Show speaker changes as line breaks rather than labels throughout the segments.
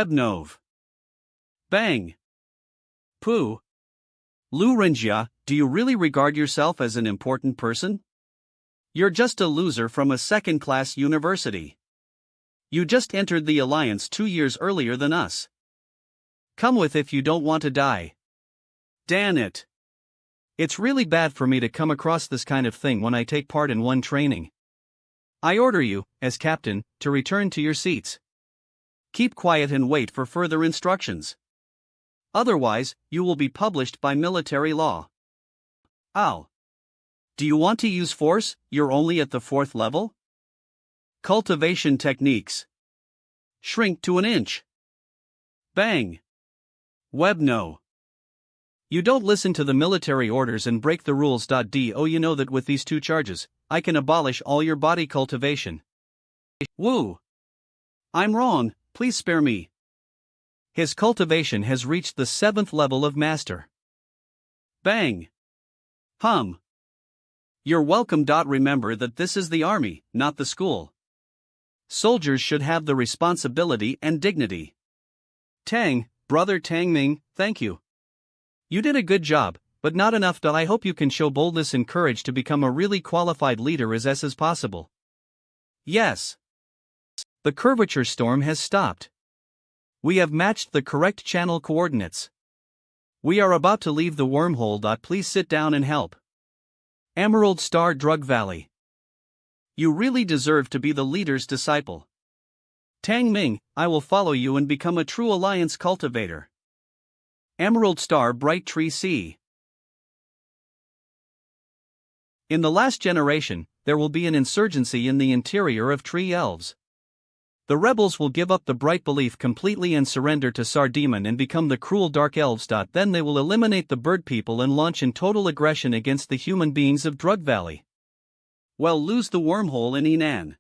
Ebnov. Bang. Pooh. Luringia, do you really regard yourself as an important person? You're just a loser from a second-class university. You just entered the Alliance 2 years earlier than us. Come with if you don't want to die. Damn it. It's really bad for me to come across this kind of thing when I take part in one training. I order you, as captain, to return to your seats. Keep quiet and wait for further instructions. Otherwise, you will be published by military law. Ow. Do you want to use force? You're only at the 4th level? Cultivation techniques. Shrink to an inch. Bang. Webno. You don't listen to the military orders and break the rules. Do you know that with these 2 charges, I can abolish all your body cultivation? Woo. I'm wrong, please spare me. His cultivation has reached the 7th level of master. Bang. Hum. You're welcome. Remember that this is the army, not the school. Soldiers should have the responsibility and dignity. Tang, brother Tang Ming, thank you. You did a good job, but not enough. I hope you can show boldness and courage to become a really qualified leader as possible. Yes. The curvature storm has stopped. We have matched the correct channel coordinates. We are about to leave the wormhole. Please sit down and help. Emerald Star Drug Valley. You really deserve to be the leader's disciple. Tang Ming, I will follow you and become a true Alliance cultivator. Emerald Star Bright Tree C. In the last generation, there will be an insurgency in the interior of Tree Elves. The rebels will give up the bright belief completely and surrender to Sardemon and become the cruel Dark Elves. Then they will eliminate the bird people and launch in total aggression against the human beings of Drug Valley. Well, lose the wormhole in Enan.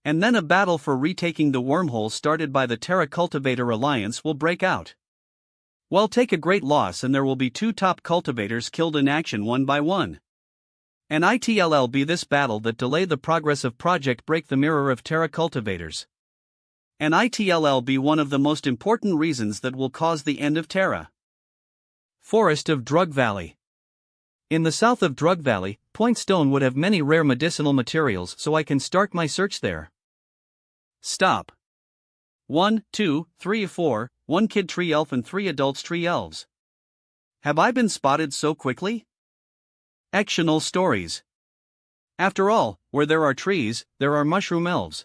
And then a battle for retaking the wormhole started by the Terra Cultivator Alliance will break out. Well, take a great loss and there will be 2 top cultivators killed in action one by one. And it'll be this battle that delay the progress of Project Break the Mirror of Terra Cultivators. And it'll be one of the most important reasons that will cause the end of Terra. Forest of Drug Valley. In the south of Drug Valley, Point Stone would have many rare medicinal materials, so I can start my search there. Stop. 1, 2, 3, 4, 1 kid tree elf and 3 adults tree elves. Have I been spotted so quickly? Actional stories. After all, where there are trees, there are mushroom elves.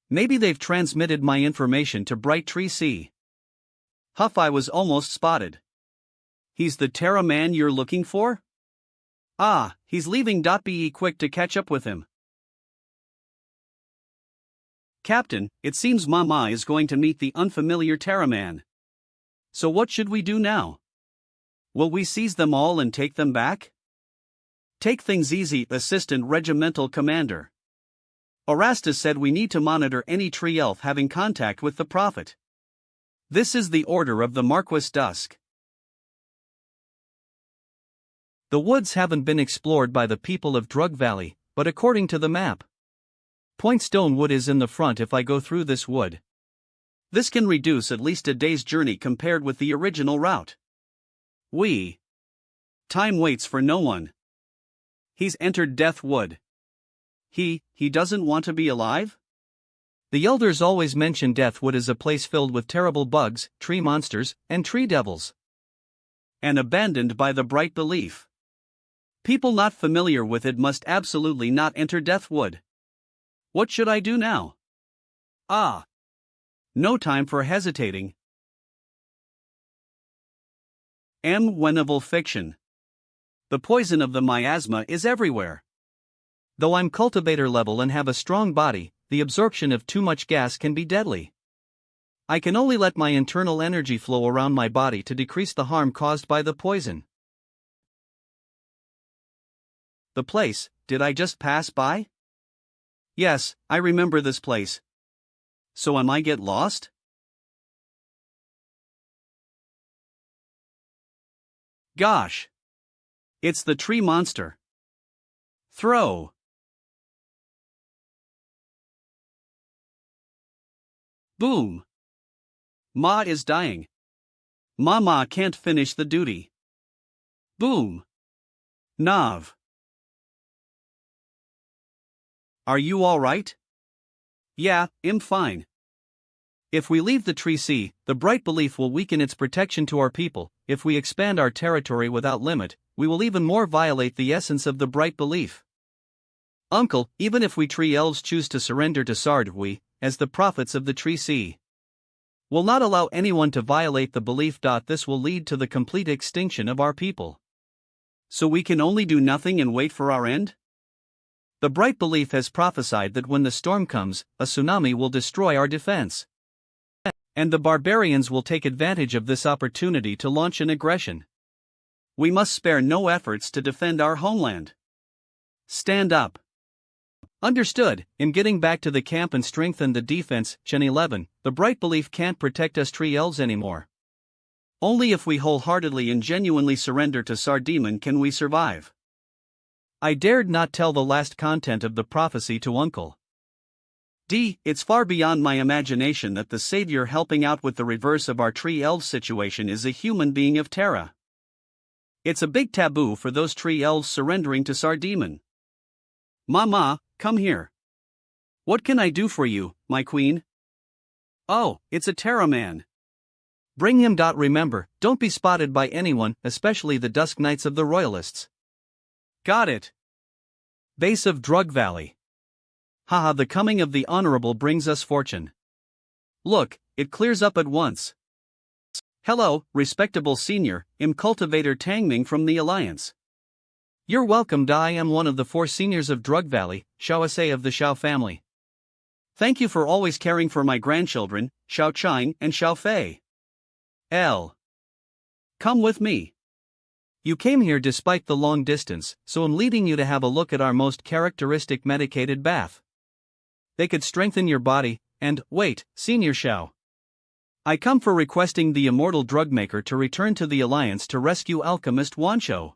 Maybe they've transmitted my information to Bright Tree C. Huff, I was almost spotted. He's the Terra man you're looking for? Ah, he's leaving. Be quick to catch up with him. Captain, it seems Mama is going to meet the unfamiliar Terra man. So what should we do now? Will we seize them all and take them back? Take things easy, Assistant Regimental Commander. Orastus said we need to monitor any tree elf having contact with the Prophet. This is the order of the Marquis Dusk. The woods haven't been explored by the people of Drug Valley, but according to the map, Point Stone Wood is in the front if I go through this wood. This can reduce at least a day's journey compared with the original route. Time waits for no one. He's entered Death Wood. He doesn't want to be alive? The elders always mention Death Wood as a place filled with terrible bugs, tree monsters, and tree devils. And abandoned by the bright belief. People not familiar with it must absolutely not enter Death Wood. What should I do now? No time for hesitating. Wheneval fiction. The poison of the miasma is everywhere. Though I'm cultivator level and have a strong body, the absorption of too much gas can be deadly. I can only let my internal energy flow around my body to decrease the harm caused by the poison. The place, did I just pass by? Yes, I remember this place. So am I get lost? Gosh. It's the tree monster. Throw. Boom. Ma is dying. Mama can't finish the duty. Boom. Nav. Are you alright? Yeah, I'm fine. If we leave the tree C, the bright belief will weaken its protection to our people. If we expand our territory without limit, we will even more violate the essence of the bright belief. Uncle, even if we tree elves choose to surrender to Sard, we, as the prophets of the tree C, will not allow anyone to violate the belief. This will lead to the complete extinction of our people. So we can only do nothing and wait for our end? The bright belief has prophesied that when the storm comes, a tsunami will destroy our defense. And the barbarians will take advantage of this opportunity to launch an aggression. We must spare no efforts to defend our homeland. Stand up. Understood. In getting back to the camp and strengthen the defense, Gen 11, the bright belief can't protect us tree elves anymore. Only if we wholeheartedly and genuinely surrender to Sardemon can we survive. I dared not tell the last content of the prophecy to Uncle D. It's far beyond my imagination that the savior helping out with the reverse of our tree elf situation is a human being of Terra. It's a big taboo for those tree elves surrendering to Sardemon. Mama, come here. What can I do for you, my queen? Oh, it's a Terra man. Bring him. Remember, don't be spotted by anyone, especially the Dusk Knights of the Royalists. Got it. Base of Drug Valley. Haha, the coming of the Honorable brings us fortune. Look, it clears up at once. Hello, respectable senior, I'm Cultivator Tangming from the Alliance. You're welcome. I am one of the 4 seniors of Drug Valley, Xiaosei of the Xiao family. Thank you for always caring for my grandchildren, Xiao Chang and Xiao Fei. L. Come with me. You came here despite the long distance, so I'm leading you to have a look at our most characteristic medicated bath. They could strengthen your body, and, wait, Senior Xiao. I come for requesting the immortal drug maker to return to the Alliance to rescue alchemist Wancho.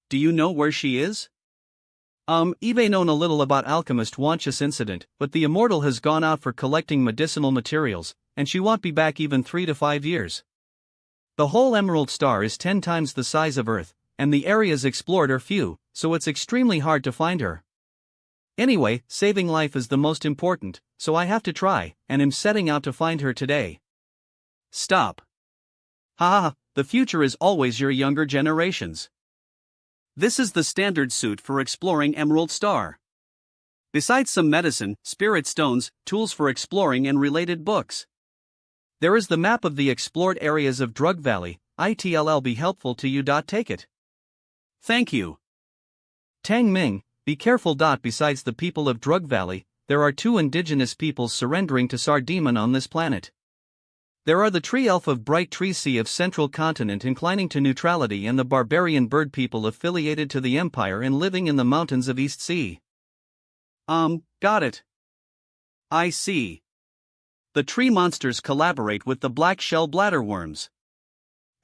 Do you know where she is? I've known a little about alchemist Wancho's incident, but the immortal has gone out for collecting medicinal materials, and she won't be back even 3 to 5 years. The whole Emerald Star is 10 times the size of Earth, and the areas explored are few, so it's extremely hard to find her. Anyway, saving life is the most important, so I have to try, and am setting out to find her today. Stop. Haha, the future is always your younger generations. This is the standard suit for exploring Emerald Star. Besides some medicine, spirit stones, tools for exploring and related books. There is the map of the explored areas of Drug Valley. It'll be helpful to you. Take it. Thank you. Tang Ming, be careful. Besides the people of Drug Valley, there are 2 indigenous peoples surrendering to Sardemon on this planet. There are the tree elf of Bright Tree Sea of Central Continent inclining to neutrality and the barbarian bird people affiliated to the Empire and living in the mountains of East Sea. Got it. I see. The tree monsters collaborate with the black shell bladderworms.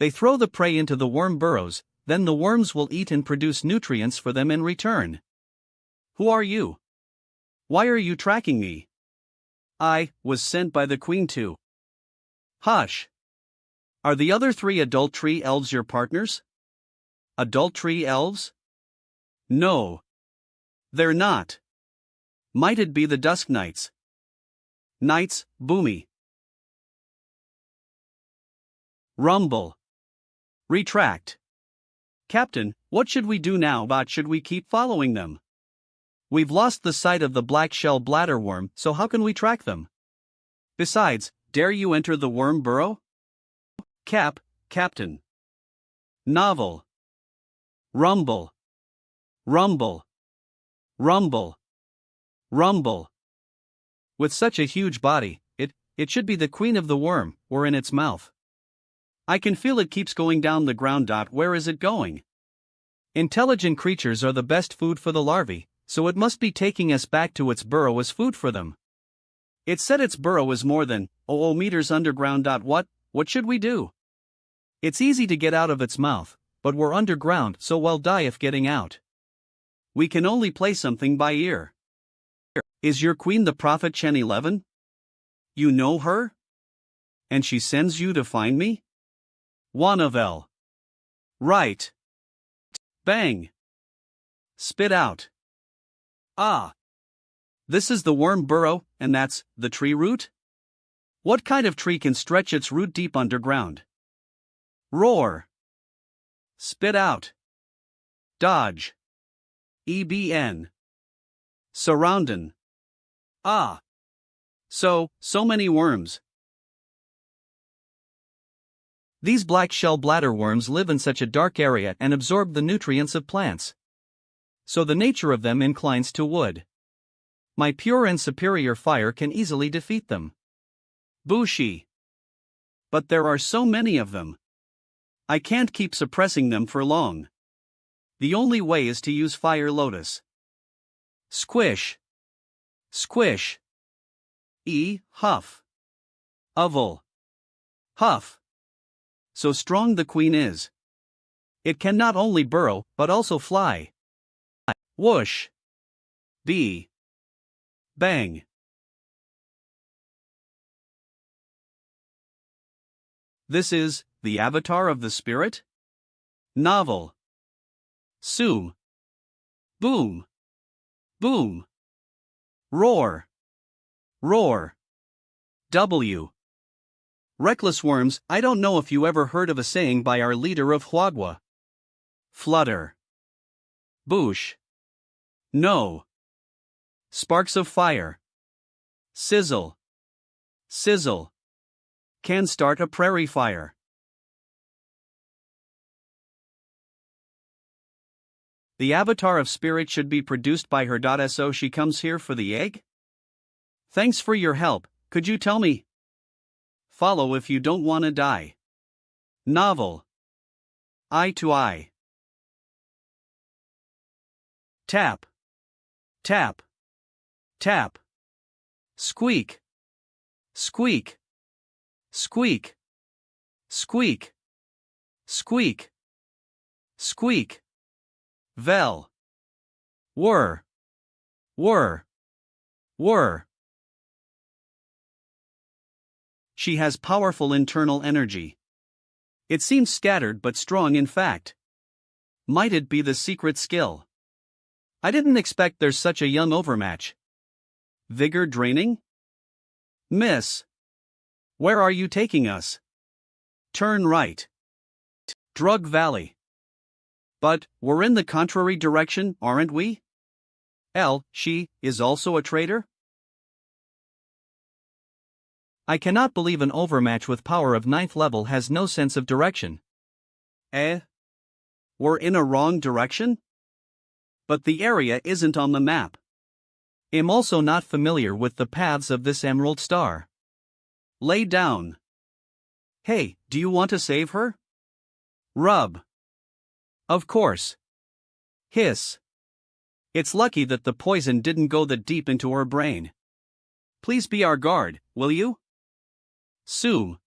They throw the prey into the worm burrows, then the worms will eat and produce nutrients for them in return. Who are you? Why are you tracking me? I was sent by the Queen to. Hush. Are the other 3 adult tree elves your partners? Adult tree elves? No. They're not. Might it be the Dusk Knights? Knights, Boomy. Rumble. Retract. Captain, what should we do now? Should we keep following them? We've lost the sight of the black shell bladderworm, so how can we track them? Besides, dare you enter the worm burrow? Captain. Novel. Rumble. Rumble. Rumble. Rumble. With such a huge body, it should be the queen of the worm, or in its mouth. I can feel it keeps going down the ground. Where is it going? Intelligent creatures are the best food for the larvae, so it must be taking us back to its burrow as food for them. It said its burrow is more than meters underground. What should we do? It's easy to get out of its mouth, but we're underground, so we'll die if getting out. We can only play something by ear. Is your queen the prophet Chen 11? You know her? And she sends you to find me? Wanavel. Right. Bang. Spit out. Ah. This is the worm burrow, and that's the tree root? What kind of tree can stretch its root deep underground? Roar. Spit out. Dodge. EBN. Surroundin'. Ah. So many worms. These black shell bladder worms live in such a dark area and absorb the nutrients of plants. So the nature of them inclines to wood. My pure and superior fire can easily defeat them. Bushi. But there are so many of them. I can't keep suppressing them for long. The only way is to use fire lotus. Squish. Squish. Huff. Oval. Huff. So strong the queen is. It can not only burrow, but also fly. Whoosh. Bang. This is the avatar of the spirit? Novel. Soom. Boom. Boom. Roar. Roar. W. Reckless worms. I don't know if you ever heard of a saying by our leader of Huagua. Flutter. Boosh. No. Sparks of fire. Sizzle. Sizzle. Can start a prairie fire. The avatar of spirit should be produced by her. So she comes here for the egg? Thanks for your help. Could you tell me? Follow if you don't want to die. Novel. Eye to eye. Tap. Tap. Tap. Squeak. Squeak. Squeak. Squeak. Squeak. Squeak. Vel. Whir. Whir. Whir. She has powerful internal energy. It seems scattered but strong in fact. Might it be the secret skill? I didn't expect there's such a young overmatch. Vigor draining? Miss. Where are you taking us? Turn right. Drug Valley. But, we're in the contrary direction, aren't we? She is also a traitor? I cannot believe an overmatch with power of 9th level has no sense of direction. We're in a wrong direction? But the area isn't on the map. I'm also not familiar with the paths of this emerald star. Lay down. Hey, do you want to save her? Rub. Of course. Hiss. It's lucky that the poison didn't go that deep into her brain. Please be our guard, will you? Sue.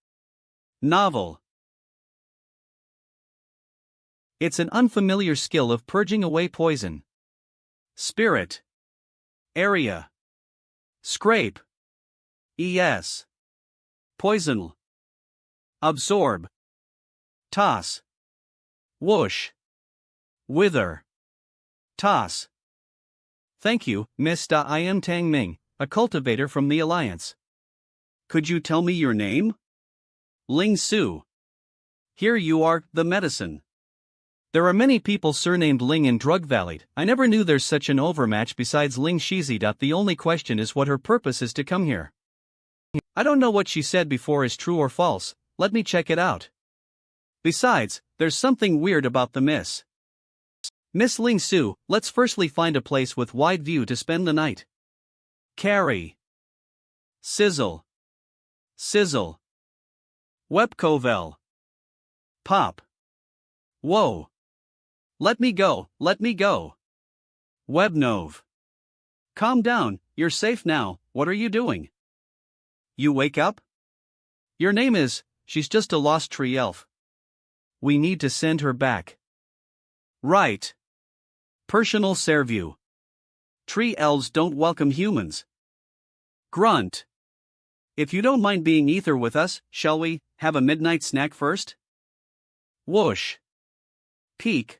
Novel. It's an unfamiliar skill of purging away poison. Spirit. Area. Scrape. Poison. Absorb. Toss. Whoosh. Wither. Toss. Thank you, Miss I am Tang Ming, a cultivator from the Alliance. Could you tell me your name? Ling Su. Here you are, the medicine. There are many people surnamed Ling in Drug Valley. I never knew there's such an overmatch besides Ling Shizi. The only question is what her purpose is to come here. I don't know what she said before is true or false. Let me check it out. Besides, there's something weird about the Miss Ling Su. Let's firstly find a place with wide view to spend the night. Carry. Sizzle. Sizzle. Webcovel. Pop. Whoa. Let me go, let me go. Webnove. Calm down, you're safe now. What are you doing? You wake up? Your name is, she's just a lost tree elf. We need to send her back. Right. Personal Serview. Tree elves don't welcome humans. Grunt. If you don't mind being ether with us, shall we have a midnight snack first? Whoosh. Peek.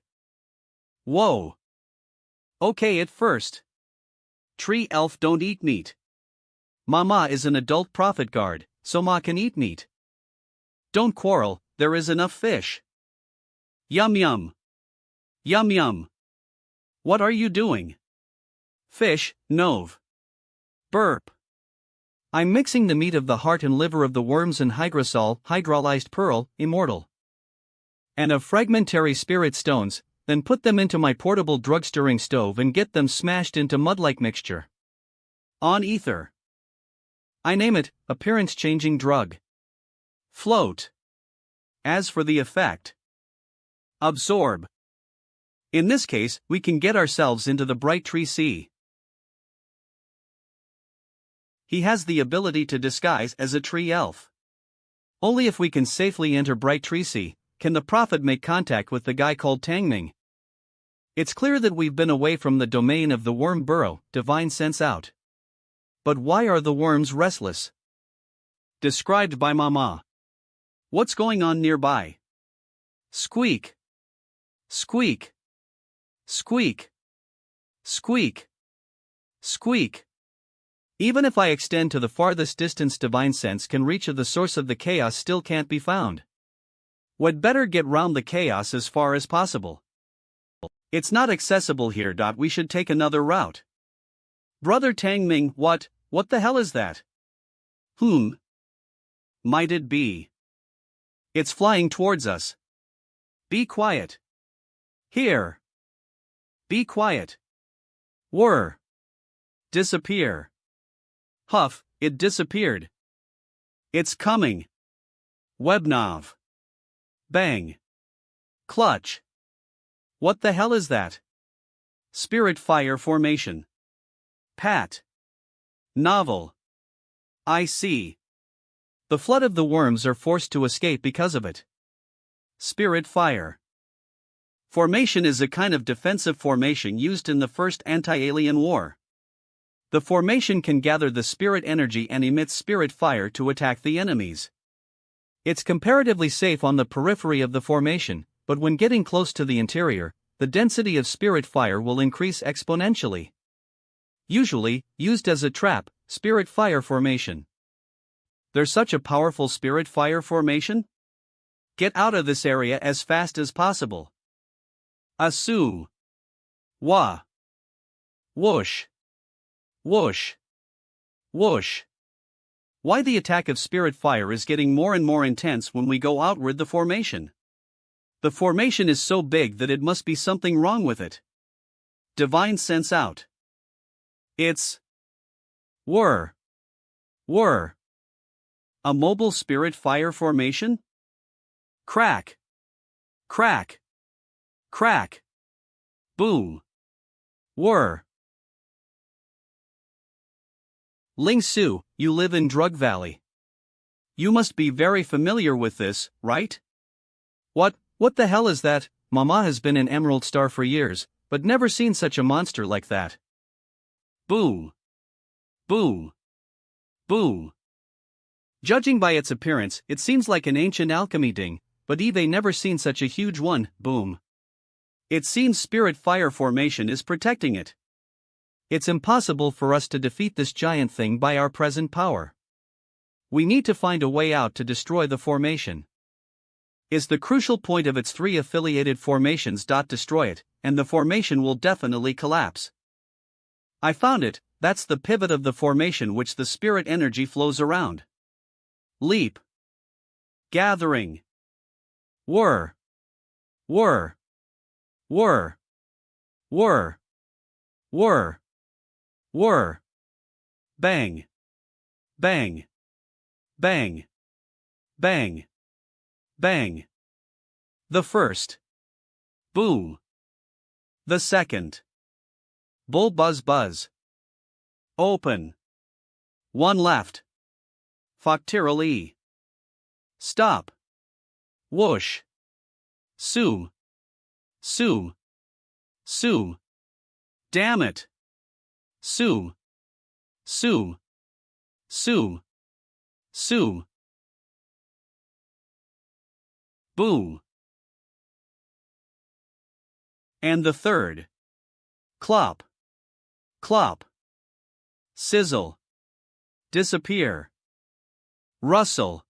Whoa. Okay, at first. Tree elf don't eat meat. Mama is an adult prophet guard, so Ma can eat meat. Don't quarrel, there is enough fish. Yum yum. Yum yum. What are you doing? Fish, Nov. Burp. I'm mixing the meat of the heart and liver of the worms and hydrosol, hydrolyzed pearl, immortal, and of fragmentary spirit stones, then put them into my portable drug stirring stove and get them smashed into mud-like mixture. On ether. I name it, appearance-changing drug. Float. As for the effect. Absorb. In this case, we can get ourselves into the bright tree sea. He has the ability to disguise as a tree elf. Only if we can safely enter Bright Tree Sea can the prophet make contact with the guy called Tangming. It's clear that we've been away from the domain of the worm burrow, divine sense out. But why are the worms restless? Described by Mama. What's going on nearby? Squeak. Squeak. Squeak. Squeak. Squeak. Even if I extend to the farthest distance, divine sense can reach of the source of the chaos still can't be found. We'd better get round the chaos as far as possible. It's not accessible here. We should take another route. Brother Tangming, what the hell is that? Whom might it be? It's flying towards us. Be quiet. Here. Be quiet. Whir. Disappear. Huff, it disappeared. It's coming. Webnov. Bang. Clutch. What the hell is that? Spirit fire formation. Pat. Novel. I see. The flood of the worms are forced to escape because of it. Spirit fire. Formation is a kind of defensive formation used in the first anti-alien war. The formation can gather the spirit energy and emits spirit fire to attack the enemies. It's comparatively safe on the periphery of the formation, but when getting close to the interior, the density of spirit fire will increase exponentially. Usually, used as a trap, spirit fire formation. There's such a powerful spirit fire formation? Get out of this area as fast as possible. Asu. Wah. Whoosh. Whoosh. Whoosh. Why the attack of spirit fire is getting more and more intense when we go outward the formation. The formation is so big that it must be something wrong with it. Divine sense out. It's whir. Whir. A mobile spirit fire formation? Crack. Crack. Crack. Boom. Whir. Ling Su, you live in Drug Valley. You must be very familiar with this, right? What the hell is that? Mama has been in Emerald Star for years, but never seen such a monster like that. Boom. Boom. Boom. Judging by its appearance, it seems like an ancient alchemy ding, but Eve never seen such a huge one. Boom. It seems spirit fire formation is protecting it. It's impossible for us to defeat this giant thing by our present power. We need to find a way out to destroy the formation. Is the crucial point of its three affiliated formations. Destroy it, and the formation will definitely collapse. I found it, that's the pivot of the formation which the spirit energy flows around. Leap. Gathering. Whir. Whir. Whir. Whir. Whir. Whir. Bang. Bang. Bang. Bang. Bang. The first. Boom. The second. Bull buzz buzz. Open. One left. Factirally. Stop. Whoosh. Soom. Soom. Soom. Damn it. Soom. Soom. Soom. Su. Boom. And the third. Clop. Clop. Sizzle. Disappear. Rustle.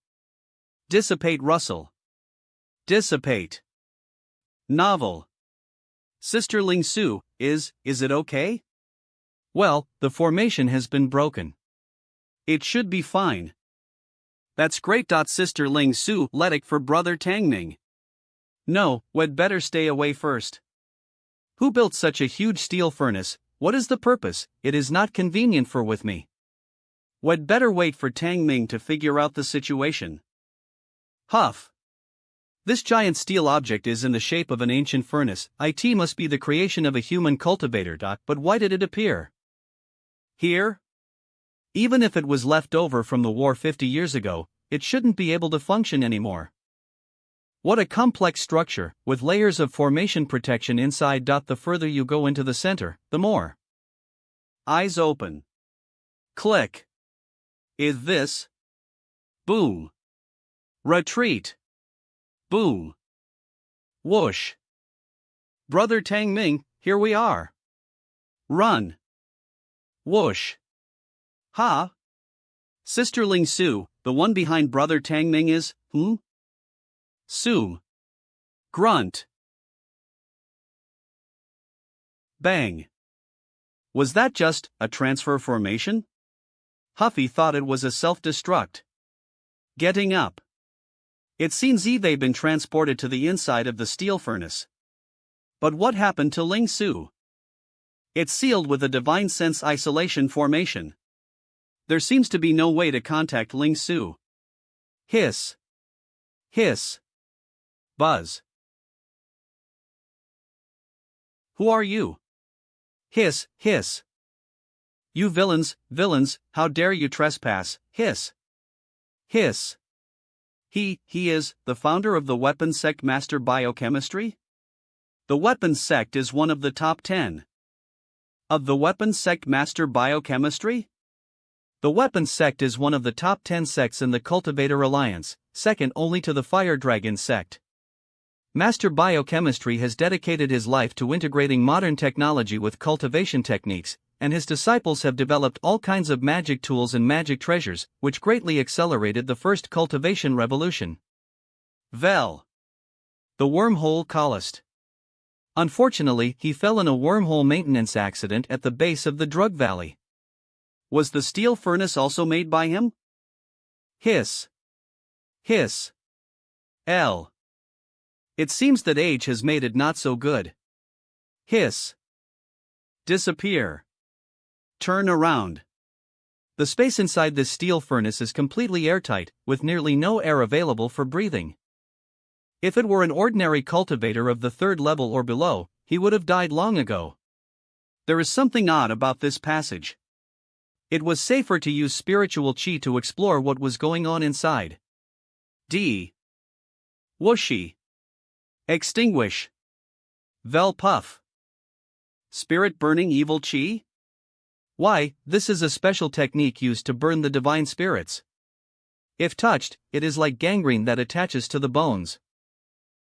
Dissipate, rustle. Dissipate. Novel. Sister Ling Su, is it okay? Well, the formation has been broken. It should be fine. That's great. Sister Ling Su, let it for brother Tangming. No, we'd better stay away first. Who built such a huge steel furnace? What is the purpose? It is not convenient for with me. We'd better wait for Tangming to figure out the situation. Huff. This giant steel object is in the shape of an ancient furnace. It must be the creation of a human cultivator. But why did it appear here? Even if it was left over from the war 50 years ago, it shouldn't be able to function anymore. What a complex structure, with layers of formation protection inside. The further you go into the center, the more. Eyes open. Click. Is this? Boom. Retreat. Boom. Whoosh. Brother Tangming, here we are. Run. Whoosh. Ha. Sister Ling Su, the one behind brother Tangming is, Su. Grunt. Bang. Was that just a transfer formation? Huffy thought it was a self-destruct. Getting up. It seems they've been transported to the inside of the steel furnace. But what happened to Ling Su? It's sealed with a divine sense isolation formation. There seems to be no way to contact Ling Su. Hiss. Hiss. Buzz. Who are you? Hiss, hiss. You villains, how dare you trespass, hiss. Hiss. He is the founder of the weapons sect Master Biochemistry? The weapons sect is one of the top 10. Of the weapons sect Master Biochemistry? The weapons sect is one of the top 10 sects in the Cultivator Alliance, second only to the Fire Dragon sect. Master Biochemistry has dedicated his life to integrating modern technology with cultivation techniques, and his disciples have developed all kinds of magic tools and magic treasures, which greatly accelerated the first cultivation revolution. Vel. The wormhole colossus. Unfortunately, he fell in a wormhole maintenance accident at the base of the Drug Valley. Was the steel furnace also made by him? Hiss. Hiss. L. It seems that age has made it not so good. Hiss. Disappear. Turn around. The space inside this steel furnace is completely airtight, with nearly no air available for breathing. If it were an ordinary cultivator of the 3rd level or below, he would have died long ago. There is something odd about this passage. It was safer to use spiritual chi to explore what was going on inside. D. Whooshy. Extinguish. Vel puff. Spirit burning evil chi? Why, this is a special technique used to burn the divine spirits. If touched, it is like gangrene that attaches to the bones.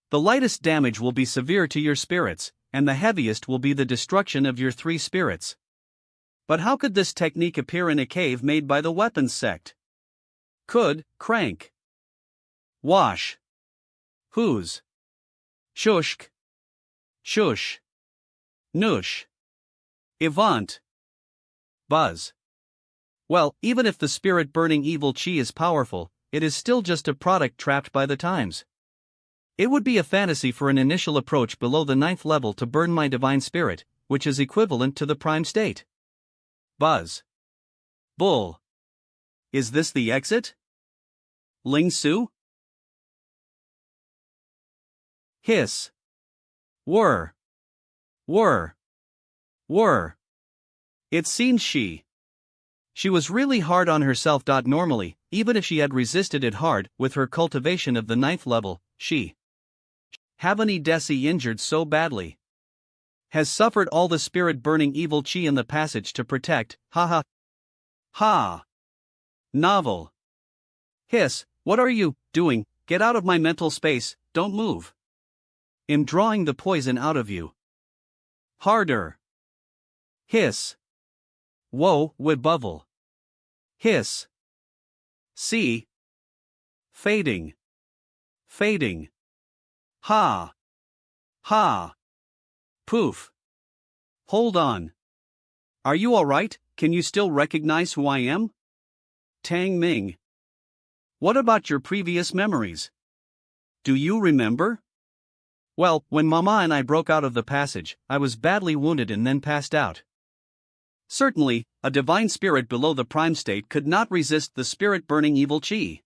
The lightest damage will be severe to your spirits, and the heaviest will be the destruction of your 3 spirits. But how could this technique appear in a cave made by the weapons sect? Could, crank. Wash. Whose. Shushk. Shush. Nush. Evant. Buzz. Well, even if the spirit-burning evil chi is powerful, it is still just a product trapped by the times. It would be a fantasy for an initial approach below the 9th level to burn my divine spirit, which is equivalent to the prime state. Buzz. Bull. Is this the exit? Ling Su? Hiss. Whir. Whir. Whir. It seems she was really hard on herself. Normally, even if she had resisted it hard with her cultivation of the 9th level, she haven't Desi injured so badly. Has suffered all the spirit burning evil chi in the passage to protect, ha. Novel. Hiss, what are you doing? Get out of my mental space, don't move. I'm drawing the poison out of you. Harder. Hiss. Whoa, wibbuvel. Hiss. See. Fading. Fading. Ha. Ha. Poof. Hold on. Are you alright? Can you still recognize who I am? Tang Ming. What about your previous memories? Do you remember? Well, when Mama and I broke out of the passage, I was badly wounded and then passed out. Certainly, a divine spirit below the prime state could not resist the spirit-burning evil chi.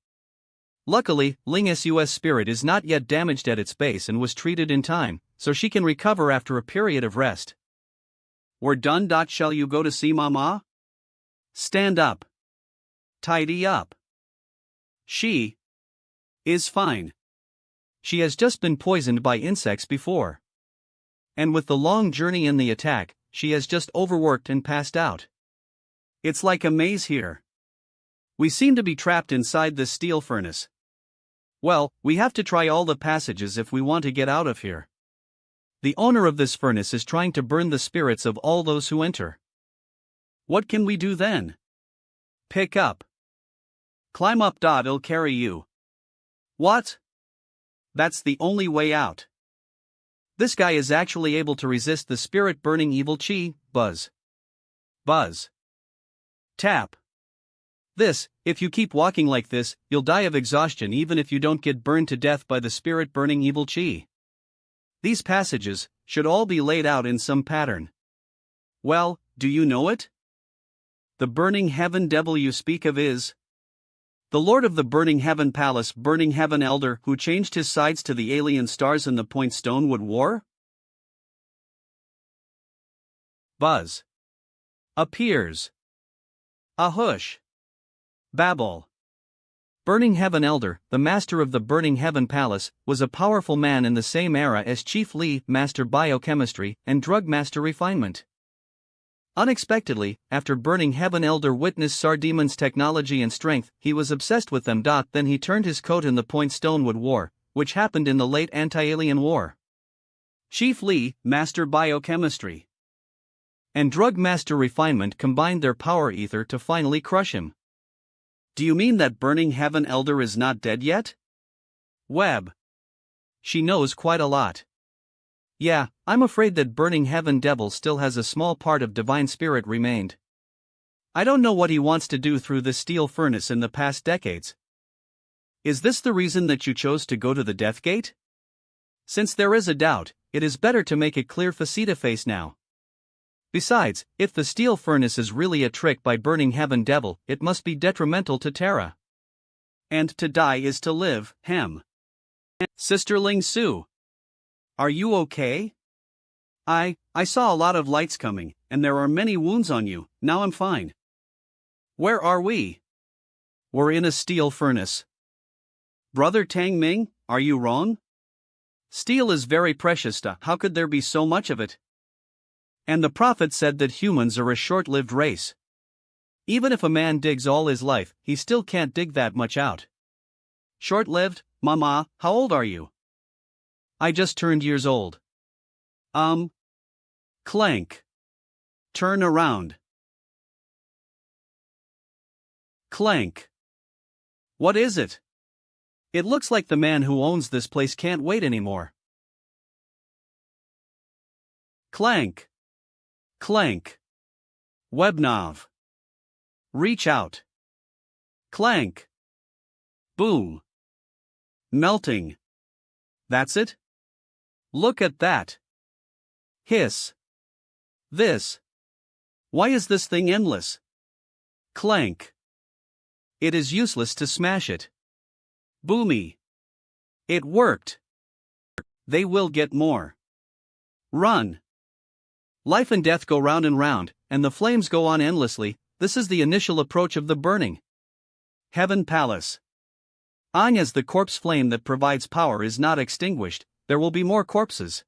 Luckily, Ling Su's spirit is not yet damaged at its base and was treated in time, so she can recover after a period of rest. We're done. Shall you go to see Mama? Stand up. Tidy up. She is fine. She has just been poisoned by insects before. And with the long journey and the attack, she has just overworked and passed out. It's like a maze here. We seem to be trapped inside this steel furnace. Well, we have to try all the passages if we want to get out of here. The owner of this furnace is trying to burn the spirits of all those who enter. What can we do then? Pick up. Climb up. It'll carry you. What? That's the only way out. This guy is actually able to resist the spirit-burning evil chi. Buzz. Buzz. Tap. If you keep walking like this, you'll die of exhaustion even if you don't get burned to death by the spirit-burning evil chi. These passages should all be laid out in some pattern. Well, do you know it? The burning heaven devil you speak of is the Lord of the Burning Heaven Palace, Burning Heaven Elder, who changed his sides to the alien stars in the Point Stonewood War? Buzz. Appears. A hush. Babble. Burning Heaven Elder, the master of the Burning Heaven Palace, was a powerful man in the same era as Chief Li, master biochemistry, and drug master refinement. Unexpectedly, after Burning Heaven Elder witnessed Sardemon's technology and strength, he was obsessed with them. Then he turned his coat in the Point Stonewood War, which happened in the late Anti-Alien War. Chief Li, master biochemistry, and drug master refinement combined their power ether to finally crush him. Do you mean that Burning Heaven Elder is not dead yet? Webb. She knows quite a lot. Yeah, I'm afraid that Burning Heaven Devil still has a small part of divine spirit remained. I don't know what he wants to do through this steel furnace in the past decades. Is this the reason that you chose to go to the Death Gate? Since there is a doubt, it is better to make it clear face-to-face now. Besides, if the steel furnace is really a trick by Burning Heaven Devil, it must be detrimental to Terra. And to die is to live, hem. Sister Ling Su. Are you okay? I saw a lot of lights coming, and there are many wounds on you. Now I'm fine. Where are we? We're in a steel furnace. Brother Tang Ming, are you wrong? Steel is very precious. How could there be so much of it? And the prophet said that humans are a short-lived race. Even if a man digs all his life, he still can't dig that much out. Short-lived? Mama, how old are you? I just turned years old. Clank. Turn around. Clank. What is it? It looks like the man who owns this place can't wait anymore. Clank. Clank. Webnov. Reach out. Clank. Boom. Melting. That's it? Look at that. Hiss. This. Why is this thing endless? Clank. It is useless to smash it. Boomy. It worked. They will get more. Run. Life and death go round and round, and the flames go on endlessly. This is the initial approach of the burning Heaven Palace. As the corpse flame that provides power is not extinguished, there will be more corpses.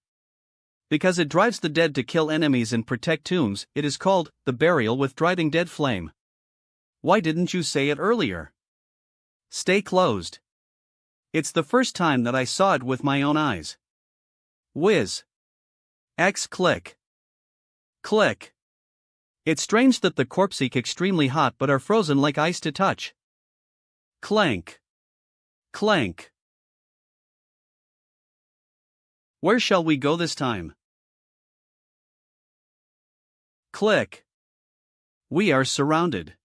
Because it drives the dead to kill enemies and protect tombs, it is called the burial with driving dead flame. Why didn't you say it earlier? Stay closed. It's the first time that I saw it with my own eyes. Whiz. X click. Click. It's strange that the corpse seek extremely hot but are frozen like ice to touch. Clank. Clank. Where shall we go this time? Click. We are surrounded.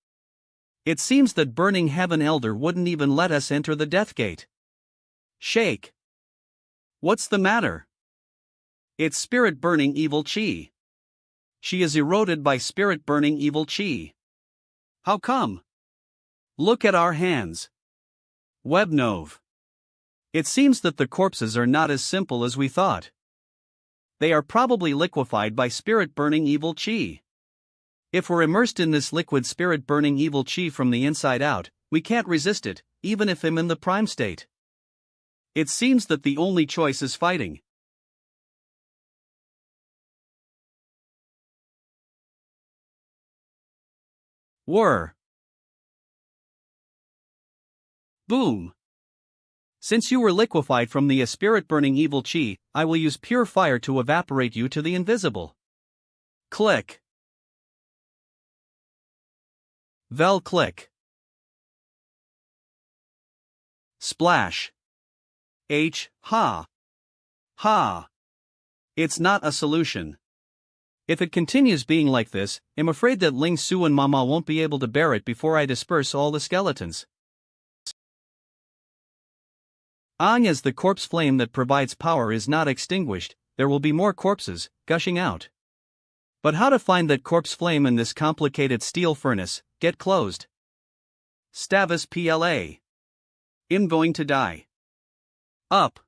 It seems that Burning Heaven Elder wouldn't even let us enter the death gate. Shake. What's the matter? It's spirit burning evil chi. She is eroded by spirit burning evil chi. How come? Look at our hands. Webnov. It seems that the corpses are not as simple as we thought. They are probably liquefied by spirit burning evil chi. If we're immersed in this liquid spirit burning evil chi from the inside out, we can't resist it, even if I'm in the prime state. It seems that the only choice is fighting. Whir. Boom. Since you were liquefied from the spirit burning evil chi, I will use pure fire to evaporate you to the invisible. Click. Vel click. Splash. Ha. Ha. It's not a solution. If it continues being like this, I'm afraid that Ling Su and Mama won't be able to bear it before I disperse all the skeletons. As the corpse flame that provides power is not extinguished, there will be more corpses, gushing out. But how to find that corpse flame in this complicated steel furnace? Get closed. Stavis PLA. I'm going to die. Up.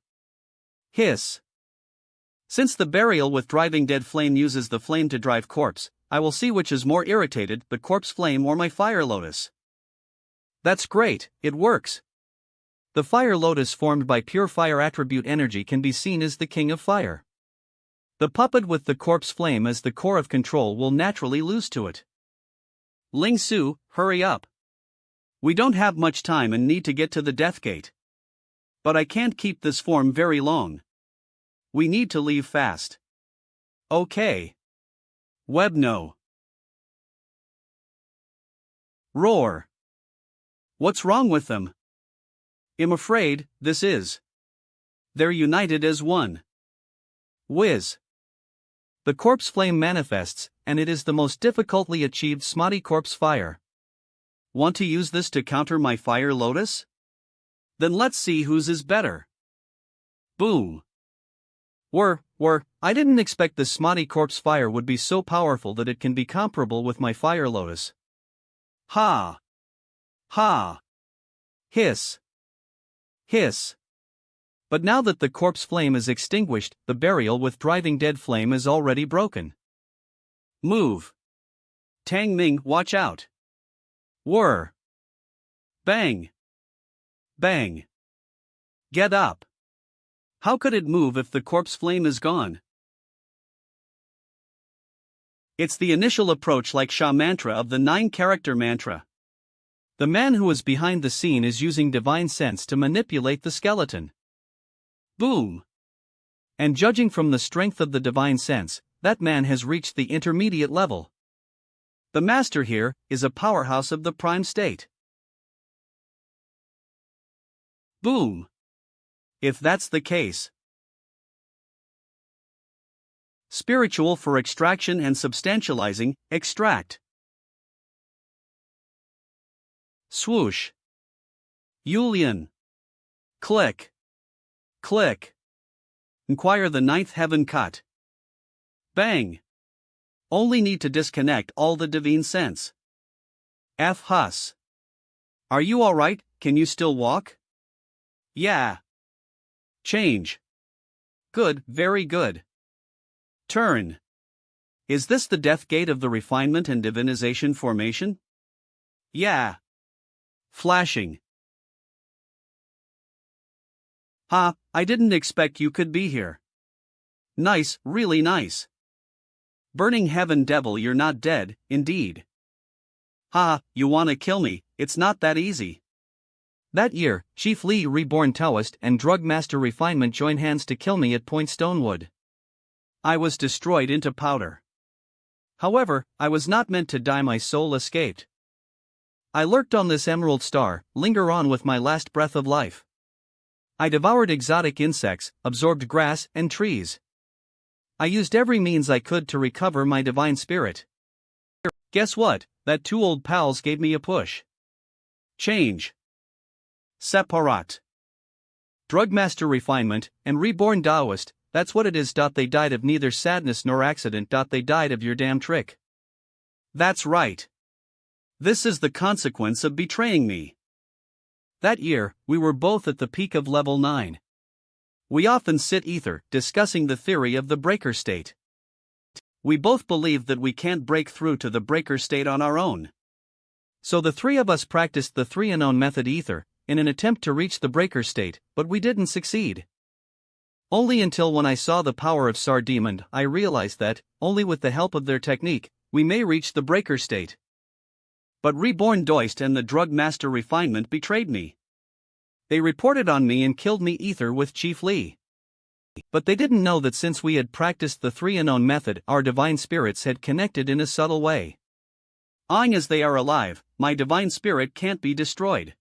Hiss. Since the burial with driving dead flame uses the flame to drive corpse, I will see which is more irritated, the corpse flame or my fire lotus. That's great, it works. The fire lotus formed by pure fire attribute energy can be seen as the king of fire. The puppet with the corpse flame as the core of control will naturally lose to it. Ling Su, hurry up. We don't have much time and need to get to the death gate. But I can't keep this form very long. We need to leave fast. Okay. Web no. Roar. What's wrong with them? I'm afraid this is. They're united as one. Whiz. The corpse flame manifests, and it is the most difficultly achieved smutty corpse fire. Want to use this to counter my fire lotus? Then let's see whose is better. Boom. I didn't expect this smutty corpse fire would be so powerful that it can be comparable with my fire lotus. Ha. Ha. Hiss. Hiss. But now that the corpse flame is extinguished, the burial with driving dead flame is already broken. Move. Tang Ming, watch out. Whir. Bang. Bang. Get up. How could it move if the corpse flame is gone? It's the initial approach like Sha mantra of the 9-character mantra. The man who is behind the scene is using divine sense to manipulate the skeleton. Boom. And judging from the strength of the divine sense, that man has reached the intermediate level. The master here is a powerhouse of the prime state. Boom. If that's the case. Spiritual for extraction and substantializing, extract. Swoosh. Yulian. Click. Click. Inquire the 9th heaven cut. Bang. Only need to disconnect all the divine sense. F. Huss. Are you alright? Can you still walk? Yeah. Change. Good, very good. Turn. Is this the death gate of the refinement and divinization formation? Yeah. Flashing. Ha, I didn't expect you could be here. Nice, really nice. Burning heaven devil, you're not dead, indeed. Ha, you wanna kill me, it's not that easy. That year, Chief Lee Reborn Taoist and Drug Master Refinement joined hands to kill me at Point Stonewood. I was destroyed into powder. However, I was not meant to die, my soul escaped. I lurked on this emerald star, linger on with my last breath of life. I devoured exotic insects, absorbed grass and trees. I used every means I could to recover my divine spirit. Guess what? That two old pals gave me a push. Change. Separat. Drug Master Refinement and Reborn Taoist, that's what it is. They died of neither sadness nor accident. They died of your damn trick. That's right. This is the consequence of betraying me. That year, we were both at the peak of level 9. We often sit ether, discussing the theory of the breaker state. We both believe that we can't break through to the breaker state on our own. So the three of us practiced the 3-and-on method ether, in an attempt to reach the breaker state, but we didn't succeed. Only until when I saw the power of Sardemon, I realized that, only with the help of their technique, we may reach the breaker state. But Reborn Taoist and the Drug Master Refinement betrayed me. They reported on me and killed me ether with Chief Lee. But they didn't know that since we had practiced the 3-and-on method, our divine spirits had connected in a subtle way. Long as they are alive, my divine spirit can't be destroyed.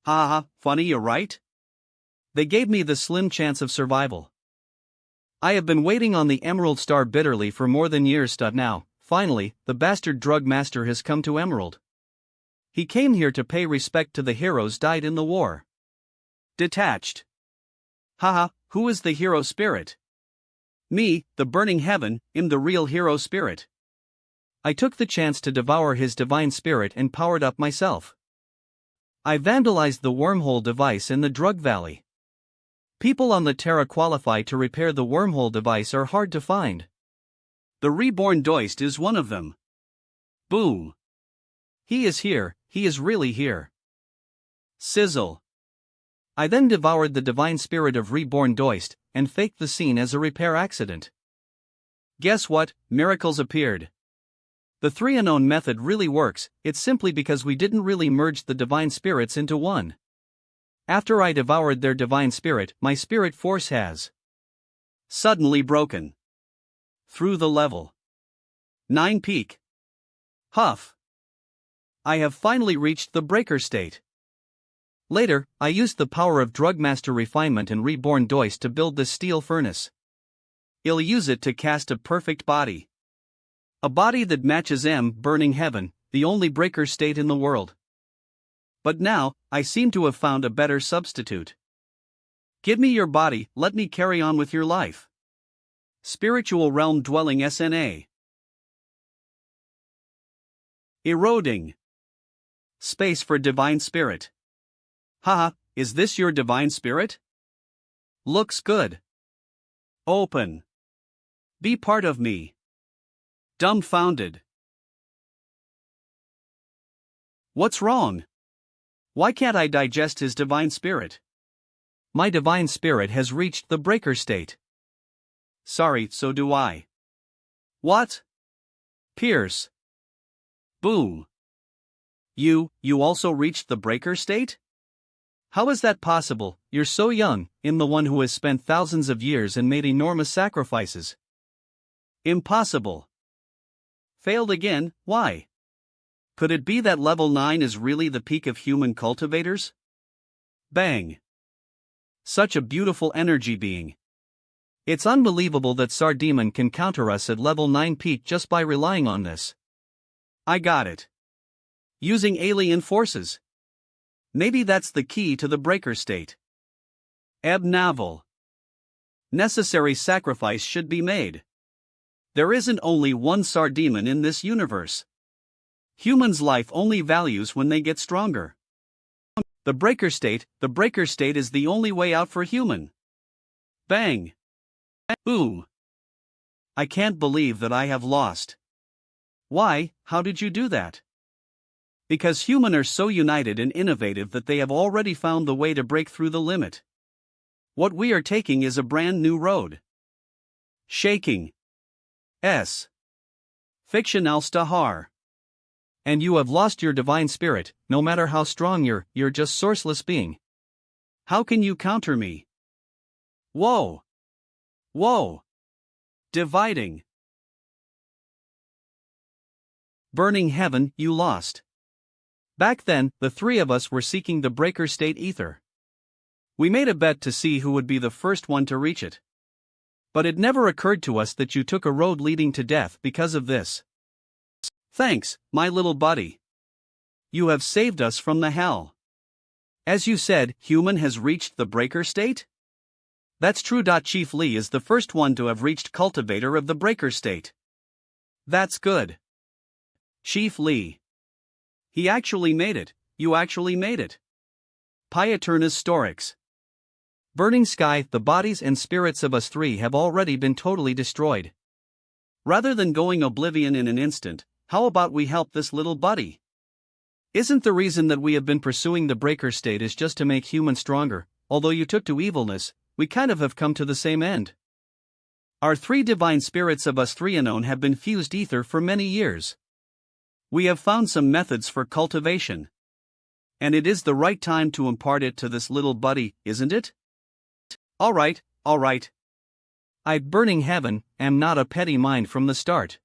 Ha ha, funny, you're right? They gave me the slim chance of survival. I have been waiting on the Emerald Star bitterly for more than years. Now, finally, the bastard drug master has come to Emerald. He came here to pay respect to the heroes died in the war. Detached. Haha, who is the hero spirit? Me, the burning heaven, am the real hero spirit. I took the chance to devour his divine spirit and powered up myself. I vandalized the wormhole device in the drug valley. People on the Terra qualified to repair the wormhole device are hard to find. The Reborn Taoist is one of them. Boom. He is here, he is really here. Sizzle. I then devoured the divine spirit of Reborn Taoist, and faked the scene as a repair accident. Guess what? Miracles appeared. The 3-and-on method really works, it's simply because we didn't really merge the divine spirits into one. After I devoured their divine spirit, my spirit force has suddenly broken through the level 9 peak. Huff. I have finally reached the breaker state. Later, I used the power of Drug Master Refinement and Reborn Taoist to build the steel furnace. I'll use it to cast a perfect body. A body that matches burning heaven, the only breaker state in the world. But now, I seem to have found a better substitute. Give me your body, let me carry on with your life. Spiritual realm dwelling SNA. Eroding. Space for divine spirit. Haha, is this your divine spirit? Looks good. Open. Be part of me. Dumbfounded. What's wrong? Why can't I digest his divine spirit? My divine spirit has reached the breaker state. Sorry, so do I. What? Pierce. Boom. You also reached the breaker state? How is that possible? You're so young, the one who has spent thousands of years and made enormous sacrifices. Impossible. Failed again, why? Could it be that level 9 is really the peak of human cultivators? Bang. Such a beautiful energy being. It's unbelievable that Sardemon can counter us at level 9 peak just by relying on this. I got it. Using alien forces. Maybe that's the key to the breaker state. Naval. Necessary sacrifice should be made. There isn't only one Sardemon in this universe. Humans' life only values when they get stronger. The breaker state is the only way out for human. Bang. Boom. I can't believe that I have lost. Why, how did you do that? Because humans are so united and innovative that they have already found the way to break through the limit. What we are taking is a brand new road. Shaking. S. Fiction al Stahar. And you have lost your divine spirit, no matter how strong you're just sourceless being. How can you counter me? Whoa! Whoa! Dividing. Burning heaven, you lost. Back then, the three of us were seeking the breaker state ether. We made a bet to see who would be the first one to reach it. But it never occurred to us that you took a road leading to death because of this. Thanks, my little buddy. You have saved us from the hell. As you said, human has reached the breaker state? That's true. Chief Lee is the first one to have reached cultivator of the breaker state. That's good. Chief Lee. He actually made it. You actually made it. Pieternus Storix. Burning sky, the bodies and spirits of us three have already been totally destroyed. Rather than going oblivion in an instant, how about we help this little buddy? Isn't the reason that we have been pursuing the breaker state is just to make humans stronger? Although you took to evilness, we kind of have come to the same end. Our three divine spirits of us three unknown have been fused ether for many years. We have found some methods for cultivation. And it is the right time to impart it to this little buddy, isn't it? Alright. I, burning heaven, am not a petty mind from the start.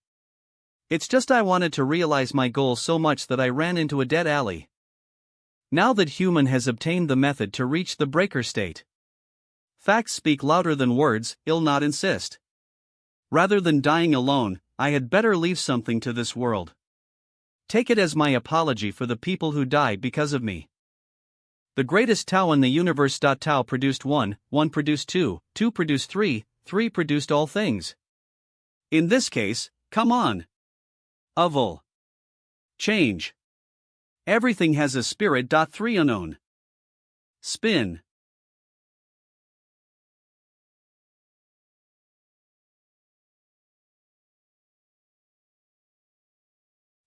It's just I wanted to realize my goal so much that I ran into a dead alley. Now that human has obtained the method to reach the breaker state. Facts speak louder than words, I'll not insist. Rather than dying alone, I had better leave something to this world. Take it as my apology for the people who died because of me. The greatest Tao in the universe. Tao produced one produced two produced three produced all things. In this case, come on. Oval. Change. Everything has a spirit. 3 unknown. Spin.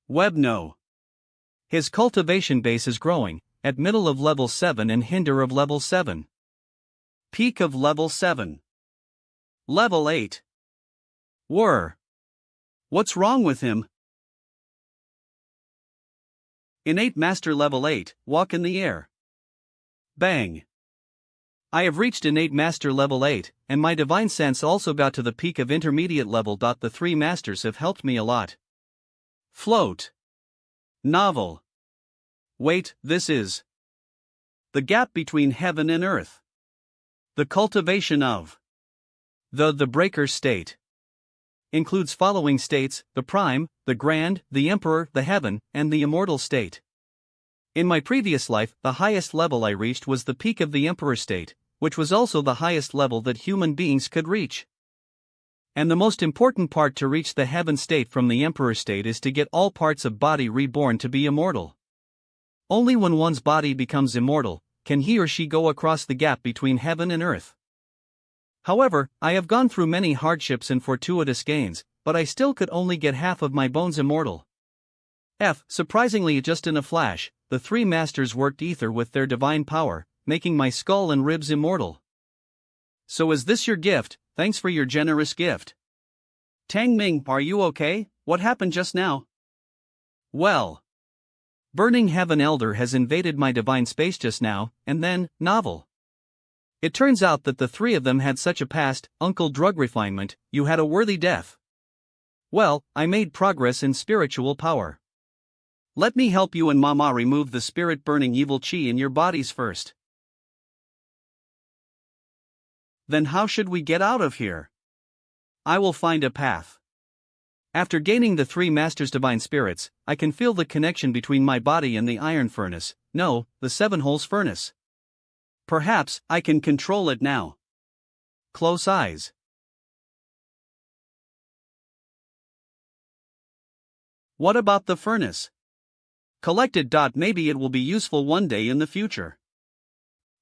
Web no. His cultivation base is growing, at middle of level 7 and hinder of level 7. Peak of level 7. Level 8. What's wrong with him? Innate Master level 8, walk in the air. Bang. I have reached Innate Master level 8, and my divine sense also got to the peak of intermediate level. The three masters have helped me a lot. Float. Novel. Wait, this is the gap between heaven and earth. The cultivation of the breaker state includes following states: the prime, the grand, the emperor, the heaven, and the immortal state. In my previous life, the highest level I reached was the peak of the emperor state, which was also the highest level that human beings could reach. And the most important part to reach the heaven state from the emperor state is to get all parts of body reborn to be immortal. Only when one's body becomes immortal, can he or she go across the gap between heaven and earth. However, I have gone through many hardships and fortuitous gains, but I still could only get half of my bones immortal. Surprisingly, just in a flash, the three masters worked ether with their divine power, making my skull and ribs immortal. So is this your gift? Thanks for your generous gift. Tang Ming, are you okay? What happened just now? Well. Burning Heaven Elder has invaded my divine space just now, and then, novel. It turns out that the three of them had such a past, Uncle Drug Refinement, you had a worthy death. Well, I made progress in spiritual power. Let me help you and Mama remove the spirit-burning evil chi in your bodies first. Then how should we get out of here? I will find a path. After gaining the three masters' divine spirits, I can feel the connection between my body and the iron furnace, no, the seven holes furnace. Perhaps I can control it now. Close eyes. What about the furnace? Collect it. Maybe it will be useful one day in the future.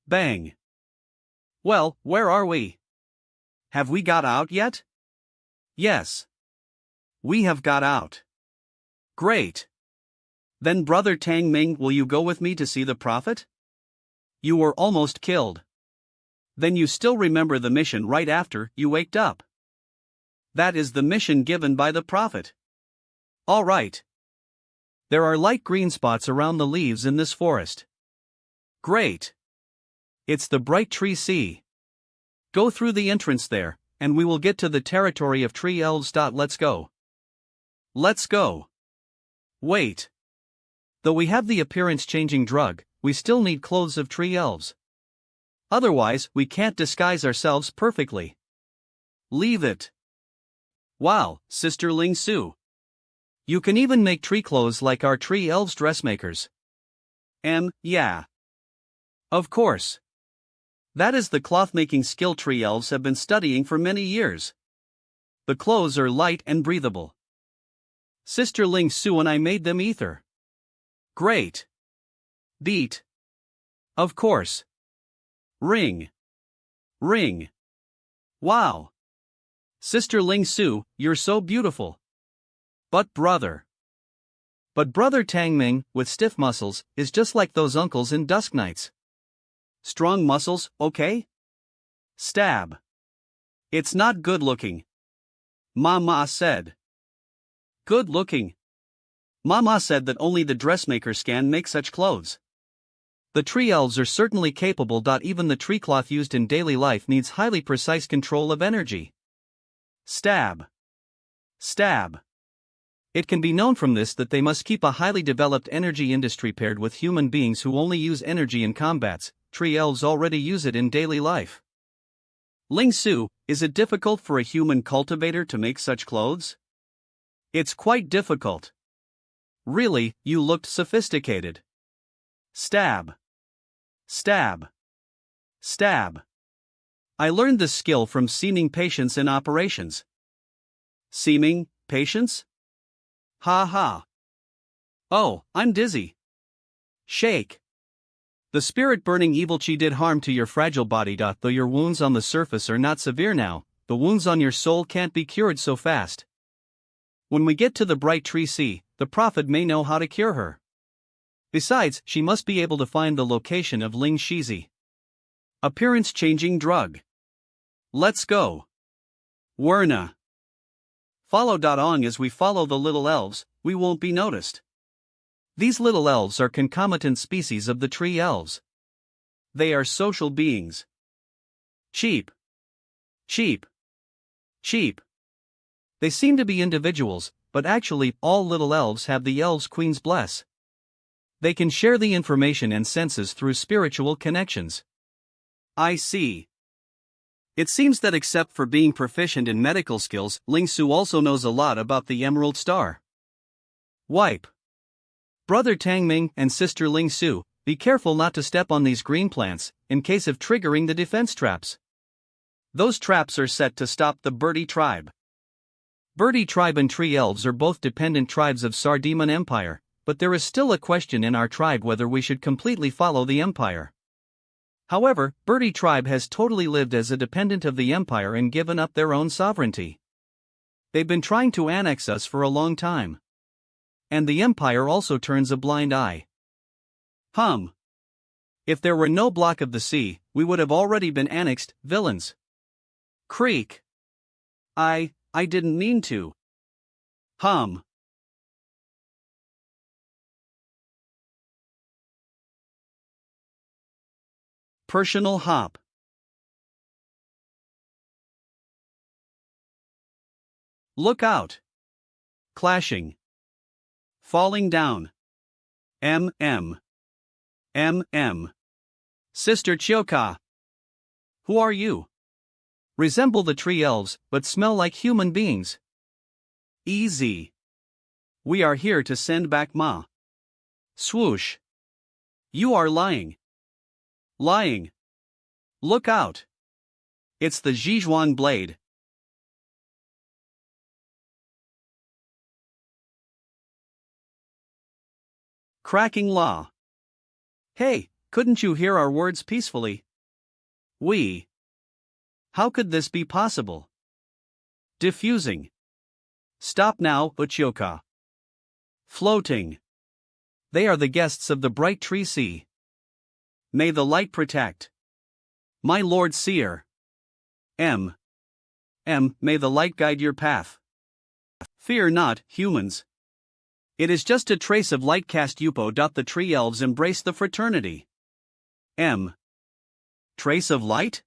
Bang. Well, where are we? Have we got out yet? Yes. We have got out. Great. Then Brother Tang Ming, will you go with me to see the prophet? You were almost killed. Then you still remember the mission right after you waked up. That is the mission given by the prophet. All right. There are light green spots around the leaves in this forest. Great! It's the bright tree sea. Go through the entrance there, and we will get to the territory of tree elves. Let's go. Let's go. Wait. Though we have the appearance-changing drug, we still need clothes of tree elves. Otherwise, we can't disguise ourselves perfectly. Leave it. Wow, Sister Ling Su. You can even make tree clothes like our tree elves dressmakers. Yeah. Of course. That is the cloth-making skill tree elves have been studying for many years. The clothes are light and breathable. Sister Ling Su and I made them ether. Great. Beat. Of course. Ring. Ring. Wow. Sister Ling Su, you're so beautiful. But brother Tang Ming, with stiff muscles, is just like those uncles in Dusk Nights. Strong muscles, okay? Stab. It's not good looking. Mama said. Good looking. Mama said that only the dressmakers can make such clothes. The tree elves are certainly capable. Even the tree cloth used in daily life needs highly precise control of energy. Stab. Stab. It can be known from this that they must keep a highly developed energy industry paired with human beings who only use energy in combats. Tree elves already use it in daily life. Ling Su, is it difficult for a human cultivator to make such clothes? It's quite difficult. Really, you looked sophisticated. Stab. Stab. Stab. I learned this skill from seeming patience in operations. Seeming patience? Ha ha. Oh, I'm dizzy. Shake. The spirit-burning evil chi did harm to your fragile body. Though your wounds on the surface are not severe now, the wounds on your soul can't be cured so fast. When we get to the bright tree sea, the prophet may know how to cure her. Besides, she must be able to find the location of Ling Shizi. Appearance-changing drug. Let's go. Werna. Follow Ong. As we follow the little elves, we won't be noticed. These little elves are concomitant species of the tree elves. They are social beings. Cheap. Cheap. Cheap. They seem to be individuals, but actually, all little elves have the elves' queen's bless. They can share the information and senses through spiritual connections. I see. It seems that except for being proficient in medical skills, Ling Su also knows a lot about the Emerald Star. Wipe. Brother Tang Ming and Sister Ling Su, be careful not to step on these green plants, in case of triggering the defense traps. Those traps are set to stop the Birdie tribe. Birdie tribe and tree elves are both dependent tribes of Sardemon Empire, but there is still a question in our tribe whether we should completely follow the Empire. However, Birdie tribe has totally lived as a dependent of the Empire and given up their own sovereignty. They've been trying to annex us for a long time. And the Empire also turns a blind eye. If there were no block of the sea, we would have already been annexed, villains. Creek. I didn't mean to. Personal hop. Look out. Clashing. Falling down. Sister Chioka. Who are you? Resemble the tree elves, but smell like human beings. Easy. We are here to send back Ma. Swoosh. You are lying. Lying. Look out. It's the Zhizhuang blade. Cracking law. Hey, couldn't you hear our words peacefully? How could this be possible? Diffusing. Stop now, Uchioka. Floating. They are the guests of the bright tree sea. May the light protect. My Lord Seer. May the light guide your path. Fear not, humans. It is just a trace of light cast Upo. The tree elves embrace the fraternity. M. Trace of light?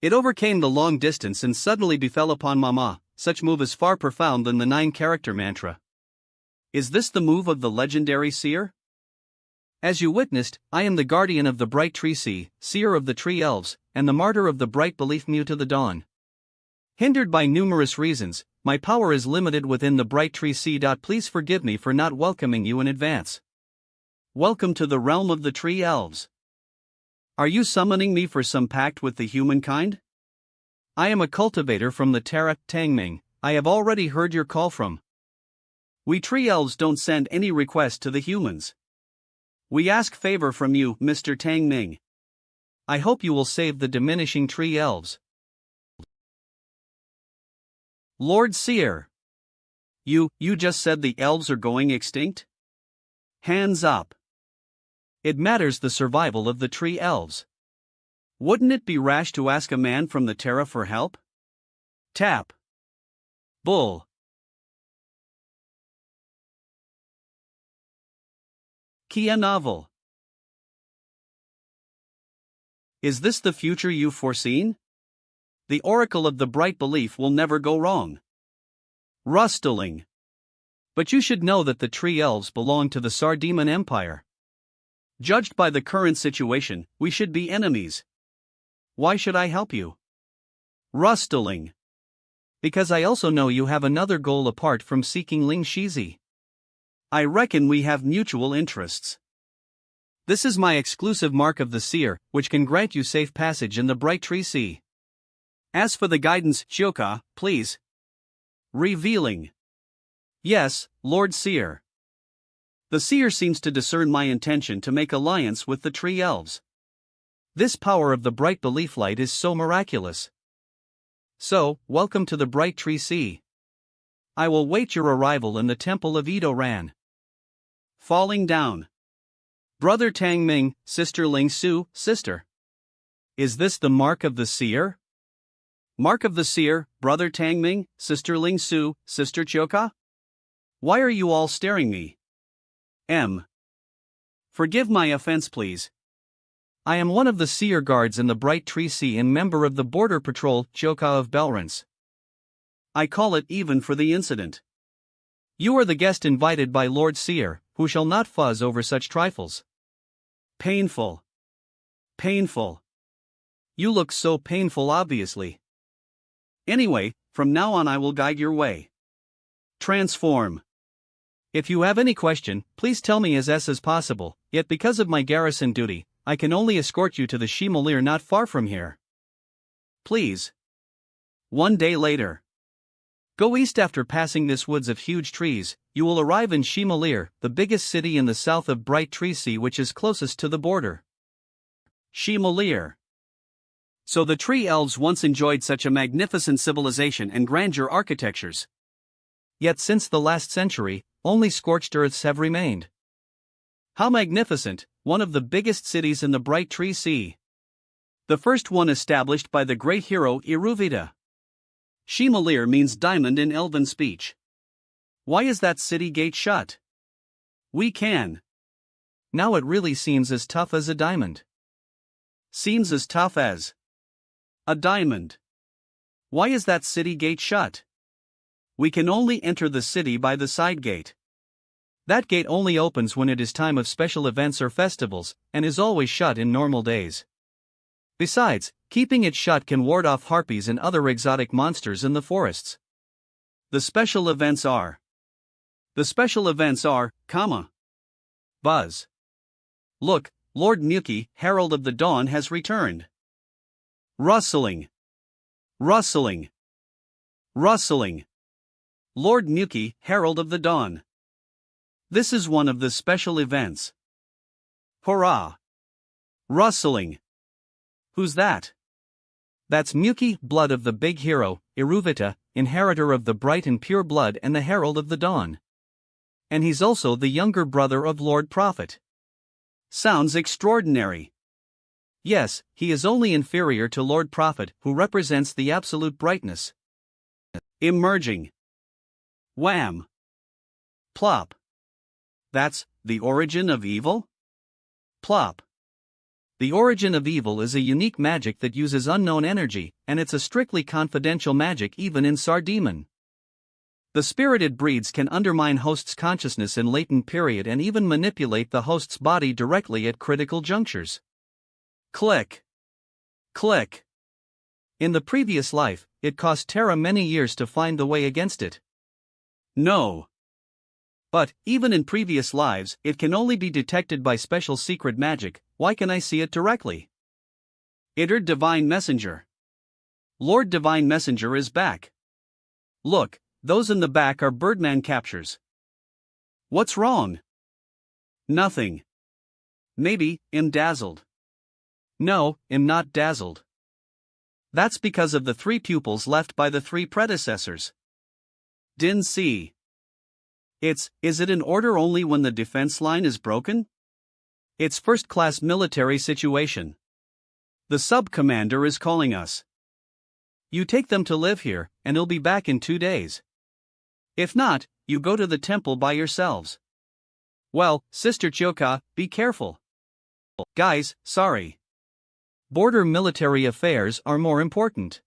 It overcame the long distance and suddenly befell upon Mama. Such move is far profound than the 9-character mantra. Is this the move of the legendary seer? As you witnessed, I am the guardian of the bright tree sea, seer of the tree elves, and the martyr of the bright belief Mu to the dawn. Hindered by numerous reasons, my power is limited within the bright tree sea. Please forgive me for not welcoming you in advance. Welcome to the realm of the tree elves. Are you summoning me for some pact with the humankind? I am a cultivator from the Terra, Tangming. I have already heard your call from. We tree elves don't send any request to the humans. We ask favor from you, Mr. Tangming. I hope you will save the diminishing tree elves. Lord Seer. You just said the elves are going extinct? Hands up. It matters the survival of the tree elves. Wouldn't it be rash to ask a man from the Terra for help? Tap. Bull. Kia novel. Is this the future you've foreseen? The oracle of the bright belief will never go wrong. Rustling. But you should know that the tree elves belong to the Sardemon Empire. Judged by the current situation, we should be enemies. Why should I help you? Rustling. Because I also know you have another goal apart from seeking Ling Shizi. I reckon we have mutual interests. This is my exclusive mark of the seer, which can grant you safe passage in the bright tree sea. As for the guidance, Shioka, please. Revealing. Yes, Lord Seer. The seer seems to discern my intention to make alliance with the tree elves. This power of the bright belief light is so miraculous. So, welcome to the bright tree sea. I will wait your arrival in the temple of Edo-ran. Falling down. Brother Tang Ming, Sister Ling Su, Sister. Is this the mark of the seer? Mark of the seer, Brother Tang Ming, Sister Ling Su, Sister Choka? Why are you all staring me? M. Forgive my offense, please. I am one of the seer guards in the bright tree sea and member of the border patrol, Choka of Belrance. I call it even for the incident. You are the guest invited by Lord Seer, who shall not fuzz over such trifles. Painful. Painful. You look so painful, obviously. Anyway, from now on I will guide your way. Transform. If you have any question, please tell me as possible, yet because of my garrison duty, I can only escort you to the Shimalir not far from here. Please. 1 day later. Go east after passing this woods of huge trees, you will arrive in Shimalir, the biggest city in the south of Bright Tree Sea which is closest to the border. Shimalir. So the tree elves once enjoyed such a magnificent civilization and grandeur architectures. Yet since the last century, only scorched earths have remained. How magnificent, one of the biggest cities in the Bright Tree Sea. The first one established by the great hero Iruvita. Shimalir means diamond in Elven speech. Why is that city gate shut? We can. Now it really seems as tough as a diamond. Seems as tough as a diamond. Why is that city gate shut? We can only enter the city by the side gate. That gate only opens when it is time of special events or festivals, and is always shut in normal days. Besides, keeping it shut can ward off harpies and other exotic monsters in the forests. The special events are. Buzz. Look, Lord Nuki, Herald of the Dawn has returned. Rustling. Rustling. Rustling. Lord Nuki, Herald of the Dawn. This is one of the special events. Hurrah! Rustling. Who's that? That's Muki, blood of the big hero, Iruvita, inheritor of the bright and pure blood and the Herald of the Dawn. And he's also the younger brother of Lord Prophet. Sounds extraordinary. Yes, he is only inferior to Lord Prophet, who represents the absolute brightness. Emerging. Wham! Plop. That's the origin of evil? Plop. The origin of evil is a unique magic that uses unknown energy, and it's a strictly confidential magic even in Sardemon. The spirited breeds can undermine hosts' consciousness in latent period and even manipulate the host's body directly at critical junctures. Click. Click. In the previous life, it cost Terra many years to find the way against it. No. But, even in previous lives, it can only be detected by special secret magic. Why can I see it directly? Iter Divine Messenger. Lord Divine Messenger is back. Look, those in the back are Birdman captures. What's wrong? Nothing. Maybe, I'm dazzled. No, I'm not dazzled. That's because of the 3 pupils left by the 3 predecessors. Din see. Is it an order only when the defense line is broken? It's first-class military situation. The sub-commander is calling us. You take them to live here, and he'll be back in 2 days. If not, you go to the temple by yourselves. Well, Sister Choka, be careful. Guys, sorry. Border military affairs are more important.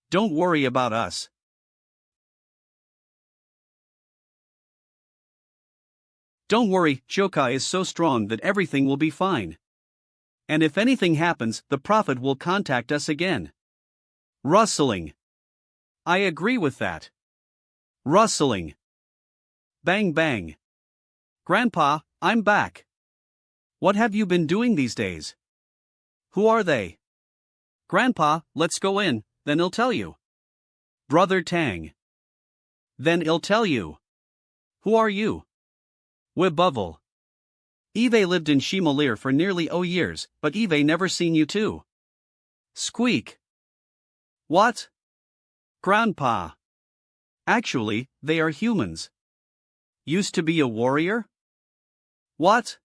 Don't worry about us. Don't worry, Choka is so strong that everything will be fine. And if anything happens, the Prophet will contact us again. Rustling. I agree with that. Rustling. Bang bang. Grandpa, I'm back. What have you been doing these days? Who are they? Grandpa, let's go in, then he'll tell you. Brother Tang. Then he'll tell you. Who are you? Wibuvel. Eve lived in Shimolir for nearly 0 years, but Eve never seen you too. Squeak. What? Grandpa. Actually, they are humans. Used to be a warrior? What?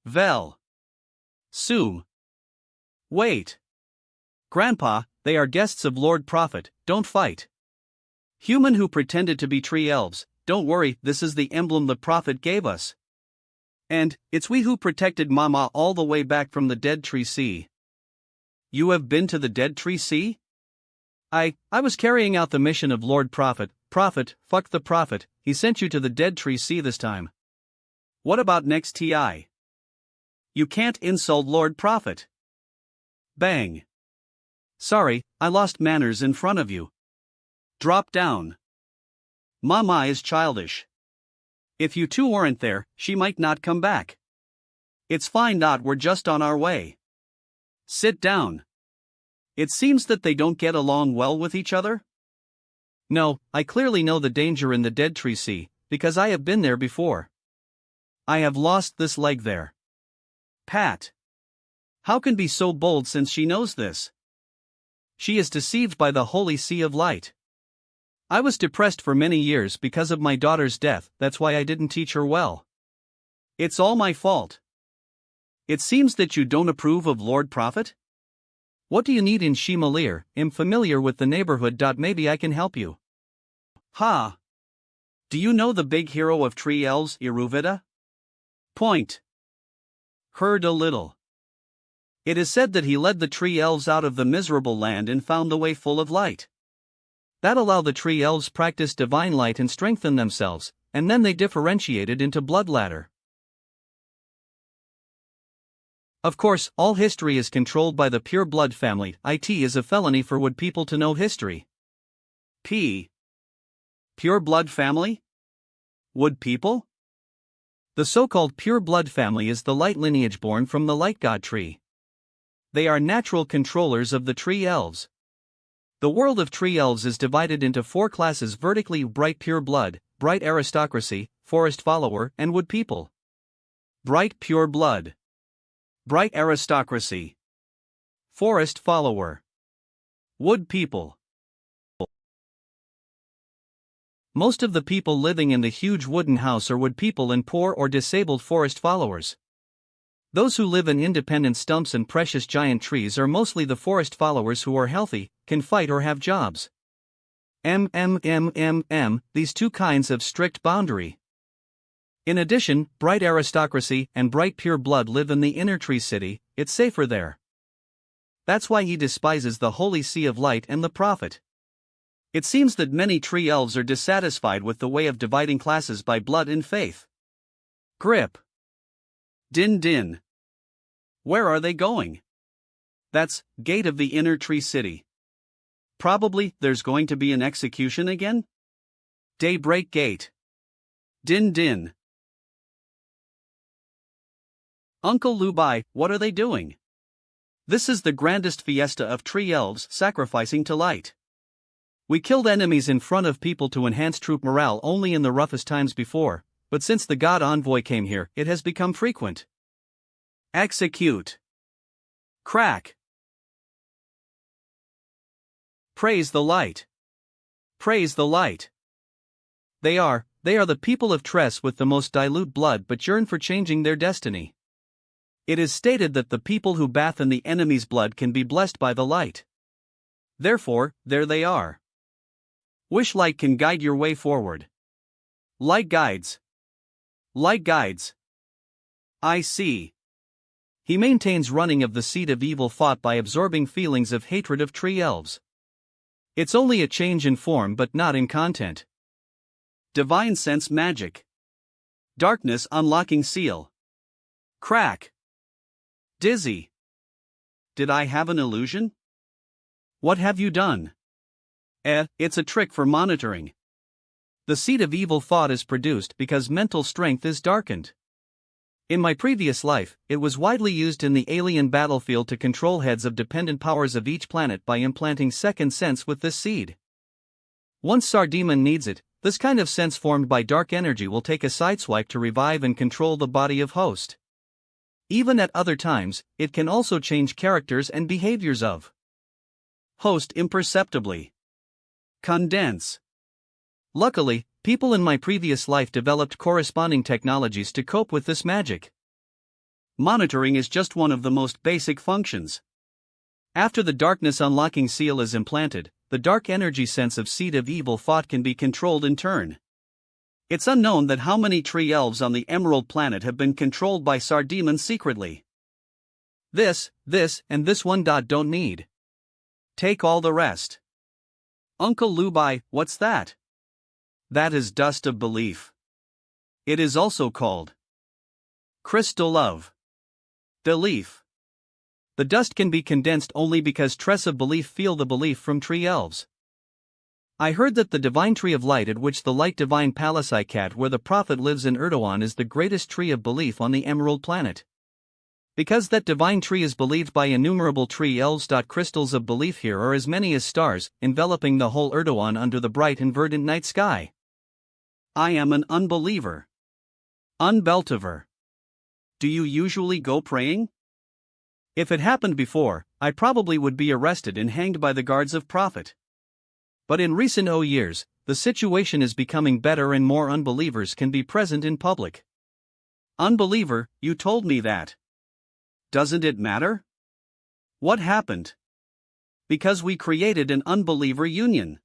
Vel. Soom. Wait. Grandpa, they are guests of Lord Prophet, don't fight. Human who pretended to be tree elves, don't worry, this is the emblem the Prophet gave us. And, it's we who protected Mama all the way back from the Dead Tree Sea. You have been to the Dead Tree Sea? I was carrying out the mission of Lord Prophet. Prophet, fuck the Prophet, he sent you to the Dead Tree Sea this time. What about next TI? You can't insult Lord Prophet. Bang. Sorry, I lost manners in front of you. Drop down. Mama is childish. If you two weren't there, she might not come back. It's fine, we're just on our way. Sit down. It seems that they don't get along well with each other? No, I clearly know the danger in the Dead Tree Sea, because I have been there before. I have lost this leg there. Pat. How can be so bold since she knows this? She is deceived by the holy sea of light. I was depressed for many years because of my daughter's death, that's why I didn't teach her well. It's all my fault. It seems that you don't approve of Lord Prophet? What do you need in Shimolir? I'm familiar with the neighborhood. Maybe I can help you. Ha! Do you know the big hero of tree elves, Iruvita? Point. Heard a little. It is said that he led the tree elves out of the miserable land and found the way full of light. That allowed the tree elves practice divine light and strengthen themselves, and then they differentiated into bloodladder. Of course, all history is controlled by the pure blood family. It is a felony for wood people to know history. P. Pure blood family? Wood people? The so-called pure blood family is the light lineage born from the light god tree. They are natural controllers of the tree elves. The world of tree elves is divided into 4 classes vertically: bright pure blood, bright aristocracy, forest follower, and wood people. Bright pure blood. Bright aristocracy. Forest follower. Wood people. Most of the people living in the huge wooden house are wood people and poor or disabled forest followers. Those who live in independent stumps and precious giant trees are mostly the forest followers who are healthy, can fight or have jobs. These 2 kinds have strict boundary. In addition, bright aristocracy and bright pure blood live in the inner tree city, it's safer there. That's why he despises the holy sea of light and the prophet. It seems that many tree elves are dissatisfied with the way of dividing classes by blood and faith. Grip. Din din. Where are they going? That's gate of the inner tree city. Probably there's going to be an execution again? Daybreak gate. Din din. Uncle Lubai, what are they doing? This is the grandest fiesta of tree elves sacrificing to light. We killed enemies in front of people to enhance troop morale only in the roughest times before, but since the god envoy came here, it has become frequent. Execute. Crack. Praise the light. Praise the light. They are the people of Tress with the most dilute blood but yearn for changing their destiny. It is stated that the people who bath in the enemy's blood can be blessed by the light. Therefore, there they are. Wish light can guide your way forward. Light guides. Light guides. I see. He maintains running of the seed of evil fought by absorbing feelings of hatred of tree elves. It's only a change in form but not in content. Divine sense magic. Darkness unlocking seal. Crack. Dizzy. Did I have an illusion? What have you done? It's a trick for monitoring. The seed of evil thought is produced because mental strength is darkened. In my previous life, it was widely used in the alien battlefield to control heads of dependent powers of each planet by implanting second sense with this seed. Once Sardemon needs it, this kind of sense formed by dark energy will take a sideswipe to revive and control the body of host. Even at other times, it can also change characters and behaviors of host imperceptibly. Condense. Luckily, people in my previous life developed corresponding technologies to cope with this magic. Monitoring is just one of the most basic functions. After the darkness unlocking seal is implanted, the dark energy sense of seed of evil thought can be controlled in turn. It's unknown that how many tree elves on the Emerald Planet have been controlled by Sardemon secretly. This, and this one don't need. Take all the rest. Uncle Lubai, what's that? That is dust of belief. It is also called crystal of belief. The dust can be condensed only because Tress of belief feel the belief from tree elves. I heard that the divine tree of light at which the light divine Palisai cat where the prophet lives in Erdogan is the greatest tree of belief on the Emerald Planet. Because that divine tree is believed by innumerable tree elves. Crystals of belief here are as many as stars, enveloping the whole Erdogan under the bright and verdant night sky. I am an unbeliever. Unbeliever. Do you usually go praying? If it happened before, I probably would be arrested and hanged by the guards of prophet. But in recent years, the situation is becoming better and more unbelievers can be present in public. Unbeliever, you told me that. Doesn't it matter? What happened? Because we created an unbeliever union.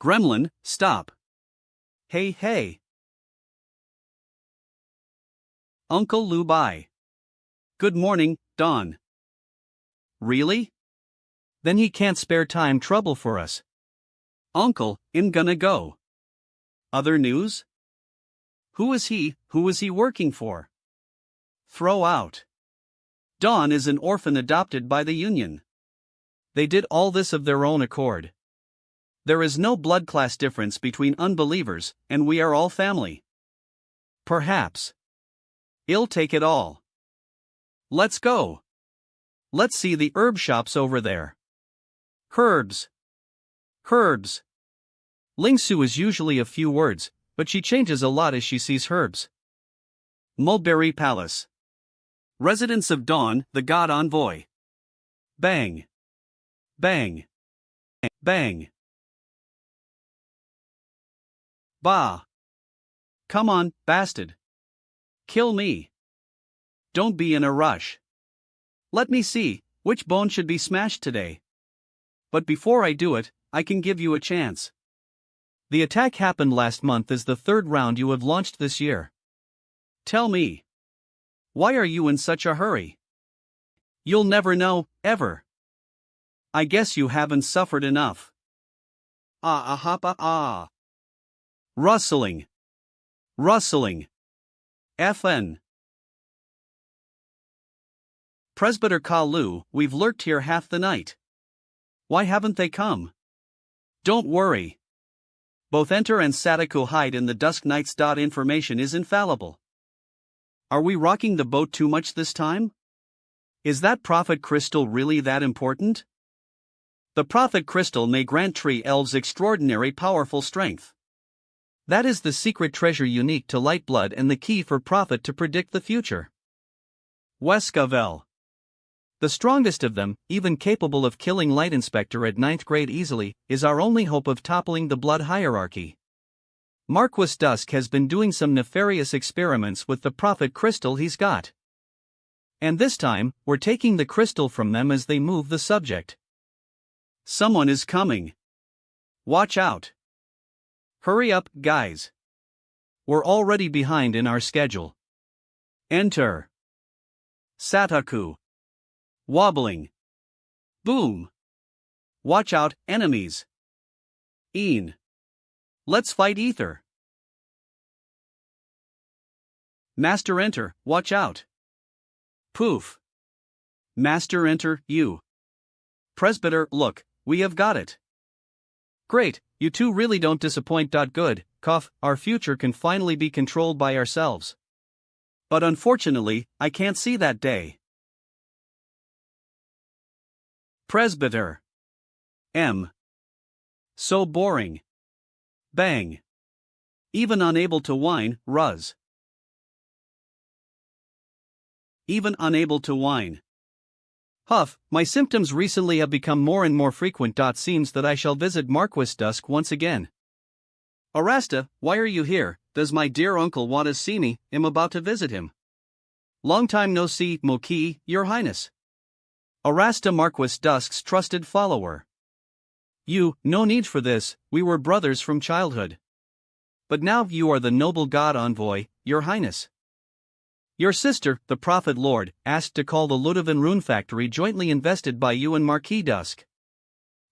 Gremlin, stop. Hey. Uncle Lubai. Good morning, Dawn. Really? Then he can't spare time trouble for us. Uncle, I'm gonna go. Other news? Who is he working for? Throw out. Dawn is an orphan adopted by the Union. They did all this of their own accord. There is no blood class difference between unbelievers, and we are all family. Perhaps. I'll take it all. Let's go. Let's see the herb shops over there. Herbs. Lingsu is usually a few words, but she changes a lot as she sees herbs. Mulberry Palace. Residence of Dawn, the god envoy. Bang. Bang. Bang. Bah. Come on, bastard. Kill me. Don't be in a rush. Let me see, which bone should be smashed today. But before I do it, I can give you a chance. The attack happened last month is the third round you have launched this year. Tell me. Why are you in such a hurry? You'll never know, ever. I guess you haven't suffered enough. Ah. Rustling. Rustling. FN. Presbyter Kalu, we've lurked here half the night. Why haven't they come? Don't worry. Both Enter and Sadako hide in the dusk nights. Information is infallible. Are we rocking the boat too much this time? Is that prophet crystal really that important? The prophet crystal may grant tree elves extraordinary powerful strength. That is the secret treasure unique to Lightblood and the key for prophet to predict the future. Weskavel. The strongest of them, even capable of killing Light Inspector at 9th grade easily, is our only hope of toppling the blood hierarchy. Marquis Dusk has been doing some nefarious experiments with the prophet crystal he's got. And this time, we're taking the crystal from them as they move the subject. Someone is coming. Watch out. Hurry up, guys. We're already behind in our schedule. Enter. Sataku. Wobbling. Boom. Watch out, enemies. Een. Let's fight Ether. Master Enter, watch out. Poof. Master Enter, you. Presbyter, look, we have got it. Great, you two really don't disappoint. Good, our future can finally be controlled by ourselves. But unfortunately, I can't see that day. Presbyter. So boring. Bang. Even unable to whine, Ruz. Even unable to whine. Huff, my symptoms recently have become more and more frequent. Seems that I shall visit Marquis Dusk once again. Arasta, why are you here? Does my dear uncle want to see me? I'm about to visit him. Long time no see, Moki, your highness. Arasta, Marquis Dusk's trusted follower. You, no need for this, we were brothers from childhood. But now you are the noble god envoy, your highness. Your sister, the Prophet Lord, asked to call the Ludovan rune factory jointly invested by you and Marquis Dusk.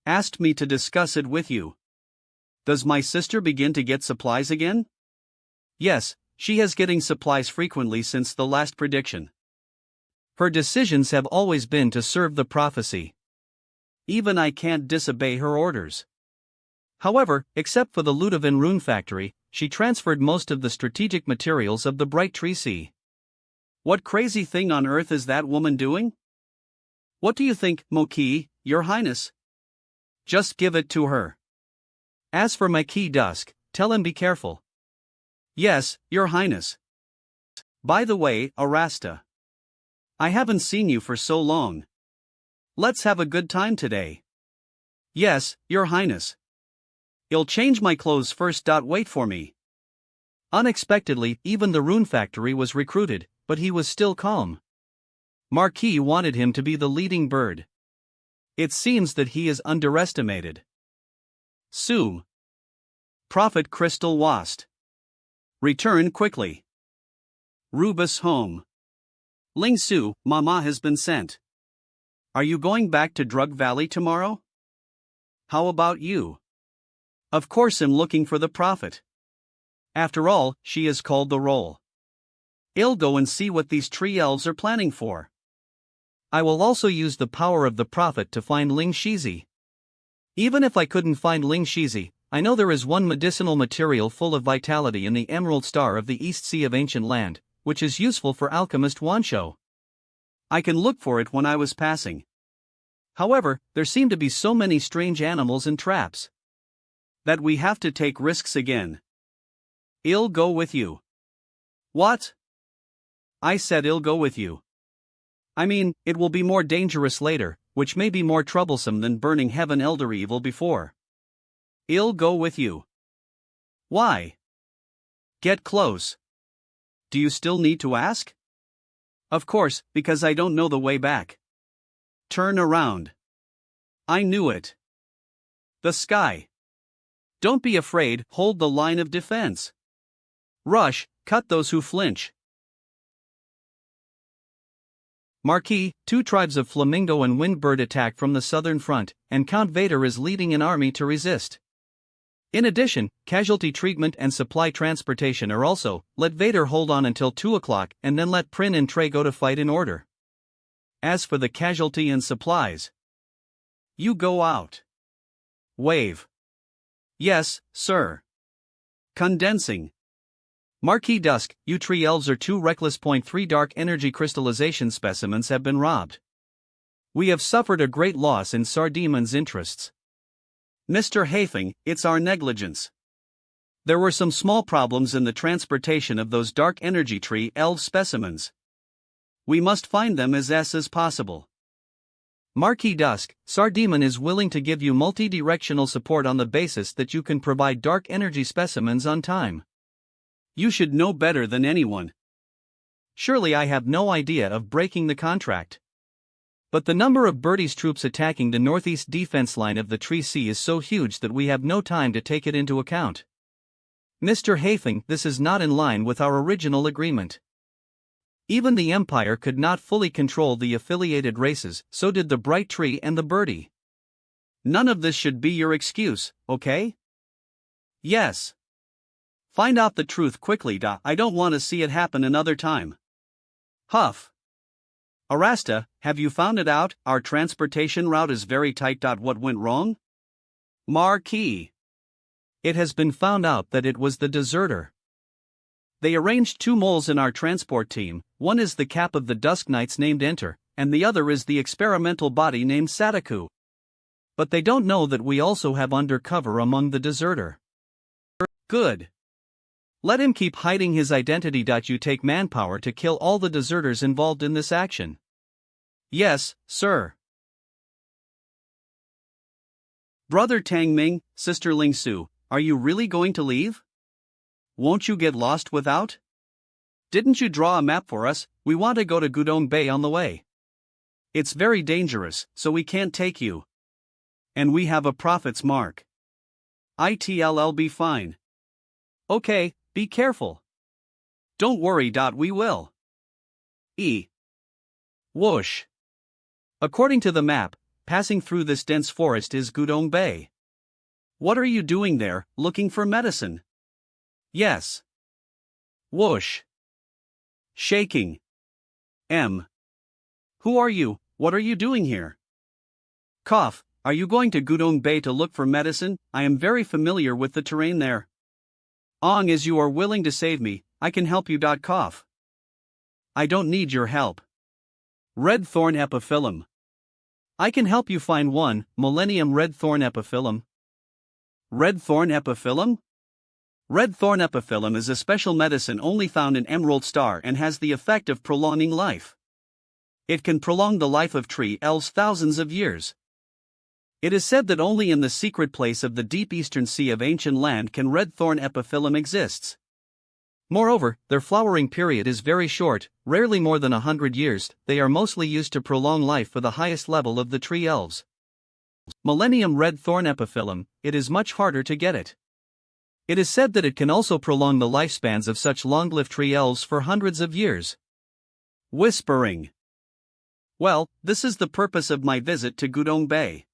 Asked me to discuss it with you. Does my sister begin to get supplies again? Yes, she has getting supplies frequently since the last prediction. Her decisions have always been to serve the prophecy. Even I can't disobey her orders. However, except for the Ludovan rune factory, she transferred most of the strategic materials of the Bright Tree Sea. What crazy thing on earth is that woman doing? What do you think, Moki, your highness? Just give it to her. As for Marquis Dusk, tell him be careful. Yes, your highness. By the way, Arasta. I haven't seen you for so long. Let's have a good time today. Yes, your highness. I'll change my clothes first. Wait for me. Unexpectedly, even the rune factory was recruited, but he was still calm. Marquis wanted him to be the leading bird. It seems that he is underestimated. Sue. Prophet Crystal Wast. Return quickly. Rubus home. Ling Su, Mama has been sent. Are you going back to Drug Valley tomorrow? How about you? Of course I'm looking for the prophet. After all, she is called the role. I'll go and see what these tree elves are planning for. I will also use the power of the prophet to find Ling Shizi. Even if I couldn't find Ling Shizi, I know there is one medicinal material full of vitality in the Emerald Star of the East Sea of Ancient Land, which is useful for alchemist Wansho. I can look for it when I was passing. However, there seem to be so many strange animals and traps that we have to take risks again. I'll go with you. What? I said I'll go with you. I mean, it will be more dangerous later, which may be more troublesome than burning Heaven Elder Evil before. I'll go with you. Why? Get close. Do you still need to ask? Of course, because I don't know the way back. Turn around. I knew it. The sky. Don't be afraid, hold the line of defense. Rush, cut those who flinch. Marquis, 2 tribes of flamingo and windbird attack from the southern front, and Count Vader is leading an army to resist. In addition, casualty treatment and supply transportation are also, let Vader hold on until 2 o'clock and then let Prin and Trey go to fight in order. As for the casualty and supplies, you go out. Wave. Yes, sir. Condensing. Marquis Dusk, you tree elves are 2 reckless. 3 dark energy crystallization specimens have been robbed. We have suffered a great loss in Sardemon's interests. Mr. Hafing, it's our negligence. There were some small problems in the transportation of those dark energy tree elf specimens. We must find them as possible. Marquis Dusk, Sardemon is willing to give you multi-directional support on the basis that you can provide dark energy specimens on time. You should know better than anyone. Surely I have no idea of breaking the contract. But the number of Birdie's troops attacking the northeast defense line of the Tree Sea is so huge that we have no time to take it into account. Mr. Hafing, this is not in line with our original agreement. Even the Empire could not fully control the affiliated races, so did the Bright Tree and the Birdie. None of this should be your excuse, okay? Yes. Find out the truth quickly. I don't want to see it happen another time. Huff. Arasta, have you found it out? Our transportation route is very tight. What went wrong? Marquis. It has been found out that it was the deserter. They arranged 2 moles in our transport team, one is the cap of the Dusk Knights named Enter, and the other is the experimental body named Sadaku. But they don't know that we also have undercover among the deserter. Good. Let him keep hiding his identity. You take manpower to kill all the deserters involved in this action. Yes, sir. Brother Tang Ming, Sister Ling Su, are you really going to leave? Won't you get lost without? Didn't you draw a map for us? We want to go to Gudong Bay on the way. It's very dangerous, so we can't take you. And we have a prophet's mark. It'll be fine. Okay, be careful. Don't worry. We will. Whoosh. According to the map, passing through this dense forest is Gudong Bay. What are you doing there, looking for medicine? Yes. Whoosh. Shaking. Who are you? What are you doing here? Cough. Are you going to Gudong Bay to look for medicine? I am very familiar with the terrain there. As you are willing to save me, I can help you. Cough. I don't need your help. Red Thorn Epiphyllum. I can help you find 1, Millennium Red Thorn Epiphyllum. Red Thorn Epiphyllum? Red Thorn Epiphyllum is a special medicine only found in Emerald Star and has the effect of prolonging life. It can prolong the life of tree elves thousands of years. It is said that only in the secret place of the deep eastern sea of ancient land can Red Thorn Epiphyllum exists. Moreover, their flowering period is very short, rarely more than 100 years. They are mostly used to prolong life for the highest level of the tree elves. Millennium Red Thorn Epiphyllum, it is much harder to get it. It is said that it can also prolong the lifespans of such long-lived tree elves for hundreds of years. Whispering. Well, this is the purpose of my visit to Gudong Bay.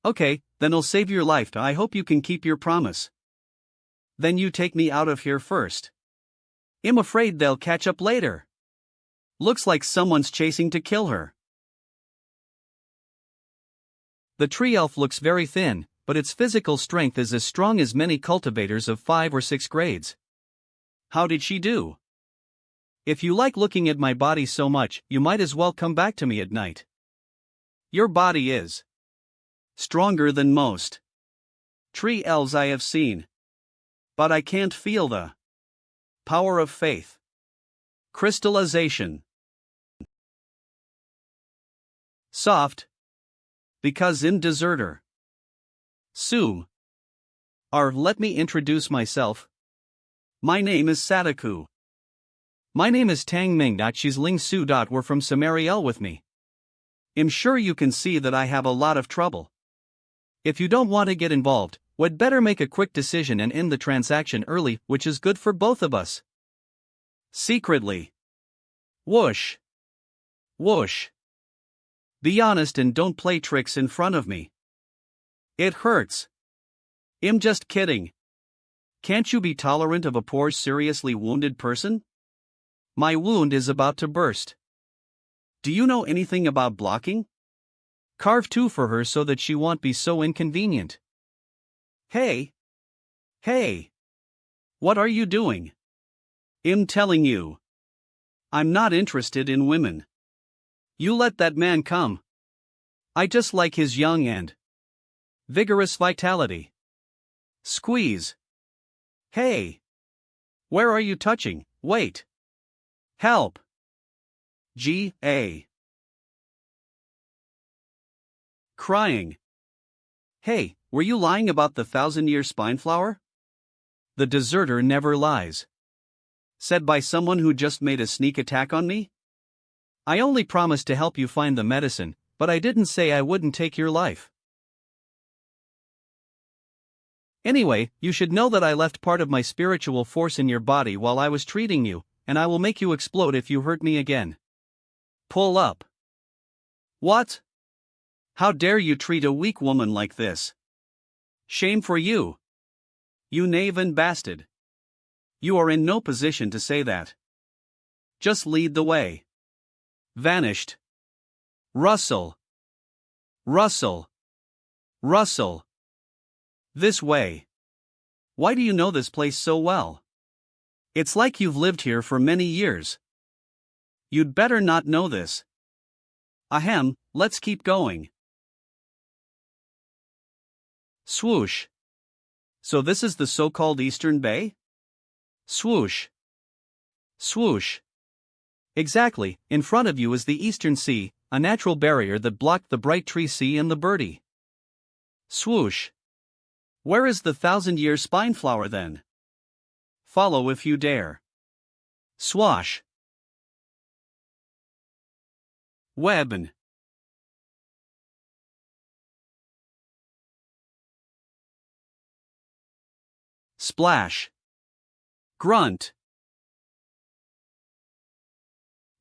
Okay, then I'll save your life. I hope you can keep your promise. Then you take me out of here first. I'm afraid they'll catch up later. Looks like someone's chasing to kill her. The tree elf looks very thin, but its physical strength is as strong as many cultivators of 5 or 6 grades. How did she do? If you like looking at my body so much, you might as well come back to me at night. Your body is stronger than most tree elves I have seen. But I can't feel the power of faith. Crystallization. Soft. Because in deserter. Su. Let me introduce myself. My name is Sadaku. My name is Tang Ming. She's Ling Su. We're from Samariel with me. I'm sure you can see that I have a lot of trouble. If you don't want to get involved, we'd better make a quick decision and end the transaction early, which is good for both of us. Secretly. Whoosh. Whoosh. Be honest and don't play tricks in front of me. It hurts. I'm just kidding. Can't you be tolerant of a poor seriously wounded person? My wound is about to burst. Do you know anything about blocking? Carve two for her so that she won't be so inconvenient. Hey! Hey! What are you doing? I'm telling you. I'm not interested in women. You let that man come. I just like his young and vigorous vitality. Squeeze. Hey! Where are you touching? Wait. Help. G.A. Crying. Hey, were you lying about the 1,000-year spineflower? The deserter never lies. Said by someone who just made a sneak attack on me? I only promised to help you find the medicine, but I didn't say I wouldn't take your life. Anyway, you should know that I left part of my spiritual force in your body while I was treating you, and I will make you explode if you hurt me again. Pull up. What? How dare you treat a weak woman like this? Shame for you. You knave and bastard. You are in no position to say that. Just lead the way. Vanished. Russell. Russell. Russell. This way. Why do you know this place so well? It's like you've lived here for many years. You'd better not know this. Ahem, let's keep going. Swoosh. So this is the so-called Eastern Bay? Swoosh. Swoosh. Exactly, in front of you is the Eastern Sea, a natural barrier that blocked the Bright Tree Sea and the Birdie. Swoosh. Where is the 1,000-year spineflower then? Follow if you dare. Swash. Webbin. Splash. Grunt.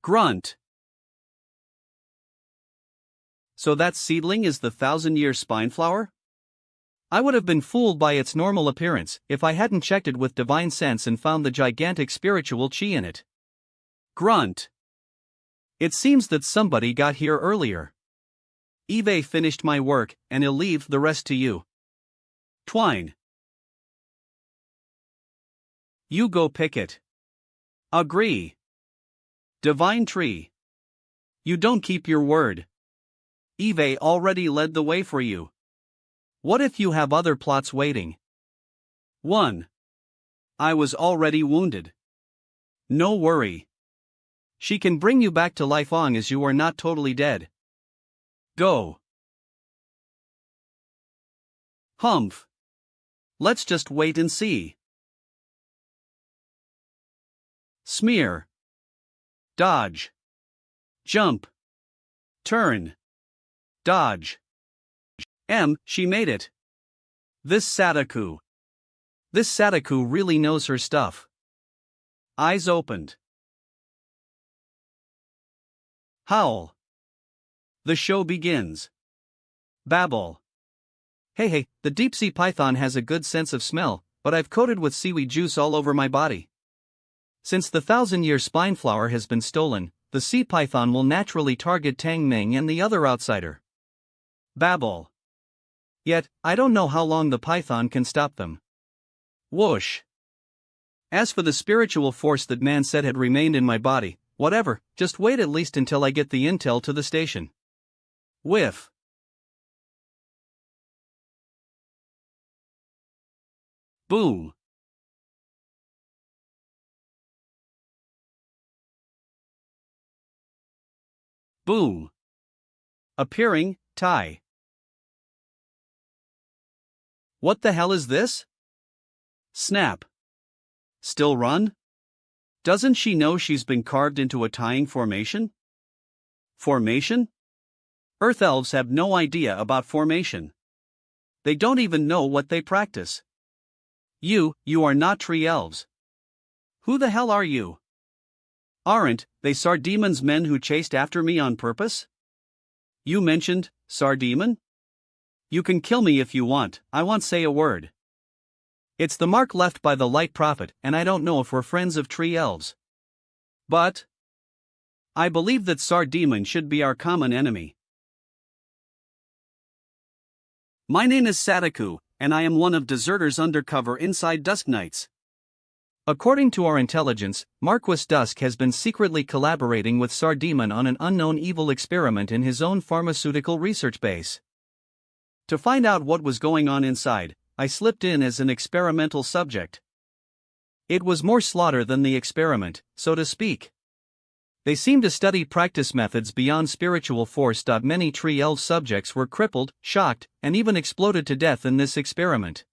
Grunt. So that seedling is the 1,000-year spineflower? I would have been fooled by its normal appearance if I hadn't checked it with divine sense and found the gigantic spiritual chi in it. Grunt. It seems that somebody got here earlier. Eve finished my work, and I'll leave the rest to you. Twine. You go pick it. Agree. Divine tree. You don't keep your word. Eve already led the way for you. What if you have other plots waiting? 1. I was already wounded. No worry. She can bring you back to life long as you are not totally dead. Go. Humph. Let's just wait and see. Smear. Dodge. Jump. Turn. Dodge. She made it. This Sadaku really knows her stuff. Eyes opened. Howl. The show begins. Babble. Hey, the deep-sea python has a good sense of smell, but I've coated with seaweed juice all over my body. Since the 1,000-year spineflower has been stolen, the sea python will naturally target Tang Ming and the other outsider. Babble. Yet, I don't know how long the python can stop them. Whoosh. As for the spiritual force that man said had remained in my body, whatever, just wait at least until I get the intel to the station. Whiff. Boom. Boom. Appearing, tie. What the hell is this? Snap. Still run? Doesn't she know she's been carved into a tying formation? Formation? Earth elves have no idea about formation. They don't even know what they practice. You are not tree elves. Who the hell are you? Aren't they Sardemon's men who chased after me on purpose? You mentioned Sardemon? You can kill me if you want, I won't say a word. It's the mark left by the Light Prophet, and I don't know if we're friends of tree elves. But I believe that Sardemon should be our common enemy. My name is Sadaku, and I am one of Deserter's undercover inside Dusk Knights. According to our intelligence, Marquis Dusk has been secretly collaborating with Sardemon on an unknown evil experiment in his own pharmaceutical research base. To find out what was going on inside, I slipped in as an experimental subject. It was more slaughter than the experiment, so to speak. They seemed to study practice methods beyond spiritual force. Many tree elf subjects were crippled, shocked, and even exploded to death in this experiment.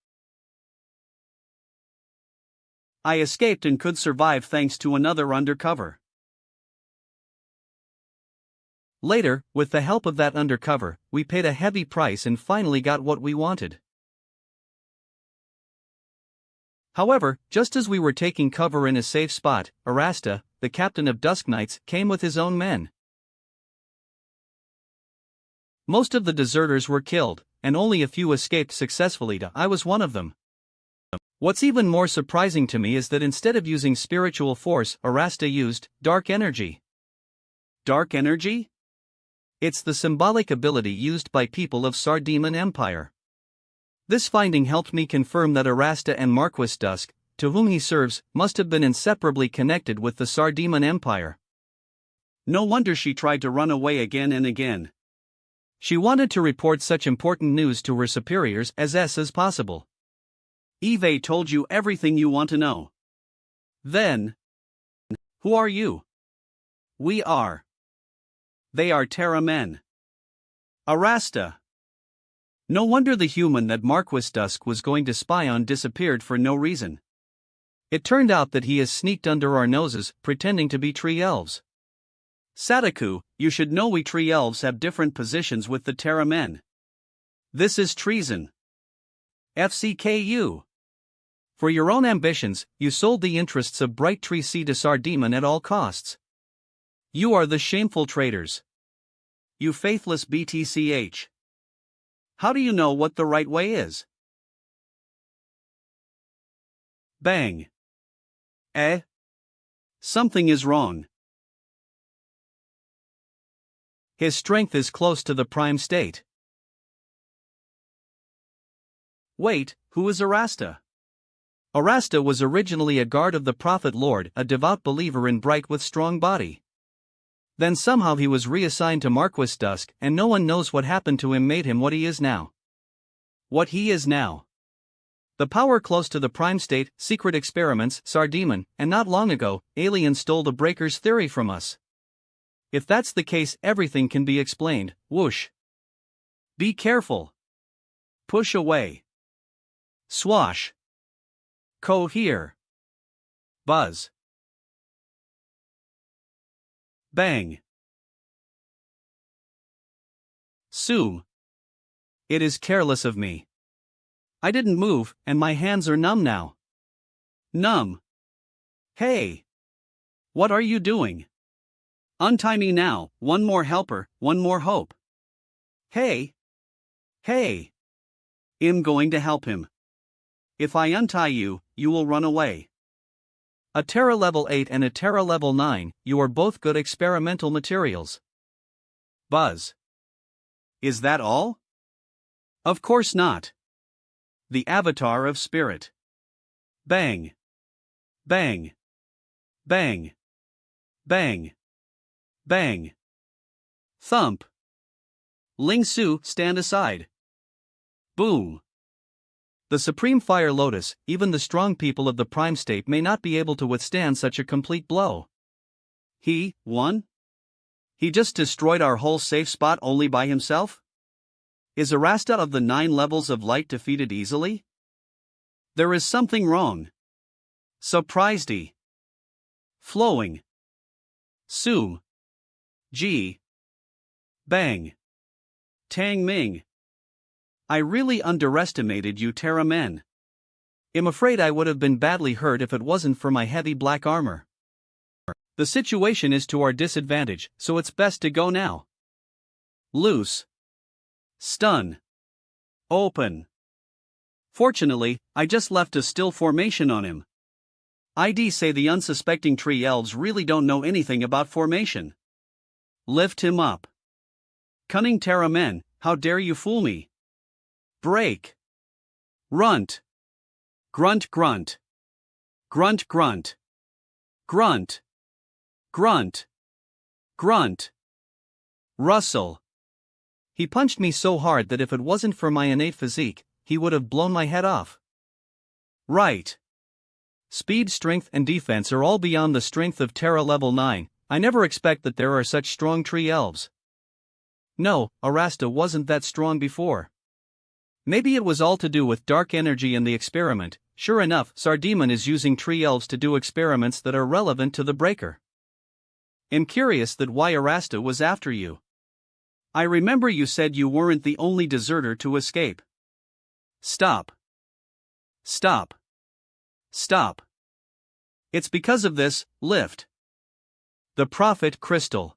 I escaped and could survive thanks to another undercover. Later, with the help of that undercover, we paid a heavy price and finally got what we wanted. However, just as we were taking cover in a safe spot, Arasta, the captain of Dusk Knights, came with his own men. Most of the deserters were killed, and only a few escaped successfully. I was one of them. What's even more surprising to me is that instead of using spiritual force, Arasta used dark energy. Dark energy? It's the symbolic ability used by people of Sardemon Empire. This finding helped me confirm that Arasta and Marquis Dusk, to whom he serves, must have been inseparably connected with the Sardemon Empire. No wonder she tried to run away again and again. She wanted to report such important news to her superiors as possible. Eve told you everything you want to know. Then, who are you? We are. They are Terra men. Arasta. No wonder the human that Marquis Dusk was going to spy on disappeared for no reason. It turned out that he has sneaked under our noses, pretending to be tree elves. Sadaku, you should know we tree elves have different positions with the Terra men. This is treason. FCKU. For your own ambitions, you sold the interests of Bright Tree Sea to Sardemon at all costs. You are the shameful traitors. You faithless BTCH. How do you know what the right way is? Bang. Something is wrong. His strength is close to the prime state. Wait, who is Arasta? Arasta was originally a guard of the Prophet Lord, a devout believer in Bright with strong body. Then somehow he was reassigned to Marquis Dusk, and no one knows what happened to him made him what he is now. What he is now. The power close to the prime state, secret experiments, Sardemon, and not long ago, aliens stole the Breaker's theory from us. If that's the case, everything can be explained. Whoosh. Be careful. Push away. Swash. Cohere. Buzz. Bang. Sue. It is careless of me. I didn't move, and my hands are numb now. Numb. Hey. What are you doing? Untie me now, one more helper, one more hope. Hey. Hey. I'm going to help him. If I untie you, you will run away. A Terra level 8 and a Terra level 9, you are both good experimental materials. Buzz. Is that all? Of course not. The avatar of spirit. Bang. Bang. Bang. Bang. Bang. Thump. Ling Su, stand aside. Boom. The Supreme Fire Lotus, even the strong people of the Prime State may not be able to withstand such a complete blow. He won? He just destroyed our whole safe spot only by himself? Is Arasta of the 9 levels of light defeated easily? There is something wrong. Surprised-y. Flowing. Sum. G. Bang. Tang Ming. I really underestimated you Terra men. I'm afraid I would have been badly hurt if it wasn't for my heavy black armor. The situation is to our disadvantage, so it's best to go now. Loose. Stun. Open. Fortunately, I just left a still formation on him. I'd say the unsuspecting tree elves really don't know anything about formation. Lift him up. Cunning Terra men, how dare you fool me? Break. Runt. Grunt grunt. Grunt grunt. Grunt. Grunt. Grunt. Rustle. He punched me so hard that if it wasn't for my innate physique, he would have blown my head off. Right. Speed, strength, and defense are all beyond the strength of Terra level 9. I never expect that there are such strong tree elves. No, Arasta wasn't that strong before. Maybe it was all to do with dark energy in the experiment. Sure enough, Sardemon is using tree elves to do experiments that are relevant to the breaker. I'm curious that why Arasta was after you. I remember you said you weren't the only deserter to escape. Stop. Stop. Stop. It's because of this, lift. The Prophet Crystal.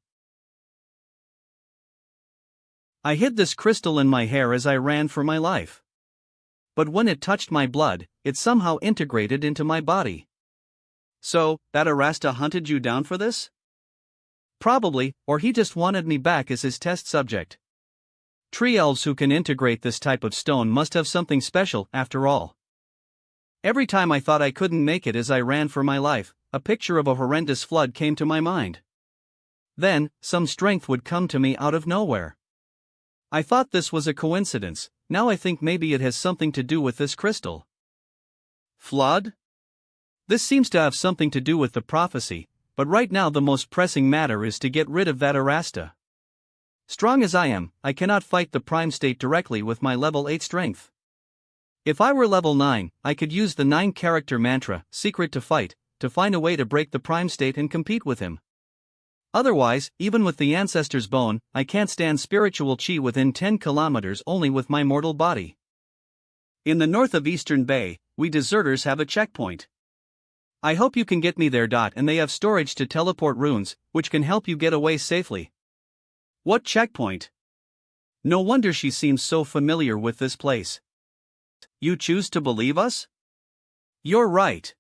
I hid this crystal in my hair as I ran for my life. But when it touched my blood, it somehow integrated into my body. So, that Arasta hunted you down for this? Probably, or he just wanted me back as his test subject. Tree elves who can integrate this type of stone must have something special, after all. Every time I thought I couldn't make it as I ran for my life, a picture of a horrendous flood came to my mind. Then, some strength would come to me out of nowhere. I thought this was a coincidence, now I think maybe it has something to do with this crystal. Flood? This seems to have something to do with the prophecy, but right now the most pressing matter is to get rid of that Arasta. Strong as I am, I cannot fight the Prime State directly with my level 8 strength. If I were level 9, I could use the 9-character mantra, Secret to Fight, to find a way to break the Prime State and compete with him. Otherwise, even with the Ancestor's Bone, I can't stand spiritual chi within 10 kilometers only with my mortal body. In the north of Eastern Bay, we deserters have a checkpoint. I hope you can get me there. And they have storage to teleport runes, which can help you get away safely. What checkpoint? No wonder she seems so familiar with this place. You choose to believe us? You're right.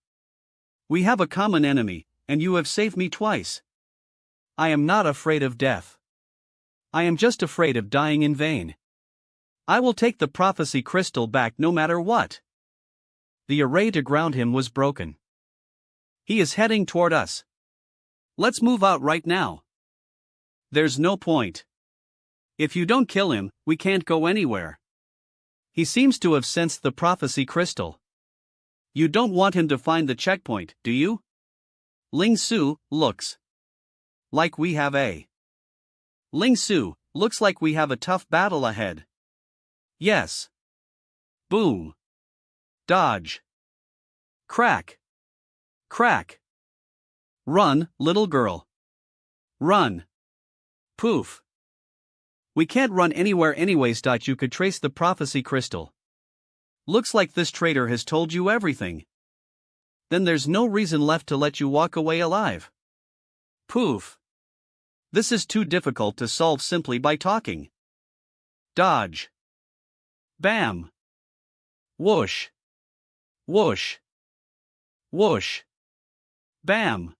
We have a common enemy, and you have saved me twice. I am not afraid of death. I am just afraid of dying in vain. I will take the prophecy crystal back no matter what. The array to ground him was broken. He is heading toward us. Let's move out right now. There's no point. If you don't kill him, we can't go anywhere. He seems to have sensed the prophecy crystal. You don't want him to find the checkpoint, do you? Ling Su, looks like we have a tough battle ahead. Yes. Boom. Dodge. Crack. Crack. Run, little girl. Run. Poof. We can't run anywhere anyways. You could trace the prophecy crystal. Looks like this traitor has told you everything. Then there's no reason left to let you walk away alive. Poof. This is too difficult to solve simply by talking. Dodge. Bam. Whoosh. Whoosh. Whoosh. Bam.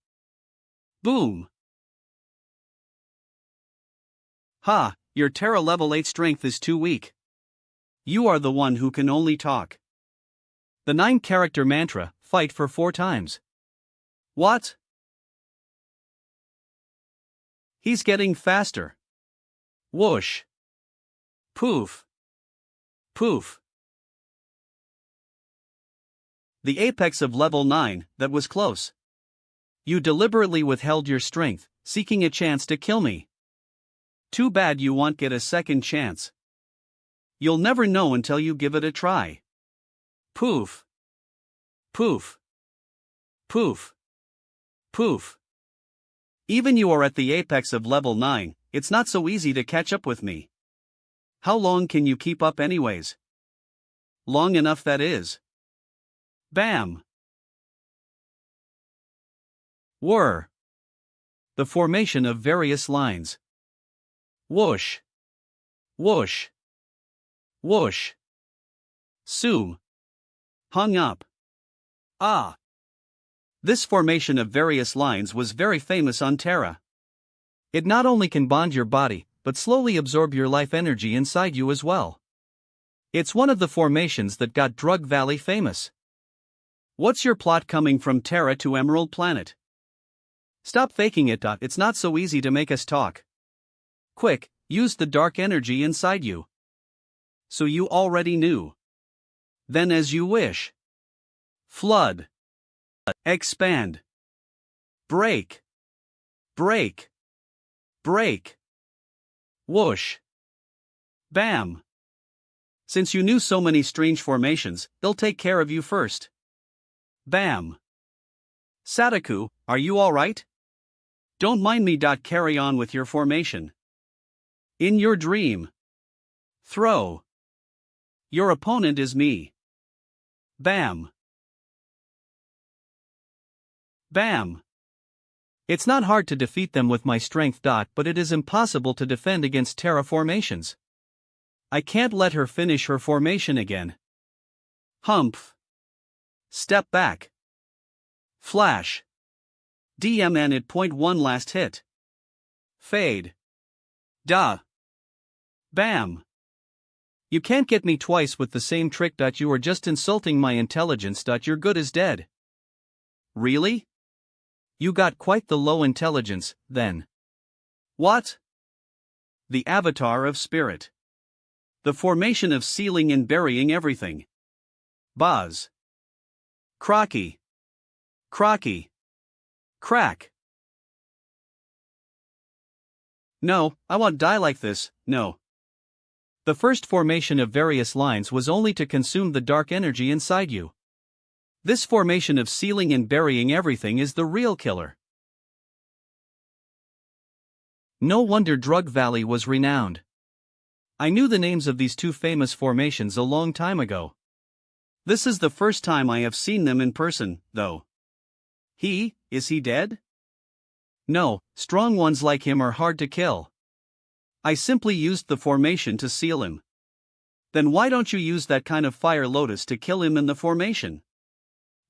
Boom. Ha, your Terra level 8 strength is too weak. You are the one who can only talk. The 9-character mantra, fight for 4 times. What? He's getting faster. Whoosh. Poof. Poof. The apex of level 9, that was close. You deliberately withheld your strength, seeking a chance to kill me. Too bad you won't get a second chance. You'll never know until you give it a try. Poof. Poof. Poof. Poof. Even you are at the apex of level 9, it's not so easy to catch up with me. How long can you keep up anyways? Long enough, that is. Bam. Whir. The formation of various lines. Whoosh. Whoosh. Whoosh. Sue. Hung up. Ah. This formation of various lines was very famous on Terra. It not only can bond your body, but slowly absorb your life energy inside you as well. It's one of the formations that got Drug Valley famous. What's your plot coming from Terra to Emerald Planet? Stop faking it. It's not so easy to make us talk. Quick, use the dark energy inside you. So you already knew. Then as you wish. Flood. Expand. Break. Break. Break. Whoosh. Bam. Since you knew so many strange formations, they'll take care of you first. Bam. Sadaku, are you alright? Don't mind me. Carry on with your formation. In your dream. Throw. Your opponent is me. Bam. Bam. It's not hard to defeat them with my strength. But it is impossible to defend against Terra formations. I can't let her finish her formation again. Humph. Step back. Flash. DMN at .1 last hit. Fade. Duh. Bam. You can't get me twice with the same trick. You are just insulting my intelligence. You're good as dead. Really? You got quite the low intelligence, then. What? The avatar of spirit. The formation of sealing and burying everything. Buzz. Crocky. Crocky. Crack. No, I won't die like this, no. The first formation of various lines was only to consume the dark energy inside you. This formation of sealing and burying everything is the real killer. No wonder Drug Valley was renowned. I knew the names of these two famous formations a long time ago. This is the first time I have seen them in person, though. Is he dead? No, strong ones like him are hard to kill. I simply used the formation to seal him. Then why don't you use that kind of fire lotus to kill him in the formation?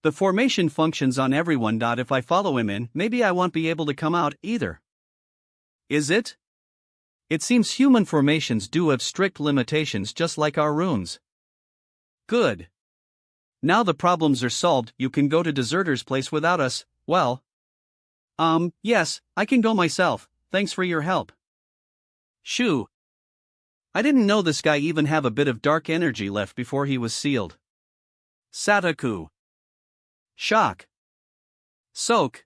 The formation functions on everyone. If I follow him in, maybe I won't be able to come out either. Is it? It seems human formations do have strict limitations just like our runes. Good. Now the problems are solved. You can go to Deserter's place without us. Well. Yes, I can go myself, thanks for your help. Shoo. I didn't know this guy even have a bit of dark energy left before he was sealed. Sadaku. Shock. Soak.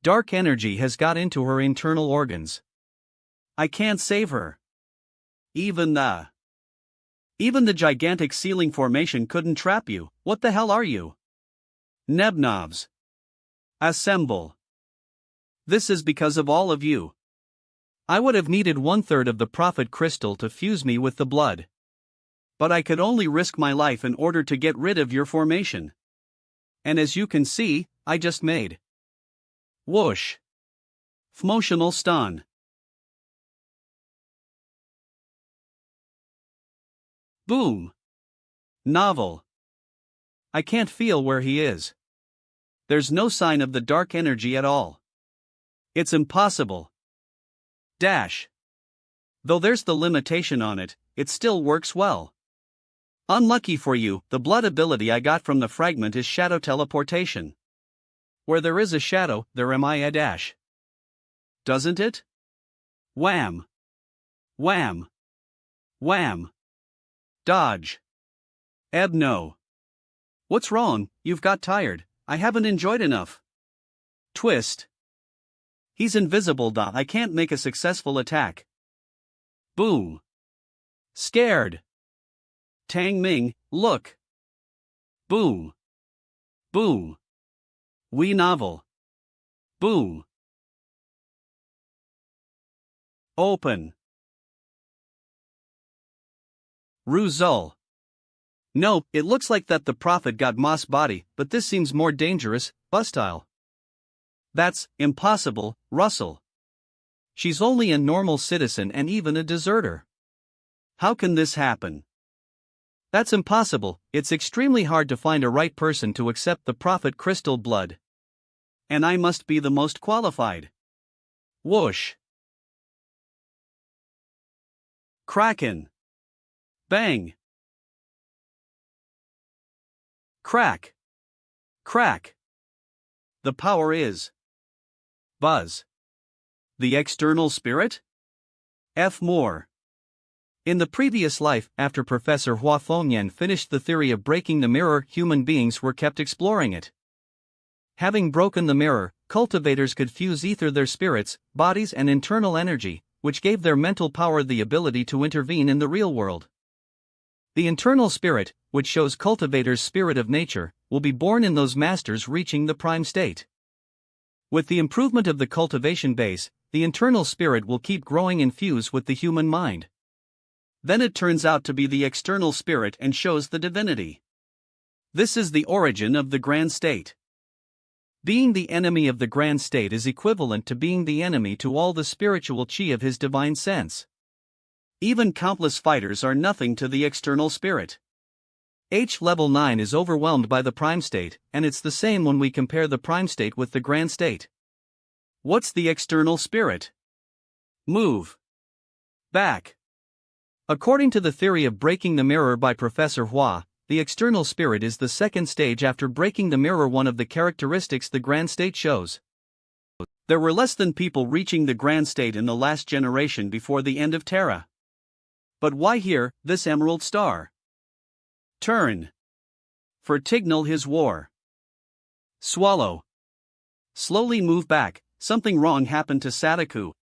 Dark energy has got into her internal organs. I can't save her. Even the gigantic sealing formation couldn't trap you. What the hell are you? Nebnovs. Assemble. This is because of all of you. I would have needed 1/3 of the prophet crystal to fuse me with the blood. But I could only risk my life in order to get rid of your formation. And as you can see, I just made. Whoosh. Emotional stun. Boom. Novel. I can't feel where he is. There's no sign of the dark energy at all. It's impossible. Dash. Though there's the limitation on it, it still works well. Unlucky for you, the blood ability I got from the fragment is shadow teleportation. Where there is a shadow, there am I a dash. Doesn't it? Wham. Wham. Wham. Dodge. No. What's wrong? You've got tired. I haven't enjoyed enough. Twist. He's invisible. I can't make a successful attack. Boom. Scared. Tang Ming, look. Boom. Boom. Wee novel. Boom. Open. Ruzul. No, it looks like that the prophet got Moss body, but this seems more dangerous, Bustile. That's impossible, Russell. She's only a normal citizen and even a deserter. How can this happen? That's impossible. It's extremely hard to find a right person to accept the prophet crystal blood. And I must be the most qualified. Whoosh. Kraken. Bang. Crack. Crack. The power is. Buzz. The external spirit? F. More. In the previous life, after Professor Hua Fengyan finished the theory of breaking the mirror, human beings were kept exploring it. Having broken the mirror, cultivators could fuse either their spirits, bodies, and internal energy, which gave their mental power the ability to intervene in the real world. The internal spirit, which shows cultivators' spirit of nature, will be born in those masters reaching the prime state. With the improvement of the cultivation base, the internal spirit will keep growing and fuse with the human mind. Then it turns out to be the external spirit and shows the divinity. This is the origin of the grand state. Being the enemy of the grand state is equivalent to being the enemy to all the spiritual chi of his divine sense. Even countless fighters are nothing to the external spirit. H level 9 is overwhelmed by the prime state, and it's the same when we compare the prime state with the grand state. What's the external spirit? Move. Back. According to the theory of breaking the mirror by Professor Hua, the external spirit is the second stage after breaking the mirror. One of the characteristics the grand state shows. There were less than people reaching the grand state in the last generation before the end of Terra. But why here, this emerald star? Turn. For Tignal his war. Swallow. Slowly move back, something wrong happened to Sadaku.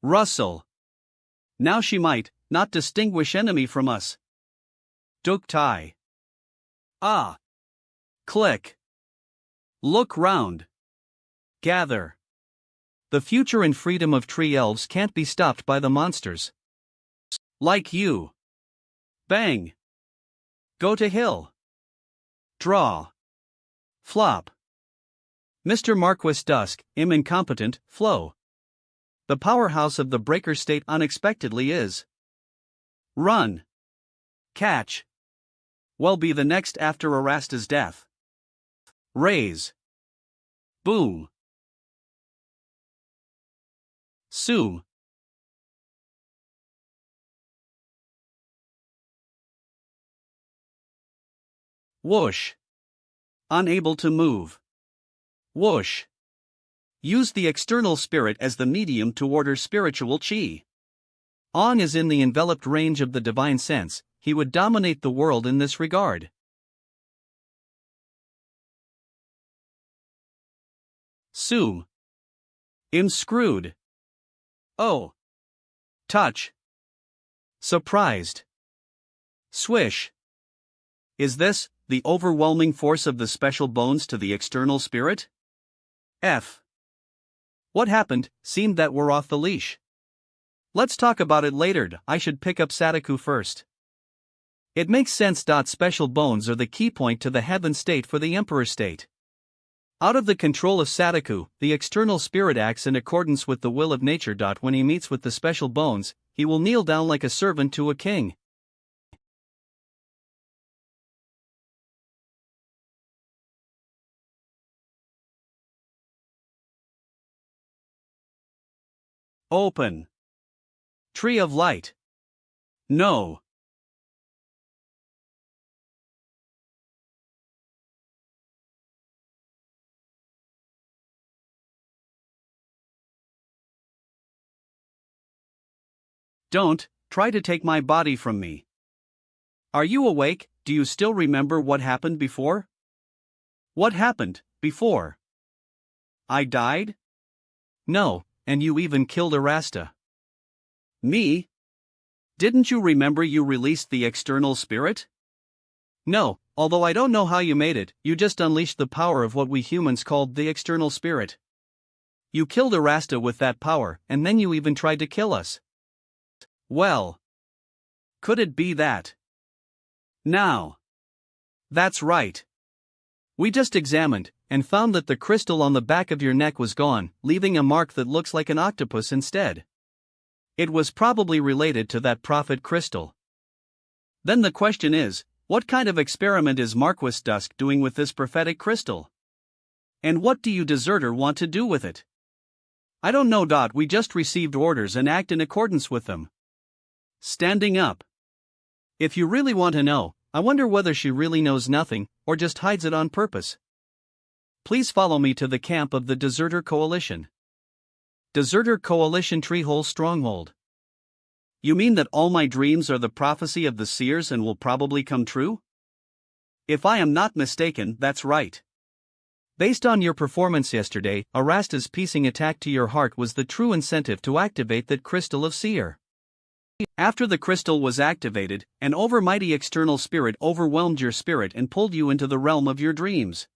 Russell. Now she might not distinguish enemy from us. Duk Tai. Ah. Click. Look round. Gather. The future and freedom of tree elves can't be stopped by the monsters. Like you. Bang. Go to hill. Draw. Flop. Mr. Marquis Dusk, incompetent, flow. The powerhouse of the breaker state unexpectedly is. Run. Catch. Well, be the next after Arasta's death. Raise. Boom. Sue. Whoosh. Unable to move. Whoosh. Use the external spirit as the medium to order spiritual chi. On is in the enveloped range of the divine sense, he would dominate the world in this regard. Sue. Screwed. Oh. Touch. Surprised. Swish. Is this the overwhelming force of the special bones to the external spirit? F. What happened? Seemed that we're off the leash. Let's talk about it later. I should pick up Sadaku first. It makes sense. Special bones are the key point to the heaven state for the emperor state. Out of the control of Sadaku, the external spirit acts in accordance with the will of nature. When he meets with the special bones, he will kneel down like a servant to a king. Open. Tree of light. No. Don't try to take my body from me. Are you awake? Do you still remember what happened before? What happened before? I died? No, and you even killed Arasta. Me? Didn't you remember you released the external spirit? No, although I don't know how you made it, you just unleashed the power of what we humans called the external spirit. You killed Arasta with that power, and then you even tried to kill us. Well. Could it be that? Now. That's right. We just examined, and found that the crystal on the back of your neck was gone, leaving a mark that looks like an octopus instead. It was probably related to that prophet crystal. Then the question is, what kind of experiment is Marquis Dusk doing with this prophetic crystal? And what do you deserter want to do with it? I don't know. We just received orders and act in accordance with them. Standing up. If you really want to know, I wonder whether she really knows nothing, or just hides it on purpose. Please follow me to the camp of the Deserter Coalition. Deserter Coalition Treehole Stronghold. You mean that all my dreams are the prophecy of the seers and will probably come true? If I am not mistaken, that's right. Based on your performance yesterday, Arasta's piecing attack to your heart was the true incentive to activate that crystal of seer. After the crystal was activated, an overmighty external spirit overwhelmed your spirit and pulled you into the realm of your dreams.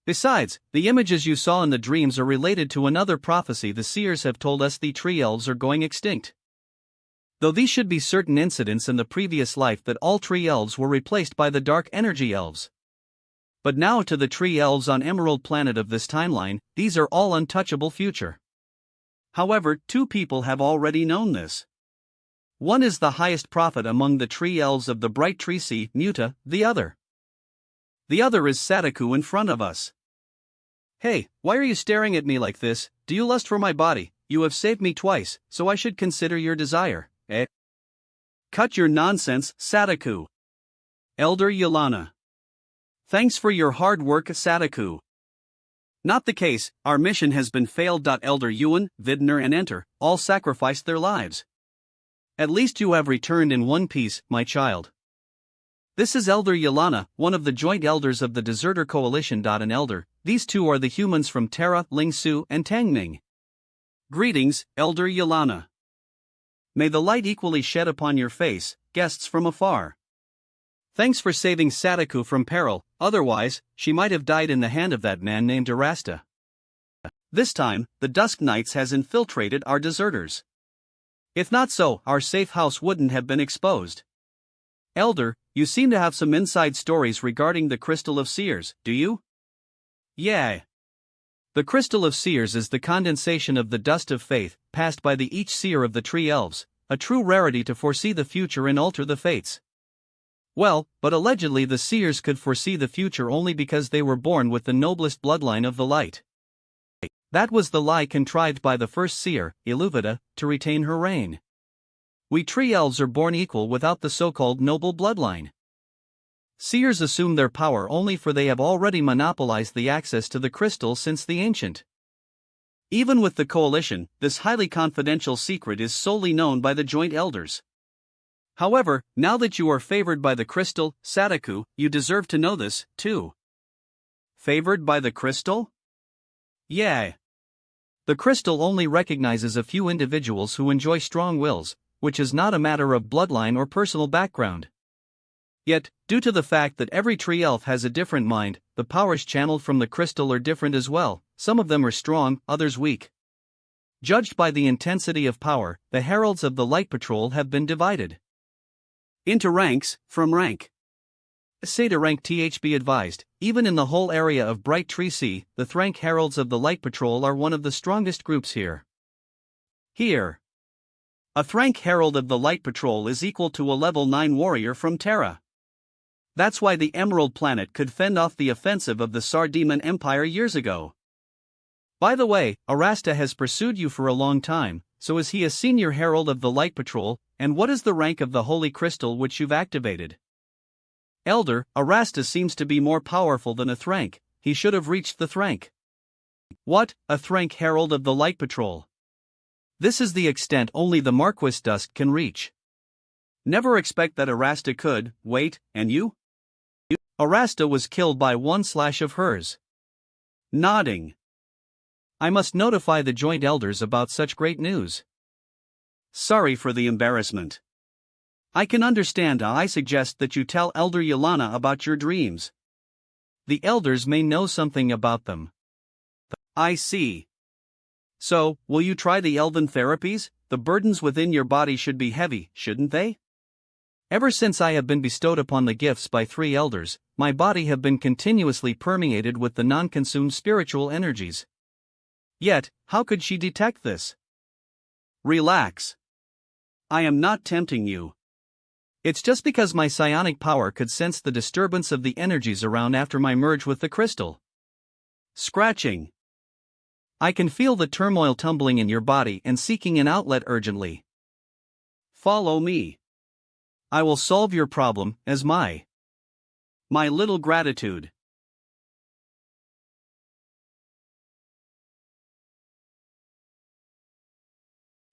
Besides, the images you saw in the dreams are related to another prophecy the seers have told us: the tree elves are going extinct. Though these should be certain incidents in the previous life that all tree elves were replaced by the dark energy elves. But now to the tree elves on Emerald Planet of this timeline, these are all untouchable future. However, two people have already known this. One is the highest prophet among the tree elves of the Bright Tree Sea, Muta, the other. The other is Sadaku in front of us. Hey, why are you staring at me like this? Do you lust for my body? You have saved me twice, so I should consider your desire, eh? Cut your nonsense, Sadaku. Elder Yolana. Thanks for your hard work, Sadaku. Not the case, our mission has been failed. Elder Yuan, Vidner and Enter, all sacrificed their lives. At least you have returned in one piece, my child. This is Elder Yolana, one of the joint elders of the Deserter Coalition. An elder, these two are the humans from Terra, Ling Su and Tangming. Greetings, Elder Yolana. May the light equally shed upon your face, guests from afar. Thanks for saving Sadaku from peril, otherwise, she might have died in the hand of that man named Arasta. This time, the Dusk Knights has infiltrated our deserters. If not so, our safe house wouldn't have been exposed. Elder, you seem to have some inside stories regarding the Crystal of Seers, do you? Yeah. The Crystal of Seers is the condensation of the dust of faith, passed by the each seer of the Tree Elves, a true rarity to foresee the future and alter the fates. Well, but allegedly the seers could foresee the future only because they were born with the noblest bloodline of the light. That was the lie contrived by the first seer, Illuvida, to retain her reign. We tree elves are born equal without the so-called noble bloodline. Seers assume their power only for they have already monopolized the access to the crystal since the ancient. Even with the coalition, this highly confidential secret is solely known by the joint elders. However, now that you are favored by the crystal, Sadaku, you deserve to know this, too. Favored by the crystal? Yeah. The crystal only recognizes a few individuals who enjoy strong wills, which is not a matter of bloodline or personal background. Yet, due to the fact that every tree elf has a different mind, the powers channeled from the crystal are different as well. Some of them are strong, others weak. Judged by the intensity of power, the heralds of the Light Patrol have been divided into ranks, from rank. Say to rank be advised, even in the whole area of Bright Tree Sea, the Thrank Heralds of the Light Patrol are one of the strongest groups here. A Thrank Herald of the Light Patrol is equal to a level 9 warrior from Terra. That's why the Emerald Planet could fend off the offensive of the Sardemon Empire years ago. By the way, Arasta has pursued you for a long time, so is he a senior herald of the Light Patrol, and what is the rank of the Holy Crystal which you've activated? Elder, Arasta seems to be more powerful than a Thrank, he should have reached the Thrank. What, a Thrank Herald of the Light Patrol? This is the extent only the Marquis Dusk can reach. Never expect that Arasta could. Wait, and you? Arasta was killed by one slash of hers. Nodding. I must notify the joint elders about such great news. Sorry for the embarrassment. I can understand. I suggest that you tell Elder Yolana about your dreams. The elders may know something about them. I see. So, will you try the elven therapies? The burdens within your body should be heavy, shouldn't they? Ever since I have been bestowed upon the gifts by 3 elders, my body have been continuously permeated with the non-consumed spiritual energies. Yet, how could she detect this? Relax. I am not tempting you. It's just because my psionic power could sense the disturbance of the energies around after my merge with the crystal. Scratching. I can feel the turmoil tumbling in your body and seeking an outlet urgently. Follow me. I will solve your problem as my little gratitude.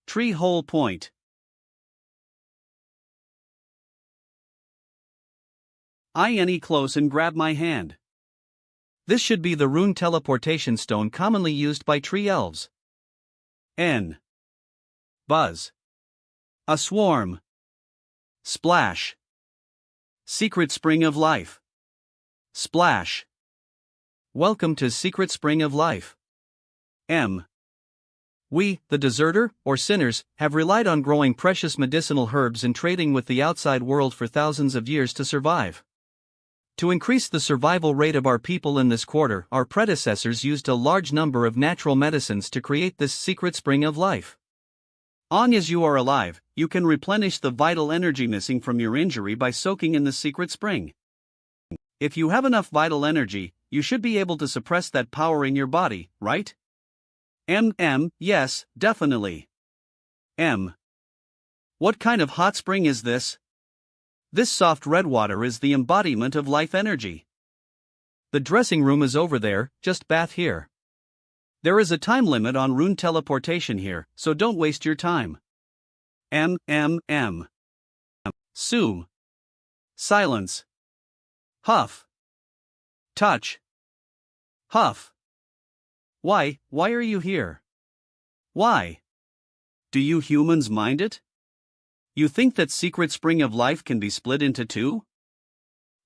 Tree hole point. I any close and grab my hand. This should be the rune teleportation stone commonly used by tree elves. N. Buzz. A swarm. Splash. Secret spring of life. Splash. Welcome to Secret Spring of Life. M. We, the deserter, or sinners, have relied on growing precious medicinal herbs and trading with the outside world for thousands of years to survive. To increase the survival rate of our people in this quarter, our predecessors used a large number of natural medicines to create this secret spring of life. Long as you are alive, you can replenish the vital energy missing from your injury by soaking in the secret spring. If you have enough vital energy, you should be able to suppress that power in your body, right? Yes, definitely. M. What kind of hot spring is this? This soft red water is the embodiment of life energy. The dressing room is over there, just bath here. There is a time limit on rune teleportation here, so don't waste your time. Sue. Silence. Huff. Touch. Huff. Why are you here? Why? Do you humans mind it? You think that secret spring of life can be split into 2?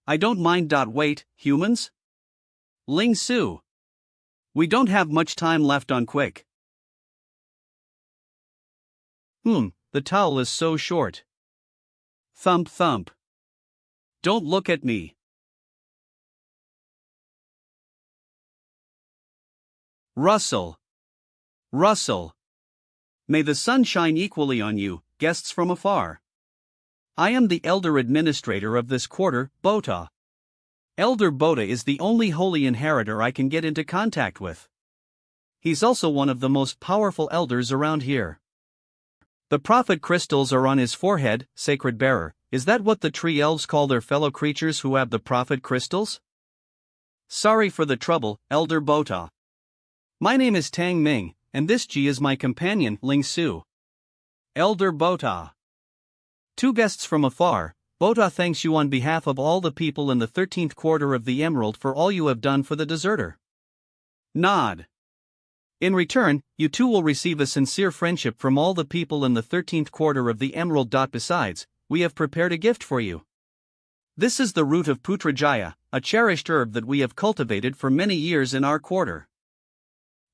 I don't mind. Wait, humans? Ling Su. We don't have much time left on quick. The towel is so short. Thump thump. Don't look at me. Rustle. Rustle. May the sun shine equally on you, guests from afar. I am the elder administrator of this quarter, Bota. Elder Bota is the only holy inheritor I can get into contact with. He's also one of the most powerful elders around here. The prophet crystals are on his forehead, sacred bearer. Is that what the tree elves call their fellow creatures who have the prophet crystals? Sorry for the trouble, Elder Bota. My name is Tang Ming, and this G is my companion, Ling Su. Elder Bota. 2 guests from afar, Bota thanks you on behalf of all the people in the 13th quarter of the Emerald for all you have done for the deserter. Nod. In return, you too will receive a sincere friendship from all the people in the 13th quarter of the Emerald. Besides, we have prepared a gift for you. This is the root of Putrajaya, a cherished herb that we have cultivated for many years in our quarter.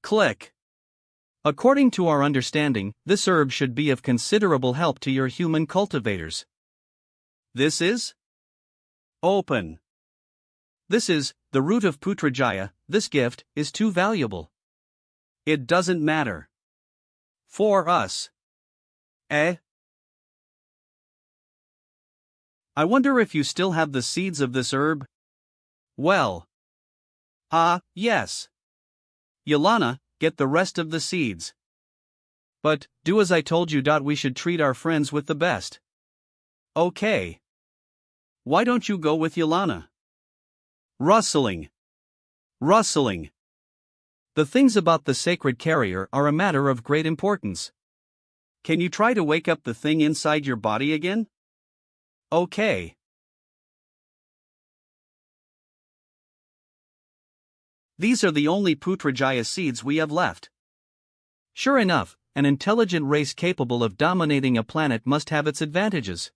Click. According to our understanding, this herb should be of considerable help to your human cultivators. This is? Open. This is the root of Putrajaya. This gift is too valuable. It doesn't matter. For us. I wonder if you still have the seeds of this herb? Well. Yes. Yelana, get the rest of the seeds. But, do as I told you. We should treat our friends with the best. Okay. Why don't you go with Yelana? Rustling. Rustling. The things about the sacred carrier are a matter of great importance. Can you try to wake up the thing inside your body again? Okay. These are the only Putrajaya seeds we have left. Sure enough, an intelligent race capable of dominating a planet must have its advantages.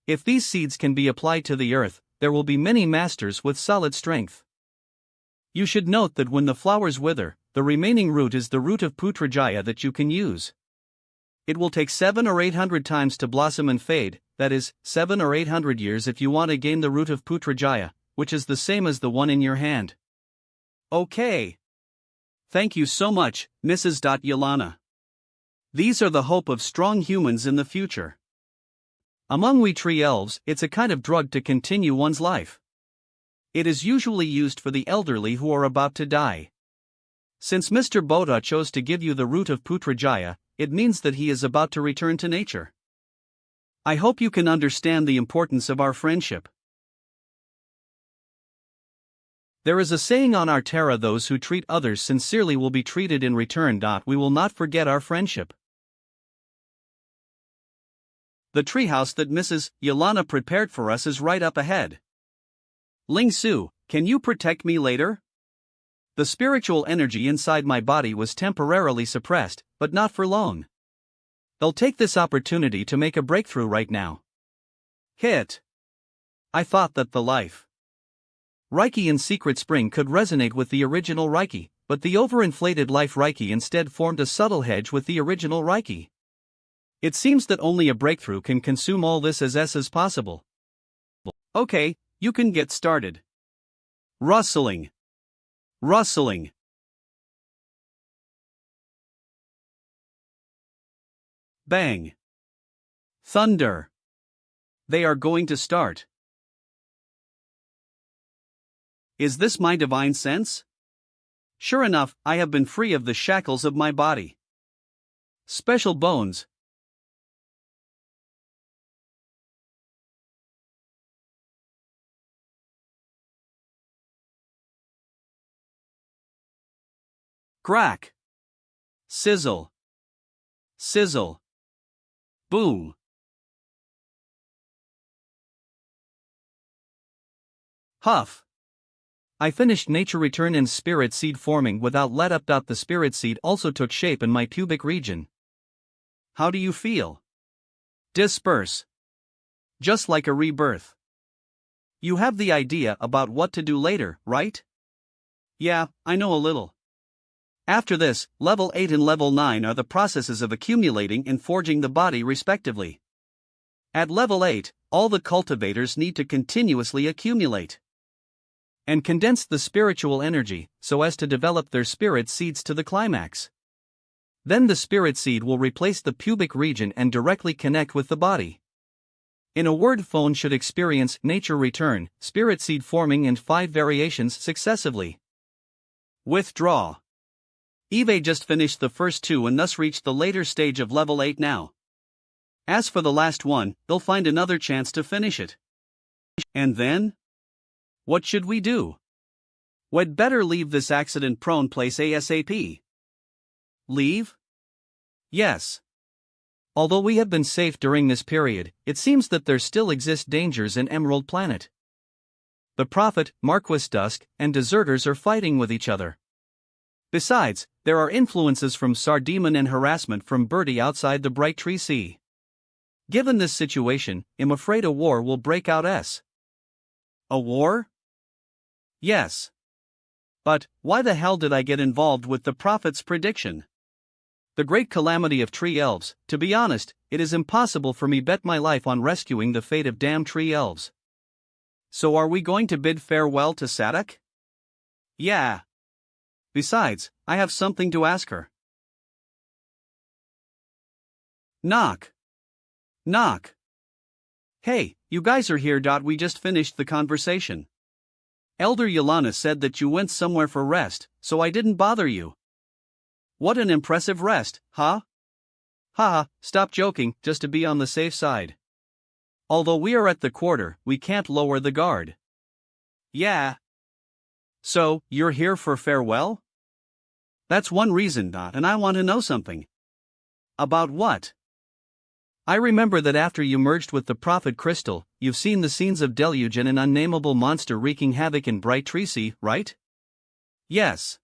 If these seeds can be applied to the earth, there will be many masters with solid strength. You should note that when the flowers wither, the remaining root is the root of Putrajaya that you can use. It will take 7 or 800 times to blossom and fade, that is, 7 or 800 years if you want to gain the root of Putrajaya, which is the same as the one in your hand. Okay. Thank you so much, Mrs. Yelana. These are the hope of strong humans in the future. Among we tree elves, it's a kind of drug to continue one's life. It is usually used for the elderly who are about to die. Since Mr. Boda chose to give you the root of Putrajaya, it means that he is about to return to nature. I hope you can understand the importance of our friendship. There is a saying on our Terra: those who treat others sincerely will be treated in return. We will not forget our friendship. The treehouse that Mrs. Yelana prepared for us is right up ahead. Ling Su, can you protect me later? The spiritual energy inside my body was temporarily suppressed, but not for long. They'll take this opportunity to make a breakthrough right now. Hit. I thought that the life Reiki in Secret Spring could resonate with the original Reiki, but the overinflated life Reiki instead formed a subtle hedge with the original Reiki. It seems that only a breakthrough can consume all this as possible. Okay, you can get started. Rustling. Rustling. Bang. Thunder. They are going to start. Is this my divine sense? Sure enough, I have been free of the shackles of my body. Special bones. Crack. Sizzle. Sizzle. Boom. Huff. I finished nature return and spirit seed forming without let up. The spirit seed also took shape in my pubic region. How do you feel? Disperse. Just like a rebirth. You have the idea about what to do later, right? Yeah, I know a little. After this, level 8 and level 9 are the processes of accumulating and forging the body respectively. At level 8, all the cultivators need to continuously accumulate and condense the spiritual energy so as to develop their spirit seeds to the climax. Then the spirit seed will replace the pubic region and directly connect with the body. In a word, phone should experience nature return, spirit seed forming in 5 variations successively. Withdraw. Eve just finished the first 2 and thus reached the later stage of level 8 now. As for the last one, they'll find another chance to finish it. And then? What should we do? We'd better leave this accident-prone place ASAP. Leave? Yes. Although we have been safe during this period, it seems that there still exist dangers in Emerald Planet. The Prophet, Marquis Dusk, and deserters are fighting with each other. Besides, there are influences from Sardemon and harassment from Birdie outside the Bright Tree Sea. Given this situation, I'm afraid a war will break out. A war? Yes. But, why the hell did I get involved with the Prophet's prediction? The great calamity of tree elves. To be honest, it is impossible for me bet my life on rescuing the fate of damn tree elves. So are we going to bid farewell to Sadak? Yeah. Besides, I have something to ask her. Knock. Knock. Hey, you guys are here. We just finished the conversation. Elder Yelana said that you went somewhere for rest, so I didn't bother you. What an impressive rest, huh? Haha, stop joking, just to be on the safe side. Although we are at the quarter, we can't lower the guard. Yeah. So, you're here for farewell? That's one reason, and I want to know something. About what? I remember that after you merged with the Prophet Crystal, you've seen the scenes of deluge and an unnameable monster wreaking havoc in Bright Tree Sea, right? Yes.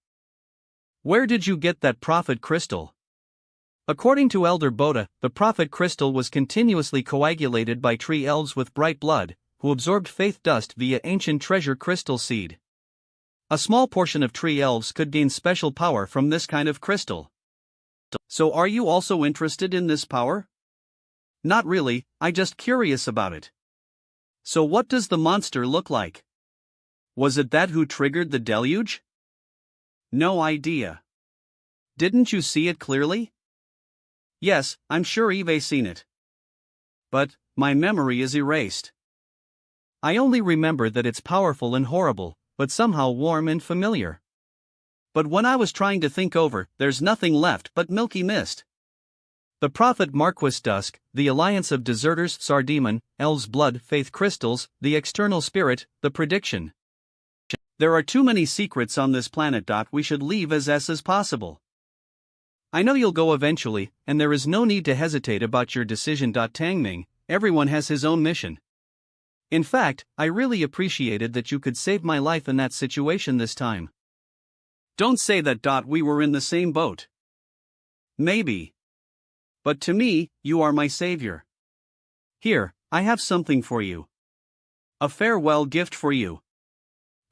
Where did you get that Prophet Crystal? According to Elder Boda, the Prophet Crystal was continuously coagulated by tree elves with bright blood, who absorbed faith dust via ancient treasure crystal seed. A small portion of tree elves could gain special power from this kind of crystal. So are you also interested in this power? Not really, I just curious about it. So what does the monster look like? Was it that who triggered the deluge? No idea. Didn't you see it clearly? Yes, I'm sure Eve seen it. But, my memory is erased. I only remember that it's powerful and horrible, but somehow warm and familiar. But when I was trying to think over, there's nothing left but milky mist. The Prophet Marquis Dusk, the Alliance of Deserters, Sardemon, Elves' Blood, Faith Crystals, the External Spirit, the Prediction. There are too many secrets on this planet. We should leave as possible. I know you'll go eventually, and there is no need to hesitate about your decision. Tangming, everyone has his own mission. In fact, I really appreciated that you could save my life in that situation this time. Don't say that. We were in the same boat. Maybe. But to me, you are my savior. Here, I have something for you. A farewell gift for you.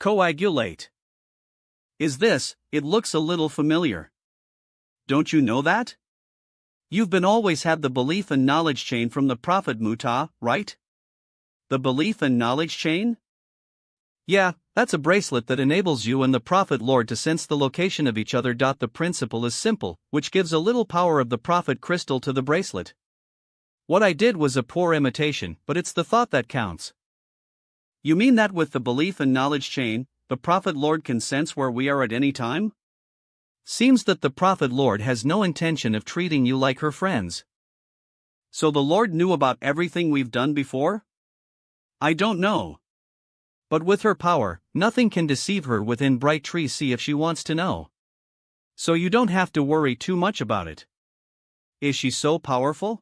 Coagulate. Is this? It looks a little familiar. Don't you know that? You've been always had the belief and knowledge chain from the Prophet Muta, right? The belief and knowledge chain? Yeah, that's a bracelet that enables you and the Prophet Lord to sense the location of each other. The principle is simple, which gives a little power of the Prophet crystal to the bracelet. What I did was a poor imitation, but it's the thought that counts. You mean that with the belief and knowledge chain, the Prophet Lord can sense where we are at any time? Seems that the Prophet Lord has no intention of treating you like her friends. So the Lord knew about everything we've done before? I don't know. But with her power, nothing can deceive her within Bright Tree Sea if she wants to know. So you don't have to worry too much about it. Is she so powerful?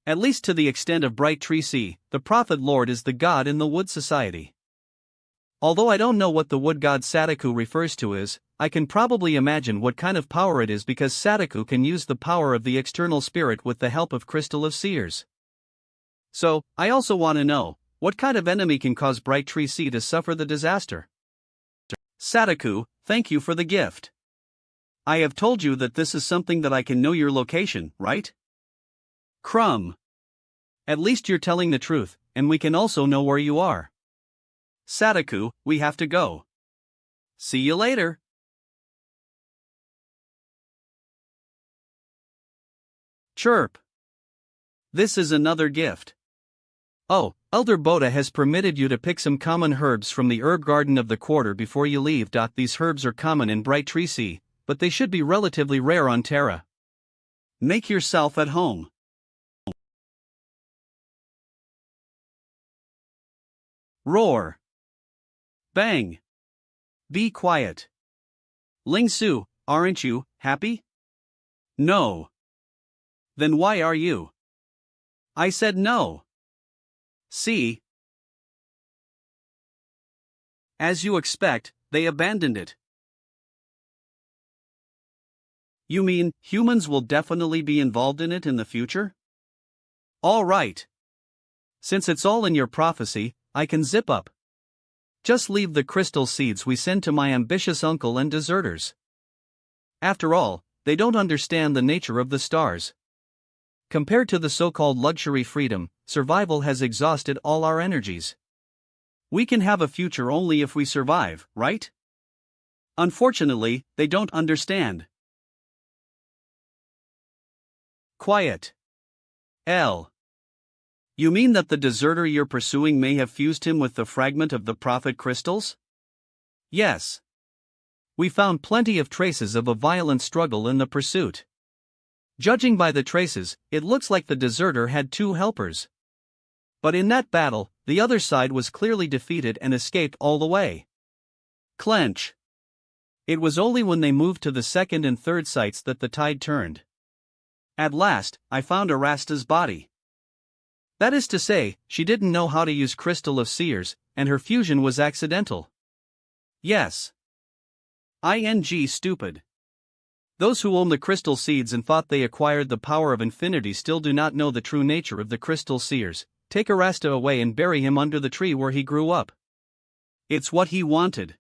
At least to the extent of Bright Tree Sea, the Prophet Lord is the god in the Wood Society. Although I don't know what the wood god Sadaku refers to is, I can probably imagine what kind of power it is because Sadaku can use the power of the external spirit with the help of Crystal of Seers. So, I also want to know, what kind of enemy can cause Bright Tree Sea to suffer the disaster? Sadaku, thank you for the gift. I have told you that this is something that I can know your location, right? Crumb. At least you're telling the truth, and we can also know where you are. Sadaku, we have to go. See you later. Chirp. This is another gift. Oh, Elder Boda has permitted you to pick some common herbs from the herb garden of the quarter before you leave. These herbs are common in Bright Tree Sea, but they should be relatively rare on Terra. Make yourself at home. Roar. Bang. Be quiet. Ling Su, aren't you happy? No. Then why are you? I said no. See? As you expect, they abandoned it. You mean, humans will definitely be involved in it in the future? All right. Since it's all in your prophecy, I can zip up. Just leave the crystal seeds we send to my ambitious uncle and deserters. After all, they don't understand the nature of the stars. Compared to the so-called luxury freedom, survival has exhausted all our energies. We can have a future only if we survive, right? Unfortunately, they don't understand. Quiet. L. You mean that the deserter you're pursuing may have fused him with the fragment of the Prophet crystals? Yes. We found plenty of traces of a violent struggle in the pursuit. Judging by the traces, it looks like the deserter had two helpers. But in that battle, the other side was clearly defeated and escaped all the way. Clench. It was only when they moved to the second and third sites that the tide turned. At last, I found Arasta's body. That is to say, she didn't know how to use Crystal of Seers, and her fusion was accidental. Yes. Stupid. Those who own the crystal seeds and thought they acquired the power of infinity still do not know the true nature of the crystal seers. Take Arasta away and bury him under the tree where he grew up. It's what he wanted.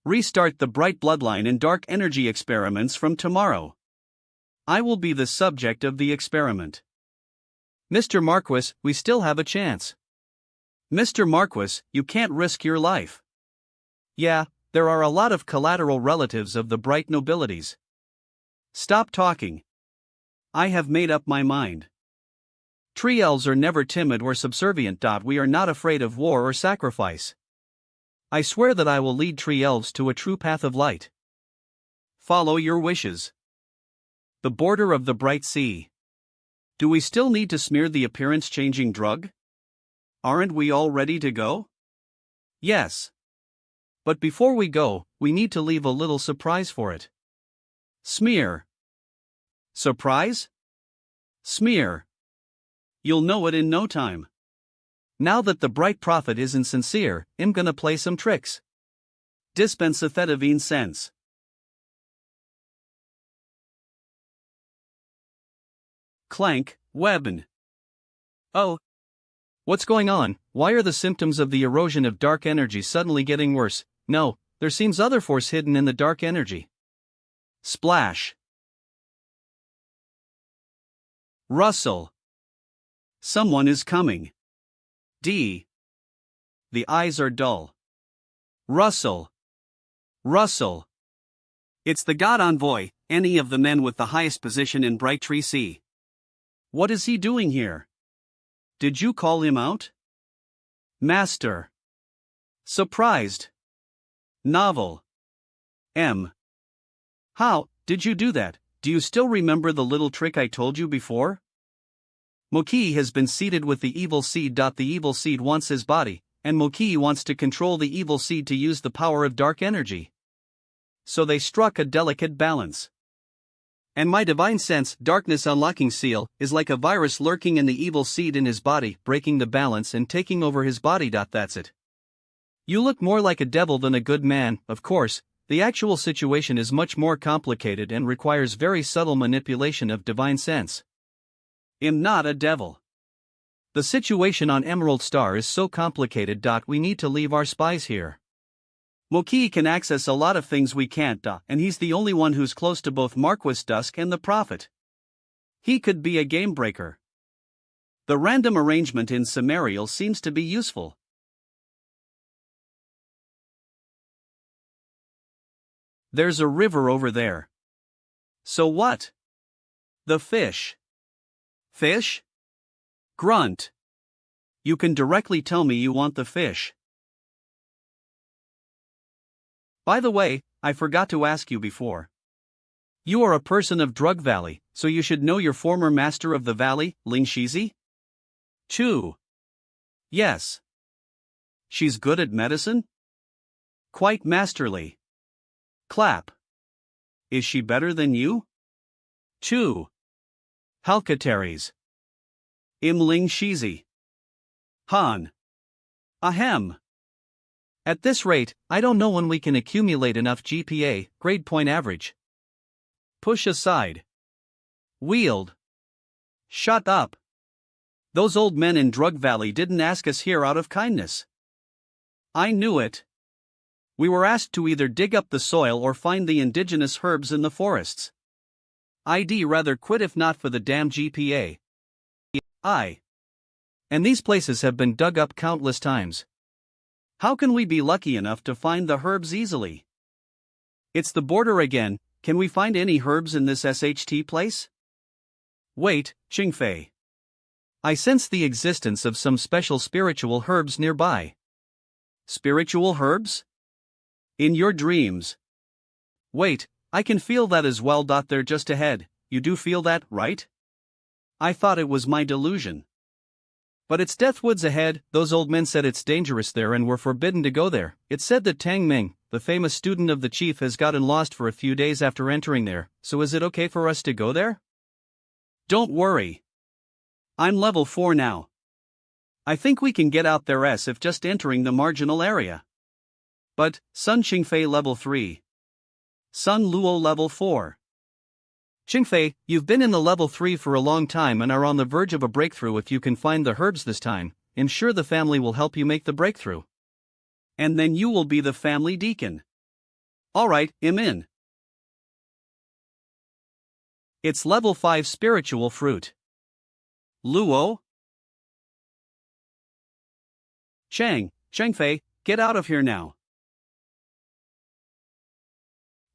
Restart the bright bloodline and dark energy experiments from tomorrow. I will be the subject of the experiment. Mr. Marquis, we still have a chance. Mr. Marquis, you can't risk your life. Yeah, there are a lot of collateral relatives of the bright nobilities. Stop talking. I have made up my mind. Tree elves are never timid or subservient. We are not afraid of war or sacrifice. I swear that I will lead tree elves to a true path of light. Follow your wishes. The border of the bright sea. Do we still need to smear the appearance-changing drug? Aren't we all ready to go? Yes. But before we go, we need to leave a little surprise for it. Smear. Surprise? Smear. You'll know it in no time. Now that the bright prophet isn't sincere, I'm gonna play some tricks. Dispense amphetamine sense. Clank, weapon. Oh. What's going on? Why are the symptoms of the erosion of dark energy suddenly getting worse? No, there seems other force hidden in the dark energy. Splash. Rustle. Someone is coming. D. The eyes are dull. Rustle. Rustle. It's the god envoy, any of the men with the highest position in Bright Tree Sea. What is he doing here? Did you call him out? Master. Surprised. Novel. M. How did you do that? Do you still remember the little trick I told you before? Moki has been seeded with the evil seed. The evil seed wants his body, and Moki wants to control the evil seed to use the power of dark energy. So they struck a delicate balance. And my divine sense, darkness unlocking seal, is like a virus lurking in the evil seed in his body, breaking the balance and taking over his body. That's it. You look more like a devil than a good man. Of course, the actual situation is much more complicated and requires very subtle manipulation of divine sense. I'm not a devil. The situation on Emerald Star is so complicated. We need to leave our spies here. Moki can access a lot of things we can't. And he's the only one who's close to both Marquis Dusk and the Prophet. He could be a game breaker. The random arrangement in Sumerial seems to be useful. There's a river over there. So what? The fish. Fish? Grunt. You can directly tell me you want the fish. By the way, I forgot to ask you before. You are a person of Drug Valley, so you should know your former master of the valley, Ling Shizi? Chu. Yes. She's good at medicine? Quite masterly. Clap. Is she better than you? Chu. Halkataries. Ling Shizi. Han. Ahem. At this rate, I don't know when we can accumulate enough GPA, grade point average. Push aside. Wield. Shut up. Those old men in Drug Valley didn't ask us here out of kindness. I knew it. We were asked to either dig up the soil or find the indigenous herbs in the forests. I'd rather quit if not for the damn GPA. And these places have been dug up countless times. How can we be lucky enough to find the herbs easily? It's the border again. Can we find any herbs in this SHT place? Wait, Qingfei. I sense the existence of some special spiritual herbs nearby. Spiritual herbs? In your dreams. Wait, I can feel that as well. They're just ahead. You do feel that, right? I thought it was my delusion. But it's Deathwoods ahead. Those old men said it's dangerous there and were forbidden to go there. It's said that Tang Ming, the famous student of the chief, has gotten lost for a few days after entering there, so is it okay for us to go there? Don't worry. I'm level 4 now. I think we can get out there if just entering the marginal area. But, Sun Qingfei level 3. Sun Luo level 4. Qingfei, you've been in the level 3 for a long time and are on the verge of a breakthrough. If you can find the herbs this time, I'm sure the family will help you make the breakthrough. And then you will be the family deacon. Alright, I'm in. It's level 5 spiritual fruit. Luo? Changfei, get out of here now.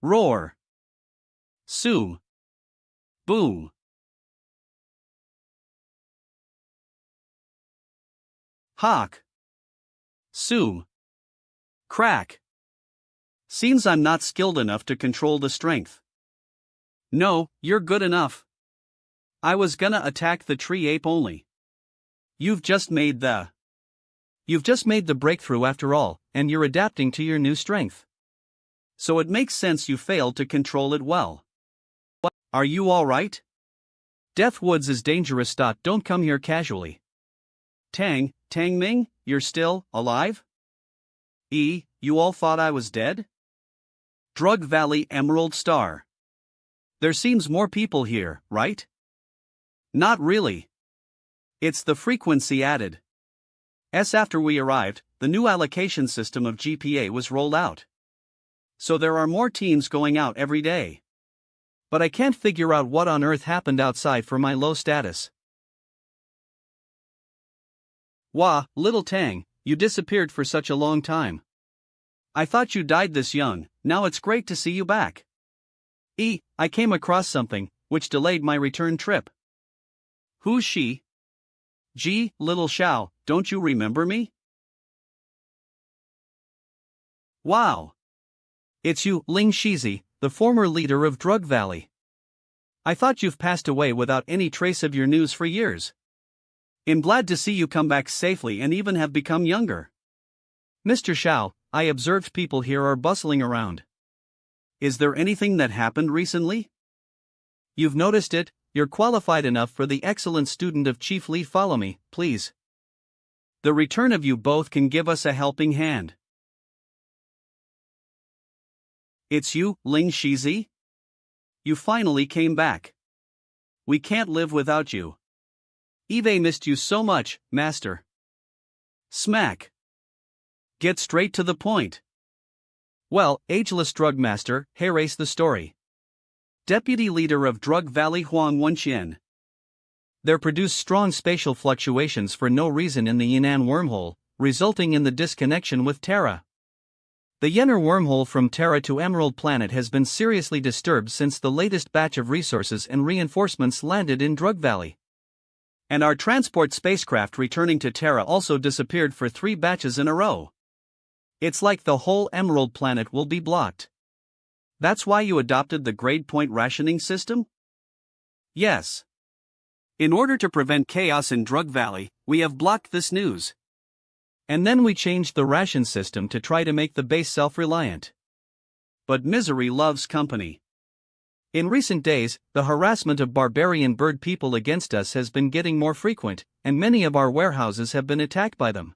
Roar. Zoom. Boom. Hawk. Zoom. Crack. Seems I'm not skilled enough to control the strength. No, you're good enough. I was gonna attack the tree ape only. You've just made the breakthrough after all, and you're adapting to your new strength. So it makes sense you failed to control it well. Are you alright? Death Woods is dangerous. Don't come here casually. Tang Ming, you're still alive? You all thought I was dead? Drug Valley Emerald Star. There seems more people here, right? Not really. It's the frequency added. After we arrived, the new allocation system of GPA was rolled out. So there are more teams going out every day. But I can't figure out what on earth happened outside for my low status. Wah, little Tang, you disappeared for such a long time. I thought you died this young. Now it's great to see you back. I came across something, which delayed my return trip. Who's she? Gee, little Xiao, don't you remember me? Wow. It's you, Ling Shizi, the former leader of Drug Valley. I thought you've passed away without any trace of your news for years. I'm glad to see you come back safely and even have become younger. Mr. Xiao, I observed people here are bustling around. Is there anything that happened recently? You've noticed it, you're qualified enough for the excellent student of Chief Li. Follow me, please. The return of you both can give us a helping hand. It's you, Ling Shizi? You finally came back. We can't live without you. Eve missed you so much, Master. Smack. Get straight to the point. Well, Ageless Drug Master, erase the story. Deputy Leader of Drug Valley Huang Wenqian. There produced strong spatial fluctuations for no reason in the Yinan wormhole, resulting in the disconnection with Terra. The Yenner wormhole from Terra to Emerald Planet has been seriously disturbed since the latest batch of resources and reinforcements landed in Drug Valley. And our transport spacecraft returning to Terra also disappeared for 3 batches in a row. It's like the whole Emerald Planet will be blocked. That's why you adopted the grade point rationing system? Yes. In order to prevent chaos in Drug Valley, we have blocked this news. And then we changed the ration system to try to make the base self-reliant. But misery loves company. In recent days, the harassment of barbarian bird people against us has been getting more frequent, and many of our warehouses have been attacked by them.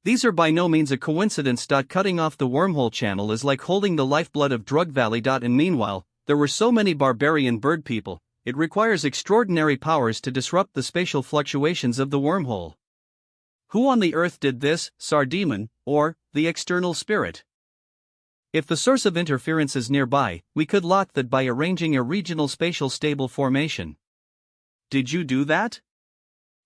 These are by no means a coincidence. Cutting off the wormhole channel is like holding the lifeblood of Drug Valley. And meanwhile, there were so many barbarian bird people, it requires extraordinary powers to disrupt the spatial fluctuations of the wormhole. Who on the earth did this, Sardemon, or the external spirit? If the source of interference is nearby, we could lock that by arranging a regional spatial stable formation. Did you do that?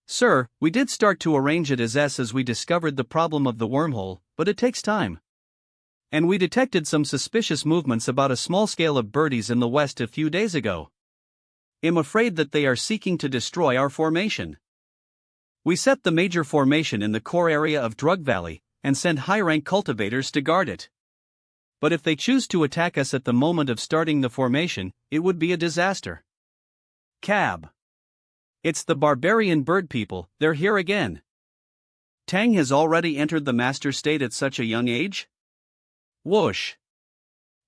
Sir, we did start to arrange it as we discovered the problem of the wormhole, but it takes time. And we detected some suspicious movements about a small scale of birdies in the west a few days ago. I'm afraid that they are seeking to destroy our formation. We set the major formation in the core area of Drug Valley, and send high-rank cultivators to guard it. But if they choose to attack us at the moment of starting the formation, it would be a disaster. Cab. It's the barbarian bird people, they're here again. Tang has already entered the master state at such a young age? Whoosh.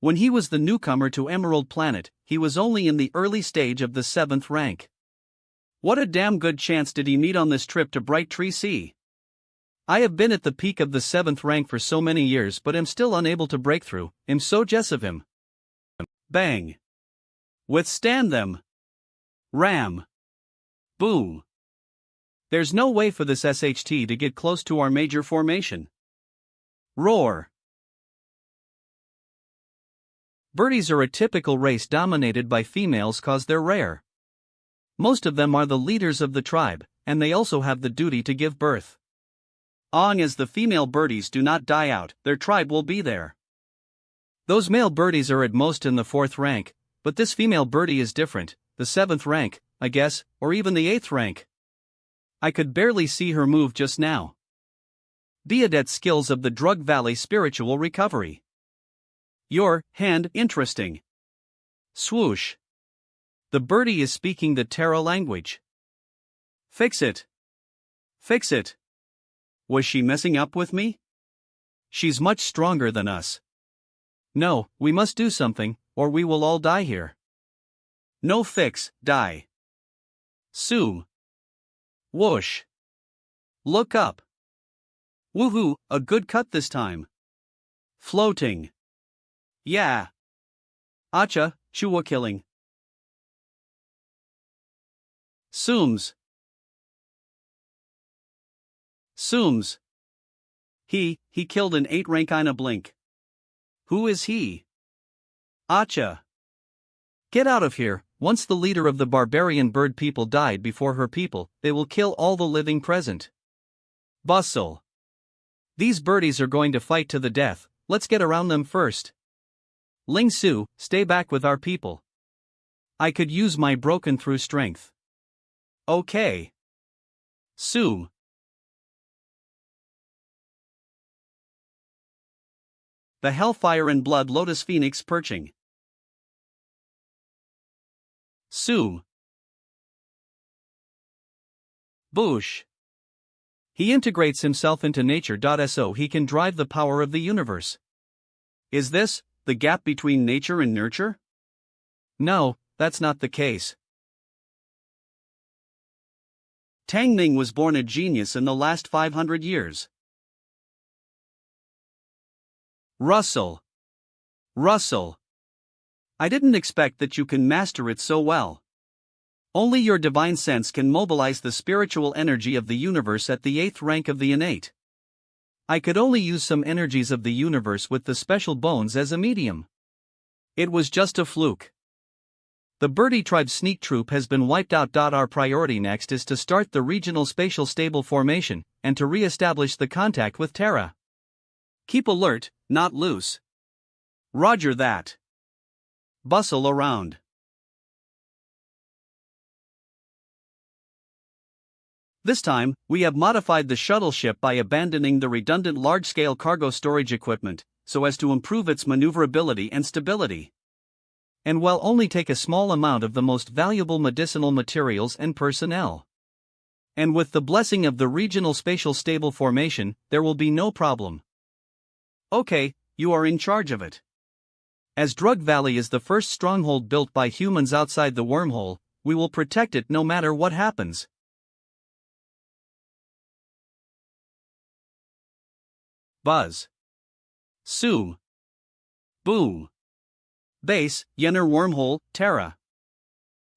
When he was the newcomer to Emerald Planet, he was only in the early stage of the 7th rank. What a damn good chance did he meet on this trip to Bright Tree Sea. I have been at the peak of the 7th rank for so many years but am still unable to break through. I'm so jealous of him. Bang. Withstand them. Ram. Boom. There's no way for this SHT to get close to our major formation. Roar. Birdies are a typical race dominated by females cause they're rare. Most of them are the leaders of the tribe, and they also have the duty to give birth. Long as the female birdies do not die out, their tribe will be there. Those male birdies are at most in the 4th rank, but this female birdie is different, the 7th rank, I guess, or even the 8th rank. I could barely see her move just now. Diadet skills of the Drug Valley spiritual recovery. Your hand interesting. Swoosh. The birdie is speaking the Terra language. Fix it. Fix it. Was she messing up with me? She's much stronger than us. No, we must do something, or we will all die here. No fix, die. Sue. Whoosh. Look up. Woohoo, a good cut this time. Floating. Yeah. Acha, chua killing. Sooms. Sooms. He killed an 8 rank in a blink. Who is he? Acha. Get out of here. Once the leader of the barbarian bird people died before her people, they will kill all the living present. Bustle. These birdies are going to fight to the death, let's get around them first. Ling Su, stay back with our people. I could use my broken through strength. Okay. Su. The Hellfire and Blood Lotus Phoenix perching. Su. Boosh. He integrates himself into nature. So he can drive the power of the universe. Is this the gap between nature and nurture? No, that's not the case. Tang Ning was born a genius in the last 500 years. Russell. Russell. I didn't expect that you can master it so well. Only your divine sense can mobilize the spiritual energy of the universe at the 8th rank of the innate. I could only use some energies of the universe with the special bones as a medium. It was just a fluke. The Birdie Tribe sneak troop has been wiped out. Our priority next is to start the regional spatial stable formation, and to re-establish the contact with Terra. Keep alert, not loose. Roger that. Bustle around. This time, we have modified the shuttle ship by abandoning the redundant large-scale cargo storage equipment, so as to improve its maneuverability and stability. And will only take a small amount of the most valuable medicinal materials and personnel. And with the blessing of the regional spatial stable formation, there will be no problem. Okay, you are in charge of it. As Drug Valley is the first stronghold built by humans outside the wormhole, we will protect it no matter what happens. Buzz. Sue. Boom. Base, Yenner wormhole, Terra.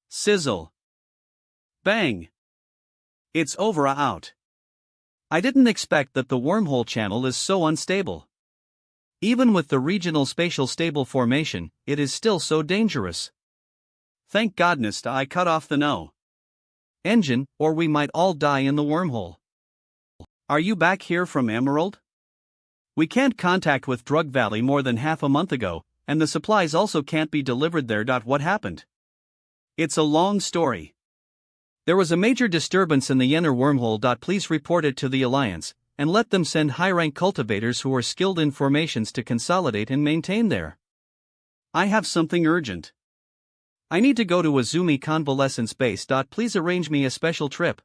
Sizzle. Bang. It's over out. I didn't expect that the wormhole channel is so unstable. Even with the regional spatial stable formation, it is still so dangerous. Thank goodness I cut off the no engine, or we might all die in the wormhole. Are you back here from Emerald? We can't contact with Drug Valley more than half a month ago, and the supplies also can't be delivered there. What happened? It's a long story. There was a major disturbance in the Yenner wormhole. Please report it to the Alliance, and let them send high-rank cultivators who are skilled in formations to consolidate and maintain there. I have something urgent. I need to go to Azumi convalescence base. Please arrange me a special trip.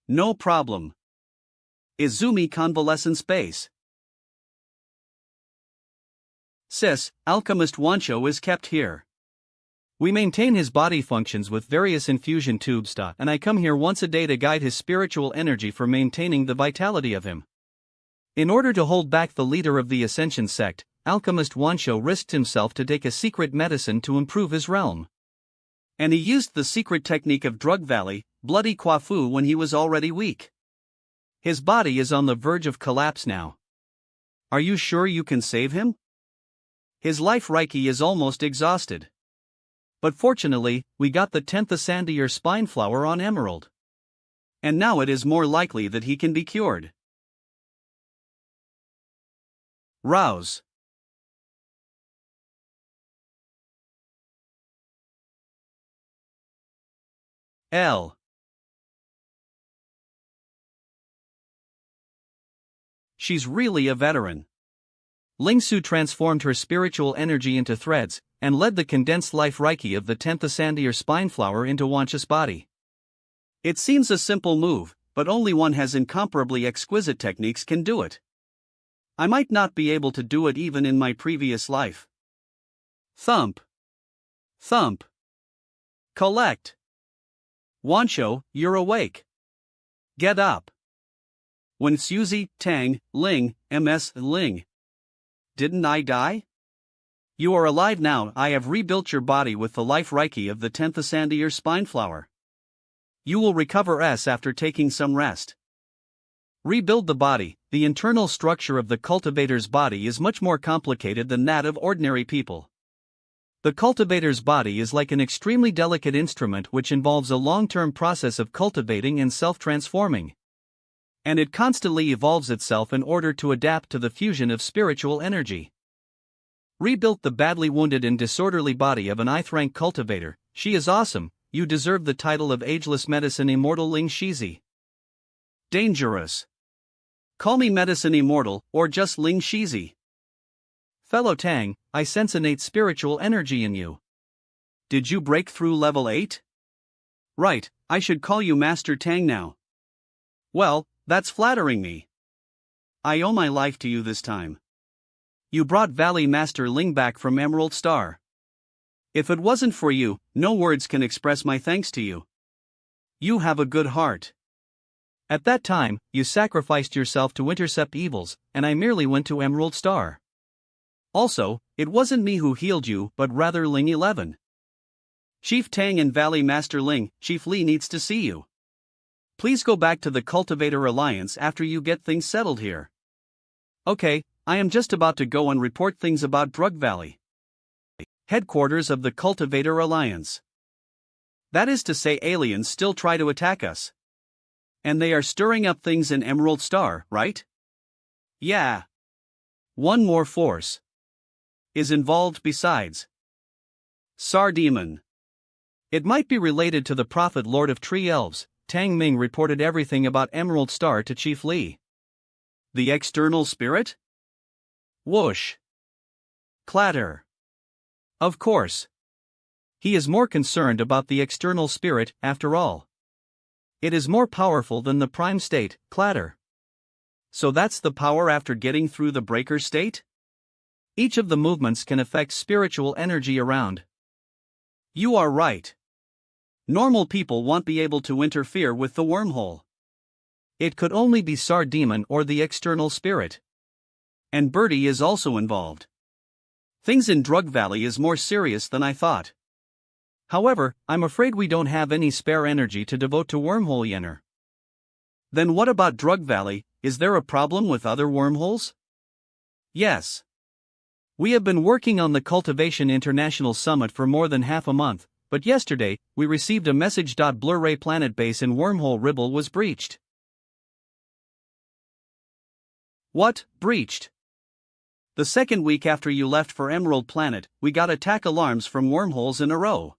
No problem. Izumi convalescence base. Sis, Alchemist Wancho is kept here. We maintain his body functions with various infusion tubes. And I come here once a day to guide his spiritual energy for maintaining the vitality of him. In order to hold back the leader of the Ascension sect, Alchemist Wancho risked himself to take a secret medicine to improve his realm. And he used the secret technique of Drug Valley, Bloody Kwafu, when he was already weak. His body is on the verge of collapse now. Are you sure you can save him? His life Reiki is almost exhausted. But fortunately, we got the 10th Asandeer spine flower on Emerald. And now it is more likely that he can be cured. Rouse. L. She's really a veteran. Lingsu transformed her spiritual energy into threads, and led the condensed life Reiki of the 10th Asandeer spine flower into Wancha's body. It seems a simple move, but only one has incomparably exquisite techniques can do it. I might not be able to do it even in my previous life. Thump. Thump. Collect. Wancho, you're awake. Get up. When Suzy, Tang, Ling, MS, Ling. Didn't I die? You are alive now. I have rebuilt your body with the life Reiki of the 10th Asandeer spine flower. You will recover after taking some rest. Rebuild the body. The internal structure of the cultivator's body is much more complicated than that of ordinary people. The cultivator's body is like an extremely delicate instrument which involves a long-term process of cultivating and self-transforming. And it constantly evolves itself in order to adapt to the fusion of spiritual energy. Rebuilt the badly wounded and disorderly body of an ith-rank cultivator. She is awesome. You deserve the title of Ageless Medicine Immortal Ling Shizi. Dangerous. Call me Medicine Immortal, or just Ling Shizi. Fellow Tang, I sense innate spiritual energy in you. Did you break through level 8? Right, I should call you Master Tang now. Well, that's flattering me. I owe my life to you this time. You brought Valley Master Ling back from Emerald Star. If it wasn't for you, no words can express my thanks to you. You have a good heart. At that time, you sacrificed yourself to intercept evils, and I merely went to Emerald Star. Also, it wasn't me who healed you, but rather Ling 11. Chief Tang and Valley Master Ling, Chief Li needs to see you. Please go back to the Cultivator Alliance after you get things settled here. Okay, I am just about to go and report things about Drug Valley. Headquarters of the Cultivator Alliance. That is to say, aliens still try to attack us. And they are stirring up things in Emerald Star, right? Yeah. One more force is involved besides Sardemon. It might be related to the Prophet Lord of Tree Elves. Tang Ming reported everything about Emerald Star to Chief Li. The external spirit? Whoosh. Clatter. Of course. He is more concerned about the external spirit, after all. It is more powerful than the prime state, clatter. So that's the power after getting through the breaker state? Each of the movements can affect spiritual energy around. You are right. Normal people won't be able to interfere with the wormhole. It could only be Sardemon or the external spirit. And Birdie is also involved. Things in Drug Valley is more serious than I thought. However, I'm afraid we don't have any spare energy to devote to Wormhole Yenner. Then what about Drug Valley? Is there a problem with other wormholes? Yes. We have been working on the Cultivation International Summit for more than half a month, but yesterday, we received a message. Blur-ray planet base in Wormhole Ribble was breached. What, breached? The second week after you left for Emerald Planet, we got attack alarms from wormholes in a row.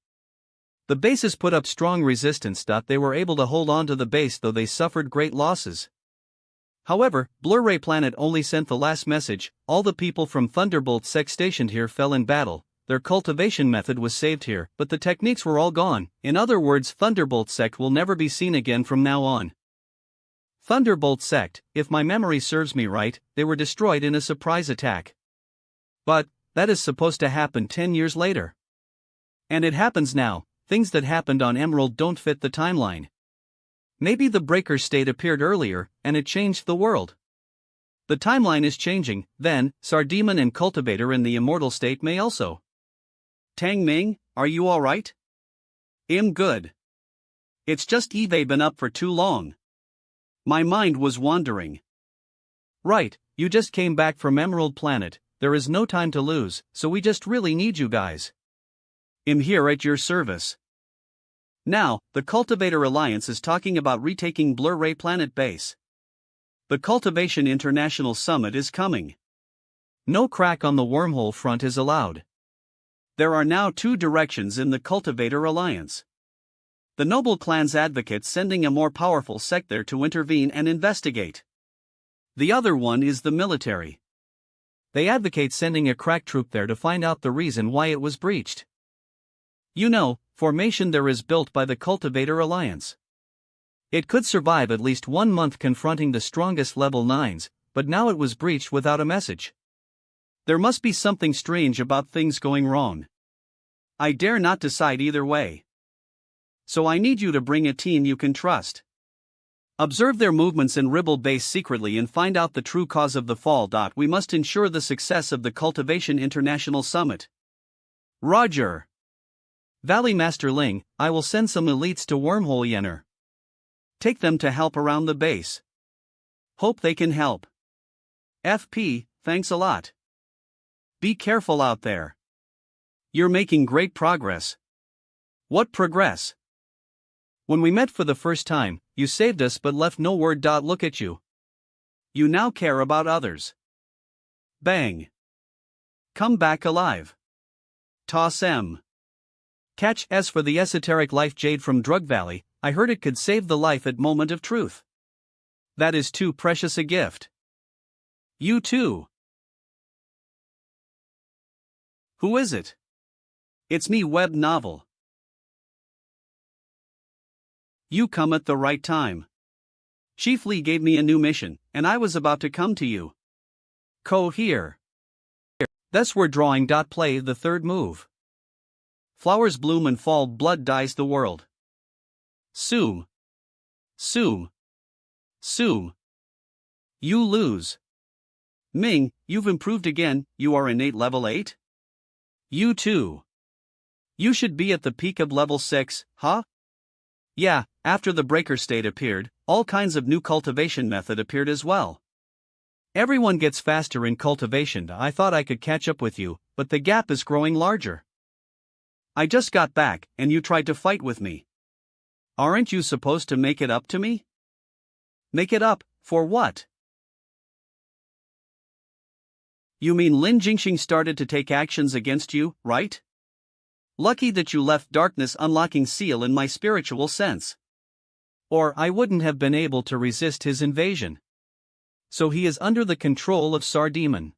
The bases put up strong resistance. They were able to hold on to the base, though they suffered great losses. However, Blur-ray Planet only sent the last message. All the people from Thunderbolt Sect stationed here fell in battle. Their cultivation method was saved here, but the techniques were all gone. In other words, Thunderbolt Sect will never be seen again from now on. Thunderbolt Sect, if my memory serves me right, they were destroyed in a surprise attack. But that is supposed to happen 10 years later. And it happens now. Things that happened on Emerald don't fit the timeline. Maybe the breaker state appeared earlier, and it changed the world. The timeline is changing, then, Sardemon and Cultivator in the immortal state may also. Tang Ming, are you alright? I'm good. It's just Eve been up for too long. My mind was wandering. Right, you just came back from Emerald Planet. there is no time to lose, so we just really need you guys. I'm here at your service. Now, the Cultivator Alliance is talking about retaking Blur-Ray Planet Base. The Cultivation International Summit is coming. No crack on the wormhole front is allowed. There are now two directions in the Cultivator Alliance. The Noble Clan's advocates sending a more powerful sect there to intervene and investigate. The other one is the military. They advocate sending a crack troop there to find out the reason why it was breached. You know, formation there is built by the Cultivator Alliance. It could survive at least 1 month confronting the strongest level 9s, but now it was breached without a message. There must be something strange about things going wrong. I dare not decide either way. So I need you to bring a team you can trust. Observe their movements in Ribble Base secretly and find out the true cause of the fall. We must ensure the success of the Cultivation International Summit. Roger. Valley Master Ling, I will send some elites to Wormhole Yenner. Take them to help around the base. Hope they can help. FP, thanks a lot. Be careful out there. You're making great progress. What progress? When we met for the first time, you saved us but left no word. Look at you. You now care about others. Bang. Come back alive. Toss M. Catch S for the esoteric life jade from Drug Valley. I heard it could save the life at moment of truth. That is too precious a gift. You too. Who is it? It's me, web novel. You come at the right time. Chief Lee gave me a new mission, and I was about to come to you. Here. Thus we're drawing. Play the third move. Flowers bloom and fall, blood dyes the world. Soom. Soom. Soom. You lose. Ming, you've improved again. You are innate level 8? You too. You should be at the peak of level 6, huh? Yeah, after the breaker state appeared, all kinds of new cultivation method appeared as well. Everyone gets faster in cultivation. I thought I could catch up with you, but the gap is growing larger. I just got back, and you tried to fight with me. Aren't you supposed to make it up to me? Make it up, for what? You mean Lin Jingxing started to take actions against you, right? Lucky that you left darkness unlocking seal in my spiritual sense. Or I wouldn't have been able to resist his invasion. So he is under the control of Sardemon.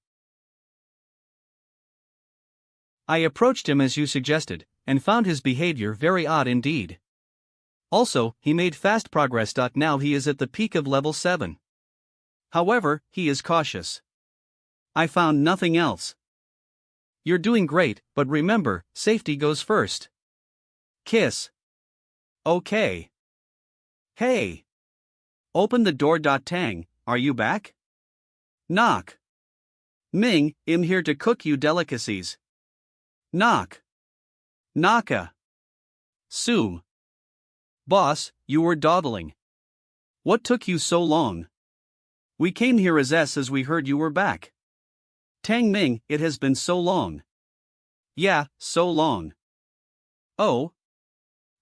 I approached him as you suggested, and found his behavior very odd indeed. Also, he made fast progress. Now he is at the peak of level 7. However, he is cautious. I found nothing else. You're doing great, but remember, safety goes first. Kiss. Okay. Hey. Open the door. Tang, are you back? Knock. Ming, I'm here to cook you delicacies. Knock. Naka. Soom. Boss, you were dawdling. What took you so long? We came here as we heard you were back. Tang Ming, it has been so long. Yeah, so long. Oh.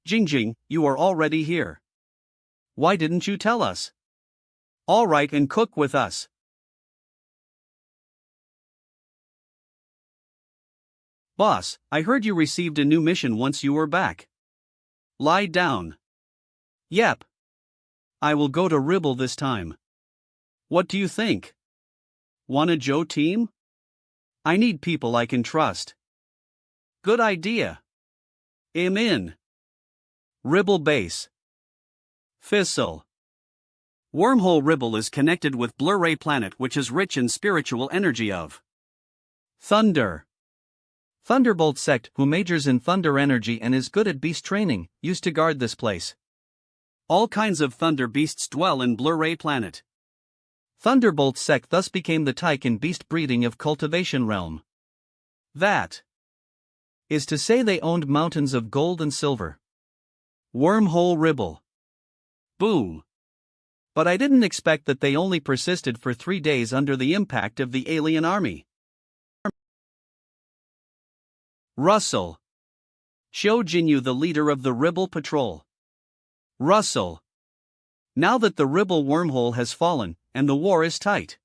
Jingjing, you are already here. Why didn't you tell us? All right, and cook with us. Boss, I heard you received a new mission once you were back. Lie down. Yep. I will go to Ribble this time. What do you think? Want a Joe team? I need people I can trust. Good idea. I'm in. Ribble Base. Fissile. Wormhole Ribble is connected with Blur-Ray Planet, which is rich in spiritual energy of thunder. Thunderbolt sect, who majors in thunder energy and is good at beast training, used to guard this place. All kinds of thunder beasts dwell in Blur-Ray Planet. Thunderbolt sect thus became the tyke and beast breeding of cultivation realm. That is to say they owned mountains of gold and silver. Wormhole Ribble. Boom. But I didn't expect that they only persisted for 3 days under the impact of the alien army. Russell. Xiao Jinyu, the leader of the Ribble Patrol. Russell. Now that the Ribble wormhole has fallen, and the war is tight.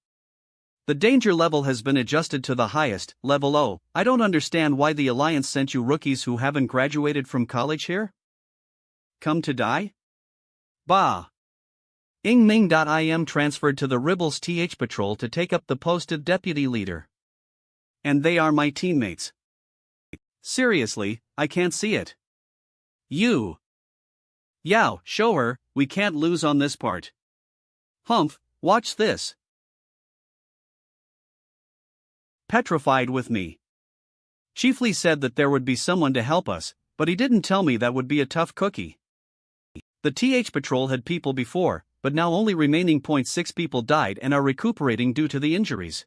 The danger level has been adjusted to the highest, level O. I don't understand why the Alliance sent you rookies who haven't graduated from college here? Come to die? Bah. Ingming.im transferred to the Ribble's TH Patrol to take up the post of deputy leader. And they are my teammates. Seriously, I can't see it. You. Yao, show her, we can't lose on this part. Humph, watch this. Petrified with me. Chief Lee said that there would be someone to help us, but he didn't tell me that would be a tough cookie. The TH Patrol had people before, but now only remaining 0.6 people died and are recuperating due to the injuries.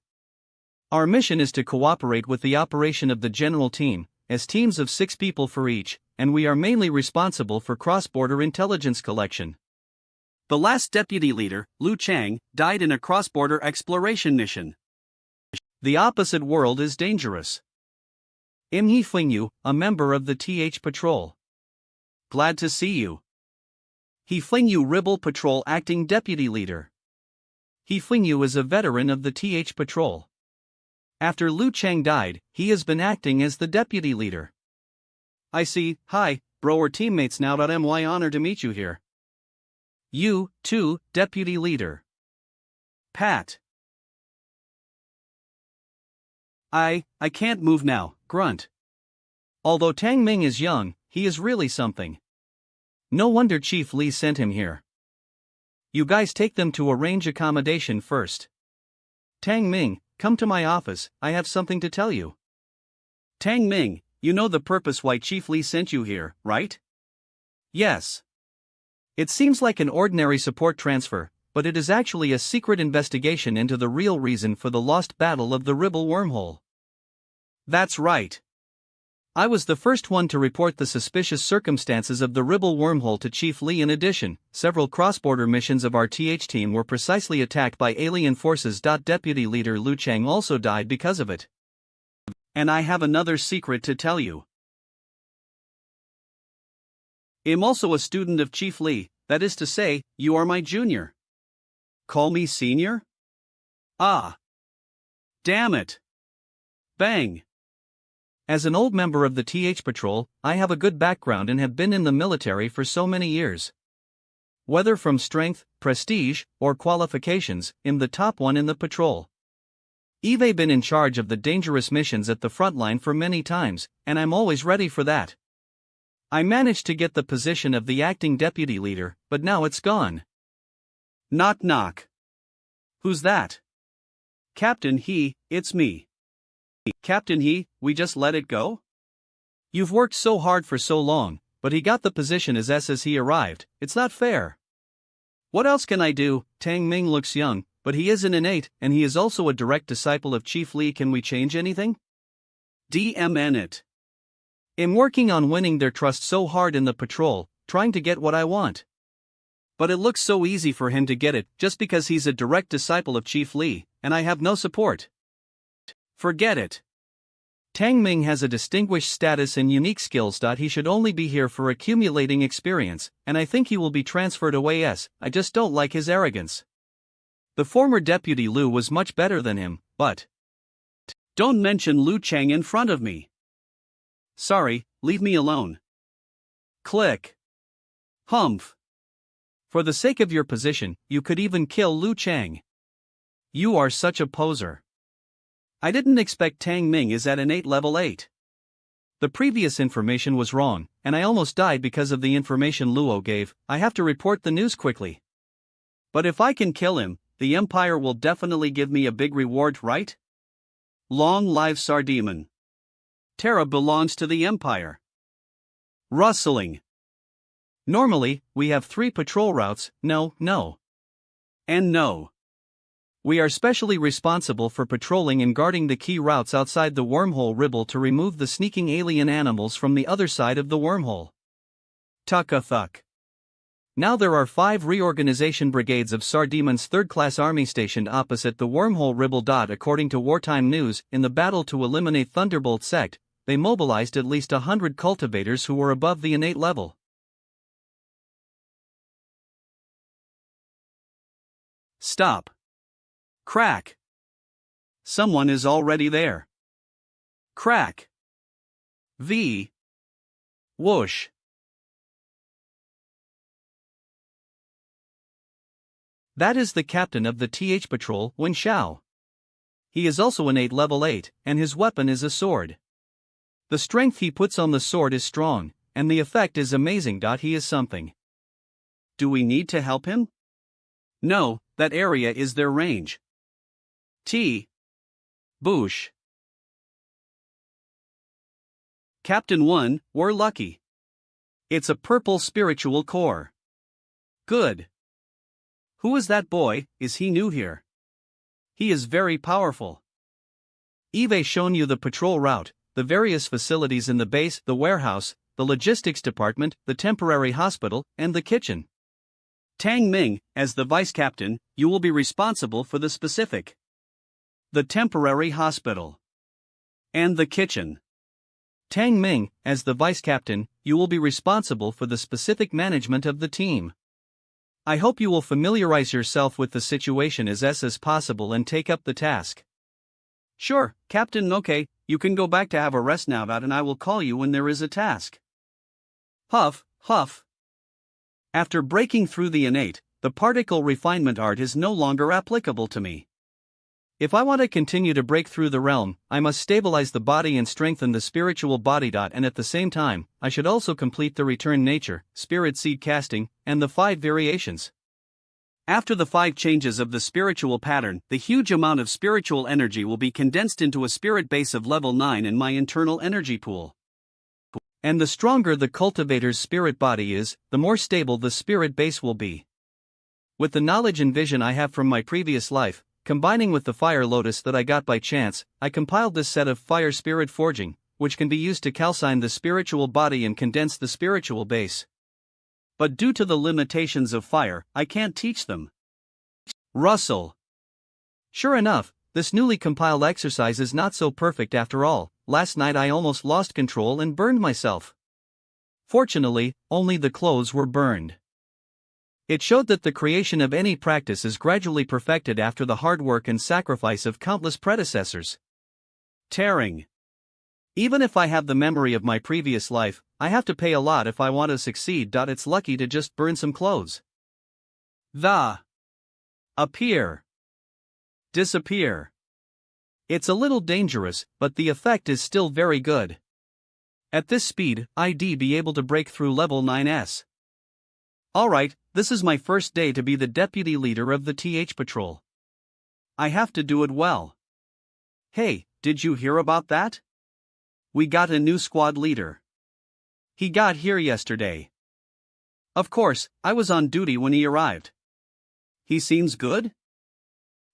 Our mission is to cooperate with the operation of the general team, as teams of 6 people for each, and we are mainly responsible for cross-border intelligence collection. The last deputy leader, Liu Chang, died in a cross-border exploration mission. The opposite world is dangerous. Im Yi Fingyu, a member of the TH Patrol. Glad to see you. He Fingyu, Ribble Patrol acting deputy leader. He Fingyu is a veteran of the TH Patrol. After Liu Chang died, he has been acting as the deputy leader. I see. Hi, bro, we're teammates now. My honor to meet you here. You, too, deputy leader. Pat. I can't move now, grunt. Although Tang Ming is young, he is really something. No wonder Chief Lee sent him here. You guys take them to arrange accommodation first. Tang Ming, come to my office, I have something to tell you. Tang Ming, you know the purpose why Chief Lee sent you here, right? Yes. It seems like an ordinary support transfer, but it is actually a secret investigation into the real reason for the lost battle of the Ribble wormhole. That's right. I was the first one to report the suspicious circumstances of the Ribble wormhole to Chief Lee. In addition, several cross-border missions of our TH team were precisely attacked by alien forces. Deputy leader Liu Chang also died because of it. And I have another secret to tell you. I'm also a student of Chief Lee, that is to say, you are my junior. Call me senior? Ah. Damn it. Bang. As an old member of the TH Patrol, I have a good background and have been in the military for so many years. Whether from strength, prestige, or qualifications, I'm the top one in the patrol. I've been in charge of the dangerous missions at the front line for many times, and I'm always ready for that. I managed to get the position of the acting deputy leader, but now it's gone. Knock knock. Who's that? Captain He, it's me. Captain He, we just let it go? You've worked so hard for so long, but he got the position as he arrived. It's not fair. What else can I do? Tang Ming looks young, but he is an innate, and he is also a direct disciple of Chief Lee. Can we change anything? DMN it. I'm working on winning their trust so hard in the patrol, trying to get what I want. But it looks so easy for him to get it just because he's a direct disciple of Chief Lee, and I have no support. Forget it. Tang Ming has a distinguished status and unique skills. He should only be here for accumulating experience, and I think he will be transferred away. I just don't like his arrogance. The former deputy Liu was much better than him, but don't mention Liu Chang in front of me. Sorry, leave me alone. Click. Humph. For the sake of your position, you could even kill Liu Chang. You are such a poser. I didn't expect Tang Ming is at innate level 8. The previous information was wrong, and I almost died because of the information Luo gave. I have to report the news quickly. But if I can kill him, the Empire will definitely give me a big reward, right? Long live Sardemon. Terra belongs to the Empire. Rustling. Normally, we have 3 patrol routes, no, and no. We are specially responsible for patrolling and guarding the key routes outside the wormhole Ribble to remove the sneaking alien animals from the other side of the wormhole. Tuck-a-thuck. Now there are 5 reorganization brigades of Sardemon's 3rd-class army stationed opposite the wormhole Ribble. According to Wartime News, in the battle to eliminate Thunderbolt Sect, they mobilized at least 100 cultivators who were above the innate level. Stop. Crack. Someone is already there. Crack. V. Whoosh. That is the captain of the TH Patrol, Wen Xiao. He is also innate level 8, and his weapon is a sword. The strength he puts on the sword is strong, and the effect is amazing. He is something. Do we need to help him? No, that area is their range. T. Boosh. Captain 1, we're lucky. It's a purple spiritual core. Good. Who is that boy? Is he new here? He is very powerful. Eve shown you the patrol route, the various facilities in the base, the warehouse, the logistics department, the temporary hospital, and the kitchen. Tang Ming, as the vice captain, you will be responsible for the specific. The temporary hospital. And the kitchen. Tang Ming, as the vice captain, you will be responsible for the specific management of the team. I hope you will familiarize yourself with the situation as possible and take up the task. Sure, Captain. Okay, you can go back to have a rest now, and I will call you when there is a task. Huff, huff. After breaking through the innate, the particle refinement art is no longer applicable to me. If I want to continue to break through the realm, I must stabilize the body and strengthen the spiritual body. And at the same time, I should also complete the return nature, spirit seed casting, and the 5 variations. After the 5 changes of the spiritual pattern, the huge amount of spiritual energy will be condensed into a spirit base of level 9 in my internal energy pool. And the stronger the cultivator's spirit body is, the more stable the spirit base will be. With the knowledge and vision I have from my previous life, combining with the fire lotus that I got by chance, I compiled this set of fire spirit forging, which can be used to calcine the spiritual body and condense the spiritual base. But due to the limitations of fire, I can't teach them. Russell. Sure enough, this newly compiled exercise is not so perfect after all. Last night I almost lost control and burned myself. Fortunately, only the clothes were burned. It showed that the creation of any practice is gradually perfected after the hard work and sacrifice of countless predecessors. Tearing. Even if I have the memory of my previous life, I have to pay a lot if I want to succeed. It's lucky to just burn some clothes. The. Appear. Disappear. It's a little dangerous, but the effect is still very good. At this speed, I'd be able to break through level 9s. Alright, this is my first day to be the deputy leader of the TH Patrol. I have to do it well. Hey, did you hear about that? We got a new squad leader. He got here yesterday. Of course, I was on duty when he arrived. He seems good?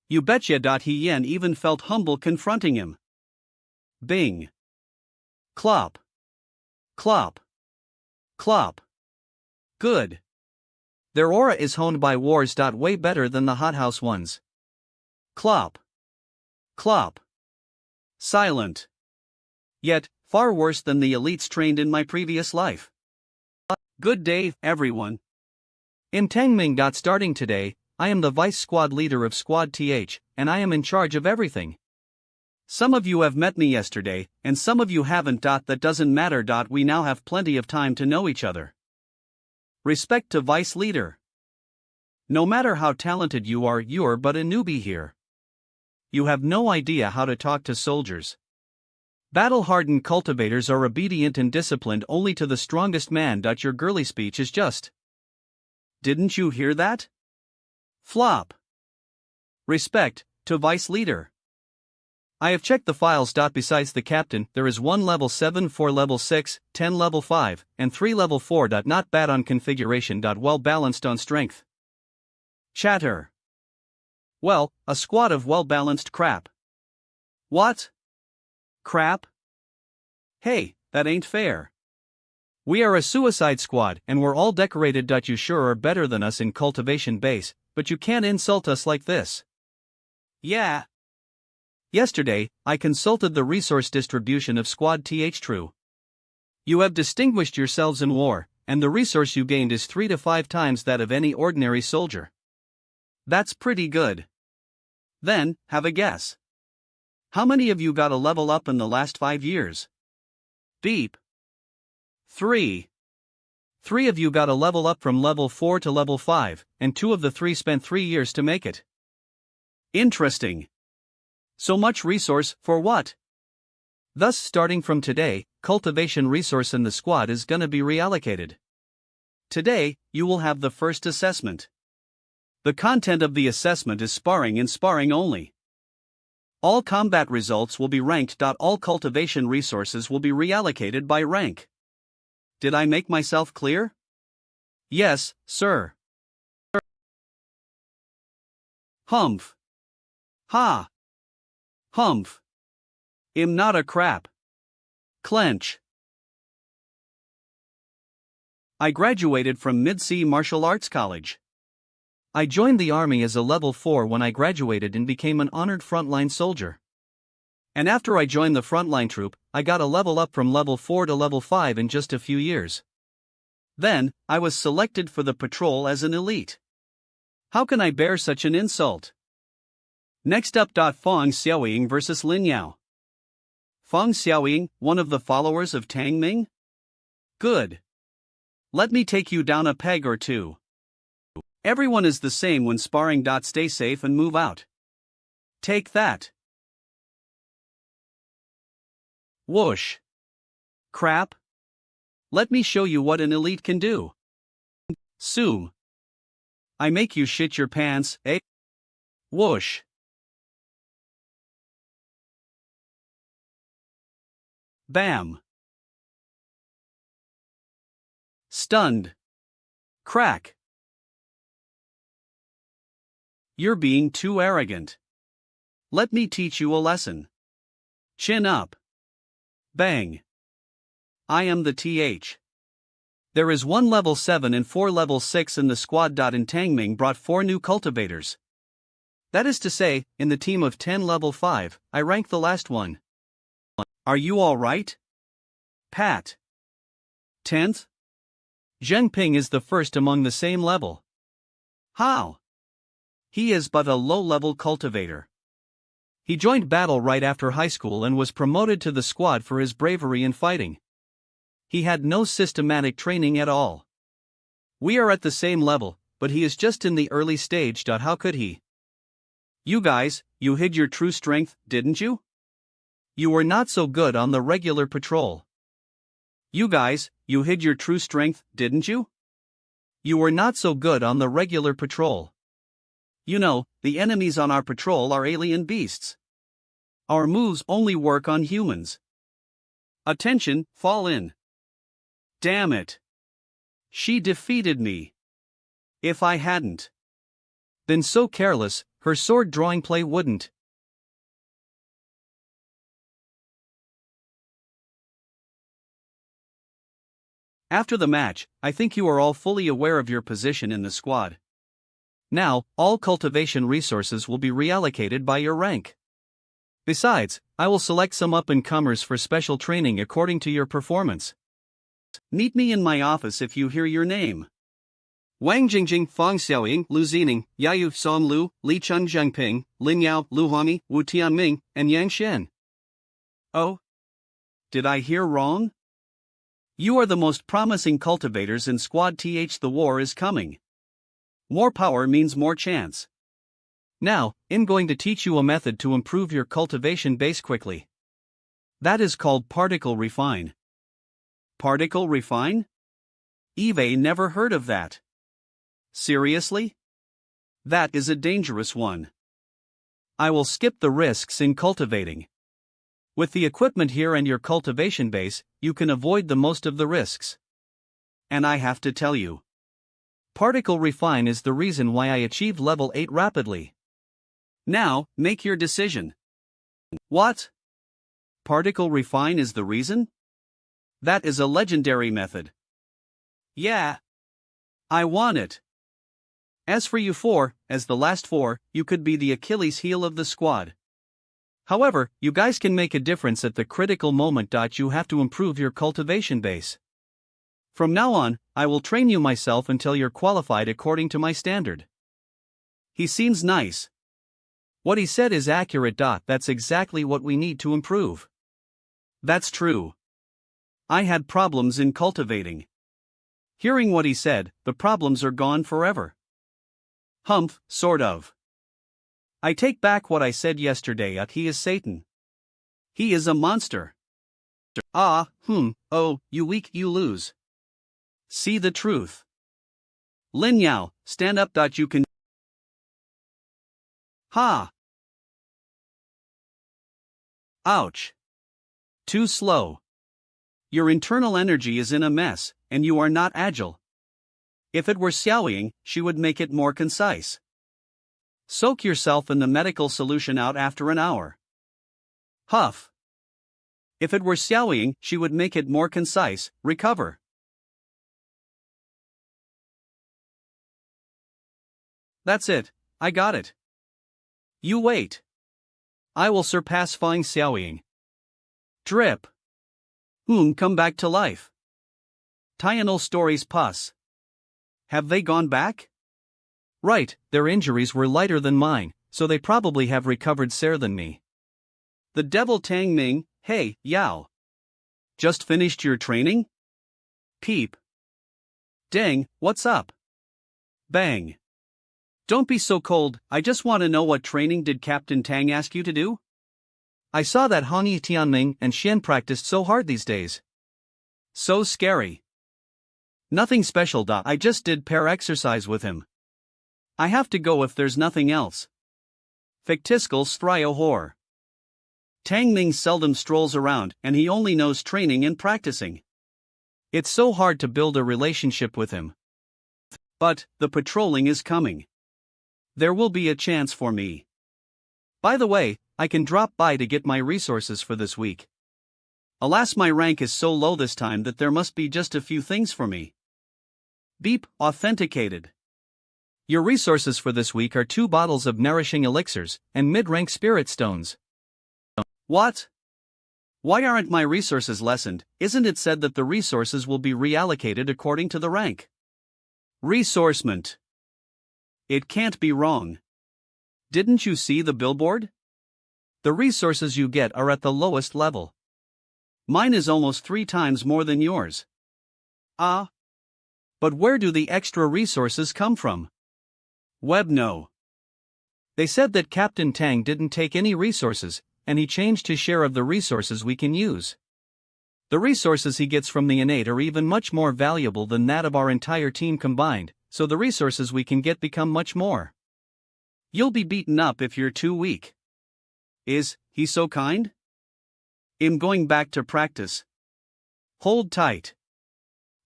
You betcha. He even felt humble confronting him. Bing. Clop. Clop. Clop. Good. Their aura is honed by wars. Way better than the hothouse ones. Clop. Clop. Silent. Yet, far worse than the elites trained in my previous life. Good day, everyone. In Tangming. Starting today, I am the vice squad leader of Squad TH, and I am in charge of everything. Some of you have met me yesterday, and some of you haven't. That doesn't matter. We now have plenty of time to know each other. Respect to vice leader. No matter how talented you're but a newbie here. You have no idea how to talk to soldiers. Battle-hardened cultivators are obedient and disciplined only to the strongest man. Your girly speech is just. Didn't you hear that? Flop. Respect to vice leader. I have checked the files. Besides the captain, there is 1 level 7, 4 level 6, 10 level 5, and 3 level 4. Not bad on configuration. Well balanced on strength. Chatter. Well, a squad of well balanced crap. What? Crap? Hey, that ain't fair. We are a suicide squad and we're all decorated. You sure are better than us in cultivation base, but you can't insult us like this. Yeah. Yesterday, I consulted the resource distribution of Squad TH True. You have distinguished yourselves in war, and the resource you gained is 3 to 5 times that of any ordinary soldier. That's pretty good. Then, have a guess. How many of you got a level up in the last 5 years? Beep. 3. 3 of you got a level up from level 4 to level 5, and 2 of the 3 spent 3 years to make it. Interesting. So much resource, for what? Thus, starting from today, cultivation resource in the squad is gonna be reallocated. Today, you will have the first assessment. The content of the assessment is sparring and sparring only. All combat results will be ranked. All cultivation resources will be reallocated by rank. Did I make myself clear? Yes, sir. Humph. Ha. Humph. I'm not a crap. Clench. I graduated from Mid-Sea Martial Arts College. I joined the army as a level 4 when I graduated and became an honored frontline soldier. And after I joined the frontline troop, I got a level up from level 4 to level 5 in just a few years. Then, I was selected for the patrol as an elite. How can I bear such an insult? Next up. Feng Xiaoying vs. Lin Yao. Feng Xiaoying, one of the followers of Tang Ming? Good. Let me take you down a peg or two. Everyone is the same when sparring. Stay safe and move out. Take that. Whoosh. Crap. Let me show you what an elite can do. Zoom. I make you shit your pants, eh? Whoosh. Bam. Stunned. Crack. You're being too arrogant. Let me teach you a lesson. Chin up. Bang. I am the TH. There is 1 level 7 and 4 level 6 in the squad. In Tangming brought 4 new cultivators. That is to say, in the team of 10 level 5, I rank the last one. Are you alright? Pat. 10th? Zhengping is the first among the same level. How? He is but a low-level cultivator. He joined battle right after high school and was promoted to the squad for his bravery in fighting. He had no systematic training at all. We are at the same level, but he is just in the early stage. How could he? You guys, you hid your true strength, didn't you? You were not so good on the regular patrol. You guys, you hid your true strength, didn't you? You were not so good on the regular patrol. You know, the enemies on our patrol are alien beasts. Our moves only work on humans. Attention, fall in. Damn it. She defeated me. If I hadn't been so careless, her sword drawing play wouldn't. After the match, I think you are all fully aware of your position in the squad. Now, all cultivation resources will be reallocated by your rank. Besides, I will select some up-and-comers for special training according to your performance. Meet me in my office if you hear your name. Wang Jingjing, Feng Xiaoying, Lu Zining, Yayu Song Lu, Li Chun Zhengping, Lin Yao, Lu Huami, Wu Tianming, and Yang Shen. Oh? Did I hear wrong? You are the most promising cultivators in Squad TH. The war is coming. More power means more chance. Now, I'm going to teach you a method to improve your cultivation base quickly. That is called particle refine. Particle refine? Eve never heard of that. Seriously? That is a dangerous one. I will skip the risks in cultivating. With the equipment here and your cultivation base, you can avoid the most of the risks. And I have to tell you, particle refine is the reason why I achieved level 8 rapidly. Now, make your decision. What? Particle refine is the reason? That is a legendary method. Yeah. I want it. As for you 4, as the last 4, you could be the Achilles heel of the squad. However, you guys can make a difference at the critical moment. You have to improve your cultivation base. From now on, I will train you myself until you're qualified according to my standard. He seems nice. What he said is accurate. That's exactly what we need to improve. That's true. I had problems in cultivating. Hearing what he said, the problems are gone forever. Humph, sort of. I take back what I said yesterday. He is Satan. He is a monster. Oh, you weak, you lose. See the truth. Lin Yao, stand up. You can. Ha! Ouch. Too slow. Your internal energy is in a mess, and you are not agile. If it were Xiaoying, she would make it more concise. Soak yourself in the medical solution out after an hour. Huff. If it were Xiaoying, she would make it more concise. Recover. That's it, I got it. You wait. I will surpass Fang Xiaoying. Drip. Come back to life. Tianal stories pus. Have they gone back? Right, their injuries were lighter than mine, so they probably have recovered sooner than me. The devil Tang Ming, hey, Yao. Just finished your training? Peep. Deng, what's up? Bang. Don't be so cold, I just want to know what training did Captain Tang ask you to do? I saw that Hanyi Tianming and Xian practiced so hard these days. So scary. Nothing special. I just did pair exercise with him. I have to go if there's nothing else. Fictiskal strio whore. Tang Ming seldom strolls around and he only knows training and practicing. It's so hard to build a relationship with him. But, the patrolling is coming. There will be a chance for me. By the way, I can drop by to get my resources for this week. Alas, my rank is so low this time that there must be just a few things for me. Beep, authenticated. Your resources for this week are 2 bottles of nourishing elixirs and mid-rank spirit stones. What? Why aren't my resources lessened? Isn't it said that the resources will be reallocated according to the rank? Resourcement. It can't be wrong. Didn't you see the billboard? The resources you get are at the lowest level. Mine is almost 3 times more than yours. Ah. But where do the extra resources come from? No. They said that Captain Tang didn't take any resources, and he changed his share of the resources we can use. The resources he gets from the innate are even much more valuable than that of our entire team combined, so the resources we can get become much more. You'll be beaten up if you're too weak. Is he so kind? I'm going back to practice. Hold tight.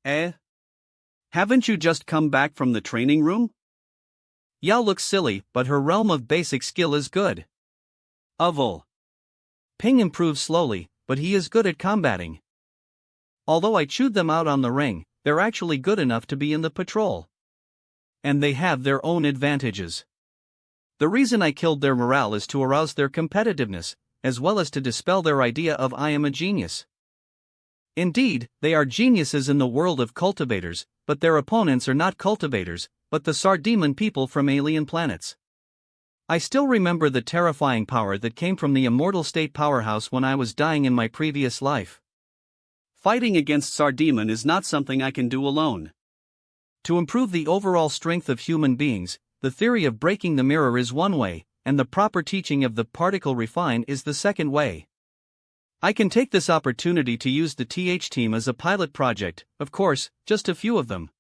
Haven't you just come back from the training room? Yao looks silly, but her realm of basic skill is good. Oval. Ping improves slowly, but he is good at combating. Although I chewed them out on the ring, they're actually good enough to be in the patrol. And they have their own advantages. The reason I killed their morale is to arouse their competitiveness, as well as to dispel their idea of I am a genius. Indeed, they are geniuses in the world of cultivators, but their opponents are not cultivators, but the Sardemon people from alien planets. I still remember the terrifying power that came from the immortal state powerhouse when I was dying in my previous life. Fighting against Sardemon is not something I can do alone. To improve the overall strength of human beings, the theory of breaking the mirror is one way, and the proper teaching of the particle refine is the second way. I can take this opportunity to use the TH team as a pilot project, of course, just a few of them.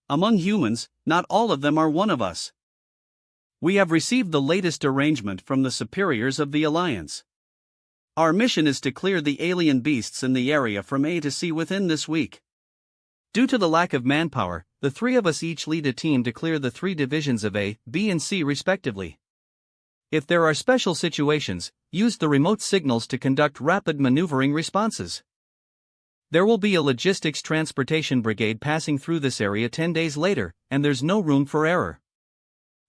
Among humans, not all of them are one of us. We have received the latest arrangement from the superiors of the Alliance. Our mission is to clear the alien beasts in the area from A to C within this week. Due to the lack of manpower, the 3 of us each lead a team to clear the 3 divisions of A, B and C respectively. If there are special situations, use the remote signals to conduct rapid maneuvering responses. There will be a logistics transportation brigade passing through this area 10 days later, and there's no room for error.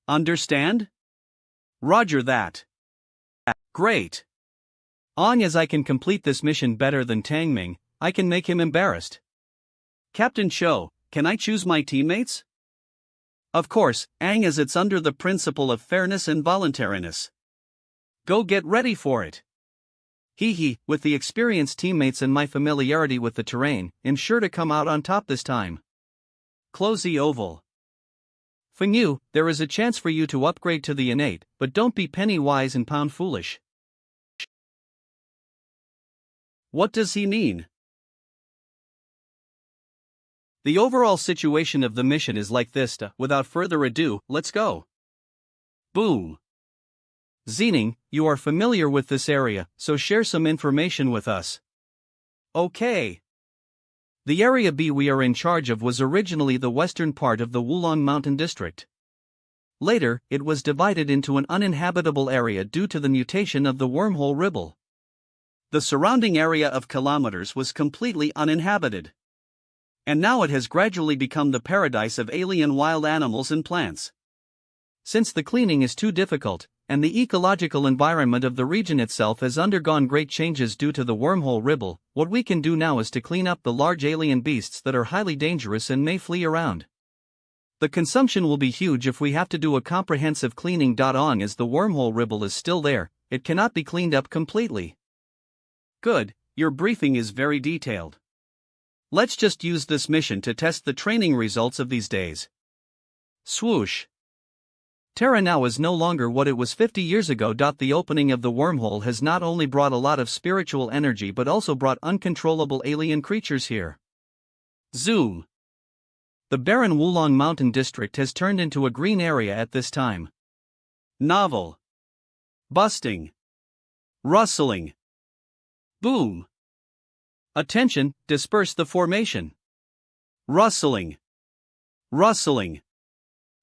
Understand? Roger that. Great. Long as I can complete this mission better than Tang Ming, I can make him embarrassed. Captain Cho, can I choose my teammates? Of course, as it's under the principle of fairness and voluntariness. Go get ready for it. With the experienced teammates and my familiarity with the terrain, I'm sure to come out on top this time. Close the oval. Feng Yu, there is a chance for you to upgrade to the innate, but don't be penny wise and pound foolish. What does he mean? The overall situation of the mission is like this. Without further ado, let's go. Boom. Zening, you are familiar with this area, so share some information with us. Okay. The Area B we are in charge of was originally the western part of the Wulong Mountain District. Later, it was divided into an uninhabitable area due to the mutation of the wormhole ribble. The surrounding area of kilometers was completely uninhabited. And now it has gradually become the paradise of alien wild animals and plants. Since the cleaning is too difficult, and the ecological environment of the region itself has undergone great changes due to the wormhole ribble, what we can do now is to clean up the large alien beasts that are highly dangerous and may flee around. The consumption will be huge if we have to do a comprehensive cleaning. As the wormhole ribble is still there, it cannot be cleaned up completely. Good, your briefing is very detailed. Let's just use this mission to test the training results of these days. Swoosh. Terra now is no longer what it was 50 years ago. The opening of the wormhole has not only brought a lot of spiritual energy but also brought uncontrollable alien creatures here. Zoom. The barren Wulong Mountain District has turned into a green area at this time. Novel. Busting. Rustling. Boom. Attention, disperse the formation. Rustling. Rustling.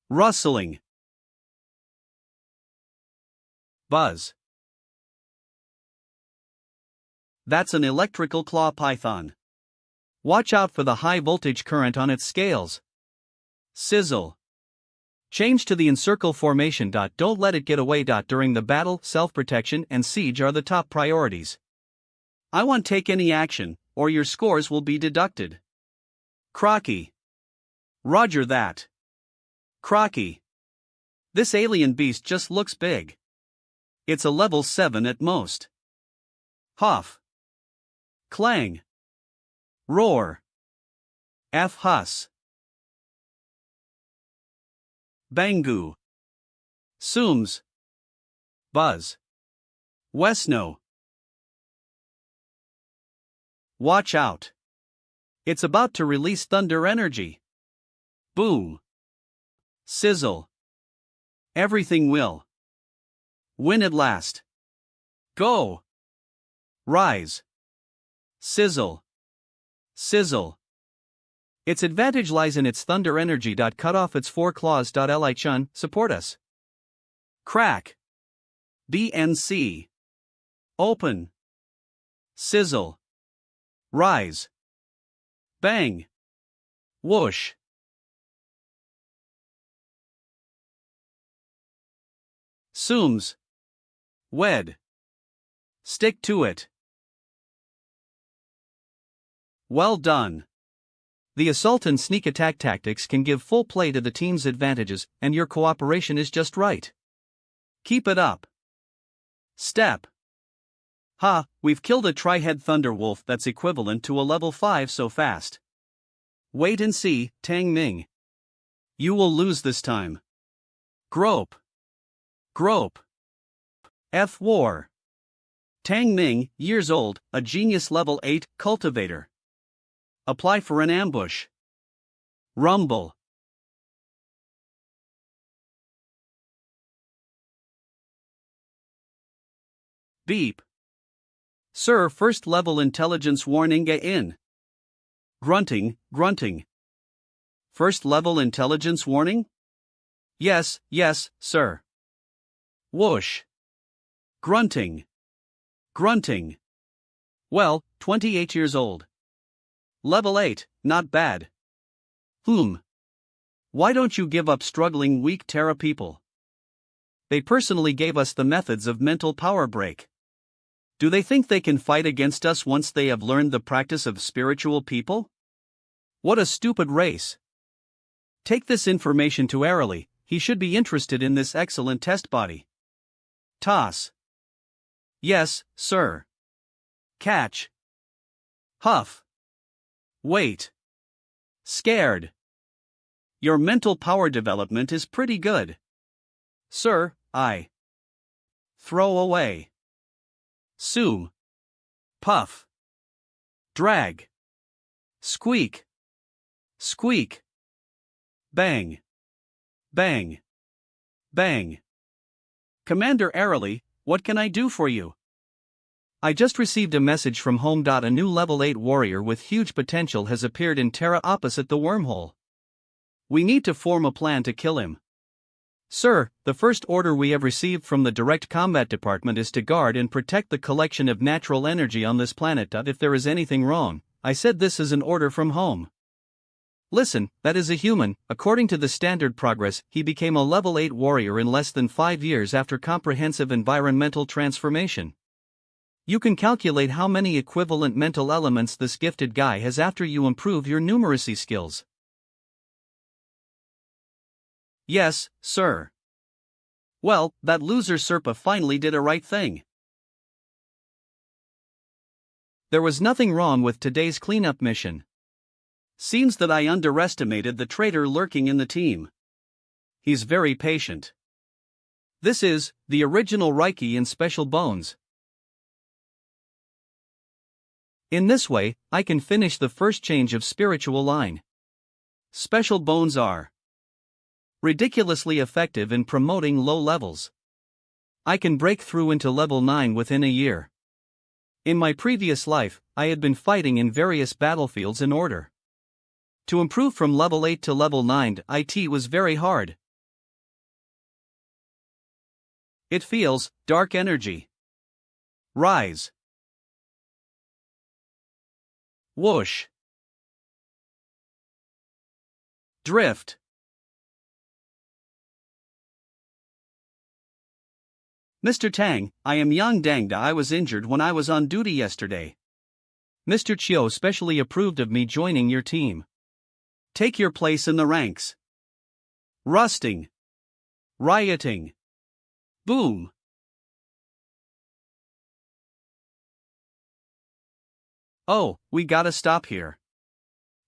Rustling. Buzz. That's an electrical claw python. Watch out for the high voltage current on its scales. Sizzle. Change to the encircle formation. Don't let it get away. During the battle, self-protection and siege are the top priorities. I won't take any action, or your scores will be deducted. Crocky. Roger that. Crocky. This alien beast just looks big. It's a level 7 at most. Huff. Clang. Roar. Huss. Bangu. Sooms. Buzz. Wesno. Watch out. It's about to release thunder energy. Boom. Sizzle. Everything will win at last. Go. Rise. Sizzle. Sizzle. Its advantage lies in its thunder energy. Cut off its 4 claws. Li Chun, support us. Crack. BNC. Open. Sizzle. Rise. Bang. Whoosh. Sooms. Wed. Stick to it. Well done. The assault and sneak attack tactics can give full play to the team's advantages, and your cooperation is just right. Keep it up. Step. We've killed a tri-head thunderwolf that's equivalent to a level 5 so fast. Wait and see, Tang Ming. You will lose this time. Grope. Grope. War. Tang Ming, years old, a genius level 8, cultivator. Apply for an ambush. Rumble. Beep. Sir, first level intelligence warning in. Grunting, grunting. First level intelligence warning? Yes, sir. Whoosh. Grunting. Grunting. Well, 28 years old. Level 8, not bad. Why don't you give up struggling weak Terra people? they personally gave us the methods of mental power break. Do they think they can fight against us once they have learned the practice of spiritual people? What a stupid race. Take this information to Arely, he should be interested in this excellent test body. Toss. Yes, sir. Catch. Huff. Wait. Scared. Your mental power development is pretty good. Sir, I. Throw away. Sue. Puff. Drag. Squeak. Squeak. Bang. Bang. Bang. Commander Arely, what can I do for you? I just received a message from home. A new level 8 warrior with huge potential has appeared in Terra opposite the wormhole. We need to form a plan to kill him. Sir, the first order we have received from the Direct Combat Department is to guard and protect the collection of natural energy on this planet. If there is anything wrong, I said this is an order from home. Listen, that is a human. According to the standard progress, he became a level 8 warrior in less than 5 years after comprehensive environmental transformation. You can calculate how many equivalent mental elements this gifted guy has after you improve your numeracy skills. Yes, sir. Well, that loser Serpa finally did a right thing. There was nothing wrong with today's cleanup mission. Seems that I underestimated the traitor lurking in the team. He's very patient. This is the original Reiki in Special Bones. In this way, I can finish the first change of spiritual line. Special Bones are ridiculously effective in promoting low levels. I can break through into level 9 within a year. In my previous life, I had been fighting in various battlefields in order. To improve from level 8 to level 9, it was very hard. It feels dark energy. Rise. Whoosh. Drift. Mr. Tang, I am Yang Dangda. I was injured when I was on duty yesterday. Mr. Chiu specially approved of me joining your team. Take your place in the ranks. Rusting. Rioting. Boom. Oh, we gotta stop here.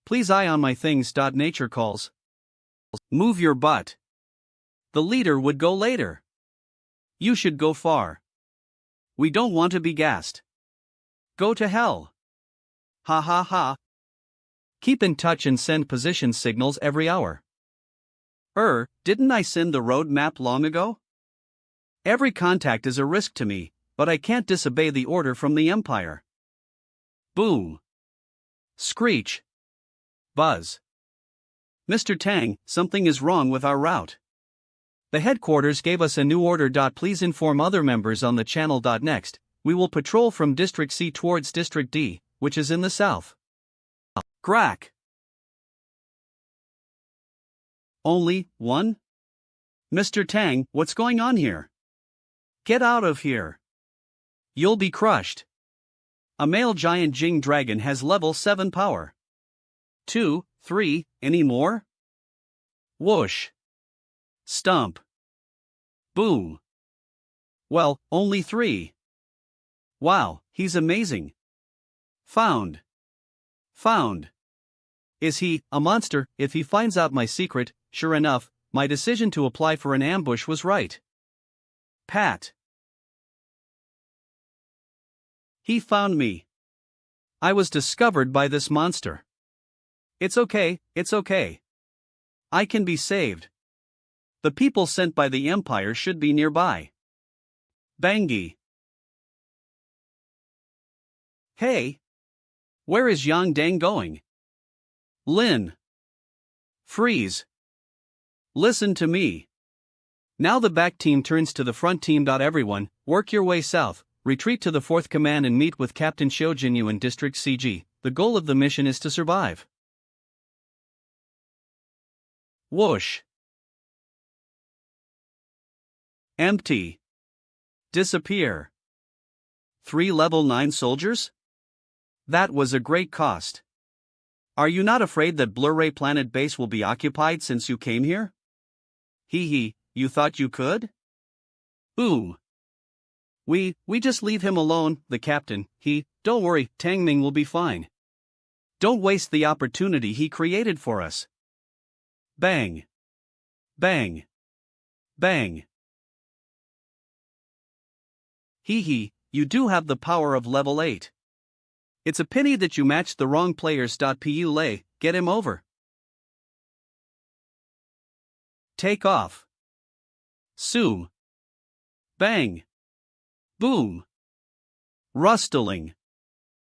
Please eye on my things. Nature calls. Move your butt. The leader would go later. You should go far. We don't want to be gassed. Go to hell. Ha ha ha. Keep in touch and send position signals every hour. Didn't I send the road map long ago? Every contact is a risk to me, but I can't disobey the order from the Empire. Boom. Screech. Buzz. Mr. Tang, something is wrong with our route. The headquarters gave us a new order. Please inform other members on the channel. Next, we will patrol from District C towards District D, which is in the south. Crack. Only one? Mr. Tang, what's going on here? Get out of here. You'll be crushed. A male giant Jing dragon has level 7 power. 2, 3, any more? Whoosh. Stump. Boom. Well, only 3. Wow, he's amazing. Found. Found. Is he a monster? If he finds out my secret, sure enough, my decision to apply for an ambush was right. Pat. He found me. I was discovered by this monster. It's okay, it's okay. I can be saved. The people sent by the Empire should be nearby. Bangi. Hey! Where is Yang Dang going? Lin. Freeze. Listen to me. Now the back team turns to the front team. Everyone, work your way south, retreat to the 4th Command and meet with Captain Xiu Jinyu in District CG. The goal of the mission is to survive. Whoosh. Empty. Disappear. 3 level 9 soldiers? That was a great cost. Are you not afraid that Blurray Planet Base will be occupied since you came here? Hee hee, you thought you could? Boom. We just leave him alone, the captain, don't worry, Tang Ming will be fine. Don't waste the opportunity he created for us. Bang. Bang. Bang. Hee hee, you do have the power of level 8. It's a pity that you matched the wrong players. Pu lay, get him over. Take off. Zoom. Bang. Boom. Rustling.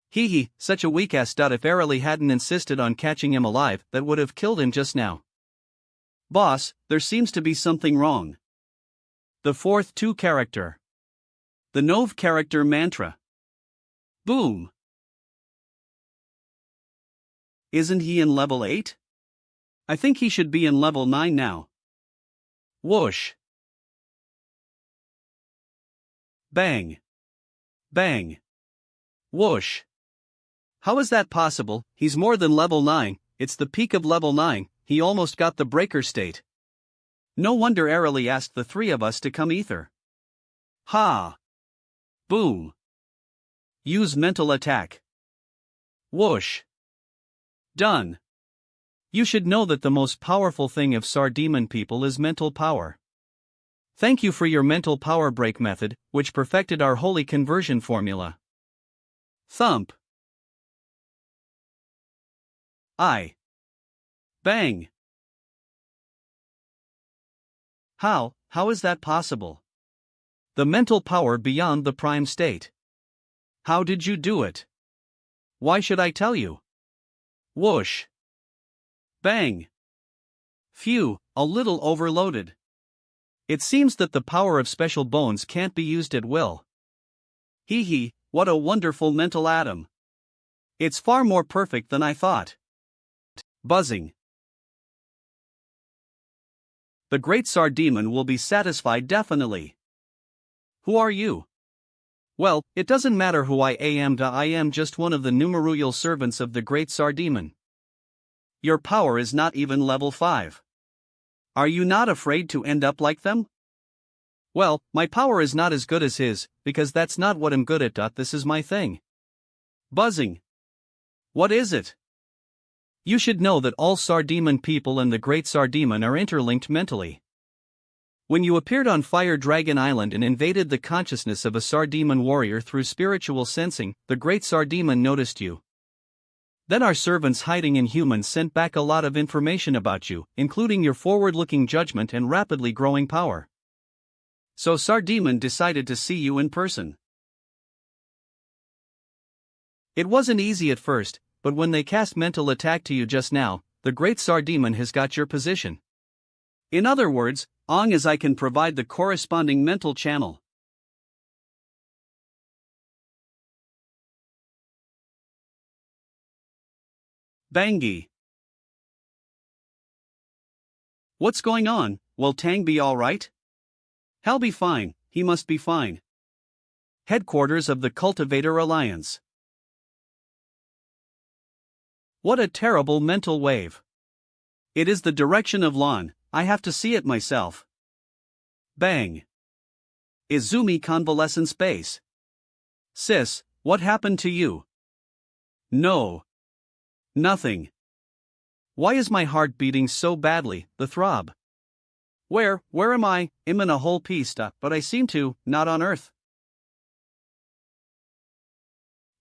Hee hee, such a weak ass. If Arily hadn't insisted on catching him alive, that would have killed him just now. Boss, there seems to be something wrong. The fourth 2 character. The Nove character mantra. Boom. Isn't he in level 8? I think he should be in level 9 now. Whoosh. Bang. Bang. Whoosh. How is that possible? He's more than level 9, it's the peak of level 9, he almost got the breaker state. No wonder Arily asked the 3 of us to come ether. Ha. Boom. Use mental attack. Whoosh. Done. You should know that the most powerful thing of Sardemon people is mental power. Thank you for your mental power break method, which perfected our holy conversion formula. Thump. Bang. How is that possible? The mental power beyond the prime state. How did you do it? Why should I tell you? Whoosh. Bang. Phew, a little overloaded. It seems that the power of special bones can't be used at will. Hee hee, what a wonderful mental atom. It's far more perfect than I thought. Buzzing. The great Sardemon will be satisfied definitely. Who are you? Well, it doesn't matter who I am. I am just one of the numerorial servants of the great Sardemon. Your power is not even level 5. Are you not afraid to end up like them? Well, my power is not as good as his, because that's not what I'm good at. This is my thing. Buzzing. What is it? You should know that all Sardemon people and the great Sardemon are interlinked mentally. When you appeared on Fire Dragon Island and invaded the consciousness of a Sardemon warrior through spiritual sensing, the great Sardemon noticed you. Then our servants hiding in humans sent back a lot of information about you, including your forward-looking judgment and rapidly growing power. So Sardemon decided to see you in person. It wasn't easy at first, but when they cast mental attack to you just now, the great Sardemon has got your position. In other words, long as I can provide the corresponding mental channel. Bangi. What's going on? Will Tang be alright? He'll be fine, he must be fine. Headquarters of the Cultivator Alliance. What a terrible mental wave. It is the direction of Lan, I have to see it myself. Bang. Izumi convalescent space. Sis, what happened to you? No. Nothing. Why is my heart beating so badly, the throb? Where am I? I'm in a whole piece, but I seem to, not on Earth.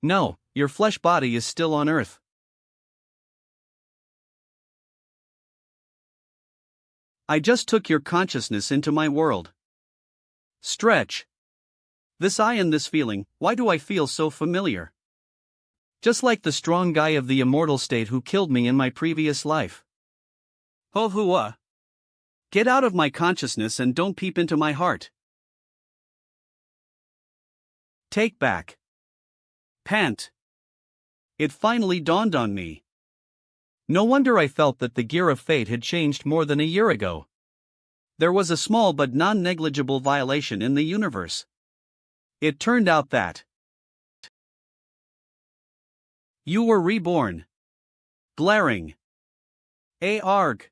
No, your flesh body is still on Earth. I just took your consciousness into my world. Stretch. This I and this feeling, why do I feel so familiar? Just like the strong guy of the immortal state who killed me in my previous life. Ho hua. Get out of my consciousness and don't peep into my heart. Take back. Pant. It finally dawned on me. No wonder I felt that the gear of fate had changed more than a year ago. There was a small but non-negligible violation in the universe. It turned out that you were reborn. Glaring. Arg.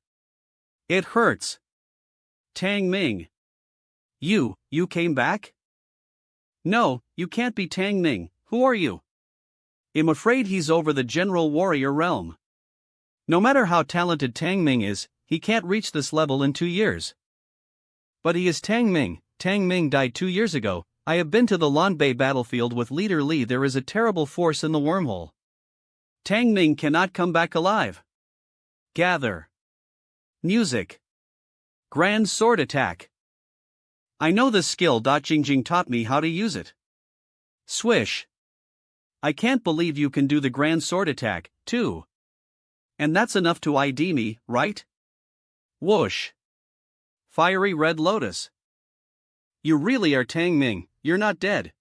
It hurts. Tang Ming. You came back? No, you can't be Tang Ming. Who are you? I'm afraid he's over the general warrior realm. No matter how talented Tang Ming is, he can't reach this level in 2 years. But he is Tang Ming. Tang Ming died 2 years ago. I have been to the Lanbei battlefield with Leader Li. There is a terrible force in the wormhole. Tang Ming cannot come back alive. Gather. Music. Grand sword attack. I know this skill. Jingjing taught me how to use it. Swish. I can't believe you can do the grand sword attack, too. And that's enough to ID me, right? Whoosh. Fiery red lotus. You really are Tang Ming. You're not dead.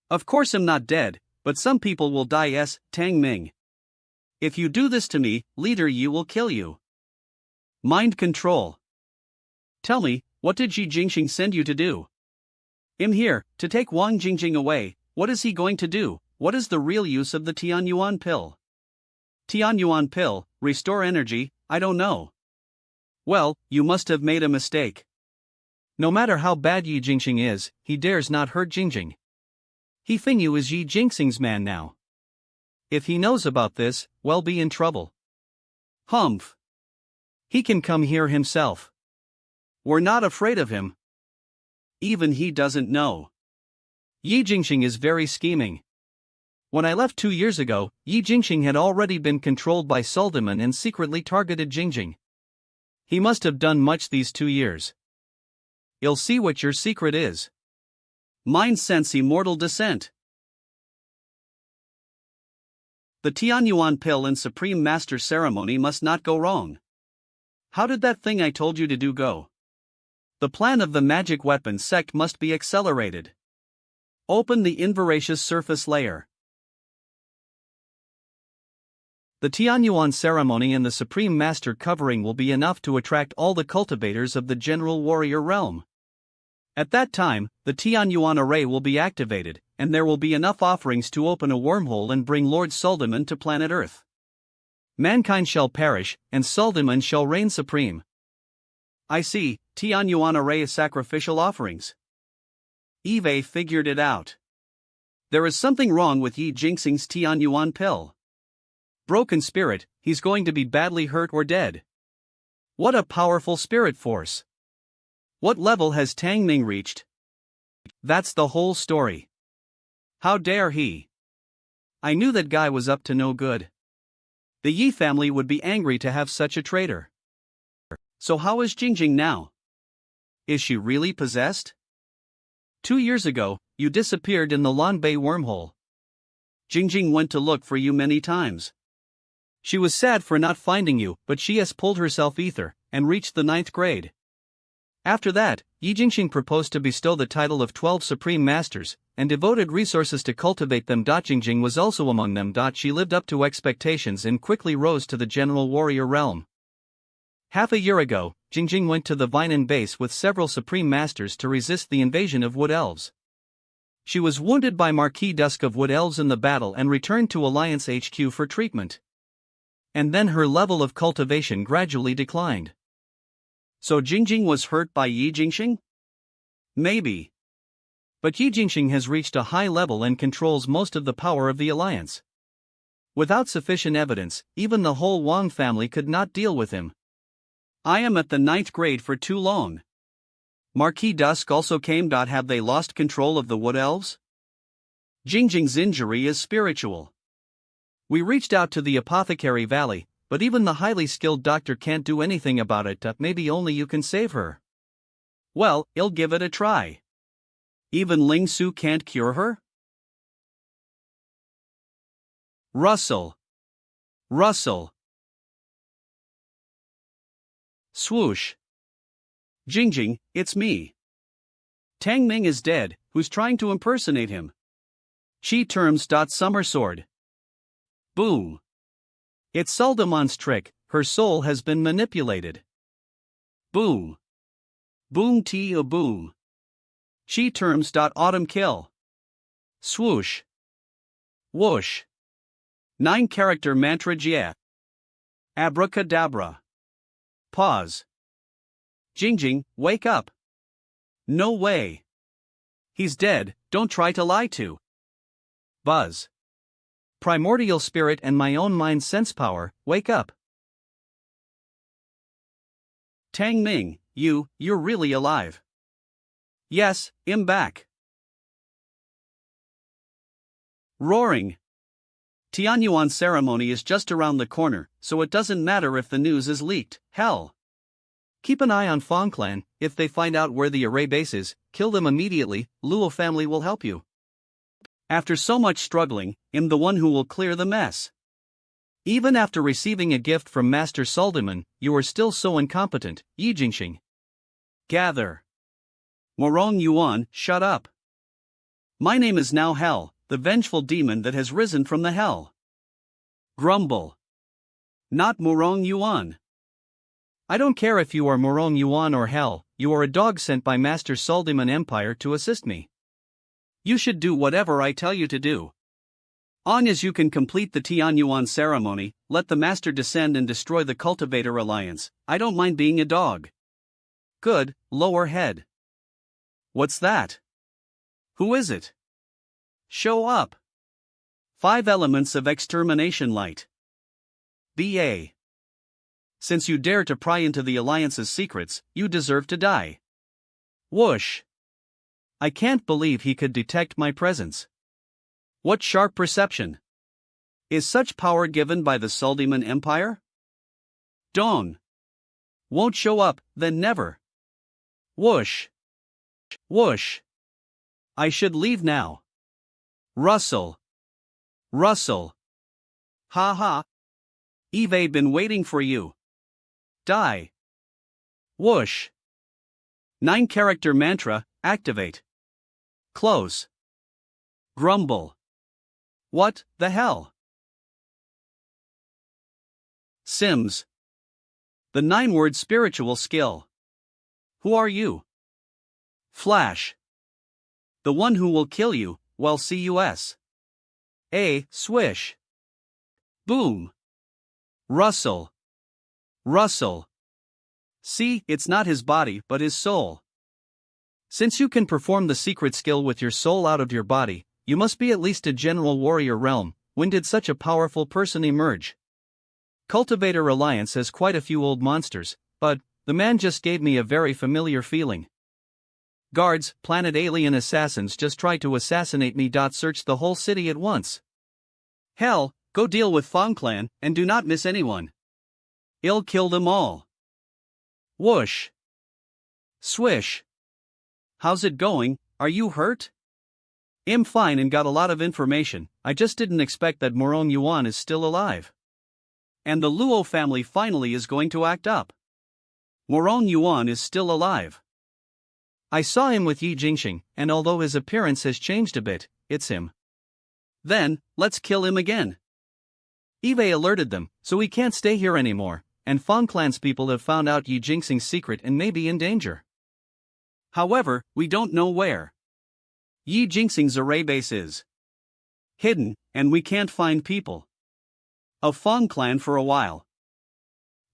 Of course I'm not dead, but some people will die. Yes, Tang Ming. If you do this to me, Leader Yi will kill you. Mind control. Tell me, what did Yi Jingxing send you to do? I'm here, to take Wang Jingjing away. What is he going to do? What is the real use of the Tianyuan pill? Tianyuan pill, restore energy, I don't know. Well, you must have made a mistake. No matter how bad Yi Jingxing is, he dares not hurt Jingjing. He Fingyu is Yi Jingxing's man now. If he knows about this, we'll be in trouble. Humph. He can come here himself. We're not afraid of him. Even he doesn't know. Yi Jingxing is very scheming. When I left 2 years ago, Yi Jingxing had already been controlled by Suldaman and secretly targeted Jingjing. He must have done much these 2 years. You'll see what your secret is. Mind sense immortal descent. The Tianyuan pill and Supreme Master ceremony must not go wrong. How did that thing I told you to do go? The plan of the magic weapon sect must be accelerated. Open the invoracious surface layer. The Tianyuan ceremony and the Supreme Master covering will be enough to attract all the cultivators of the general warrior realm. At that time, the Tianyuan array will be activated, and there will be enough offerings to open a wormhole and bring Lord Suldaman to planet Earth. Mankind shall perish, and Suldaman shall reign supreme. I see, Tianyuan array is sacrificial offerings. Eve figured it out. There is something wrong with Yi Jingxing's Tianyuan pill. Broken spirit, he's going to be badly hurt or dead. What a powerful spirit force. What level has Tang Ming reached? That's the whole story. How dare he? I knew that guy was up to no good. The Yi family would be angry to have such a traitor. So how is Jingjing now? Is she really possessed? 2 years ago, you disappeared in the Lanbei wormhole. Jingjing went to look for you many times. She was sad for not finding you, but she has pulled herself ether, and reached the 9th grade. After that, Yi Jingxing proposed to bestow the title of 12 Supreme Masters, and devoted resources to cultivate them. Jingjing was also among them. She lived up to expectations and quickly rose to the general warrior realm. Half a year ago, Jingjing went to the Vinan base with several Supreme Masters to resist the invasion of Wood Elves. She was wounded by Marquis Dusk of Wood Elves in the battle and returned to Alliance HQ for treatment. And then her level of cultivation gradually declined. So Jingjing was hurt by Yi Jingxing? Maybe. But Yi Jingxing has reached a high level and controls most of the power of the Alliance. Without sufficient evidence, even the whole Wang family could not deal with him. I am at the 9th grade for too long. Marquis Dusk also came. Have they lost control of the Wood Elves? Jingjing's injury is spiritual. We reached out to the Apothecary Valley, but even the highly skilled doctor can't do anything about it. Maybe only you can save her. Well, I'll give it a try. Even Ling Su can't cure her? Rustle. Rustle. Swoosh. Jingjing, it's me. Tang Ming is dead. Who's trying to impersonate him? Chi terms. Summer sword. Boom. It's Suldaman's trick, her soul has been manipulated. Boom. Boom tea a boom. Chi terms. Autumn kill. Swoosh. Whoosh. 9-character mantra jia. Abracadabra. Pause. Jingjing, wake up. No way. He's dead, don't try to lie to. Buzz. Primordial spirit and my own mind sense power, wake up. Tang Ming, you're really alive. Yes, I'm back. Roaring. Tianyuan ceremony is just around the corner, so it doesn't matter if the news is leaked. Hell. Keep an eye on Fong Clan. If they find out where the array base is, kill them immediately. Luo family will help you. After so much struggling, I'm the one who will clear the mess. Even after receiving a gift from Master Suldiman, you are still so incompetent, Yi Jingxing. Gather. Morong Yuan, shut up. My name is now Hell, the vengeful demon that has risen from the hell. Grumble. Not Morong Yuan. I don't care if you are Morong Yuan or Hell, you are a dog sent by Master Suldiman Empire to assist me. You should do whatever I tell you to do. On as you can complete the Tianyuan ceremony, let the Master descend and destroy the Cultivator Alliance. I don't mind being a dog. Good, lower head. What's that? Who is it? Show up. 5 elements of extermination light. BA. Since you dare to pry into the Alliance's secrets, you deserve to die. Whoosh. I can't believe he could detect my presence. What sharp perception. Is such power given by the Suldiman Empire? Dong. Won't show up, then never. Whoosh. Whoosh. I should leave now. Rustle. Rustle. Ha ha. Eve been waiting for you. Die. Whoosh. 9-character mantra, activate. Close. Grumble. What the hell? Sims. The 9-word spiritual skill. Who are you? Flash. The one who will kill you, well cus. A. Swish. Boom. Rustle. Rustle. See, it's not his body but his soul. Since you can perform the secret skill with your soul out of your body, you must be at least a general warrior realm. When did such a powerful person emerge? Cultivator Alliance has quite a few old monsters, but the man just gave me a very familiar feeling. Guards, planet alien assassins just tried to assassinate me. Search the whole city at once. Hell, go deal with Fong Clan, and do not miss anyone. I'll kill them all. Whoosh. Swish. How's it going, are you hurt? I'm fine and got a lot of information, I just didn't expect that Morong Yuan is still alive. And the Luo family finally is going to act up. Morong Yuan is still alive. I saw him with Yi Jingxing, and although his appearance has changed a bit, it's him. Then, let's kill him again. Eve alerted them, so he can't stay here anymore, and Fong Clan's people have found out Yi Jingxing's secret and may be in danger. However, we don't know where. Yi Jingxing's array base is hidden, and we can't find people of Fong Clan for a while.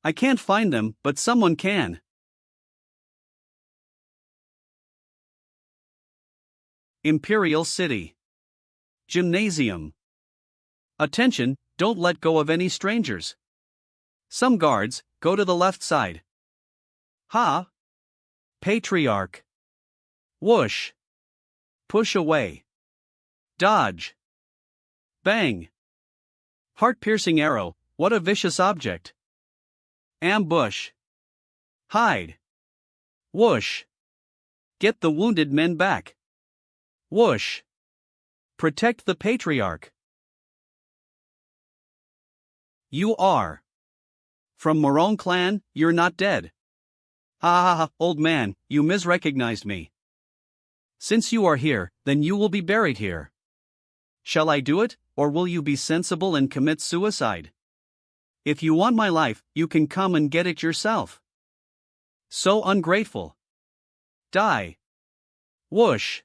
I can't find them, but someone can. Imperial City. Gymnasium. Attention, don't let go of any strangers. Some guards, go to the left side. Ha! Patriarch. Whoosh. Push away. Dodge. Bang. Heart-piercing arrow, what a vicious object. Ambush. Hide. Whoosh. Get the wounded men back. Whoosh. Protect the patriarch. You are. From Morong Clan, you're not dead. Ha ha ha, old man, you misrecognized me. Since you are here, then you will be buried here. Shall I do it, or will you be sensible and commit suicide? If you want my life, you can come and get it yourself. So ungrateful. Die. Whoosh.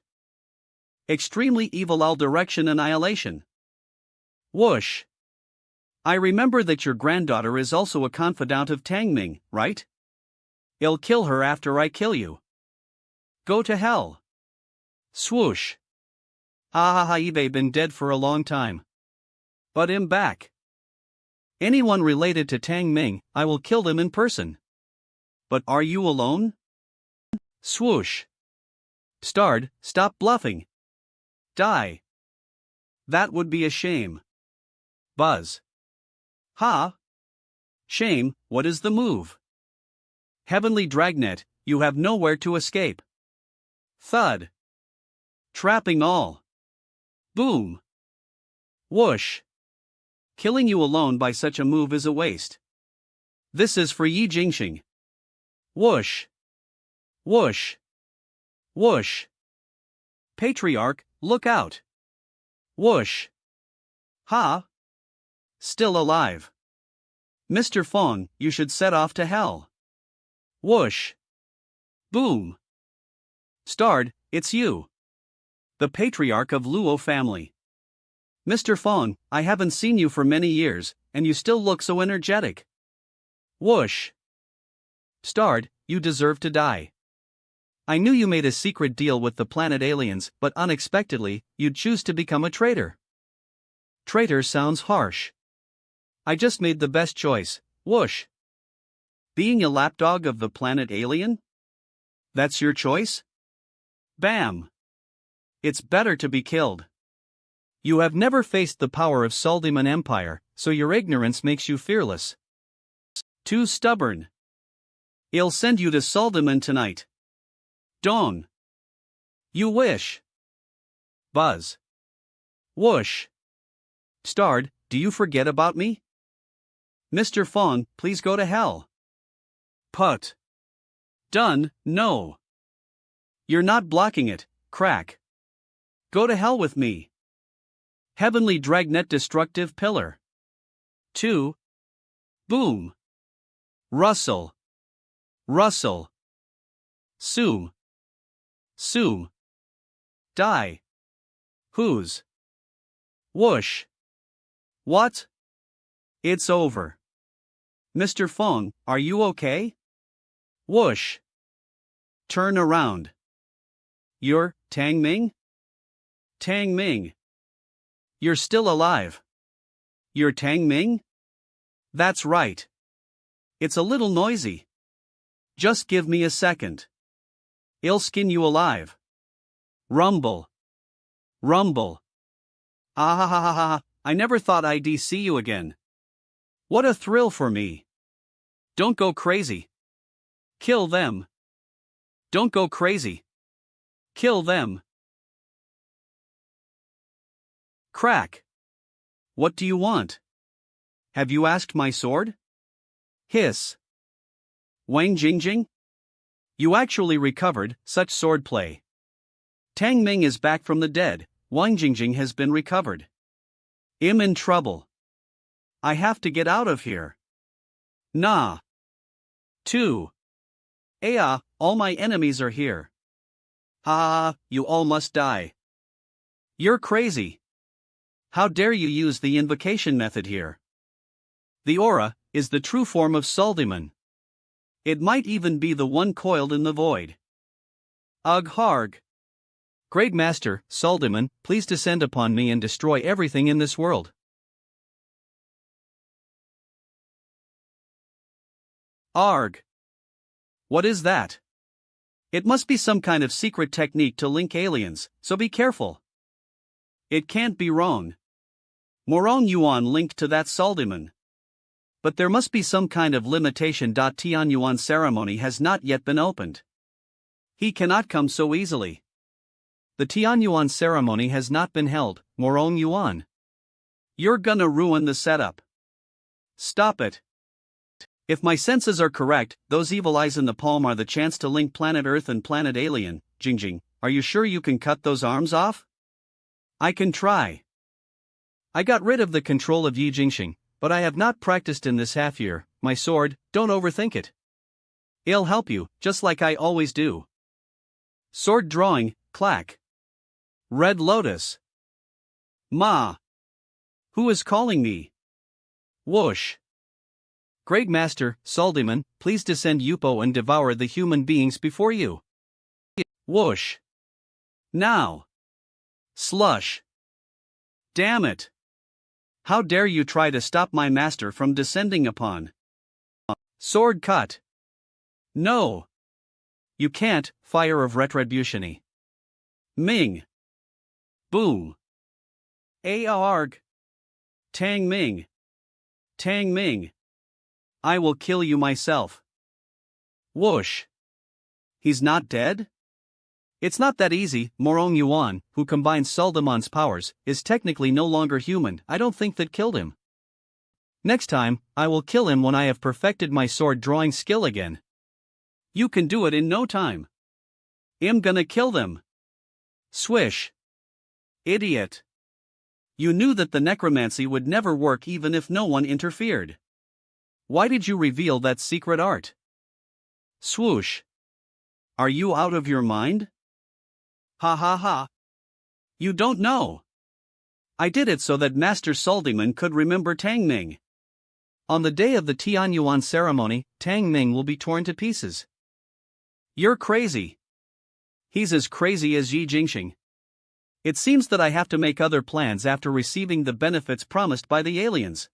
Extremely evil all direction annihilation. Whoosh. I remember that your granddaughter is also a confidant of Tangming, right? I'll kill her after I kill you. Go to hell. Swoosh. You've been dead for a long time. But I'm back. Anyone related to Tang Ming, I will kill them in person. But are you alone? Swoosh. Starred, stop bluffing. Die. That would be a shame. Buzz. Ha! Shame, what is the move? Heavenly Dragnet, you have nowhere to escape. Thud. Trapping all. Boom. Whoosh. Killing you alone by such a move is a waste. This is for Yi Jingxing. Whoosh. Whoosh. Whoosh. Patriarch, look out. Whoosh. Ha! Still alive. Mr. Fong, you should set off to hell. Whoosh. Boom. Starred, it's you. The patriarch of Luo family. Mr. Fong, I haven't seen you for many years, and you still look so energetic. Whoosh. Starred, you deserve to die. I knew you made a secret deal with the planet aliens, but unexpectedly, you'd choose to become a traitor. Traitor sounds harsh. I just made the best choice. Whoosh. Being a lapdog of the planet alien? That's your choice? Bam. It's better to be killed. You have never faced the power of Soldiman Empire, so your ignorance makes you fearless. Too stubborn. I'll send you to Soldiman tonight. Dong. You wish. Buzz. Whoosh. Starred, do you forget about me? Mr. Fong, please go to hell. Put. Done, no. You're not blocking it, crack. Go to hell with me. Heavenly Dragnet Destructive Pillar. 2. Boom. Rustle. Rustle. Soom. Soom. Die. Whose? Whoosh. What? It's over. Mr. Fong, are you okay? Whoosh. Turn around. You're Tang Ming? Tang Ming. You're still alive. You're Tang Ming? That's right. It's a little noisy. Just give me a second. I'll skin you alive. Rumble. Rumble. I never thought I'd see you again. What a thrill for me. Don't go crazy. Kill them. Don't go crazy. Kill them. Crack. What do you want? Have you asked my sword? Hiss. Wang Jingjing? You actually recovered, such swordplay. Tang Ming is back from the dead, Wang Jingjing has been recovered. I'm in trouble. I have to get out of here. Nah. 2. All my enemies are here. You all must die. You're crazy. How dare you use the invocation method here? The aura is the true form of Soldiman. It might even be the one coiled in the void. Ugh harg. Great Master, Soldiman, please descend upon me and destroy everything in this world. Arg. What is that? It must be some kind of secret technique to link aliens, so be careful. It can't be wrong. Morong Yuan linked to that Soldiman. But there must be some kind of limitation. Tianyuan ceremony has not yet been opened. He cannot come so easily. The Tianyuan ceremony has not been held, Morong Yuan. You're gonna ruin the setup. Stop it. If my senses are correct, those evil eyes in the palm are the chance to link planet Earth and planet alien. Jingjing, are you sure you can cut those arms off? I can try. I got rid of the control of Yi Jingxing, but I have not practiced in this half year. My sword, don't overthink it. I'll help you, just like I always do. Sword drawing, clack. Red lotus. Ma. Who is calling me? Whoosh. Great Master, Suleiman, please descend Yupo and devour the human beings before you. Whoosh. Now. Slush. Damn it. How dare you try to stop my master from descending upon? Sword cut. No. You can't, fire of retribution. Ming. Boom. Aarg. Tang Ming. Tang Ming. I will kill you myself. Whoosh. He's not dead? It's not that easy. Morong Yuan, who combines Suldamon's powers, is technically no longer human. I don't think that killed him. Next time, I will kill him when I have perfected my sword drawing skill again. You can do it in no time. I'm gonna kill them. Swish. Idiot. You knew that the necromancy would never work even if no one interfered. Why did you reveal that secret art? Swoosh. Are you out of your mind? Ha ha ha. You don't know. I did it so that Master Suleiman could remember Tang Ming. On the day of the Tianyuan ceremony, Tang Ming will be torn to pieces. You're crazy. He's as crazy as Yi Jingxing. It seems that I have to make other plans after receiving the benefits promised by the aliens.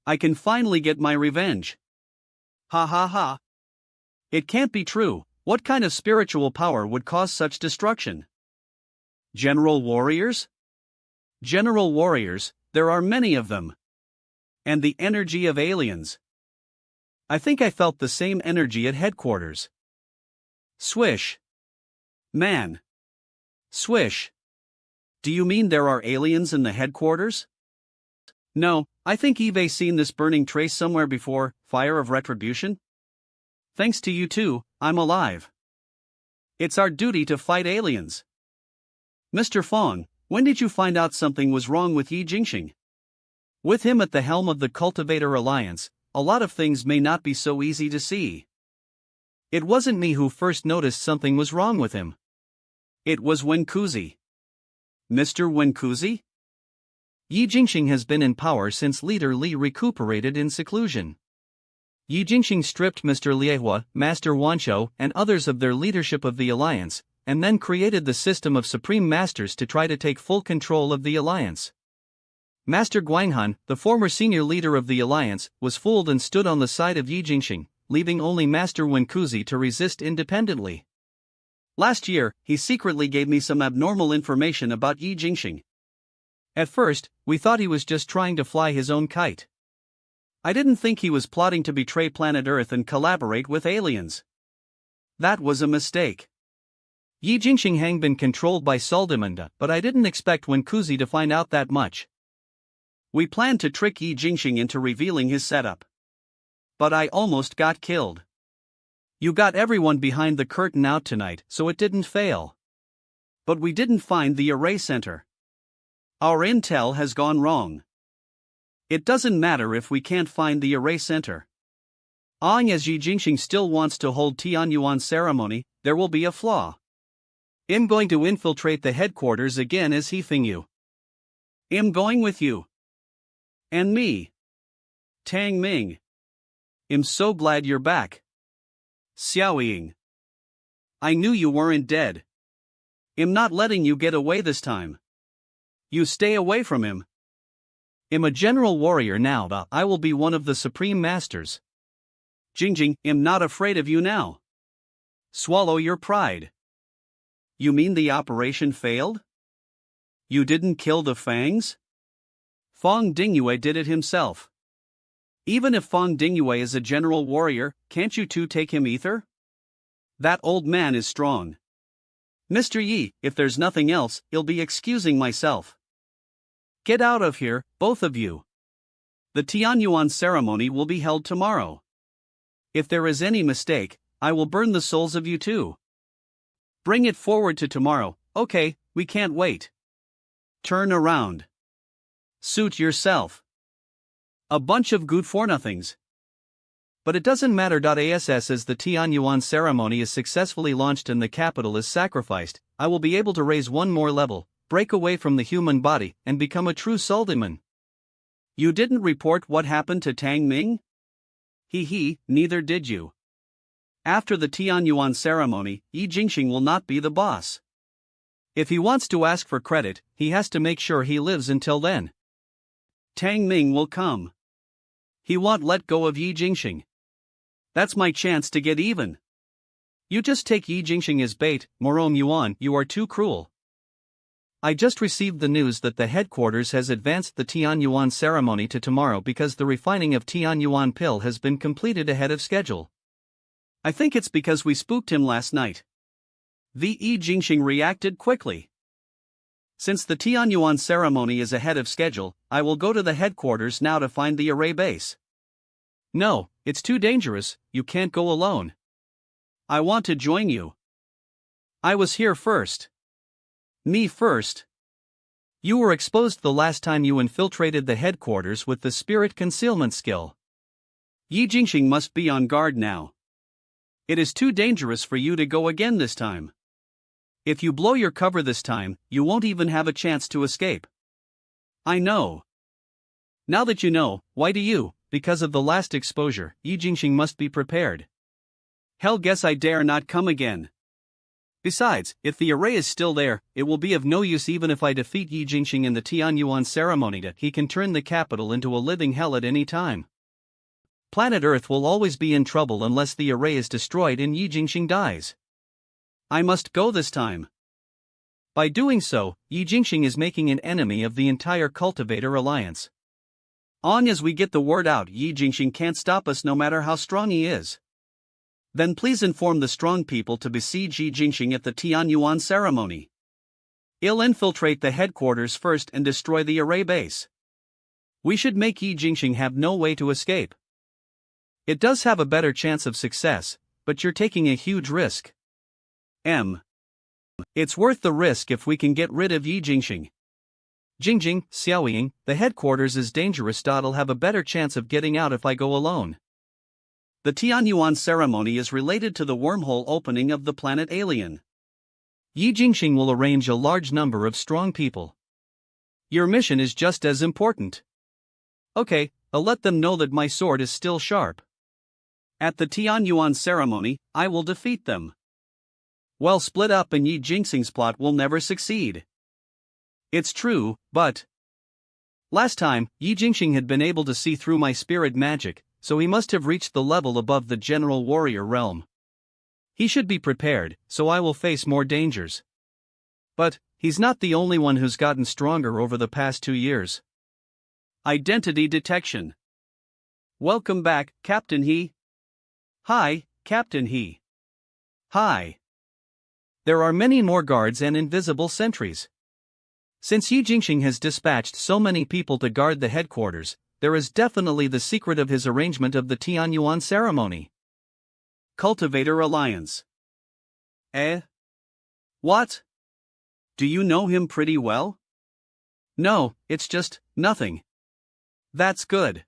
I can finally get my revenge. Ha ha ha. It can't be true. What kind of spiritual power would cause such destruction? General warriors? General warriors, there are many of them. And the energy of aliens. I think I felt the same energy at headquarters. Swish. Man. Swish. Do you mean there are aliens in the headquarters? No, I think Eve's seen this burning trace somewhere before, fire of retribution. Thanks to you two, I'm alive. It's our duty to fight aliens. Mr. Fong, when did you find out something was wrong with Yi Jingxing? With him at the helm of the Cultivator Alliance, a lot of things may not be so easy to see. It wasn't me who first noticed something was wrong with him. It was Wenkuzi. Mr. Wenkuzi? Yi Jingxing has been in power since leader Li recuperated in seclusion. Yi Jingxing stripped Mr. Liehua, Master Wanshou, and others of their leadership of the alliance, and then created the system of supreme masters to try to take full control of the alliance. Master Guanghan, the former senior leader of the alliance, was fooled and stood on the side of Yi Jingxing, leaving only Master Wenkuzi to resist independently. Last year, he secretly gave me some abnormal information about Yi Jingxing. At first, we thought he was just trying to fly his own kite. I didn't think he was plotting to betray planet Earth and collaborate with aliens. That was a mistake. Yi Jingxing had been controlled by Suleiman, but I didn't expect Wenkuzi to find out that much. We planned to trick Yi Jingxing into revealing his setup. But I almost got killed. You got everyone behind the curtain out tonight, so it didn't fail. But we didn't find the array center. Our intel has gone wrong. It doesn't matter if we can't find the array center. As Yi Jingxing still wants to hold Tianyuan ceremony, there will be a flaw. I'm going to infiltrate the headquarters again as Hefeng you. I'm going with you. And me. Tang Ming. I'm so glad you're back. Xiaoying. I knew you weren't dead. I'm not letting you get away this time. You stay away from him. I'm a general warrior now, but I will be one of the supreme masters. Jingjing, I'm not afraid of you now. Swallow your pride. You mean the operation failed? You didn't kill the Fangs? Fong Dingyue did it himself. Even if Fong Dingyue is a general warrior, can't you two take him ether? That old man is strong. Mr. Yi, if there's nothing else, I'll be excusing myself. Get out of here, both of you. The Tianyuan ceremony will be held tomorrow. If there is any mistake, I will burn the souls of you too. Bring it forward to tomorrow. Okay, we can't wait. Turn around. Suit yourself. A bunch of good-for-nothings. But it doesn't matter. As the Tianyuan ceremony is successfully launched and the capital is sacrificed, I will be able to raise one more level, break away from the human body, and become a true soul demon. You didn't report what happened to Tang Ming? Neither did you. After the Tianyuan ceremony, Yi Jingxing will not be the boss. If he wants to ask for credit, he has to make sure he lives until then. Tang Ming will come. He won't let go of Yi Jingxing. That's my chance to get even. You just take Yi Jingxing as bait, Morom Yuan, you are too cruel. I just received the news that the headquarters has advanced the Tianyuan ceremony to tomorrow because the refining of Tianyuan pill has been completed ahead of schedule. I think it's because we spooked him last night. The Yi Jingxing reacted quickly. Since the Tianyuan ceremony is ahead of schedule, I will go to the headquarters now to find the array base. No, it's too dangerous, you can't go alone. I want to join you. I was here first. Me first. You were exposed the last time you infiltrated the headquarters with the spirit concealment skill. Yi Jingxing must be on guard now. It is too dangerous for you to go again this time. If you blow your cover this time, you won't even have a chance to escape. I know. Now that you know, why do you? Because of the last exposure, Yi Jingxing must be prepared. Hell, guess I dare not come again. Besides, if the array is still there, it will be of no use even if I defeat Yi Jingxing in the Tianyuan ceremony. That he can turn the capital into a living hell at any time. Planet Earth will always be in trouble unless the array is destroyed and Yi Jingxing dies. I must go this time. By doing so, Yi Jingxing is making an enemy of the entire Cultivator Alliance. On as we get the word out, Yi Jingxing can't stop us no matter how strong he is. Then please inform the strong people to besiege Yi Jingxing at the Tianyuan ceremony. I'll infiltrate the headquarters first and destroy the array base. We should make Yi Jingxing have no way to escape. It does have a better chance of success, but you're taking a huge risk. It's worth the risk if we can get rid of Yi Jingxing. Jingjing, Xiaoying, the headquarters is dangerous. I'll have a better chance of getting out if I go alone. The Tianyuan ceremony is related to the wormhole opening of the planet Alien. Yi Jingxing will arrange a large number of strong people. Your mission is just as important. Okay, I'll let them know that my sword is still sharp. At the Tianyuan ceremony, I will defeat them. Well, split up and Yi Jingxing's plot will never succeed. It's true, but last time, Yi Jingxing had been able to see through my spirit magic, so he must have reached the level above the general warrior realm. He should be prepared, so I will face more dangers. But he's not the only one who's gotten stronger over the past 2 years. Identity detection. Welcome back, Captain He. Hi, Captain He. Hi. There are many more guards and invisible sentries. Since Yi Jingxing has dispatched so many people to guard the headquarters, there is definitely the secret of his arrangement of the Tianyuan ceremony. Cultivator Alliance. What? Do you know him pretty well? No, it's just nothing. That's good.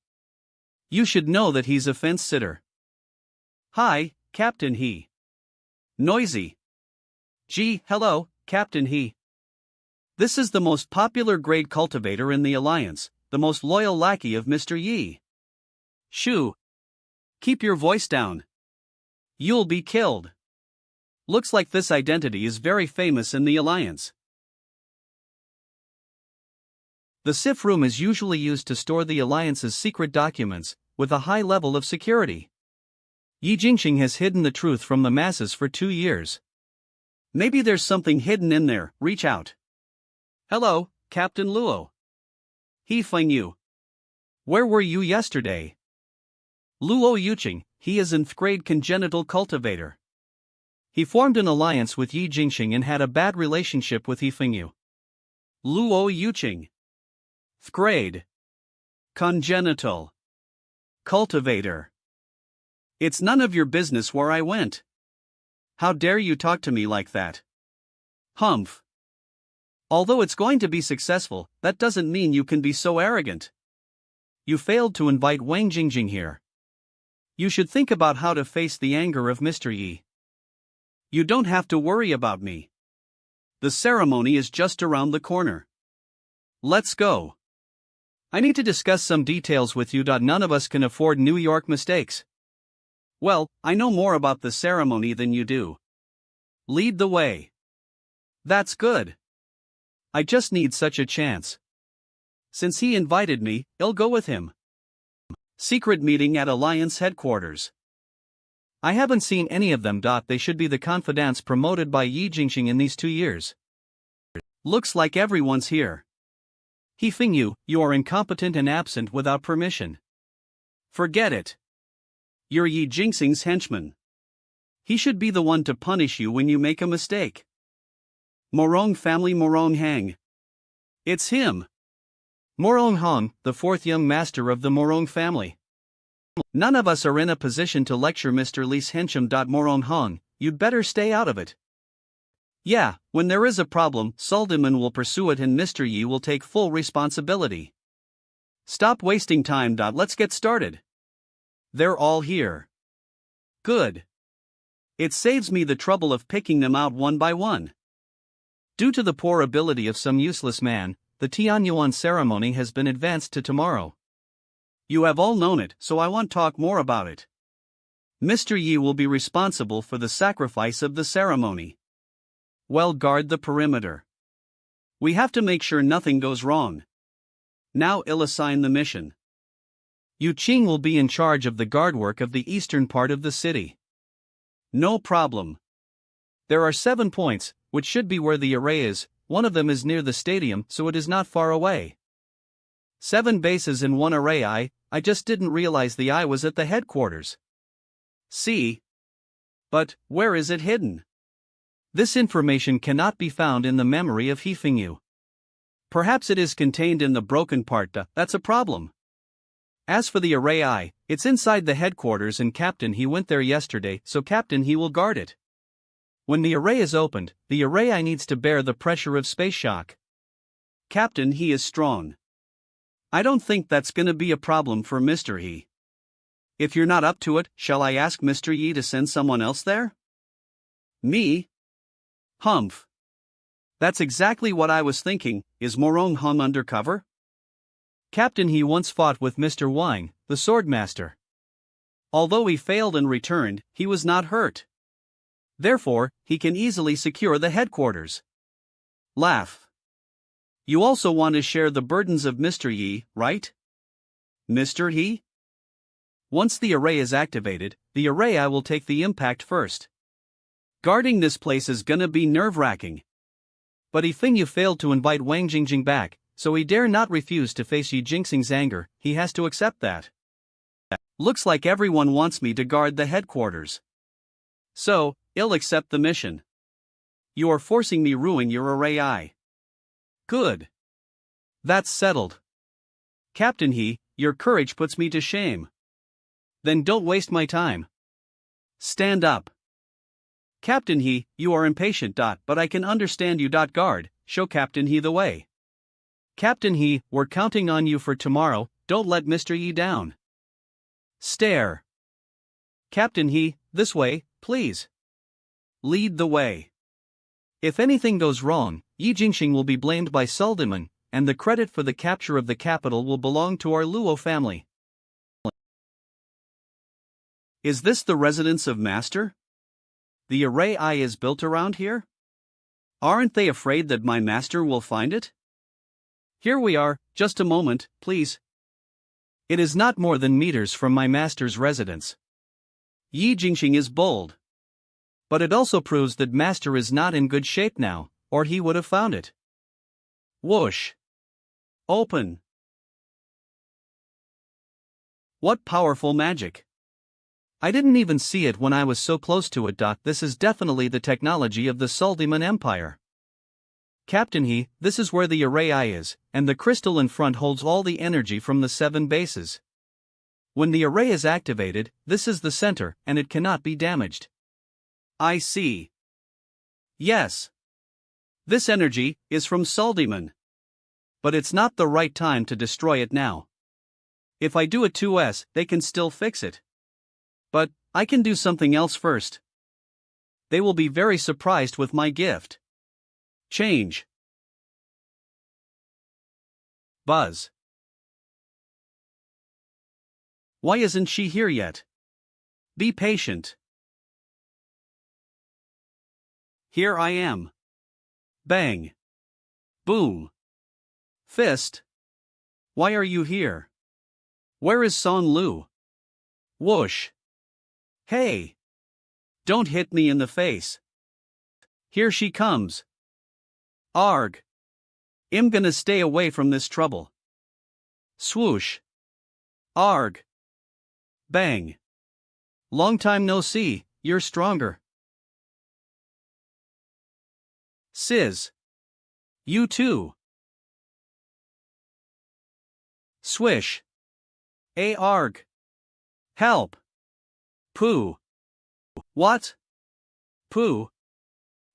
You should know that he's a fence sitter. Hi, Captain He. Noisy. Gee, hello, Captain He. This is the most popular grade cultivator in the Alliance, the most loyal lackey of Mr. Yi. Shoo. Keep your voice down. You'll be killed. Looks like this identity is very famous in the Alliance. The SIF room is usually used to store the Alliance's secret documents, with a high level of security. Yi Jingxing has hidden the truth from the masses for 2 years. Maybe there's something hidden in there. Reach out. Hello, Captain Luo. He Feng Yu. Where were you yesterday? Luo Yuqing, he is an 5th grade congenital cultivator. He formed an alliance with Yi Jingxing and had a bad relationship with He Fengyu. Luo Yuqing. 5th grade. Congenital. Cultivator. It's none of your business where I went. How dare you talk to me like that? Humph. Although it's going to be successful, that doesn't mean you can be so arrogant. You failed to invite Wang Jingjing here. You should think about how to face the anger of Mr. Yi. You don't have to worry about me. The ceremony is just around the corner. Let's go. I need to discuss some details with you. None of us can afford New York mistakes. Well, I know more about the ceremony than you do. Lead the way. That's good. I just need such a chance. Since he invited me, I'll go with him. Secret meeting at Alliance headquarters. I haven't seen any of them. They should be the confidants promoted by Yi Jingxing in these 2 years. Looks like everyone's here. He Fingyu, you are incompetent and absent without permission. Forget it. You're Yi Jingxing's henchman. He should be the one to punish you when you make a mistake. Morong family Morong Hang. It's him. Morong Hong, the 4th young master of the Morong family. None of us are in a position to lecture Mr. Li's henchman. Morong Hong, you'd better stay out of it. Yeah, when there is a problem, Suldiman will pursue it and Mr. Yi will take full responsibility. Stop wasting time. Let's get started. They're all here. Good. It saves me the trouble of picking them out one by one. Due to the poor ability of some useless man, the Tianyuan ceremony has been advanced to tomorrow. You have all known it, so I won't talk more about it. Mr. Yi will be responsible for the sacrifice of the ceremony. Well, guard the perimeter. We have to make sure nothing goes wrong. Now I'll assign the mission. Yu Qing will be in charge of the guard work of the eastern part of the city. No problem. There are 7 points, which should be where the array is. One of them is near the stadium, so it is not far away. 7 bases in one array. I just didn't realize the eye was at the headquarters. See? But, where is it hidden? This information cannot be found in the memory of Hefengyu. Perhaps it is contained in the broken part. That's a problem. As for the array eye, it's inside the headquarters and Captain He went there yesterday, so Captain He will guard it. When the array is opened, the array eye needs to bear the pressure of space shock. Captain He is strong. I don't think that's gonna be a problem for Mr. He. If you're not up to it, shall I ask Mr. Yi to send someone else there? Me? Humph. That's exactly what I was thinking. Is Morong Hung undercover? Captain He once fought with Mr. Wang, the swordmaster. Although he failed and returned, he was not hurt. Therefore, he can easily secure the headquarters. Laugh. You also want to share the burdens of Mr. Yi, right? Mr. He? Once the array is activated, the array eye will take the impact first. Guarding this place is gonna be nerve-wracking. But Hefengyu failed to invite Wang Jingjing back, so he dare not refuse to face Yi Jingxing's anger. He has to accept that. Looks like everyone wants me to guard the headquarters. So, I'll accept the mission. You are forcing me ruin your array eye. Good. That's settled. Captain He, your courage puts me to shame. Then don't waste my time. Stand up. Captain He, you are impatient. But I can understand you. Guard, show Captain He the way. Captain He, we're counting on you for tomorrow. Don't let Mr. Yi down. Stare. Captain He, this way, please. Lead the way. If anything goes wrong, Yi Jingxing will be blamed by Suldiman, and the credit for the capture of the capital will belong to our Luo family. Is this the residence of Master? The array eye is built around here? Aren't they afraid that my master will find it? Here we are, just a moment, please. It is not more than meters from my master's residence. Yi Jingxing is bold. But it also proves that master is not in good shape now, or he would have found it. Whoosh. Open. What powerful magic. I didn't even see it when I was so close to it. This is definitely the technology of the Suldiman Empire. Captain He, this is where the array eye is, and the crystal in front holds all the energy from the 7 bases. When the array is activated, this is the center, and it cannot be damaged. I see. Yes. This energy is from Suldiman. But it's not the right time to destroy it now. If I do it 2S, they can still fix it. But I can do something else first. They will be very surprised with my gift. Change. Buzz. Why isn't she here yet? Be patient. Here I am. Bang. Boom. Fist. Why are you here? Where is Son Lu? Whoosh. Hey. Don't hit me in the face. Here she comes. Arg. I'm gonna stay away from this trouble. Swoosh. Arg. Bang. Long time no see, you're stronger. Sizz. You too. Swish. Arg. Help. Pooh. What? Pooh.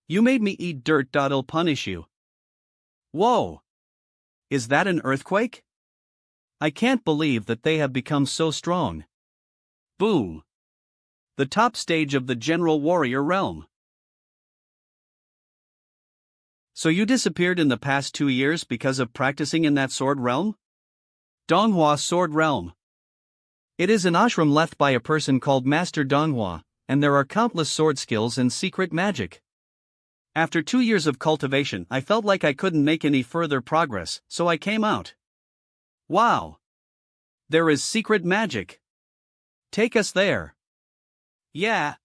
You made me eat dirt. I'll punish you. Whoa. Is that an earthquake? I can't believe that they have become so strong. Boom. The top stage of the General Warrior realm. So you disappeared in the past 2 years because of practicing in that sword realm? Donghua Sword Realm. It is an ashram left by a person called Master Donghua, and there are countless sword skills and secret magic. After 2 years of cultivation, I felt like I couldn't make any further progress, so I came out. Wow! There is secret magic. Take us there. Yeah.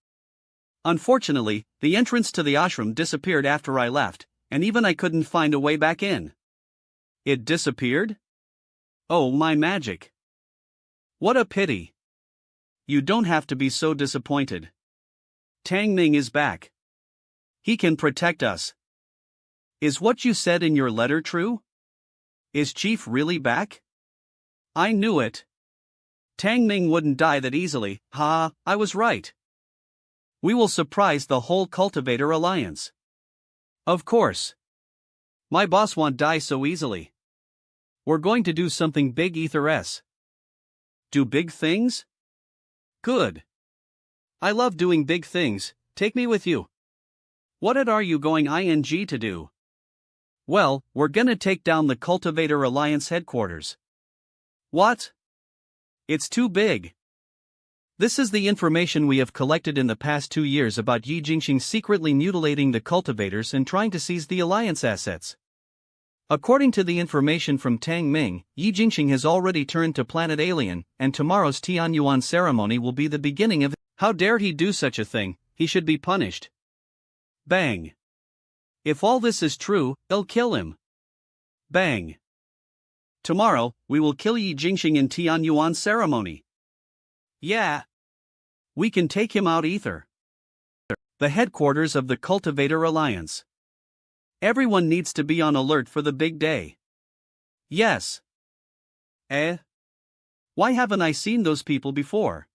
Unfortunately, the entrance to the ashram disappeared after I left, and even I couldn't find a way back in. It disappeared? Oh, my magic. What a pity. You don't have to be so disappointed. Tang Ning is back. He can protect us. Is what you said in your letter true? Is Chief really back? I knew it. Tang Ning wouldn't die that easily. Ha, I was right. We will surprise the whole Cultivator Alliance. Of course. My boss won't die so easily. We're going to do something big, Ether S. Do big things? Good. I love doing big things, take me with you. What are you going to do? Well, we're gonna take down the Cultivator Alliance headquarters. What? It's too big. This is the information we have collected in the past 2 years about Yi Jingxing secretly mutilating the cultivators and trying to seize the Alliance assets. According to the information from Tang Ming, Yi Jingxing has already turned to planet alien, and tomorrow's Tianyuan ceremony will be the beginning of. How dare he do such a thing? He should be punished. Bang. If all this is true, they'll kill him. Bang. Tomorrow, we will kill Yi Jingxing in Tianyuan ceremony. Yeah. We can take him out, Ether. The headquarters of the Cultivator Alliance. Everyone needs to be on alert for the big day. Yes. Why haven't I seen those people before?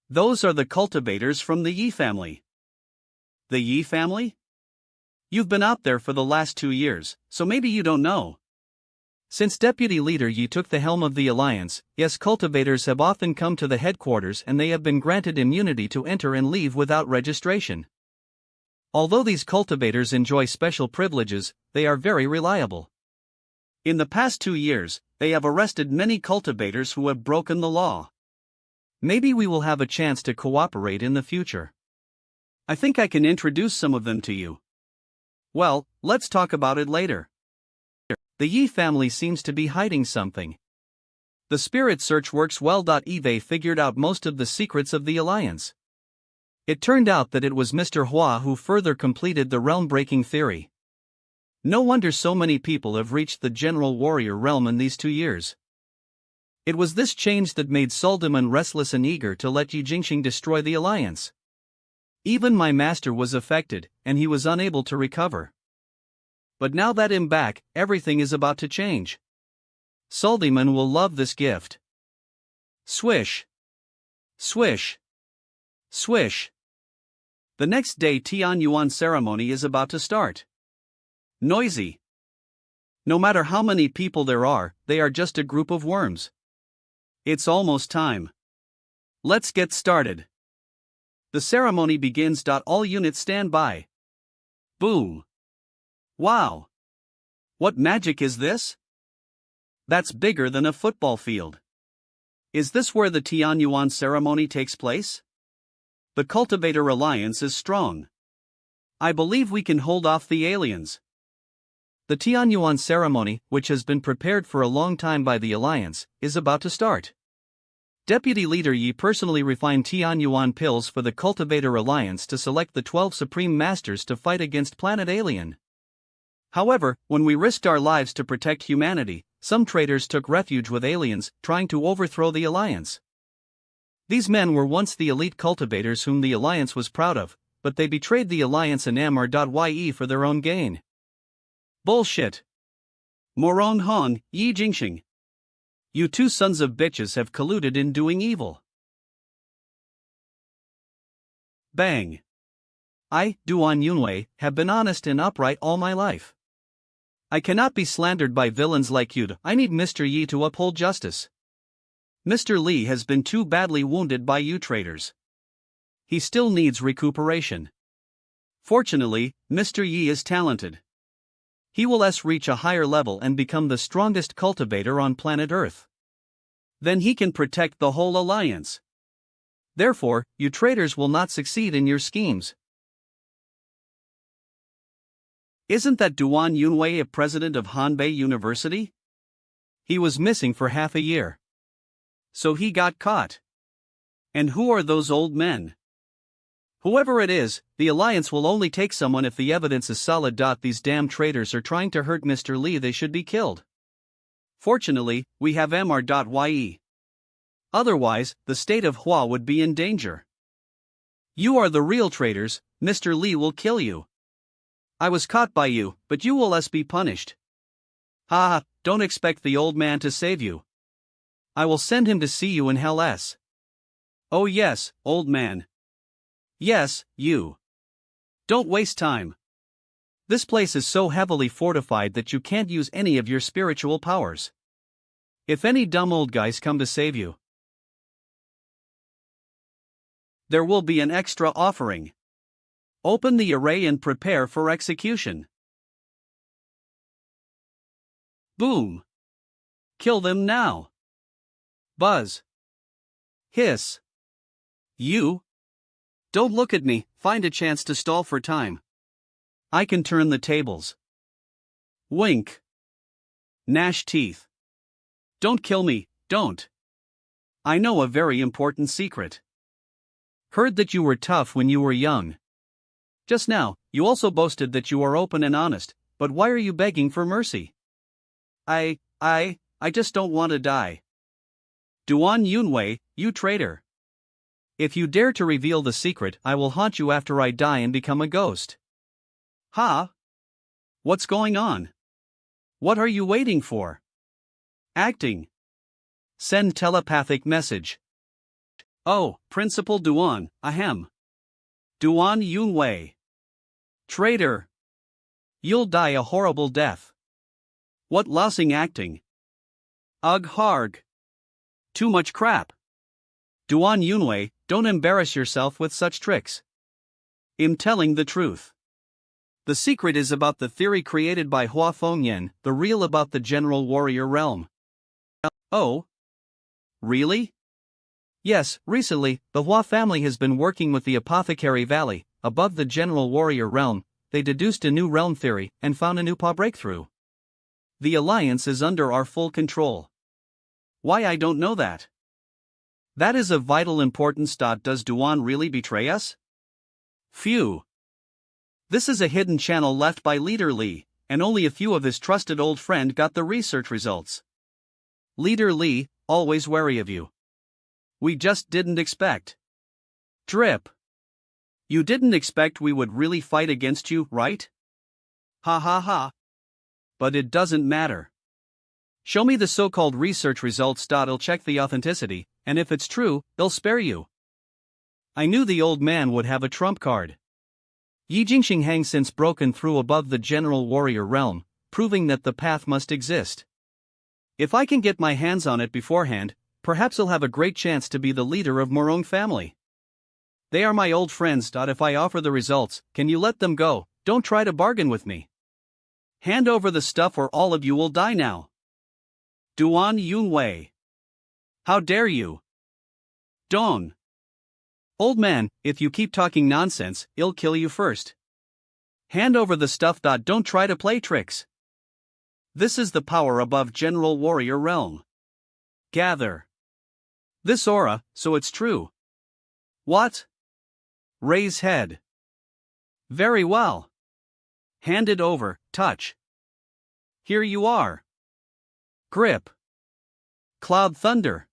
Those are the cultivators from the Yi family. The Yi family? You've been out there for the last 2 years, so maybe you don't know. Since Deputy Leader Yi took the helm of the Alliance, yes, cultivators have often come to the headquarters and they have been granted immunity to enter and leave without registration. Although these cultivators enjoy special privileges, they are very reliable. In the past 2 years, they have arrested many cultivators who have broken the law. Maybe we will have a chance to cooperate in the future. I think I can introduce some of them to you. Well, let's talk about it later. The Yi family seems to be hiding something. The spirit search works well. Eve figured out most of the secrets of the Alliance. It turned out that it was Mr. Hua who further completed the realm-breaking theory. No wonder so many people have reached the General Warrior realm in these 2 years. It was this change that made Suldaman restless and eager to let Yi Jingxing destroy the Alliance. Even my master was affected, and he was unable to recover. But now that I'm back, everything is about to change. Suldaman will love this gift. Swish. Swish. Swish. The next day Tianyuan ceremony is about to start. Noisy. No matter how many people there are, they are just a group of worms. It's almost time. Let's get started. The ceremony begins. All units stand by. Boom. Wow. What magic is this? That's bigger than a football field. Is this where the Tianyuan ceremony takes place? The Cultivator alliance is strong. I believe we can hold off the aliens. The Tianyuan ceremony, which has been prepared for a long time by the alliance, is about to start. Deputy Leader Yi personally refined Tianyuan pills for the Cultivator alliance to select the 12 Supreme Masters to fight against Planet Alien. However, when we risked our lives to protect humanity, some traitors took refuge with aliens, trying to overthrow the alliance. These men were once the elite cultivators whom the alliance was proud of, but they betrayed the alliance and MR.YE for their own gain. Bullshit. Moron Hong, Yi Jingxing. You two sons of bitches have colluded in doing evil. Bang. I, Duan Yunwei, have been honest and upright all my life. I cannot be slandered by villains like you. I need Mr. Yi to uphold justice. Mr. Li has been too badly wounded by you traitors. He still needs recuperation. Fortunately, Mr. Yi is talented. He will reach a higher level and become the strongest cultivator on planet Earth. Then he can protect the whole alliance. Therefore, you traitors will not succeed in your schemes. Isn't that Duan Yunwei a president of Hanbei University? He was missing for half a year. So he got caught. And who are those old men? Whoever it is, the alliance will only take someone if the evidence is solid. These damn traitors are trying to hurt Mr. Li. They should be killed. Fortunately, we have MR.YE. Otherwise, the state of Hua would be in danger. You are the real traitors. Mr. Li will kill you. I was caught by you, but you will be punished. Ha, don't expect the old man to save you. I will send him to see you in hell. Oh yes, old man. Yes, you. Don't waste time. This place is so heavily fortified that you can't use any of your spiritual powers. If any dumb old guys come to save you, there will be an extra offering. Open the array and prepare for execution. Boom. Kill them now. Buzz. Hiss. You. Don't look at me, find a chance to stall for time. I can turn the tables. Wink. Gnash teeth. Don't kill me, don't. I know a very important secret. Heard that you were tough when you were young. Just now, you also boasted that you are open and honest, but why are you begging for mercy? I just don't want to die. Duan Yunwei, you traitor. If you dare to reveal the secret, I will haunt you after I die and become a ghost. Ha? What's going on? What are you waiting for? Acting. Send telepathic message. Oh, Principal Duan, ahem. Duan Yunwei. Traitor. You'll die a horrible death. What lousing acting. Ugh harg. Too much crap. Duan Yunwei, don't embarrass yourself with such tricks. I'm telling the truth. The secret is about the theory created by Hua Fengyan, the real about the general warrior realm. Oh? Really? Yes, recently, the Hua family has been working with the Apothecary Valley, above the general warrior realm. They deduced a new realm theory and found a new breakthrough. The alliance is under our full control. Why I don't know that? That is of vital importance. Does Duan really betray us? Phew. This is a hidden channel left by Leader Li, and only a few of his trusted old friend got the research results. Leader Li, always wary of you. We just didn't expect. Drip. You didn't expect we would really fight against you, right? Ha ha ha. But it doesn't matter. Show me the so-called research results. I'll check the authenticity, and if it's true, they'll spare you. I knew the old man would have a trump card. Yi Jingxing has since broken through above the general warrior realm, proving that the path must exist. If I can get my hands on it beforehand, Perhaps he'll have a great chance to be the leader of Morong family. They are my old friends. If I offer the results, can you let them go? Don't try to bargain with me. Hand over the stuff or all of you will die now. Duan Yunwei. How dare you? Dong. Old man, if you keep talking nonsense, I'll kill you first. Hand over the stuff. Don't try to play tricks. This is the power above general warrior realm. Gather. This aura, so it's true. What? Raise head. Very well. Hand it over, touch. Here you are. Grip. Cloud thunder.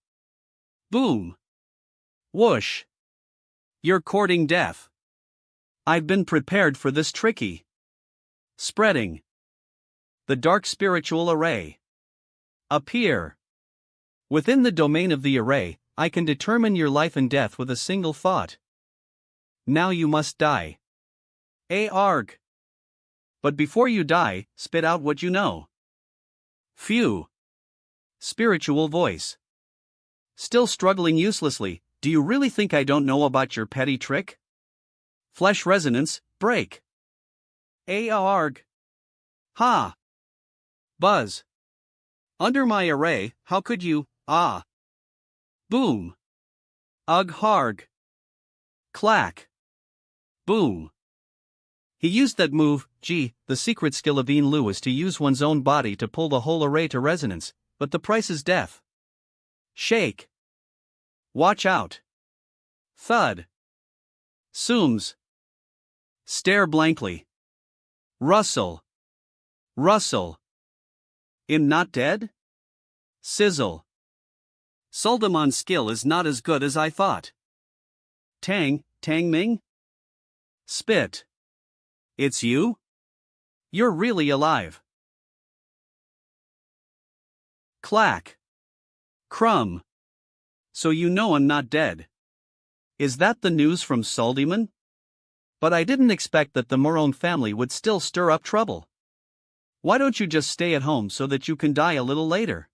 Boom. Whoosh. You're courting death. I've been prepared for this tricky. Spreading. The dark spiritual array. Appear. Within the domain of the array, I can determine your life and death with a single thought. Now you must die. Arg. But before you die, spit out what you know. Phew. Spiritual voice. Still struggling uselessly, do you really think I don't know about your petty trick? Flesh resonance, break. Arg. Ha. Buzz. Under my array, how could you, ah. Boom. Ugh harg. Clack. Boom. He used that move. Gee, the secret skill of Ian Lu is to use one's own body to pull the whole array to resonance, but the price is death. Shake. Watch out. Thud. Sooms. Stare blankly. Rustle. Rustle. Im not dead? Sizzle. Suldamon's skill is not as good as I thought. Tang Ming? Spit. It's you? You're really alive. Clack. Crumb. So you know I'm not dead. Is that the news from Suldemon? But I didn't expect that the Morong family would still stir up trouble. Why don't you just stay at home so that you can die a little later?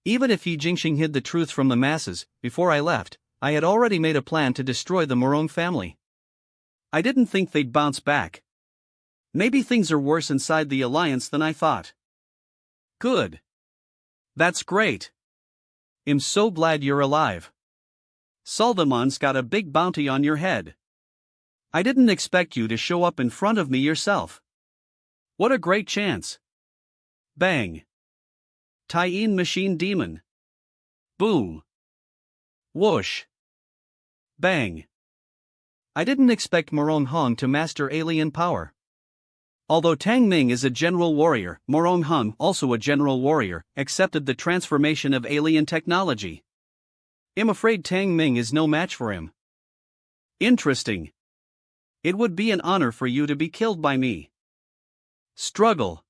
Even if Yi Jingxing hid the truth from the masses, before I left, I had already made a plan to destroy the Morong family. I didn't think they'd bounce back. Maybe things are worse inside the alliance than I thought. Good. That's great. I'm so glad you're alive. Suldamon's got a big bounty on your head. I didn't expect you to show up in front of me yourself. What a great chance. Bang. Tien machine demon. Boom. Whoosh. Bang. I didn't expect Morong Hong to master alien power. Although Tang Ming is a general warrior, Morong Hong, also a general warrior, accepted the transformation of alien technology. I'm afraid Tang Ming is no match for him. Interesting. It would be an honor for you to be killed by me. Struggle.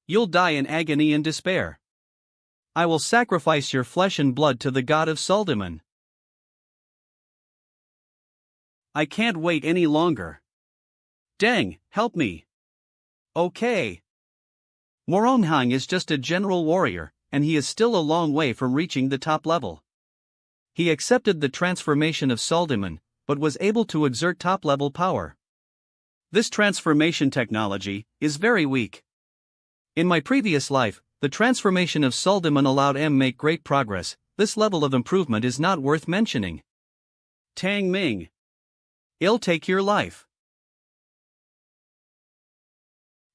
You'll die in agony and despair. I will sacrifice your flesh and blood to the god of Suldemon. I can't wait any longer. Deng, help me. Okay. Morong Hong is just a general warrior, and he is still a long way from reaching the top level. He accepted the transformation of Suldemon, but was able to exert top-level power. This transformation technology is very weak. In my previous life, the transformation of Suldemon allowed M make great progress. This level of improvement is not worth mentioning. Tang Ming. I'll take your life.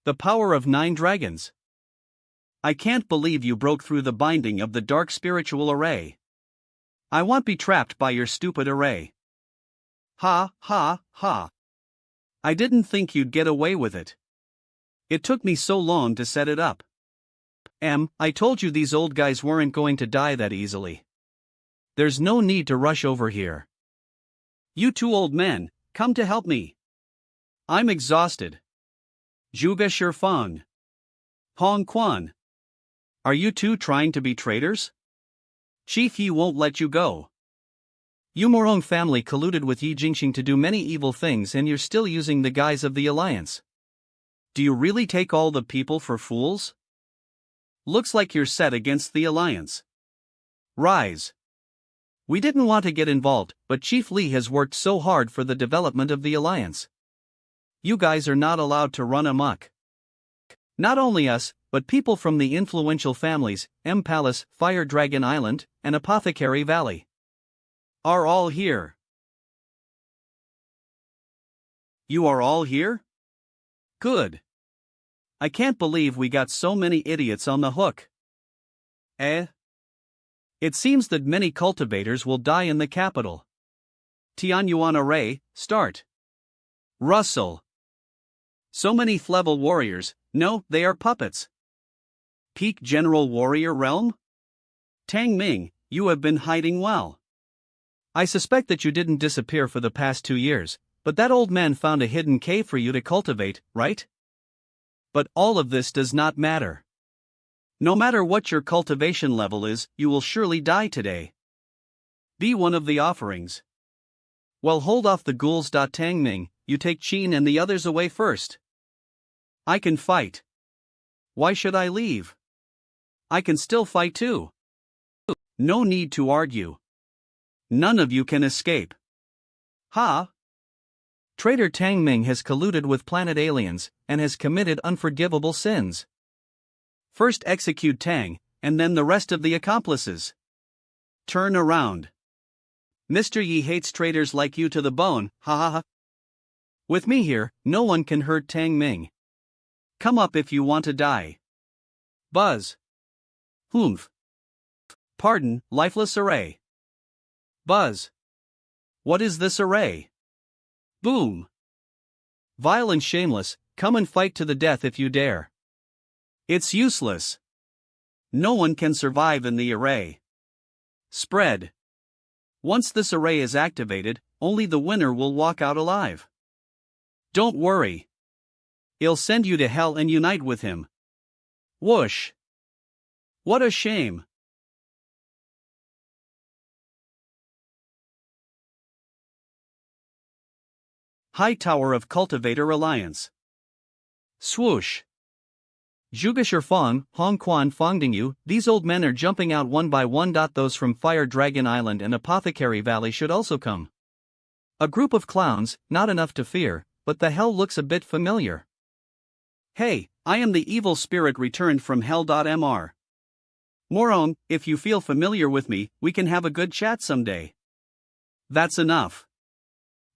The power of 9 dragons. I can't believe you broke through the binding of the dark spiritual array. I won't be trapped by your stupid array. Ha, ha, ha. I didn't think you'd get away with it. It took me so long to set it up. I told you these old guys weren't going to die that easily. There's no need to rush over here. You 2 old men, come to help me. I'm exhausted. Zhuge Shifeng. Hong Quan. Are you 2 trying to be traitors? Chief Yi won't let you go. You Morong family colluded with Yi Jingxing to do many evil things, and you're still using the guise of the alliance. Do you really take all the people for fools? Looks like you're set against the alliance. Rise. We didn't want to get involved, but Chief Li has worked so hard for the development of the alliance. You guys are not allowed to run amok. Not only us, but people from the influential families, M Palace, Fire Dragon Island, and Apothecary Valley, are all here. You are all here? Good. I can't believe we got so many idiots on the hook. It seems that many cultivators will die in the capital. Tianyuan array, start. Russell. So many level warriors, no, they are puppets. Peak General Warrior Realm? Tang Ming, you have been hiding well. I suspect that you didn't disappear for the past 2 years, but that old man found a hidden cave for you to cultivate, right? But all of this does not matter. No matter what your cultivation level is, you will surely die today. Be one of the offerings. Well, hold off the ghouls. Tang Ming, you take Qin and the others away first. I can fight. Why should I leave? I can still fight too. No need to argue. None of you can escape. Ha! Traitor Tang Ming has colluded with planet aliens, and has committed unforgivable sins. First execute Tang, and then the rest of the accomplices. Turn around. Mr. Yi hates traitors like you to the bone, ha ha ha. With me here, no one can hurt Tang Ming. Come up if you want to die. Buzz. Humph. Pardon, lifeless array. Buzz. What is this array? Boom. Vile and shameless, come and fight to the death if you dare. It's useless. No one can survive in the array. Spread. Once this array is activated, only the winner will walk out alive. Don't worry. He'll send you to hell and unite with him. Whoosh. What a shame. High Tower of Cultivator Alliance. Swoosh. Zhuge Fong, Hong Quan Fongdingyu, these old men are jumping out one by one. Those from Fire Dragon Island and Apothecary Valley should also come. A group of clowns, not enough to fear, but the hell looks a bit familiar. Hey, I am the evil spirit returned from hell. Mr. Moron, if you feel familiar with me, we can have a good chat someday. That's enough.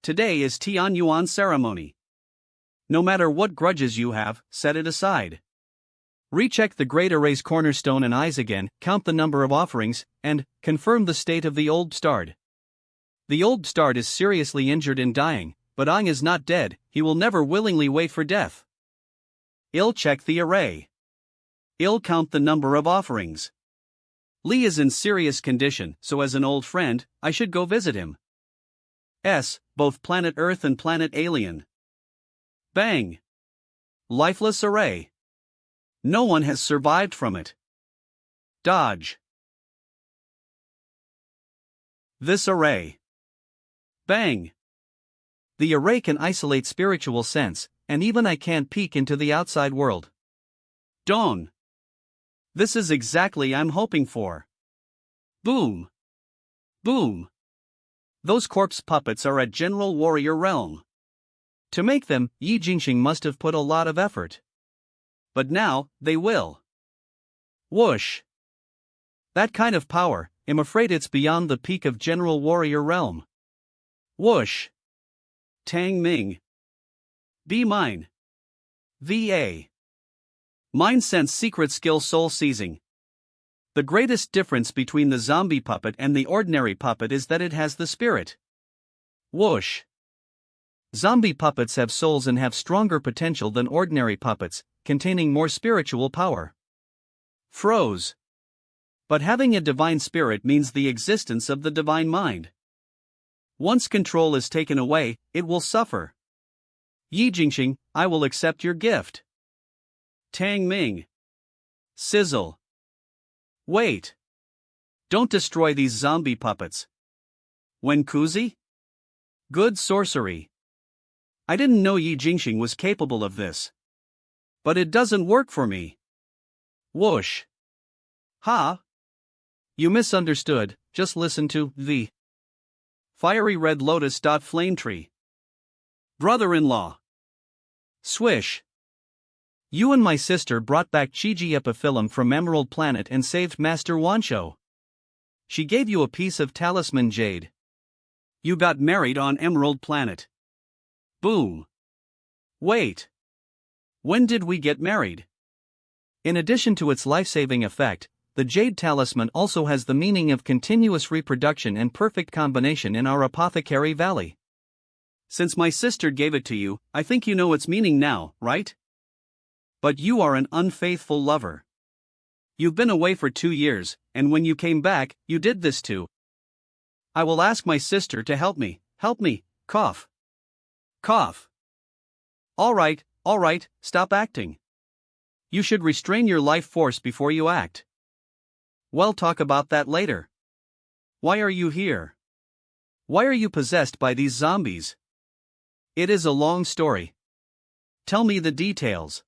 Today is Tianyuan ceremony. No matter what grudges you have, set it aside. Recheck the Great Array's cornerstone and eyes again, count the number of offerings, and confirm the state of the old stard. The old stard is seriously injured and dying, but Ang is not dead, he will never willingly wait for death. I'll check the array. I'll count the number of offerings. Li is in serious condition, so as an old friend, I should go visit him. Both planet Earth and planet alien. Bang! Lifeless array. No one has survived from it. Dodge. This array. Bang! The array can isolate spiritual sense, and even I can't peek into the outside world. Dawn. This is exactly I'm hoping for. Boom. Boom. Those corpse puppets are at General Warrior Realm. To make them, Yi Jingxing must have put a lot of effort. But now, they will. Whoosh. That kind of power, I'm afraid it's beyond the peak of General Warrior Realm. Whoosh. Tang Ming. Be mine. VA. Mind Sense Secret Skill Soul Seizing. The greatest difference between the zombie puppet and the ordinary puppet is that it has the spirit. Whoosh. Zombie puppets have souls and have stronger potential than ordinary puppets, containing more spiritual power. Froze. But having a divine spirit means the existence of the divine mind. Once control is taken away, it will suffer. Yi Jingxing, I will accept your gift. Tang Ming. Sizzle. Wait. Don't destroy these zombie puppets. Wen Kuzi? Good sorcery. I didn't know Yi Jingxing was capable of this. But it doesn't work for me. Whoosh. Ha! You misunderstood, just listen to the fiery red lotus. Flame tree. Brother-in-law. Swish. You and my sister brought back Chiji Epiphyllum from Emerald Planet and saved Master Wansho. She gave you a piece of talisman jade. You got married on Emerald Planet. Boom. Wait. When did we get married? In addition to its life-saving effect, the jade talisman also has the meaning of continuous reproduction and perfect combination in our apothecary valley. Since my sister gave it to you, I think you know its meaning now, right? But you are an unfaithful lover. You've been away for 2 years, and when you came back, you did this too. I will ask my sister to help me, cough. Cough. All right, stop acting. You should restrain your life force before you act. We'll talk about that later. Why are you here? Why are you possessed by these zombies? It is a long story. Tell me the details.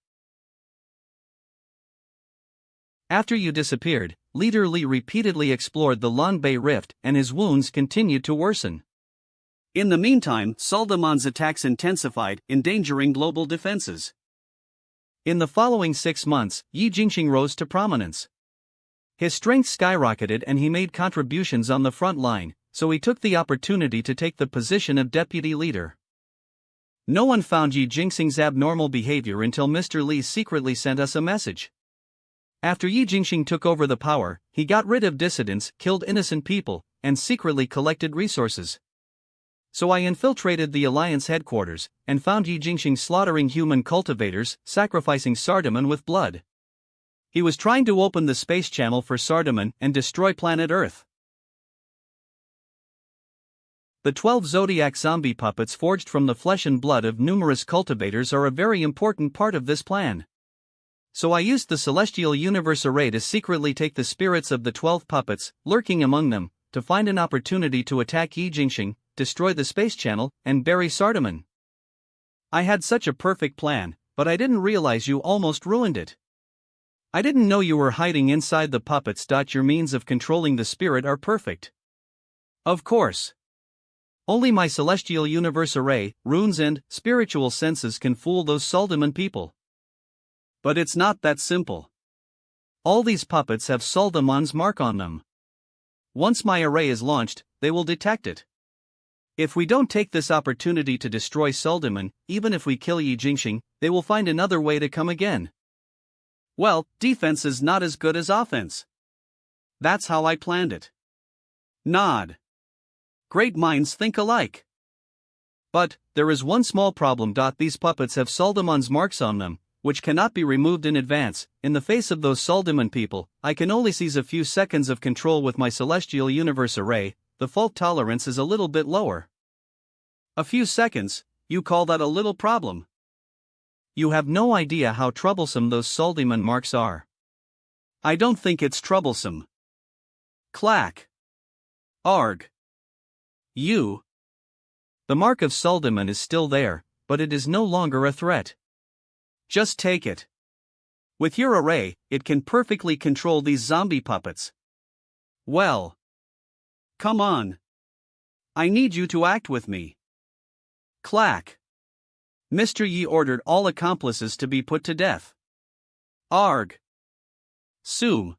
After you disappeared, Leader Li repeatedly explored the Lanbei Rift and his wounds continued to worsen. In the meantime, Soldemon's attacks intensified, endangering global defenses. In the following 6 months, Yi Jingxing rose to prominence. His strength skyrocketed and he made contributions on the front line, so he took the opportunity to take the position of deputy leader. No one found Yi Jingxing's abnormal behavior until Mr. Li secretly sent us a message. After Yi Jingxing took over the power, he got rid of dissidents, killed innocent people, and secretly collected resources. So I infiltrated the Alliance headquarters, and found Yi Jingxing slaughtering human cultivators, sacrificing Sardaman with blood. He was trying to open the space channel for Sardaman and destroy planet Earth. The 12 zodiac zombie puppets forged from the flesh and blood of numerous cultivators are a very important part of this plan. So I used the Celestial Universe Array to secretly take the spirits of the 12 puppets, lurking among them, to find an opportunity to attack Yi Jingxing, destroy the space channel, and bury Sardaman. I had such a perfect plan, but I didn't realize you almost ruined it. I didn't know you were hiding inside the puppets. Your means of controlling the spirit are perfect. Of course. Only my Celestial Universe Array, runes and spiritual senses can fool those Soldaman people. But it's not that simple. All these puppets have Soldaman's mark on them. Once my array is launched, they will detect it. If we don't take this opportunity to destroy Soldaman, even if we kill Yi Jingxing, they will find another way to come again. Well, defense is not as good as offense. That's how I planned it. Nod. Great minds think alike. But there is one small problem. These puppets have Soldaman's marks on them, which cannot be removed in advance. In the face of those Soldaman people, I can only seize a few seconds of control with my Celestial Universe Array. The fault tolerance is a little bit lower. A few seconds, you call that a little problem? You have no idea how troublesome those Soldaman marks are. I don't think it's troublesome. Clack. Arg. You. The mark of Soldaman is still there, but it is no longer a threat. Just take it. With your array, it can perfectly control these zombie puppets. Well. Come on. I need you to act with me. Clack. Mr. Yi ordered all accomplices to be put to death. Arg. Soom.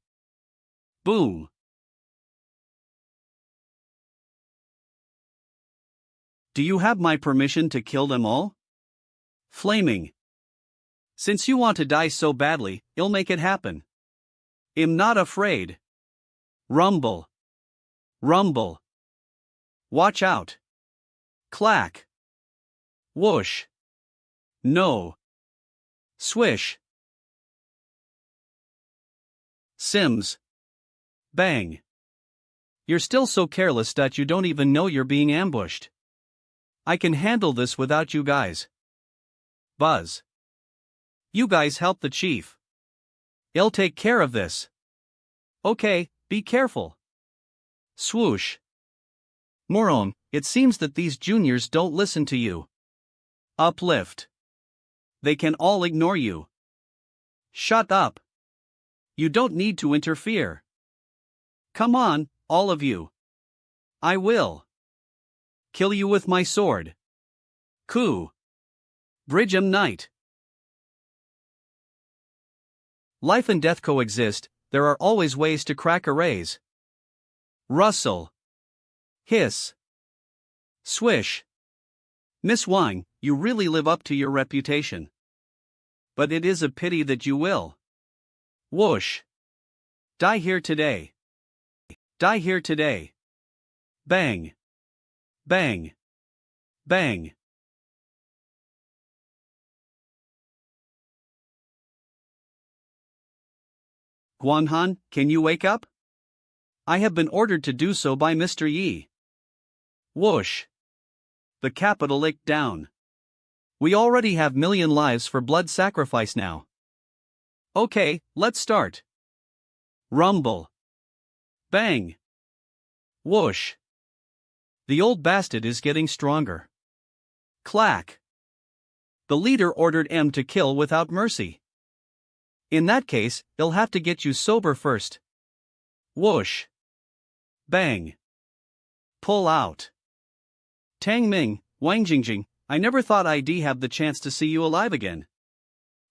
Boom. Do you have my permission to kill them all? Flaming. Since you want to die so badly, I'll make it happen. I'm not afraid. Rumble. Rumble. Watch out. Clack. Whoosh. No. Swish. Sims. Bang. You're still so careless that you don't even know you're being ambushed. I can handle this without you guys. Buzz. You guys help the chief. I'll take care of this. Okay, be careful. Swoosh. Moron, it seems that these juniors don't listen to you. Uplift. They can all ignore you. Shut up. You don't need to interfere. Come on, all of you. I will kill you with my sword. Coup. Bridgem Knight. Life and death coexist, there are always ways to crack arrays. Rustle. Hiss. Swish. Miss Wang, you really live up to your reputation. But it is a pity that you will. Whoosh. Die here today. Die here today. Bang. Bang. Bang. Guanhan, can you wake up? I have been ordered to do so by Mr. Yi. Whoosh. The capital licked down. We already have million lives for blood sacrifice now. Okay, let's start. Rumble. Bang. Whoosh. The old bastard is getting stronger. Clack. The leader ordered M to kill without mercy. In that case, he'll have to get you sober first. Whoosh. Bang. Pull out. Tang Ming, Wang Jingjing, I never thought I'd have the chance to see you alive again.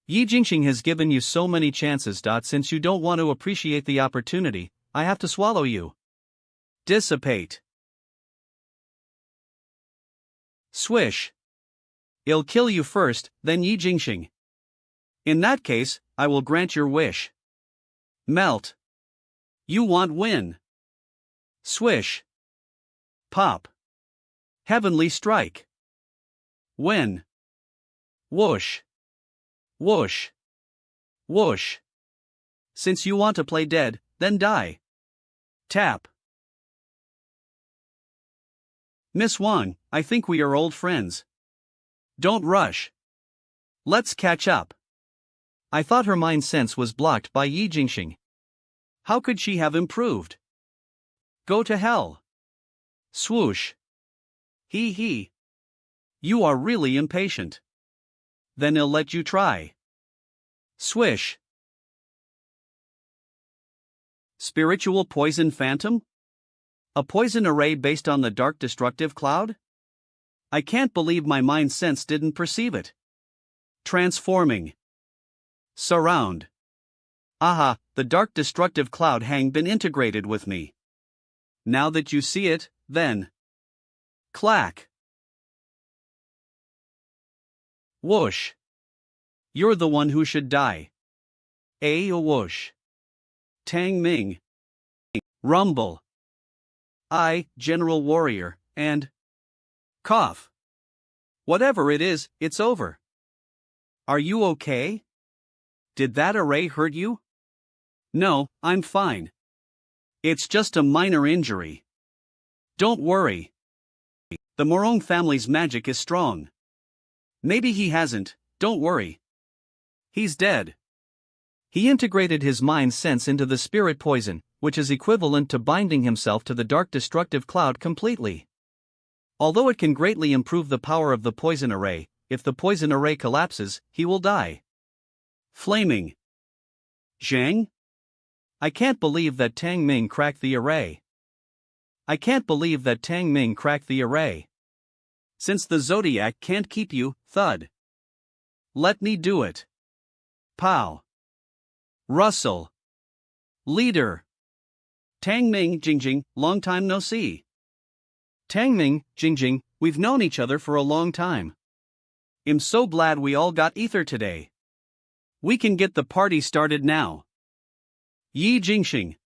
Yi Jingxing has given you so many chances. Since you don't want to appreciate the opportunity, I have to swallow you. Dissipate. Swish. I'll kill you first, then Yi Jingxing. In that case, I will grant your wish. Melt. You want win. Swish. Pop. Heavenly strike. Win. Whoosh. Whoosh. Whoosh. Since you want to play dead, then die. Tap. Miss Wang, I think we are old friends. Don't rush. Let's catch up. I thought her mind sense was blocked by Yi Jingxing. How could she have improved? Go to hell. Swoosh. Hee hee. You are really impatient. Then I'll let you try. Swish. Spiritual poison phantom? A poison array based on the dark destructive cloud? I can't believe my mind sense didn't perceive it. Transforming. Surround. Aha, the dark destructive cloud hang been integrated with me. Now that you see it, then. Clack. Whoosh. You're the one who should die. A whoosh. Tang Ming. Rumble. I, General Warrior, and. Cough. Whatever it is, it's over. Are you okay? Did that array hurt you? No, I'm fine. It's just a minor injury. Don't worry. The Morong family's magic is strong. Maybe he hasn't, don't worry. He's dead. He integrated his mind sense into the spirit poison, which is equivalent to binding himself to the dark destructive cloud completely. Although it can greatly improve the power of the poison array, if the poison array collapses, he will die. Flaming. Zhang? I can't believe that Tang Ming cracked the array. I can't believe that Tang Ming cracked the array. Since the Zodiac can't keep you, thud. Let me do it. Pow. Rustle. Leader. Tang Ming, Jingjing, long time no see. Tang Ming, Jingjing, we've known each other for a long time. I'm so glad we all got ether today. We can get the party started now. Yi Jingxing.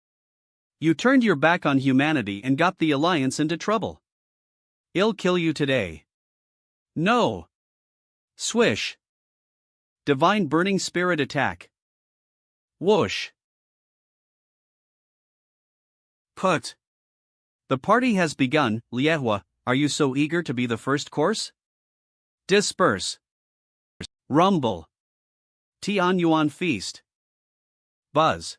You turned your back on humanity and got the Alliance into trouble. I'll kill you today. No. Swish. Divine Burning Spirit attack. Whoosh. Put. The party has begun, Liehua, are you so eager to be the first course? Disperse. Rumble. Tian Yuan feast. Buzz.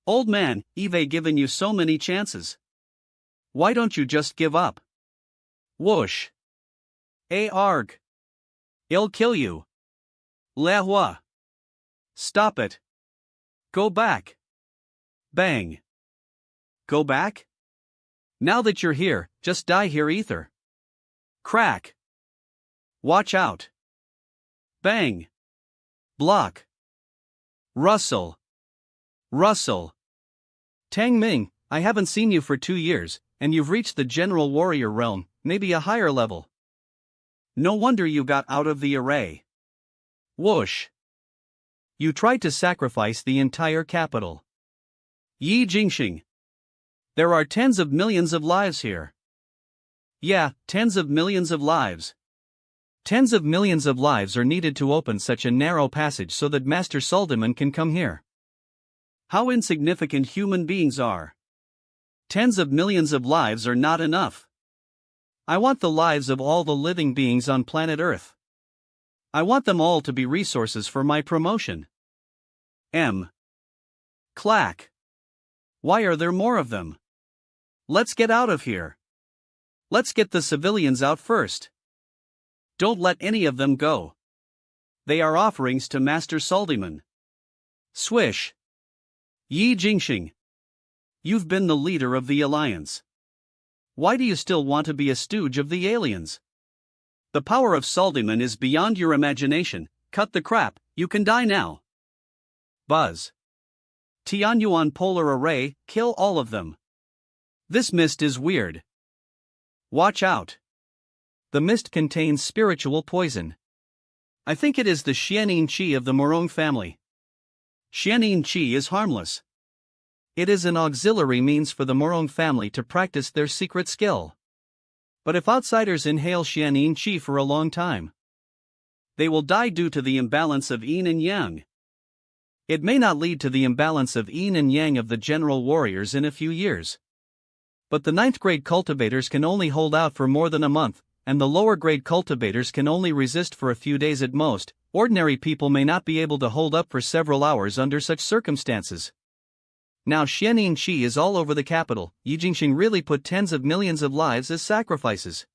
Old man, Eve given you so many chances. Why don't you just give up? Whoosh. Arg. I'll kill you. Liehua. Stop it. Go back. Bang. go back? Now that you're here, just die here, ether. Crack. Watch out. Bang. Block. Rustle. Rustle. Tang Ming, I haven't seen you for 2 years, and you've reached the general warrior realm, maybe a higher level. No wonder you got out of the array. Whoosh. You tried to sacrifice the entire capital. Yi Jingxing. There are tens of millions of lives here. Yeah, tens of millions of lives. Tens of millions of lives are needed to open such a narrow passage so that Master Suldiman can come here. How insignificant human beings are. Tens of millions of lives are not enough. I want the lives of all the living beings on planet Earth. I want them all to be resources for my promotion. Clack. Why are there more of them? Let's get out of here. Let's get the civilians out first. Don't let any of them go. They are offerings to Master Suldiman. Swish. Yi Jingxing. You've been the leader of the Alliance. Why do you still want to be a stooge of the aliens? The power of Suldiman is beyond your imagination. Cut the crap, you can die now. Buzz. Tianyuan Polar Array, kill all of them. This mist is weird. Watch out. The mist contains spiritual poison. I think it is the Xianin Qi of the Morong family. Xianin Qi is harmless. It is an auxiliary means for the Morong family to practice their secret skill. But if outsiders inhale Xianin Qi for a long time, they will die due to the imbalance of yin and yang. It may not lead to the imbalance of yin and yang of the general warriors in a few years. But the 9th grade cultivators can only hold out for more than a month, and the lower grade cultivators can only resist for a few days at most. Ordinary people may not be able to hold up for several hours under such circumstances. Now Xianin Qi is all over the capital. Yi Jingxing really put tens of millions of lives as sacrifices.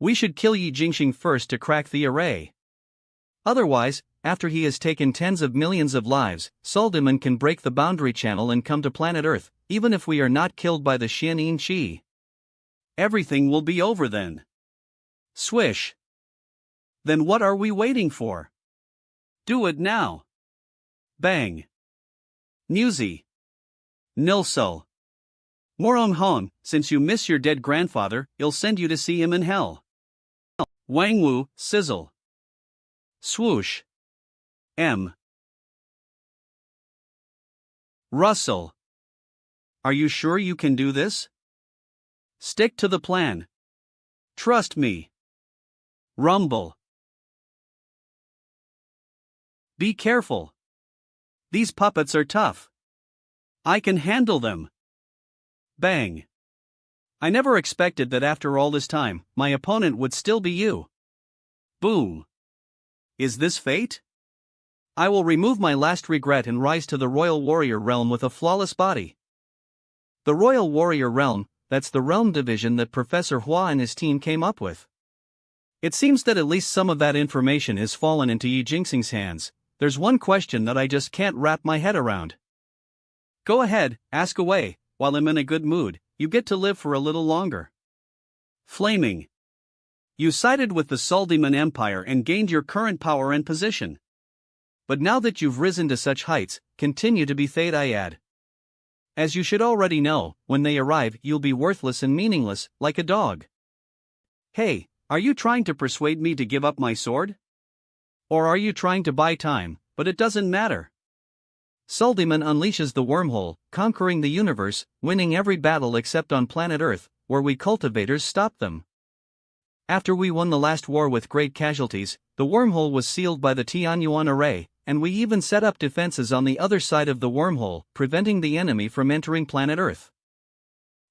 We should kill Yi Jingxing first to crack the array. Otherwise, after he has taken tens of millions of lives, Suldiman can break the boundary channel and come to planet Earth, even if we are not killed by the Xianin Qi. Everything will be over then. Swish. Then what are we waiting for? Do it now. Bang. Newsy. Nilsul. Morong Hon, since you miss your dead grandfather, I'll send you to see him in hell. Wangwu, sizzle. Swoosh. Rustle. Are you sure you can do this? Stick to the plan. Trust me. Rumble. Be careful. These puppets are tough. I can handle them. Bang. I never expected that after all this time, my opponent would still be you. Boom. Is this fate? I will remove my last regret and rise to the Royal Warrior realm with a flawless body. The Royal Warrior realm, that's the realm division that Professor Hua and his team came up with. It seems that at least some of that information has fallen into Yi Jingxing's hands. There's one question that I just can't wrap my head around. Go ahead, ask away. While I'm in a good mood, you get to live for a little longer. Flaming. You sided with the Suldiman Empire and gained your current power and position. But now that you've risen to such heights, continue to be Thadayad. As you should already know, when they arrive, you'll be worthless and meaningless, like a dog. Hey, are you trying to persuade me to give up my sword? Or are you trying to buy time? But it doesn't matter. Suldiman unleashes the wormhole, conquering the universe, winning every battle except on planet Earth, where we cultivators stopped them. After we won the last war with great casualties, the wormhole was sealed by the Tianyuan array, and we even set up defenses on the other side of the wormhole, preventing the enemy from entering planet Earth.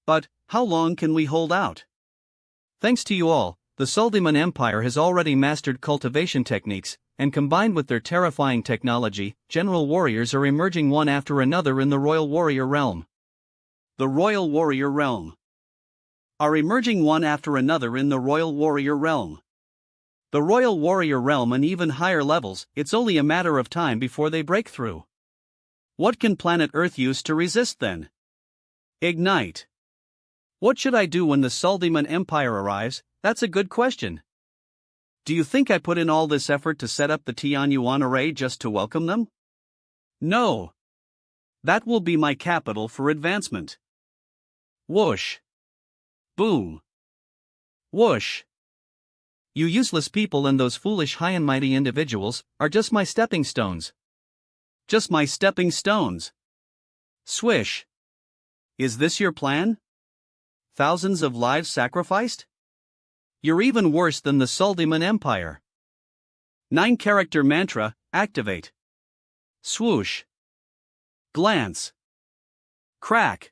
But, how long can we hold out? Thanks to you all, the Suldiman Empire has already mastered cultivation techniques, and combined with their terrifying technology, general warriors are emerging one after another in the Royal Warrior realm. The Royal Warrior realm. Are emerging one after another in the Royal Warrior realm. The Royal Warrior realm and even higher levels, it's only a matter of time before they break through. What can planet Earth use to resist then? Ignite. What should I do when the Suldiman Empire arrives? That's a good question. Do you think I put in all this effort to set up the Tianyuan array just to welcome them? No. That will be my capital for advancement. Whoosh. Boom. Whoosh. You useless people and those foolish high and mighty individuals are just my stepping stones. Just my stepping stones. Swish. Is this your plan? Thousands of lives sacrificed? You're even worse than the Suldiman Empire. 9-character mantra, activate. Swoosh. Glance. Crack.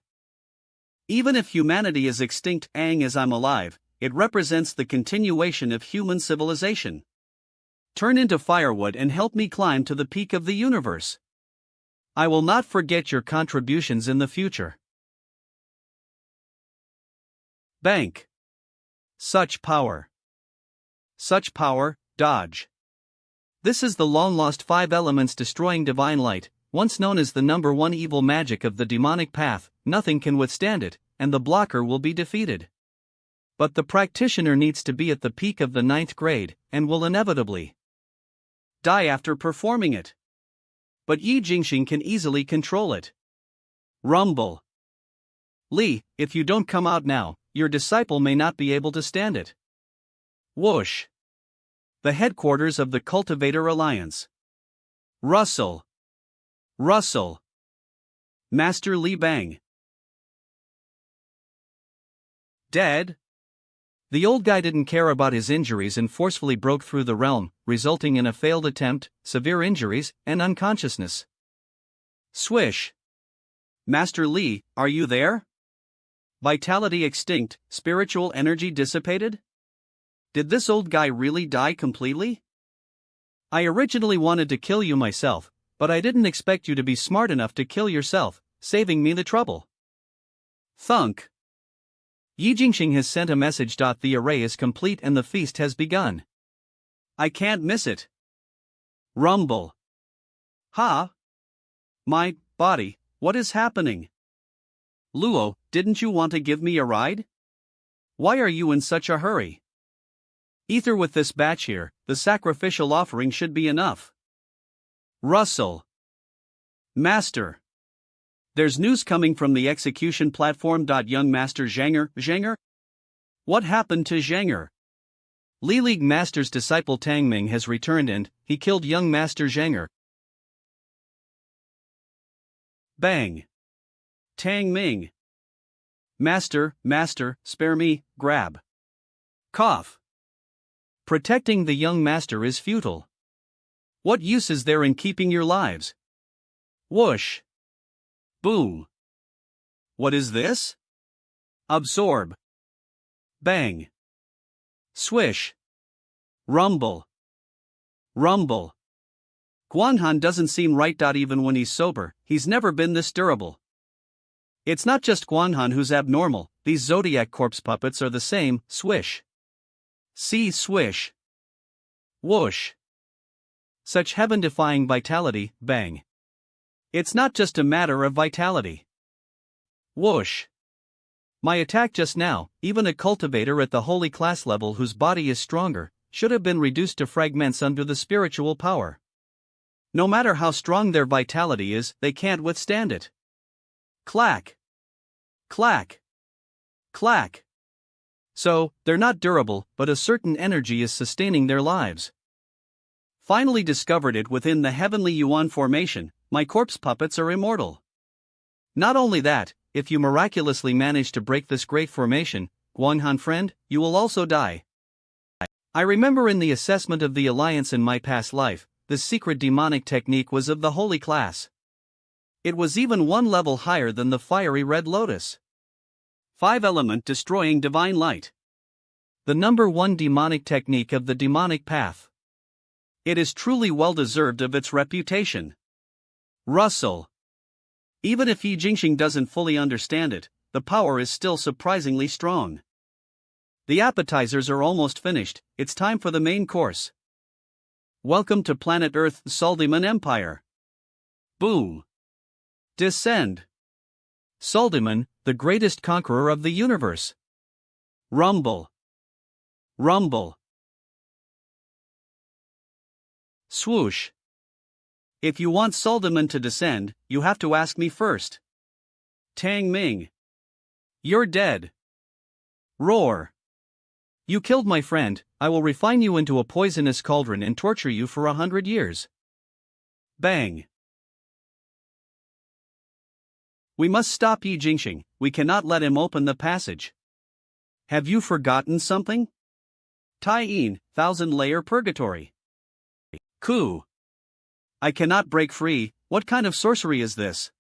Even if humanity is extinct as I'm alive, it represents the continuation of human civilization. Turn into firewood and help me climb to the peak of the universe. I will not forget your contributions in the future. Bank. Such power. Such power, dodge. This is the long-lost 5 elements destroying divine light, once known as the number 1 evil magic of the demonic path. Nothing can withstand it, and the blocker will be defeated. But the practitioner needs to be at the peak of the 9th grade, and will inevitably die after performing it. But Yi Jingxing can easily control it. Rumble. Li, if you don't come out now, your disciple may not be able to stand it. Whoosh. The headquarters of the Cultivator Alliance. Rustle. Rustle. Master Li Bang. Dead? The old guy didn't care about his injuries and forcefully broke through the realm, resulting in a failed attempt, severe injuries, and unconsciousness. Swish. Master Li, are you there? Vitality extinct, spiritual energy dissipated? Did this old guy really die completely? I originally wanted to kill you myself, but I didn't expect you to be smart enough to kill yourself, saving me the trouble. Thunk. Yi Jingxing has sent a message. The array is complete and the feast has begun. I can't miss it. Rumble. Ha! My body, what is happening? Luo, didn't you want to give me a ride? Why are you in such a hurry? Ether with this batch here, the sacrificial offering should be enough. Rustle. Master. There's news coming from the execution platform. Young Master Zhanger? What happened to Zhanger? Li League Master's disciple Tang Ming has returned and he killed young Master Zhanger. Bang. Tang Ming. Master, spare me, grab. Cough. Protecting the young master is futile. What use is there in keeping your lives? Whoosh. Boom. What is this? Absorb. Bang. Swish. Rumble. Rumble. Guanhan doesn't seem right. Even when he's sober, he's never been this durable. It's not just Guanhan who's abnormal, these Zodiac corpse puppets are the same. Swish. See swish. Whoosh. Such heaven-defying vitality. Bang. It's not just a matter of vitality. Whoosh. My attack just now, even a cultivator at the holy class level whose body is stronger, should have been reduced to fragments under the spiritual power. No matter how strong their vitality is, they can't withstand it. Clack. Clack. Clack. So, they're not durable, but a certain energy is sustaining their lives. Finally discovered it within the heavenly Yuan formation. My corpse puppets are immortal. Not only that, if you miraculously manage to break this great formation, Guanghan friend, you will also die. I remember in the assessment of the Alliance in my past life, the secret demonic technique was of the holy class. It was even one level higher than the fiery red lotus. 5-element destroying divine light. The number 1 demonic technique of the demonic path. It is truly well deserved of its reputation. Rustle. Even if Yi Jingxing doesn't fully understand it, the power is still surprisingly strong. The appetizers are almost finished, it's time for the main course. Welcome to planet Earth, Suldiman Empire. Boom. Descend. Suldiman, the greatest conqueror of the universe. Rumble. Rumble. Swoosh. If you want Suldiman to descend, you have to ask me first. Tang Ming. You're dead. Roar. You killed my friend, I will refine you into a poisonous cauldron and torture you for 100 years. Bang. We must stop Yi Jingxing, we cannot let him open the passage. Have you forgotten something? Tai Yin, 1,000-layer purgatory. Ku. I cannot break free, what kind of sorcery is this?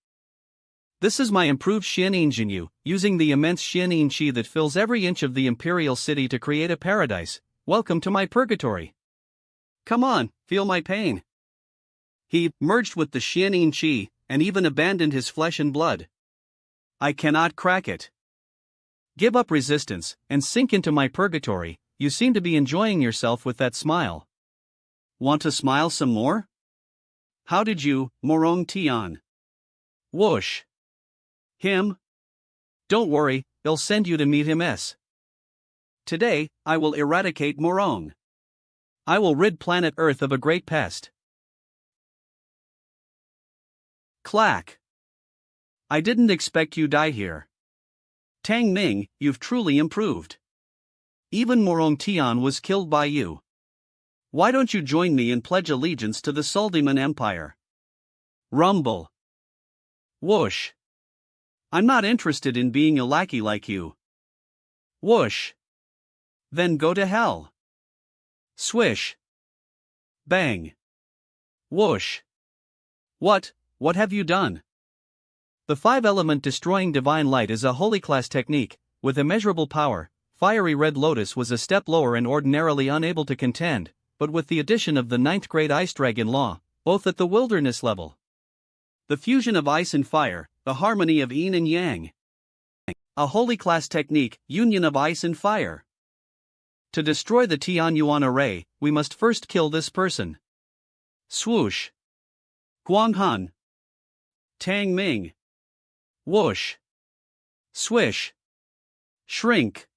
This is my improved Xianyin Jinyu, using the immense Xianyin Qi that fills every inch of the imperial city to create a paradise. Welcome to my purgatory. Come on, feel my pain. He merged with the Xianyin Qi, and even abandoned his flesh and blood. I cannot crack it. Give up resistance, and sink into my purgatory. You seem to be enjoying yourself with that smile. Want to smile some more? How did you, Morong Tian? Whoosh. Him? Don't worry, they'll send you to meet him. Today, I will eradicate Morong. I will rid planet Earth of a great pest. Clack. I didn't expect you die here. Tang Ming, you've truly improved. Even Morong Tian was killed by you. Why don't you join me and pledge allegiance to the Suldiman Empire? Rumble. Whoosh. I'm not interested in being a lackey like you. Whoosh. Then go to hell. Swish. Bang. Whoosh. What have you done? The 5-element destroying divine light is a holy class technique, with immeasurable power. Fiery Red Lotus was a step lower and ordinarily unable to contend, but with the addition of the 9th grade Ice Dragon Law, both at the wilderness level. The fusion of ice and fire, the harmony of yin and yang. A holy class technique, union of ice and fire. To destroy the Tianyuan array, we must first kill this person. Swoosh. Guanghan. Tang Ming. Whoosh. Swish. Shrink.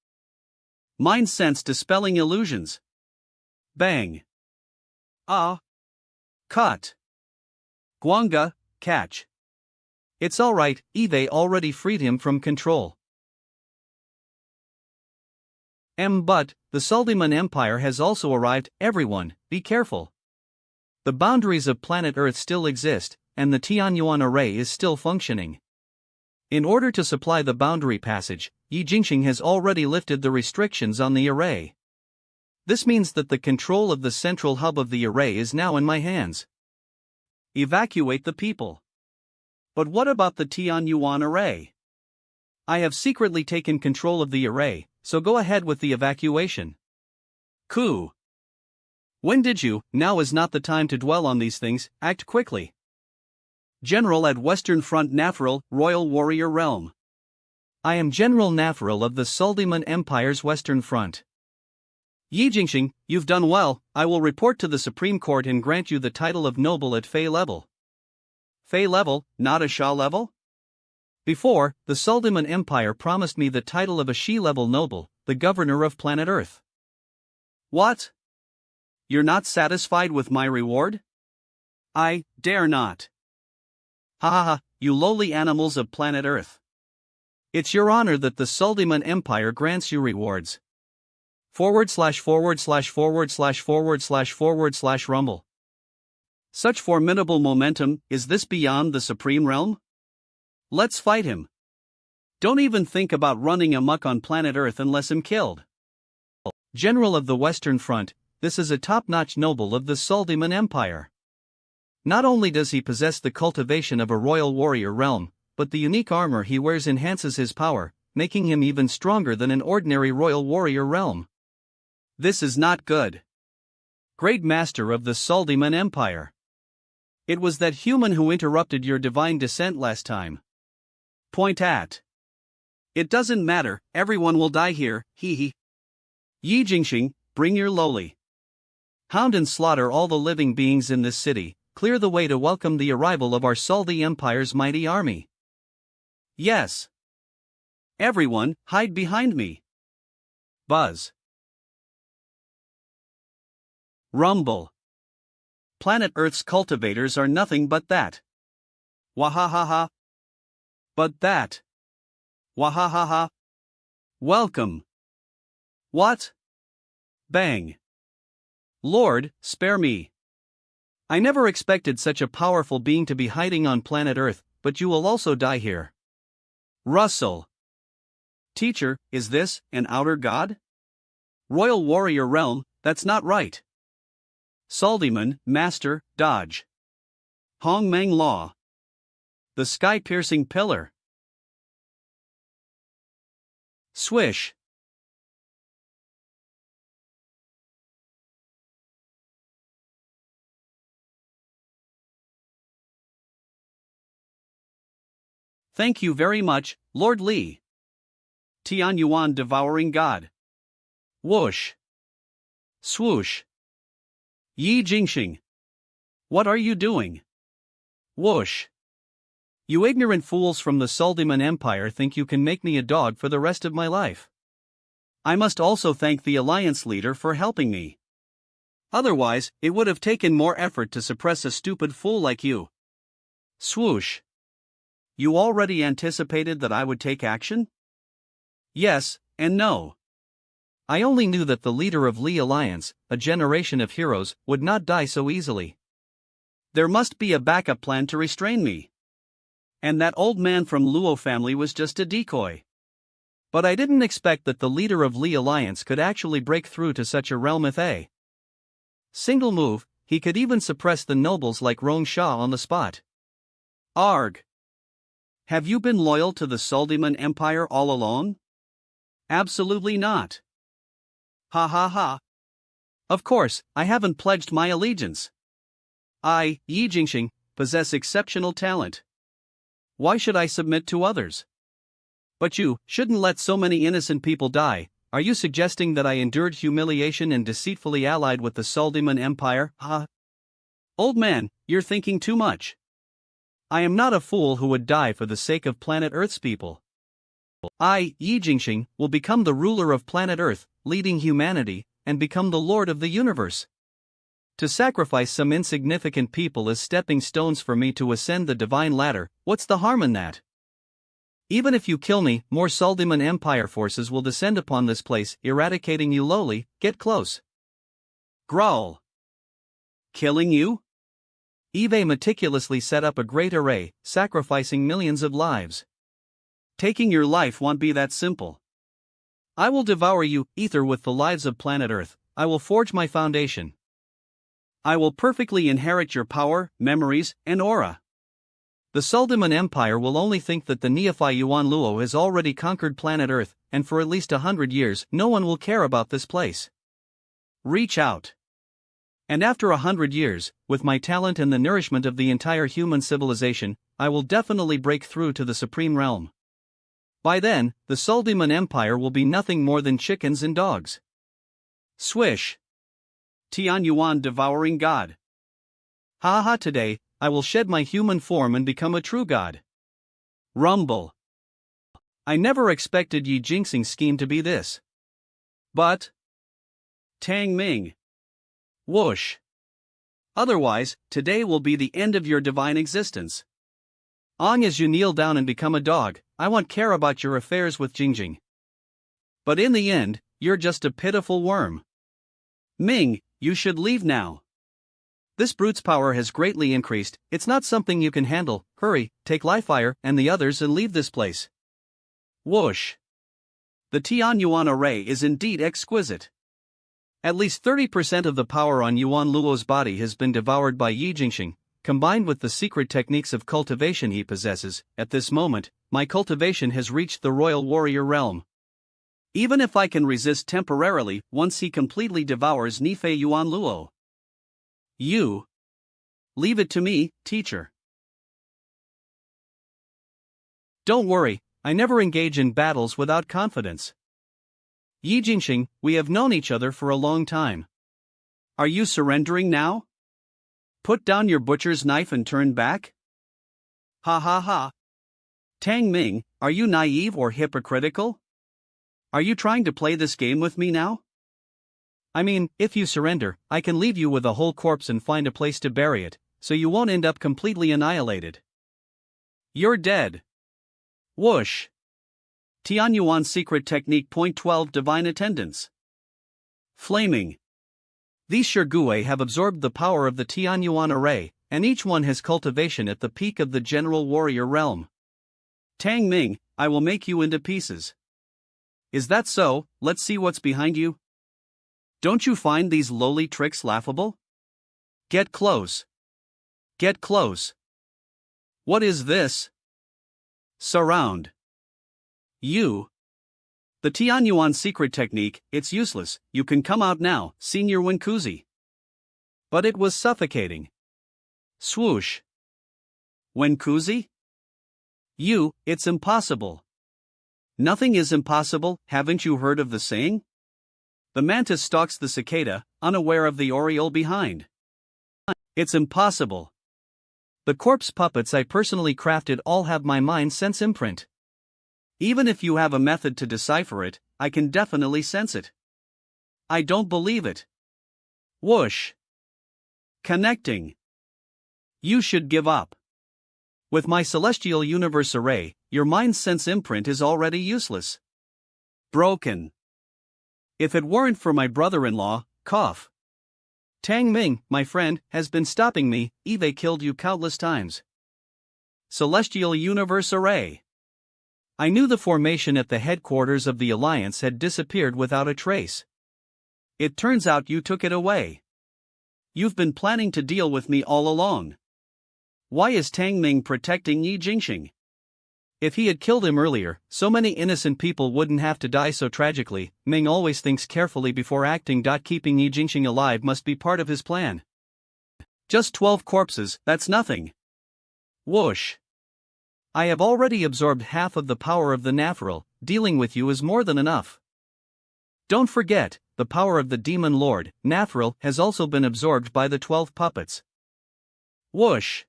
Mind sense dispelling illusions. Bang. Ah. Cut. Guanga, catch. It's alright, Eve already freed him from control. But, the Suldiman Empire has also arrived. Everyone, be careful. The boundaries of planet Earth still exist, and the Tianyuan array is still functioning. In order to supply the boundary passage, Yi Jingxing has already lifted the restrictions on the array. This means that the control of the central hub of the array is now in my hands. Evacuate the people. But what about the Tianyuan array? I have secretly taken control of the array, so go ahead with the evacuation. Ku. When did you? Now is not the time to dwell on these things, act quickly. General at Western Front Nafral, Royal Warrior Realm. I am General Nafral of the Suldiman Empire's Western Front. Yi Jingxing, you've done well. I will report to the Supreme Court and grant you the title of noble at Fei level. Fei level, not a Sha level? Before, the Suldiman Empire promised me the title of a Shi level noble, the governor of planet Earth. What? You're not satisfied with my reward? I dare not. Ha ha ha, you lowly animals of planet Earth. It's your honor that the Suldiman Empire grants you rewards. / Rumble. Such formidable momentum, is this beyond the Supreme Realm? Let's fight him. Don't even think about running amok on planet Earth unless I'm killed. General of the Western Front, this is a top-notch noble of the Suldiman Empire. Not only does he possess the cultivation of a royal warrior realm, but the unique armor he wears enhances his power, making him even stronger than an ordinary royal warrior realm. This is not good. Great master of the Suldiman Empire. It was that human who interrupted your divine descent last time. Point at. It doesn't matter, everyone will die here, hee hee. Yi Jingxing, bring your lowly. Hound and slaughter all the living beings in this city, clear the way to welcome the arrival of our Suldi Empire's mighty army. Yes. Everyone, hide behind me. Buzz. Rumble. Planet Earth's cultivators are nothing but that. Wahahaha. But that. Wahahaha. Welcome. What? Bang. Lord, spare me. I never expected such a powerful being to be hiding on planet Earth, but you will also die here. Russell. Teacher, is this an outer god? Royal warrior realm, that's not right. Saldiman, master, dodge. Hong Meng law. The sky-piercing pillar. Swish. Thank you very much, Lord Li. Tian Yuan devouring god. Whoosh. Swoosh. Yi Jingxing. What are you doing? Whoosh. You ignorant fools from the Saldiman Empire think you can make me a dog for the rest of my life. I must also thank the Alliance leader for helping me. Otherwise, it would have taken more effort to suppress a stupid fool like you. Swoosh. You already anticipated that I would take action? Yes, and no. I only knew that the leader of Li Alliance, a generation of heroes, would not die so easily. There must be a backup plan to restrain me. And that old man from Luo family was just a decoy. But I didn't expect that the leader of Li Alliance could actually break through to such a realm with a single move. He could even suppress the nobles like Rong Sha on the spot. Arg. Have you been loyal to the Saldiman Empire all along? Absolutely not. Ha ha ha. Of course, I haven't pledged my allegiance. I, Yi Jingxing, possess exceptional talent. Why should I submit to others? But you shouldn't let so many innocent people die. Are you suggesting that I endured humiliation and deceitfully allied with the Saldiman Empire? Old man, you're thinking too much. I am not a fool who would die for the sake of planet Earth's people. I, Yi Jingxing, will become the ruler of planet Earth, leading humanity, and become the lord of the universe. To sacrifice some insignificant people as stepping stones for me to ascend the divine ladder, what's the harm in that? Even if you kill me, more Saldiman Empire forces will descend upon this place, eradicating you lowly. Get close. Growl. Killing you? Eve meticulously set up a great array, sacrificing millions of lives. Taking your life won't be that simple. I will devour you, ether, with the lives of planet Earth. I will forge my foundation. I will perfectly inherit your power, memories, and aura. The Saldiman Empire will only think that the Neophi Yuan Luo has already conquered planet Earth, and for at least 100 years, no one will care about this place. Reach out. And after 100 years, with my talent and the nourishment of the entire human civilization, I will definitely break through to the supreme realm. By then, the Saldiman Empire will be nothing more than chickens and dogs. Swish. Tian Yuan devouring god. Ha ha, today, I will shed my human form and become a true god. Rumble. I never expected Yi Jingxing's scheme to be this. But Tang Ming. Whoosh. Otherwise, today will be the end of your divine existence. Long as you kneel down and become a dog, I won't care about your affairs with Jingxing. But in the end, you're just a pitiful worm. Ming, you should leave now. This brute's power has greatly increased. It's not something you can handle. Hurry, take Livefire and the others and leave this place. Whoosh. The Tian Yuan array is indeed exquisite. At least 30% of the power on Yuan Luo's body has been devoured by Yi Jingxing, combined with the secret techniques of cultivation he possesses. At this moment, my cultivation has reached the royal warrior realm. Even if I can resist temporarily, once he completely devours Nifei Yuan Luo. You. Leave it to me, teacher. Don't worry, I never engage in battles without confidence. Yi Jingxing, we have known each other for a long time. Are you surrendering now? Put down your butcher's knife and turn back? Ha ha ha. Tang Ming, are you naive or hypocritical? Are you trying to play this game with me now? I mean, if you surrender, I can leave you with a whole corpse and find a place to bury it, so you won't end up completely annihilated. You're dead. Whoosh. Tianyuan Secret Technique. Point 12. Divine Attendance. Flaming. These Shirgui have absorbed the power of the Tianyuan array, and each one has cultivation at the peak of the general warrior realm. Tang Ming, I will make you into pieces. Is that so? Let's see what's behind you. Don't you find these lowly tricks laughable? Get close. Get close. What is this? Surround. You. The Tianyuan Secret Technique, it's useless, you can come out now, Senior Wenkuzi. But it was suffocating. Swoosh. Wenkuzi? You, it's impossible. Nothing is impossible, haven't you heard of the saying? The mantis stalks the cicada, unaware of the oriole behind. It's impossible. The corpse puppets I personally crafted all have my mind sense imprint. Even if you have a method to decipher it, I can definitely sense it. I don't believe it. Whoosh. Connecting. You should give up. With my celestial universe array, your mind sense imprint is already useless. Broken. If it weren't for my brother-in-law, cough. Tang Ming, my friend, has been stopping me. Eve killed you countless times. Celestial Universe Array. I knew the formation at the headquarters of the Alliance had disappeared without a trace. It turns out you took it away. You've been planning to deal with me all along. Why is Tang Ming protecting Yi Jingxing? If he had killed him earlier, so many innocent people wouldn't have to die so tragically. Ming always thinks carefully before acting. Keeping Yi Jingxing alive must be part of his plan. Just 12 corpses, that's nothing. Whoosh. I have already absorbed half of the power of the Nafral, dealing with you is more than enough. Don't forget, the power of the Demon Lord, Nafral, has also been absorbed by the 12 puppets. Whoosh.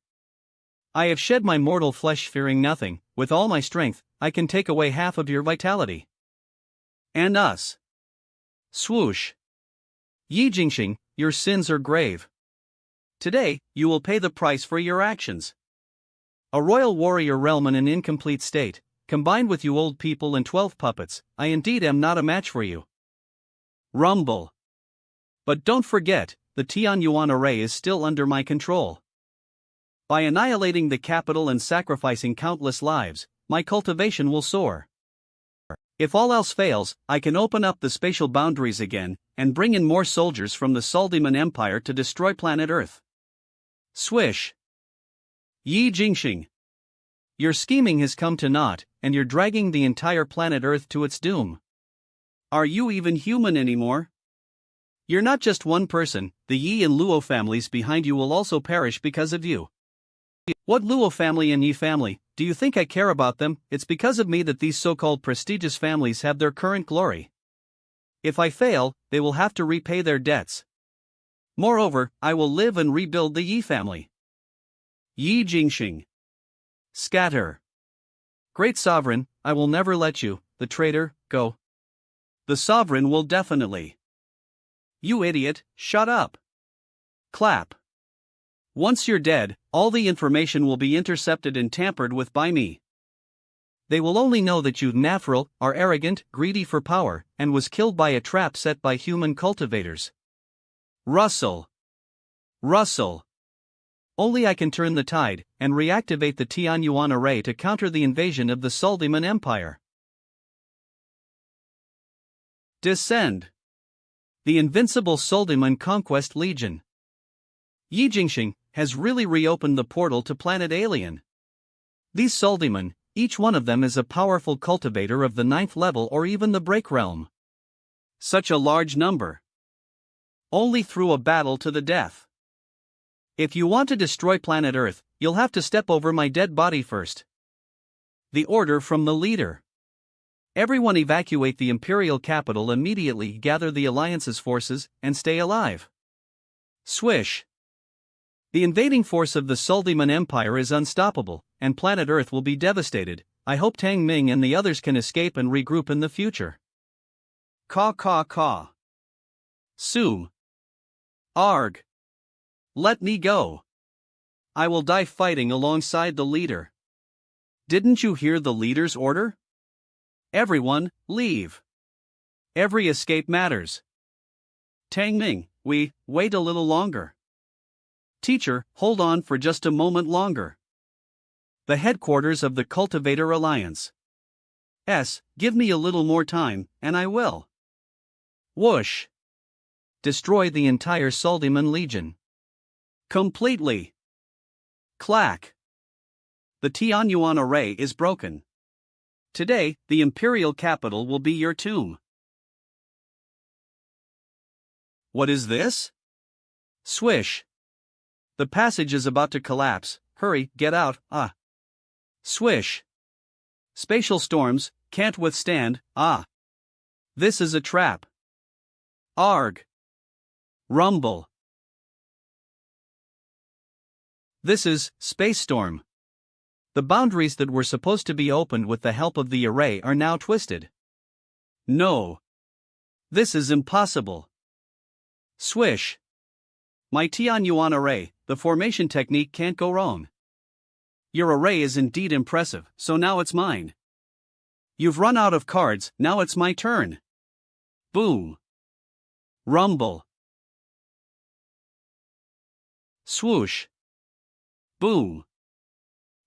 I have shed my mortal flesh fearing nothing. With all my strength, I can take away half of your vitality. And us. Swoosh. Yi Jingxing, your sins are grave. Today, you will pay the price for your actions. A royal warrior realm in an incomplete state, combined with you old people and 12 puppets, I indeed am not a match for you. Rumble. But don't forget, the Tianyuan array is still under my control. By annihilating the capital and sacrificing countless lives, my cultivation will soar. If all else fails, I can open up the spatial boundaries again, and bring in more soldiers from the Soldiman Empire to destroy planet Earth. Swish. Yi Jingxing. Your scheming has come to naught, and you're dragging the entire planet Earth to its doom. Are you even human anymore? You're not just one person, the Yi and Luo families behind you will also perish because of you. What Luo family and Yi family, do you think I care about them? It's because of me that these so-called prestigious families have their current glory. If I fail, they will have to repay their debts. Moreover, I will live and rebuild the Yi family. Yi Jingxing. Scatter. Great Sovereign, I will never let you, the traitor, go. The Sovereign will definitely. You idiot, shut up. Clap. Once you're dead, all the information will be intercepted and tampered with by me. They will only know that you, Nafral, are arrogant, greedy for power, and was killed by a trap set by human cultivators. Rustle. Rustle. Only I can turn the tide, and reactivate the Tianyuan array to counter the invasion of the Soldiman Empire. Descend. The invincible Soldiman Conquest Legion. Yi Jingxing has really reopened the portal to planet Alien. These Soldiman, each one of them is a powerful cultivator of the 9th level or even the Break Realm. Such a large number. Only through a battle to the death. If you want to destroy planet Earth, you'll have to step over my dead body first. The order from the leader. Everyone evacuate the Imperial capital immediately, gather the Alliance's forces, and stay alive. Swish. The invading force of the Soldiman Empire is unstoppable, and planet Earth will be devastated. I hope Tang Ming and the others can escape and regroup in the future. Caw caw caw. Sue. Arg. Let me go. I will die fighting alongside the leader. Didn't you hear the leader's order? Everyone, leave. Every escape matters. Tang Ming, wait a little longer. Teacher, hold on for just a moment longer. The headquarters of the Cultivator Alliance. Give me a little more time, and I will. Whoosh. Destroy the entire Suldiman Legion. Completely. Clack. The Tianyuan array is broken. Today, the imperial capital will be your tomb. What is this? Swish. The passage is about to collapse. Hurry, get out. Swish. Spatial storms can't withstand. This is a trap. Arg. Rumble. This is Space Storm. The boundaries that were supposed to be opened with the help of the array are now twisted. No. This is impossible. Swish. My Tianyuan array, the formation technique can't go wrong. Your array is indeed impressive, so now it's mine. You've run out of cards, now it's my turn. Boom. Rumble. Swoosh. Boom.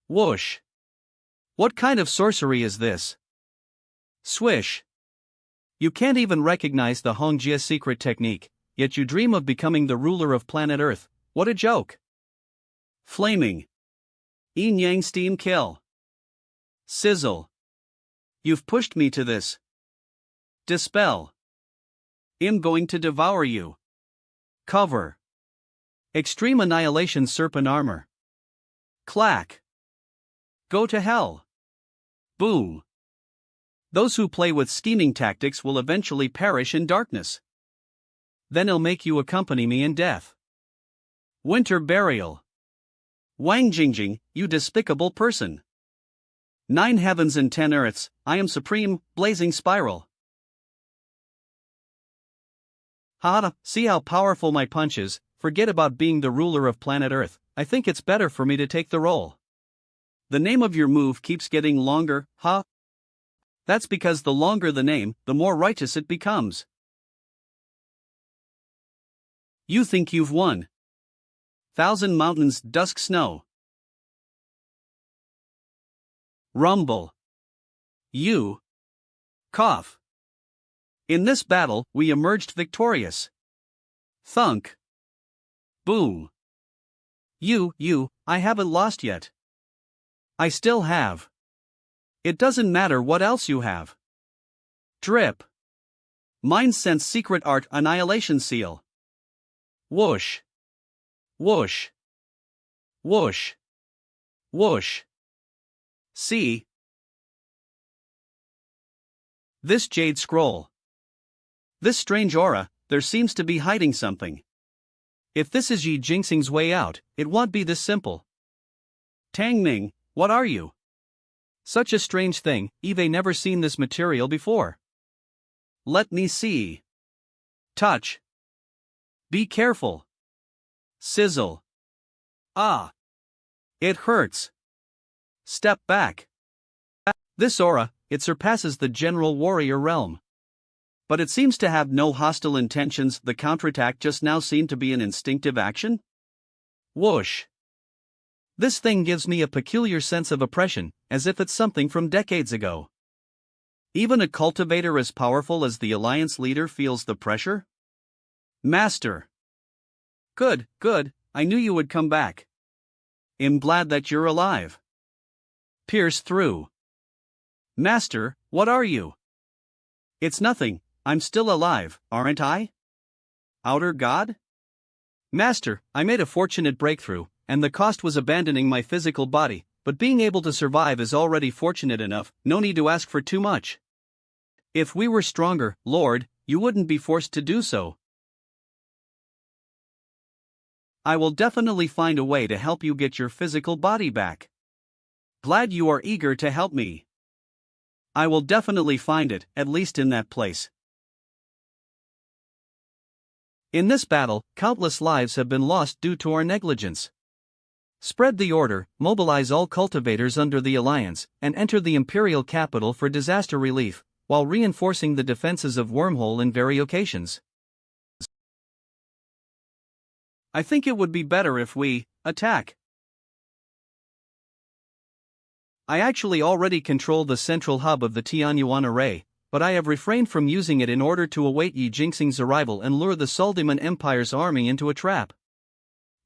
Whoosh. What kind of sorcery is this? Swish. You can't even recognize the Hongjia secret technique, yet you dream of becoming the ruler of planet Earth. What a joke. Flaming. Yin Yang steam kill. Sizzle. You've pushed me to this. Dispel. I'm going to devour you. Cover. Extreme annihilation serpent armor. Clack. Go to hell. Boom. Those who play with scheming tactics will eventually perish in darkness. Then I'll make you accompany me in death. Winter burial. Wang Jingjing, you despicable person. 9 heavens and 10 earths, I am supreme, blazing spiral. See how powerful my punch is. Forget about being the ruler of planet Earth. I think it's better for me to take the role. The name of your move keeps getting longer, That's because the longer the name, the more righteous it becomes. You think you've won. 1,000 mountains, dusk snow. Rumble. You. Cough. In this battle, we emerged victorious. Thunk. Boom. I haven't lost yet. I still have. It doesn't matter what else you have. Drip. Mind sense secret art annihilation seal. Whoosh. Whoosh. Whoosh. Whoosh. See. This jade scroll. This strange aura, there seems to be hiding something. If this is Yi Jingxing's way out, it won't be this simple. Tang Ming, what are you? Such a strange thing, Eve never seen this material before. Let me see. Touch. Be careful. Sizzle. It hurts. Step back. This aura, it surpasses the general warrior realm. But it seems to have no hostile intentions. The counterattack just now seemed to be an instinctive action. Whoosh. This thing gives me a peculiar sense of oppression, as if it's something from decades ago. Even a cultivator as powerful as the Alliance leader feels the pressure? Master. Good, I knew you would come back. I'm glad that you're alive. Pierce through. Master, what are you? It's nothing, I'm still alive, aren't I? Outer God? Master, I made a fortunate breakthrough, and the cost was abandoning my physical body, but being able to survive is already fortunate enough, no need to ask for too much. If we were stronger, Lord, you wouldn't be forced to do so. I will definitely find a way to help you get your physical body back. Glad you are eager to help me. I will definitely find it, at least in that place. In this battle, countless lives have been lost due to our negligence. Spread the order, mobilize all cultivators under the alliance, and enter the imperial capital for disaster relief, while reinforcing the defenses of Wormhole in various occasions. I think it would be better if we attack. I actually already control the central hub of the Tianyuan array, but I have refrained from using it in order to await Yi Jingxing's arrival and lure the Suldiman Empire's army into a trap.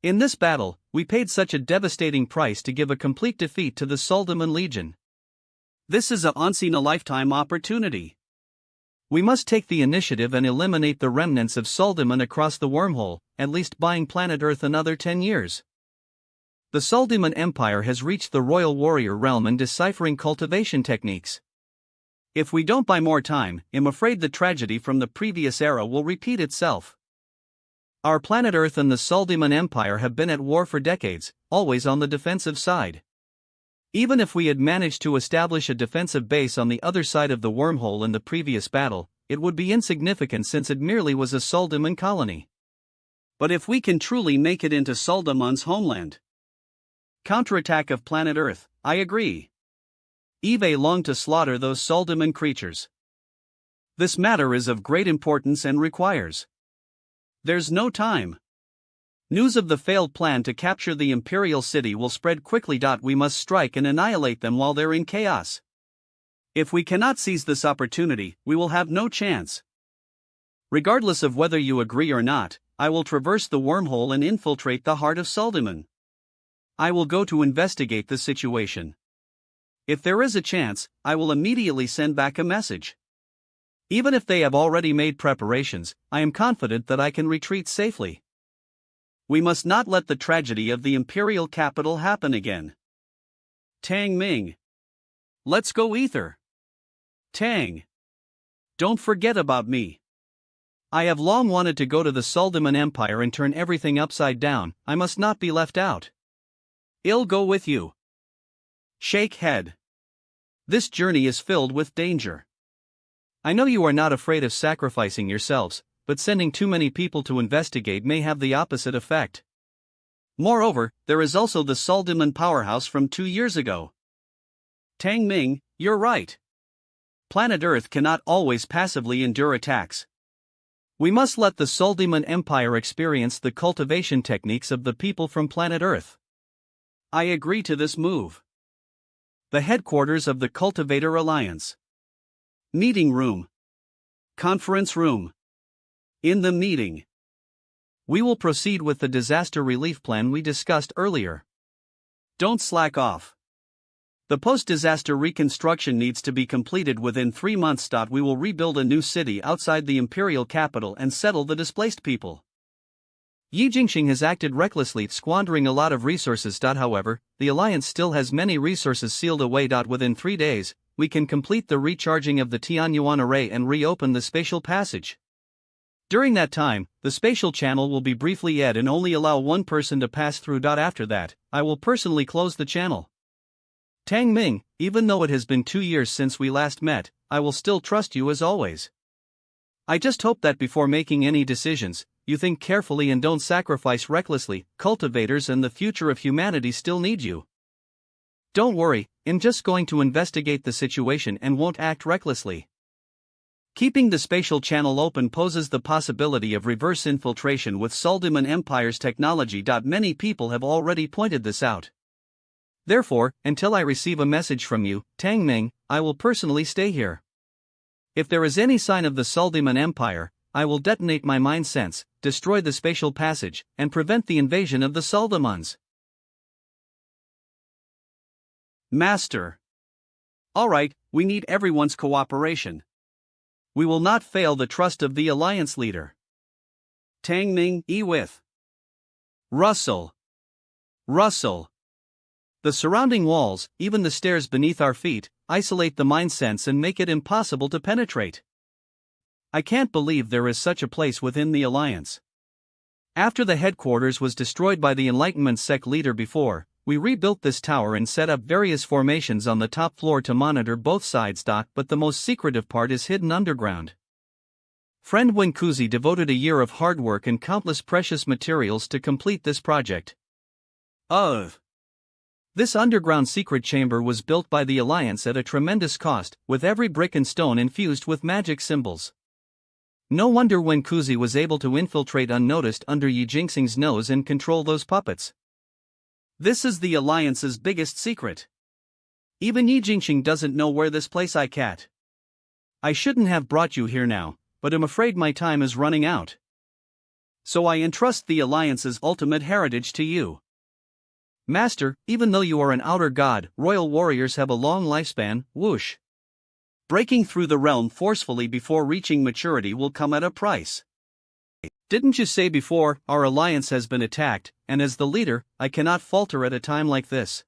In this battle, we paid such a devastating price to give a complete defeat to the Suldiman Legion. This is a once-in-a-lifetime opportunity. We must take the initiative and eliminate the remnants of Suldiman across the Wormhole, at least buying planet Earth another 10 years. The Suldiman Empire has reached the Royal Warrior realm in deciphering cultivation techniques. If we don't buy more time, I'm afraid the tragedy from the previous era will repeat itself. Our planet Earth and the Suldiman Empire have been at war for decades, always on the defensive side. Even if we had managed to establish a defensive base on the other side of the Wormhole in the previous battle, it would be insignificant since it merely was a Suldiman colony. But if we can truly make it into Suldiman's homeland. Counterattack of planet Earth, I agree. Eve longed to slaughter those Suldiman creatures. This matter is of great importance and requires. There's no time. News of the failed plan to capture the Imperial City will spread quickly. We must strike and annihilate them while they're in chaos. If we cannot seize this opportunity, we will have no chance. Regardless of whether you agree or not, I will traverse the Wormhole and infiltrate the heart of Suldiman. I will go to investigate the situation. If there is a chance, I will immediately send back a message. Even if they have already made preparations, I am confident that I can retreat safely. We must not let the tragedy of the imperial capital happen again. Tang Ming. Let's go Ether. Tang. Don't forget about me. I have long wanted to go to the Suldiman Empire and turn everything upside down. I must not be left out. I'll go with you. Shake head. This journey is filled with danger. I know you are not afraid of sacrificing yourselves, but sending too many people to investigate may have the opposite effect. Moreover, there is also the Suldiman powerhouse from 2 years ago. Tang Ming, you're right. Planet Earth cannot always passively endure attacks. We must let the Suldiman Empire experience the cultivation techniques of the people from planet Earth. I agree to this move. The headquarters of the Cultivator Alliance. Meeting room. Conference room. In the meeting, we will proceed with the disaster relief plan we discussed earlier. Don't slack off. The post-disaster reconstruction needs to be completed within 3 months. We will rebuild a new city outside the imperial capital and settle the displaced people. Yi Jingxing has acted recklessly, squandering a lot of resources. However, the alliance still has many resources sealed away. Within 3 days, we can complete the recharging of the Tianyuan array and reopen the spatial passage. During that time, the spatial channel will be briefly ed and only allow one person to pass through. After that, I will personally close the channel. Tang Ming, even though it has been 2 years since we last met, I will still trust you as always. I just hope that before making any decisions, you think carefully and don't sacrifice recklessly. Cultivators and the future of humanity still need you. Don't worry, I'm just going to investigate the situation and won't act recklessly. Keeping the spatial channel open poses the possibility of reverse infiltration with Suldiman Empire's technology. Many people have already pointed this out. Therefore, until I receive a message from you, Tang Ming, I will personally stay here. If there is any sign of the Suldiman Empire, I will detonate my mind sense, destroy the spatial passage, and prevent the invasion of the Suldimans. Master. Alright, we need everyone's cooperation. We will not fail the trust of the alliance leader. Tang Ming, with. Russell. Russell. The surrounding walls, even the stairs beneath our feet, isolate the mind sense and make it impossible to penetrate. I can't believe there is such a place within the alliance. After the headquarters was destroyed by the Enlightenment sect leader before, we rebuilt this tower and set up various formations on the top floor to monitor both sides. But the most secretive part is hidden underground. Friend Winkuzi devoted a year of hard work and countless precious materials to complete this project. This underground secret chamber was built by the Alliance at a tremendous cost, with every brick and stone infused with magic symbols. No wonder Winkuzi was able to infiltrate unnoticed under Yi Jingxing's nose and control those puppets. This is the Alliance's biggest secret. Even Yi Jingxing doesn't know where this place I cat. I shouldn't have brought you here now, but I'm afraid my time is running out. So I entrust the Alliance's ultimate heritage to you. Master, even though you are an outer god, royal warriors have a long lifespan. Whoosh. Breaking through the realm forcefully before reaching maturity will come at a price. Didn't you say before, our alliance has been attacked, and as the leader, I cannot falter at a time like this?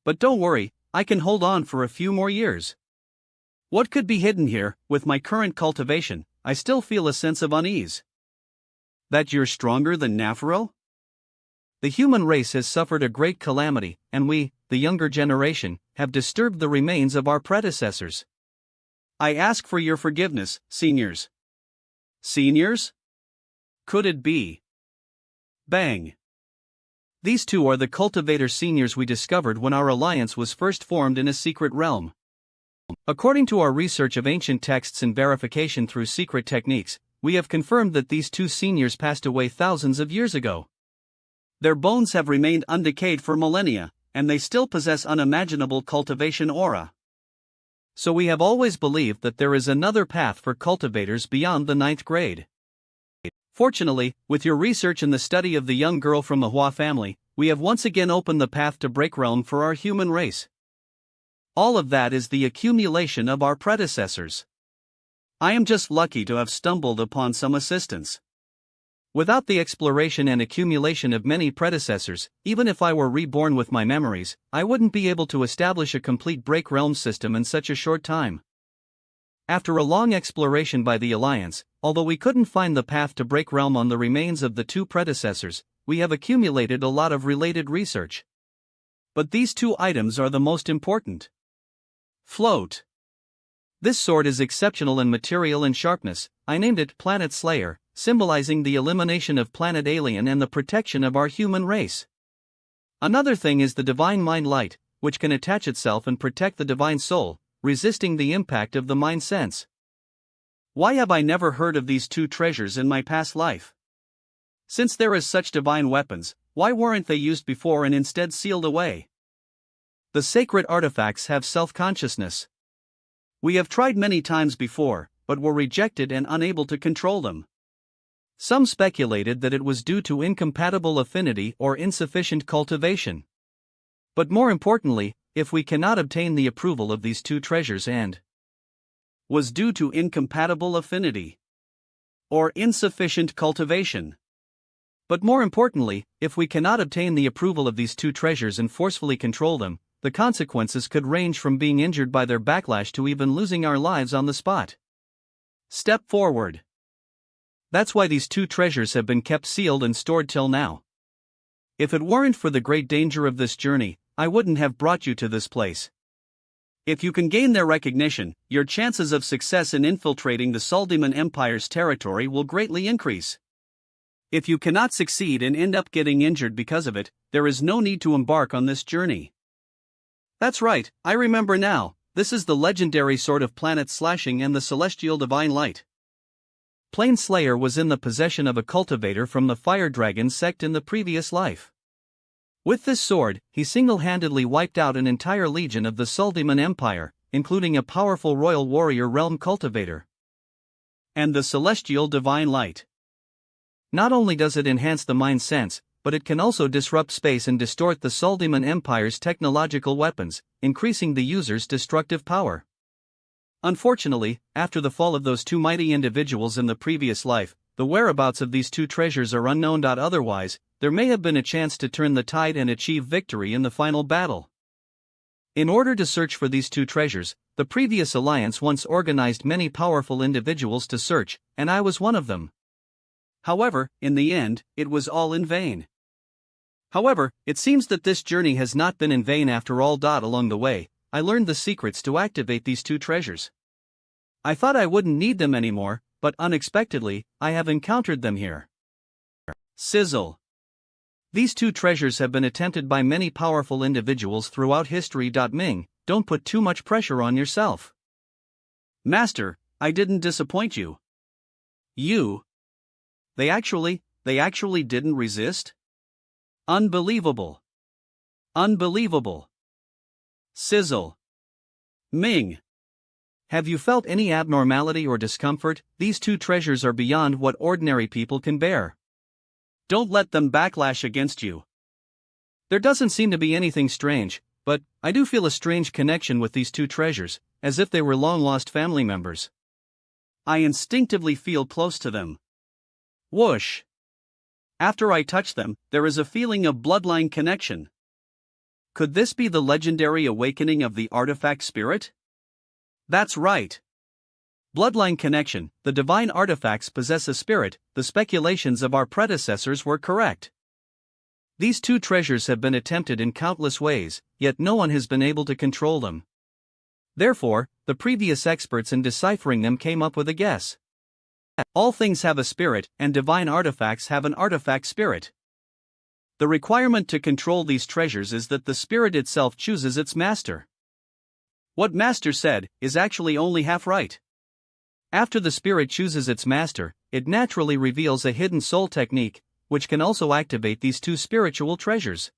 But don't worry, I can hold on for a few more years. What could be hidden here? With my current cultivation, I still feel a sense of unease. That you're stronger than Nafro? The human race has suffered a great calamity, and we, the younger generation, have disturbed the remains of our predecessors. I ask for your forgiveness, seniors. Seniors? Could it be? Bang. These two are the Cultivator seniors we discovered when our alliance was first formed in a secret realm. According to our research of ancient texts and verification through secret techniques, we have confirmed that these two seniors passed away thousands of years ago. Their bones have remained undecayed for millennia, and they still possess unimaginable cultivation aura. So we have always believed that there is another path for cultivators beyond the 9th grade. Fortunately, with your research and the study of the young girl from the Hua family, we have once again opened the path to break realm for our human race. All of that is the accumulation of our predecessors. I am just lucky to have stumbled upon some assistance. Without the exploration and accumulation of many predecessors, even if I were reborn with my memories, I wouldn't be able to establish a complete break realm system in such a short time. After a long exploration by the Alliance, although we couldn't find the path to break realm on the remains of the two predecessors, we have accumulated a lot of related research. But these two items are the most important. Float. This sword is exceptional in material and sharpness. I named it Planet Slayer, symbolizing the elimination of Planet Alien and the protection of our human race. Another thing is the Divine Mind Light, which can attach itself and protect the Divine Soul, resisting the impact of the mind sense. Why have I never heard of these two treasures in my past life? Since there is such divine weapons, why weren't they used before and instead sealed away? The sacred artifacts have self-consciousness. We have tried many times before, but were rejected and unable to control them. Some speculated that it was due to incompatible affinity or insufficient cultivation. But more importantly, if we cannot obtain the approval of these two treasures and was due to incompatible affinity or insufficient cultivation. But more importantly, if we cannot obtain the approval of these two treasures and forcefully control them, the consequences could range from being injured by their backlash to even losing our lives on the spot. Step forward. That's why these two treasures have been kept sealed and stored till now. If it weren't for the great danger of this journey, I wouldn't have brought you to this place. If you can gain their recognition, your chances of success in infiltrating the Suldemon Empire's territory will greatly increase. If you cannot succeed and end up getting injured because of it, there is no need to embark on this journey. That's right, I remember now, this is the legendary sword of Planet Slashing and the Celestial Divine Light. Plane Slayer was in the possession of a cultivator from the Fire Dragon sect in the previous life. With this sword, he single-handedly wiped out an entire legion of the Suldemon Empire, including a powerful royal warrior realm cultivator. And the Celestial Divine Light. Not only does it enhance the mind sense, but it can also disrupt space and distort the Suldemon Empire's technological weapons, increasing the user's destructive power. Unfortunately, after the fall of those two mighty individuals in the previous life, the whereabouts of these two treasures are unknown. Otherwise, there may have been a chance to turn the tide and achieve victory in the final battle. In order to search for these two treasures, the previous alliance once organized many powerful individuals to search, and I was one of them. However, in the end, it was all in vain. However, it seems that this journey has not been in vain after all. Along the way, I learned the secrets to activate these two treasures. I thought I wouldn't need them anymore, but unexpectedly, I have encountered them here. Sizzle. These two treasures have been attempted by many powerful individuals throughout history. Ming, don't put too much pressure on yourself. Master, I didn't disappoint you. They actually didn't resist? Unbelievable. Sizzle. Ming. Have you felt any abnormality or discomfort? These two treasures are beyond what ordinary people can bear. Don't let them backlash against you. There doesn't seem to be anything strange, but I do feel a strange connection with these two treasures, as if they were long-lost family members. I instinctively feel close to them. Whoosh! After I touch them, there is a feeling of bloodline connection. Could this be the legendary awakening of the artifact spirit? That's right. Bloodline connection, the divine artifacts possess a spirit. The speculations of our predecessors were correct. These two treasures have been attempted in countless ways, yet no one has been able to control them. Therefore, the previous experts in deciphering them came up with a guess. All things have a spirit, and divine artifacts have an artifact spirit. The requirement to control these treasures is that the spirit itself chooses its master. What Master said is actually only half right. After the spirit chooses its master, it naturally reveals a hidden soul technique, which can also activate these two spiritual treasures.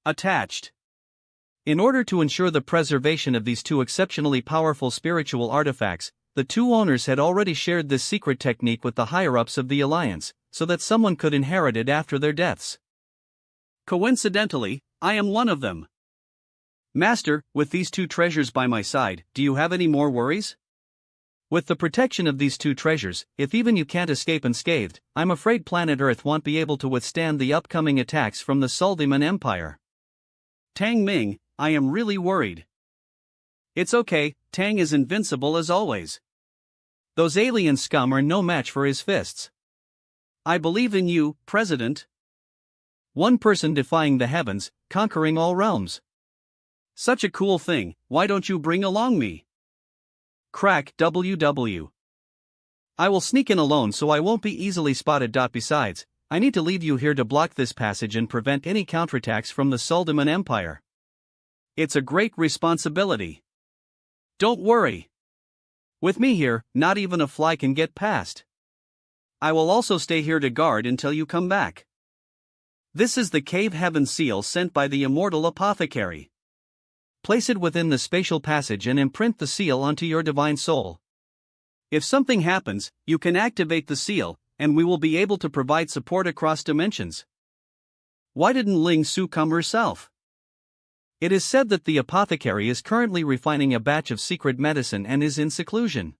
Attached. In order to ensure the preservation of these two exceptionally powerful spiritual artifacts, the two owners had already shared this secret technique with the higher-ups of the Alliance, so that someone could inherit it after their deaths. Coincidentally, I am one of them. Master, with these two treasures by my side, do you have any more worries? With the protection of these two treasures, if even you can't escape unscathed, I'm afraid planet Earth won't be able to withstand the upcoming attacks from the Suldiman Empire. Tang Ming, I am really worried. It's okay, Tang is invincible as always. Those alien scum are no match for his fists. I believe in you, President. One person defying the heavens, conquering all realms. Such a cool thing, why don't you bring along me? Crack WW. I will sneak in alone so I won't be easily spotted. Besides, I need to leave you here to block this passage and prevent any counterattacks from the Suldiman Empire. It's a great responsibility. Don't worry. With me here, not even a fly can get past. I will also stay here to guard until you come back. This is the Cave Heaven seal sent by the immortal apothecary. Place it within the spatial passage and imprint the seal onto your divine soul. If something happens, you can activate the seal, and we will be able to provide support across dimensions. Why didn't Ling Su come herself? It is said that the apothecary is currently refining a batch of secret medicine and is in seclusion.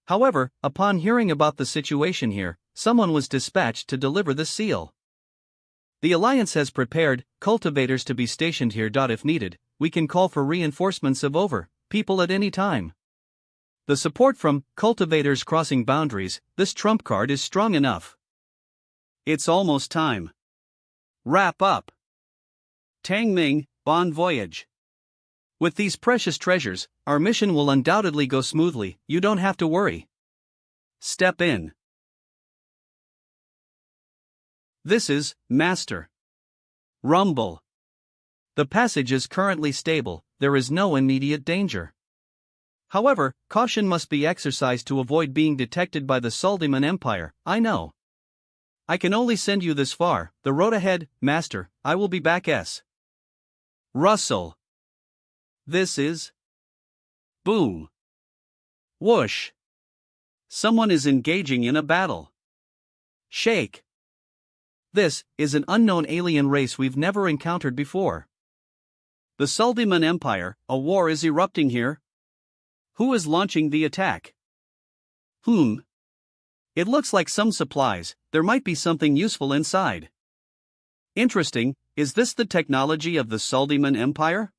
However, upon hearing about the situation here, someone was dispatched to deliver the seal. The Alliance has prepared cultivators to be stationed here. If needed, we can call for reinforcements of people at any time. The support from cultivators crossing boundaries, this trump card is strong enough. It's almost time. Wrap up. Tang Ming, bon voyage. With these precious treasures, our mission will undoubtedly go smoothly. You don't have to worry. Step in. This is Master. Rumble. The passage is currently stable, there is no immediate danger. However, caution must be exercised to avoid being detected by the Suldiman Empire. I know. I can only send you this far. The road ahead, Master. I will be back. Russell. This is. Boom. Whoosh. Someone is engaging in a battle. Shake. This is an unknown alien race we've never encountered before. The Suldiman Empire, a war is erupting here. Who is launching the attack? It looks like some supplies, there might be something useful inside. Interesting, is this the technology of the Suldiman Empire?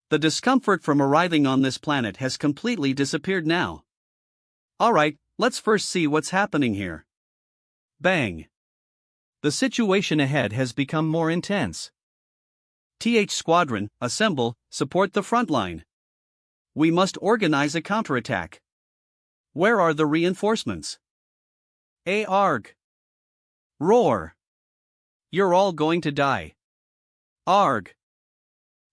The discomfort from arriving on this planet has completely disappeared now. Alright, let's first see what's happening here. Bang. The situation ahead has become more intense. TH Squadron, assemble, support the front line. We must organize a counterattack. Where are the reinforcements? Arg. Roar. You're all going to die. Arg.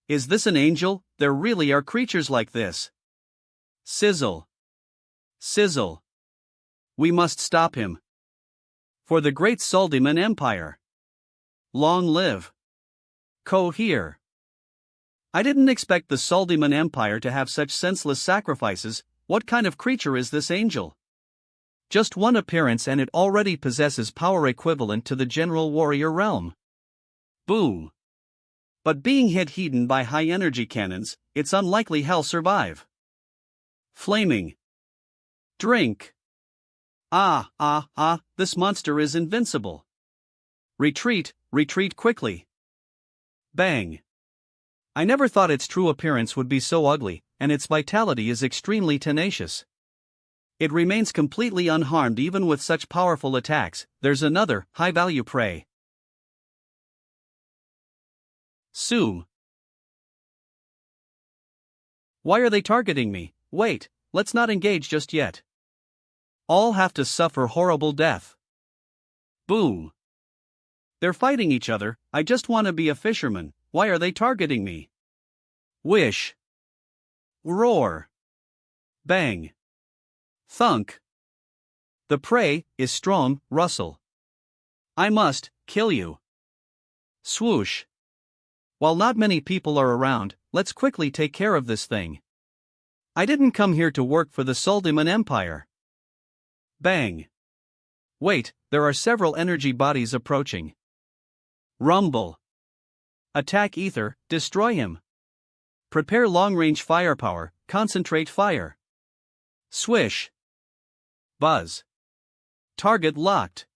Is this an angel? There really are creatures like this. Sizzle. Sizzle. We must stop him. For the great Soldiman Empire. Long live. Cohere. I didn't expect the Soldiman Empire to have such senseless sacrifices. What kind of creature is this angel? Just one appearance and it already possesses power equivalent to the general warrior realm. Boom. But being hit hidden by high-energy cannons, it's unlikely he'll survive. Flaming. Drink. This monster is invincible. Retreat, retreat quickly. Bang. I never thought its true appearance would be so ugly, and its vitality is extremely tenacious. It remains completely unharmed even with such powerful attacks. There's another, high-value prey. Sue. Why are they targeting me? Wait, let's not engage just yet. All have to suffer horrible death. Boom. They're fighting each other. I just want to be a fisherman. Why are they targeting me? Wish. Roar. Bang. Thunk. The prey is strong, Russell. I must kill you. Swoosh. While not many people are around, let's quickly take care of this thing. I didn't come here to work for the Soldiman Empire. Bang. Wait, there are several energy bodies approaching. Rumble. Attack Ether, destroy him. Prepare long-range firepower, concentrate fire. Swish. Buzz. Target locked.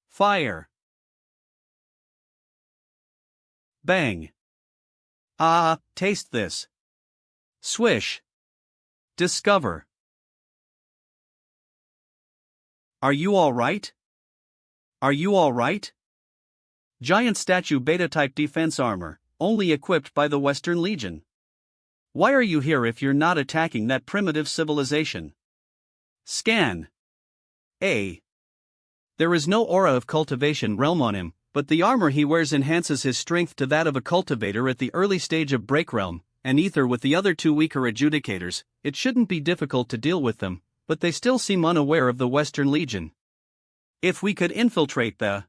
Fire. Bang. Taste this. Swish. Discover. Are you all right? Are you all right? Giant statue beta-type defense armor, only equipped by the Western Legion. Why are you here if you're not attacking that primitive civilization? Scan. A. There is no aura of cultivation realm on him, but the armor he wears enhances his strength to that of a cultivator at the early stage of break realm, and Ether with the other two weaker adjudicators. It shouldn't be difficult to deal with them, but they still seem unaware of the Western Legion. If we could infiltrate the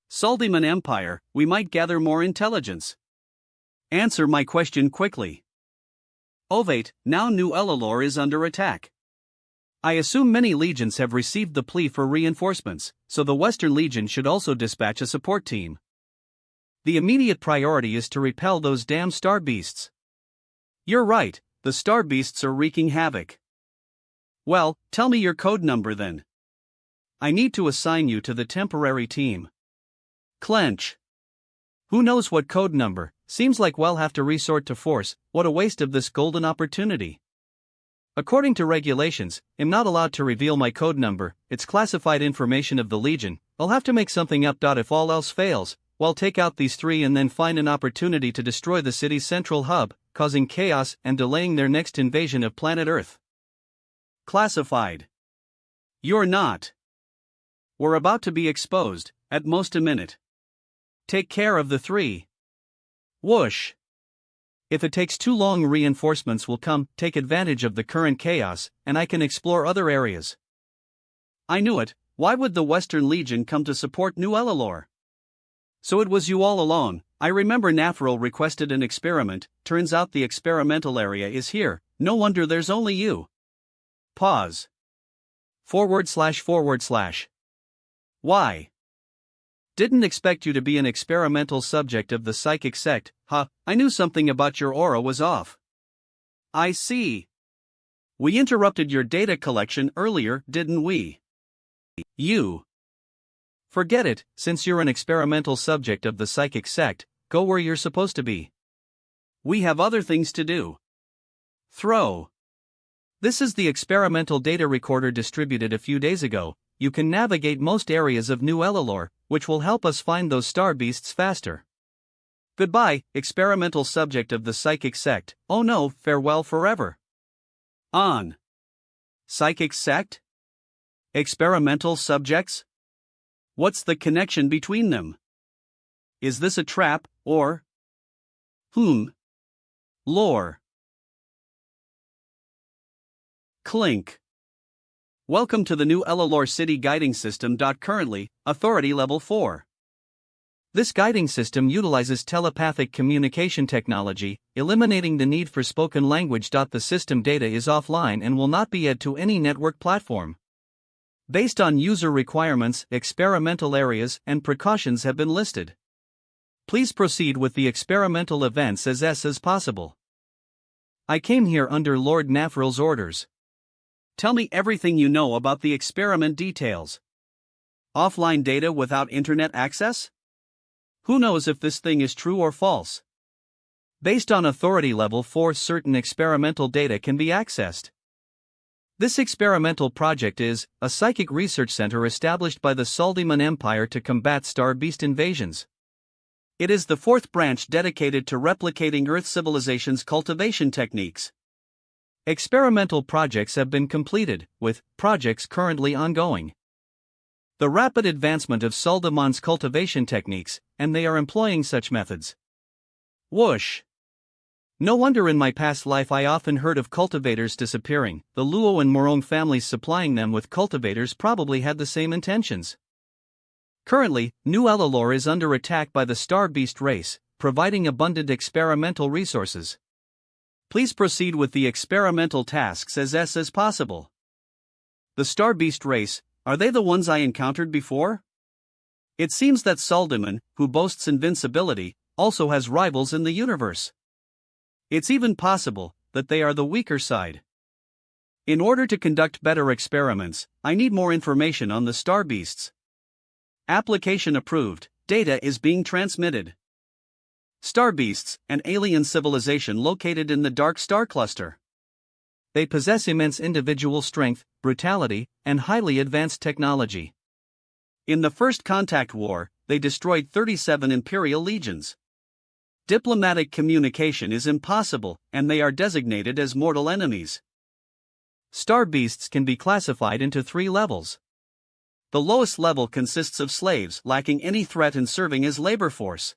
Soldiman Empire, we might gather more intelligence. Answer my question quickly. Ovate, now New Elalor is under attack. I assume many legions have received the plea for reinforcements, so the Western Legion should also dispatch a support team. The immediate priority is to repel those damn star beasts. You're right, the star beasts are wreaking havoc. Well, tell me your code number then. I need to assign you to the temporary team. Clench. Who knows what code number? Seems like we'll have to resort to force. What a waste of this golden opportunity. According to regulations, I'm not allowed to reveal my code number. It's classified information of the Legion. I'll have to make something up. If all else fails, well, take out these three and then find an opportunity to destroy the city's central hub, causing chaos and delaying their next invasion of planet Earth. Classified. You're not. We're about to be exposed, at most a minute. Take care of the three. Whoosh. If it takes too long, reinforcements will come. Take advantage of the current chaos, and I can explore other areas. I knew it. Why would the Western Legion come to support New Elalor? So it was you all along. I remember Nafril requested an experiment. Turns out the experimental area is here. No wonder there's only you. Pause. //. Why? Didn't expect you to be an experimental subject of the psychic sect. I knew something about your aura was off. I see. We interrupted your data collection earlier, didn't we? You. Forget it, since you're an experimental subject of the psychic sect, go where you're supposed to be. We have other things to do. Throw. This is the experimental data recorder distributed a few days ago. you can navigate most areas of New Elilor, which will help us find those star beasts faster. Goodbye, experimental subject of the psychic sect. Oh no, farewell forever. On. Psychic sect? Experimental subjects? What's the connection between them? Is this a trap, or? Lore. Clink. Welcome to the New Elilor City Guiding System. Currently, Authority Level 4. This guiding system utilizes telepathic communication technology, eliminating the need for spoken language. The system data is offline and will not be added to any network platform. Based on user requirements, experimental areas and precautions have been listed. Please proceed with the experimental events as possible. I came here under Lord Nafril's orders. Tell me everything you know about the experiment details. Offline data without internet access? Who knows if this thing is true or false? Based on Authority Level 4, certain experimental data can be accessed. This experimental project is a psychic research center established by the Soldiman Empire to combat star beast invasions. It is the fourth branch dedicated to replicating Earth civilization's cultivation techniques. Experimental projects have been completed, with projects currently ongoing. The rapid advancement of Soldiman's cultivation techniques, and they are employing such methods. Whoosh! No wonder in my past life I often heard of cultivators disappearing. The Luo and Morong families supplying them with cultivators probably had the same intentions. Currently, New Elilor is under attack by the Star Beast race, providing abundant experimental resources. Please proceed with the experimental tasks as possible. The Star Beast race, are they the ones I encountered before? It seems that Soldiman, who boasts invincibility, also has rivals in the universe. It's even possible that they are the weaker side. In order to conduct better experiments, I need more information on the Star Beasts. Application approved. Data is being transmitted. Star Beasts, an alien civilization located in the Dark Star Cluster. They possess immense individual strength, brutality, and highly advanced technology. In the First Contact War, they destroyed 37 Imperial legions. Diplomatic communication is impossible, and they are designated as mortal enemies. Star Beasts can be classified into 3 levels. The lowest level consists of slaves lacking any threat and serving as labor force.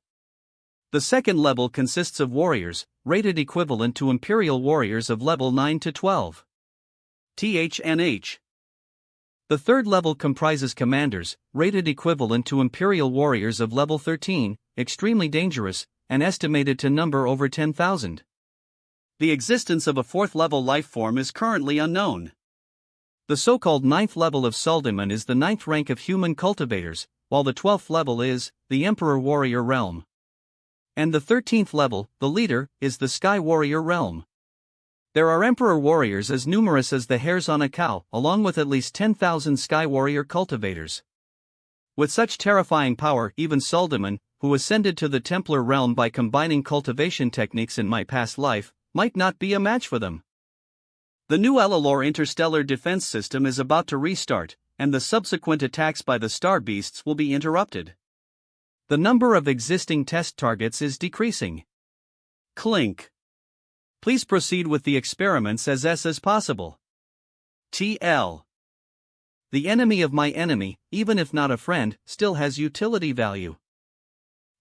The second level consists of warriors, rated equivalent to Imperial warriors of level 9 to 12. THNH. The third level comprises commanders, rated equivalent to Imperial warriors of level 13, extremely dangerous, and estimated to number over 10,000. The existence of a fourth level life form is currently unknown. The so-called 9th level of Soldiman is the 9th rank of human cultivators, while the 12th level is the Emperor Warrior realm. And the 13th level, the leader, is the Sky Warrior realm. There are Emperor Warriors as numerous as the hairs on a cow, along with at least 10,000 Sky Warrior cultivators. With such terrifying power, even Soldiman, who ascended to the Templar realm by combining cultivation techniques in my past life, might not be a match for them. The New Elilor interstellar defense system is about to restart, and the subsequent attacks by the Star Beasts will be interrupted. The number of existing test targets is decreasing. Clink. Please proceed with the experiments as possible. TL. The enemy of my enemy, even if not a friend, still has utility value.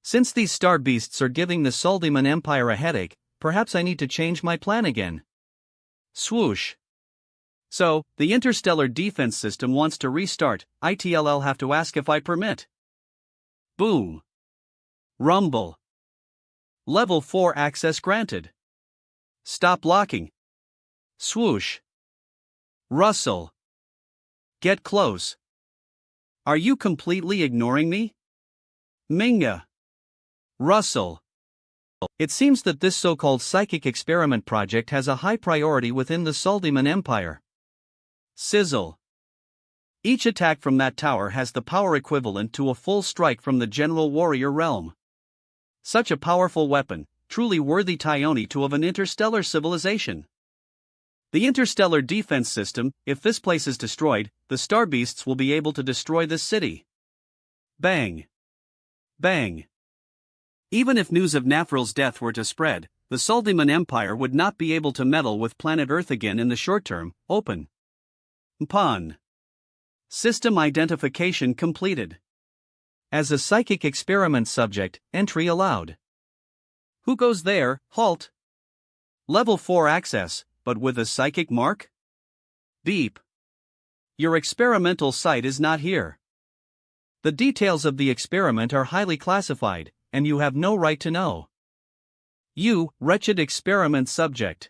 Since these Star Beasts are giving the Soldiman Empire a headache, perhaps I need to change my plan again. Swoosh. So, the interstellar defense system wants to restart. ITLL have to ask if I permit. Boom. Rumble. Level 4 access granted. Stop blocking. Swoosh. Rustle. Get close. Are you completely ignoring me? Minga. Rustle. It seems that this so-called psychic experiment project has a high priority within the Soldiman Empire. Sizzle. Each attack from that tower has the power equivalent to a full strike from the General Warrior realm. Such a powerful weapon, truly worthy Tyone to of an interstellar civilization. The interstellar defense system, if this place is destroyed, the star beasts will be able to destroy this city. Bang. Bang. Even if news of Nafril's death were to spread, the Suldiman Empire would not be able to meddle with planet Earth again in the short term. Open. Pawn. System identification completed. As a psychic experiment subject, entry allowed. Who goes there? Halt. Level 4 access, but with a psychic mark? Beep. Your experimental site is not here. The details of the experiment are highly classified, and you have no right to know. You, wretched experiment subject.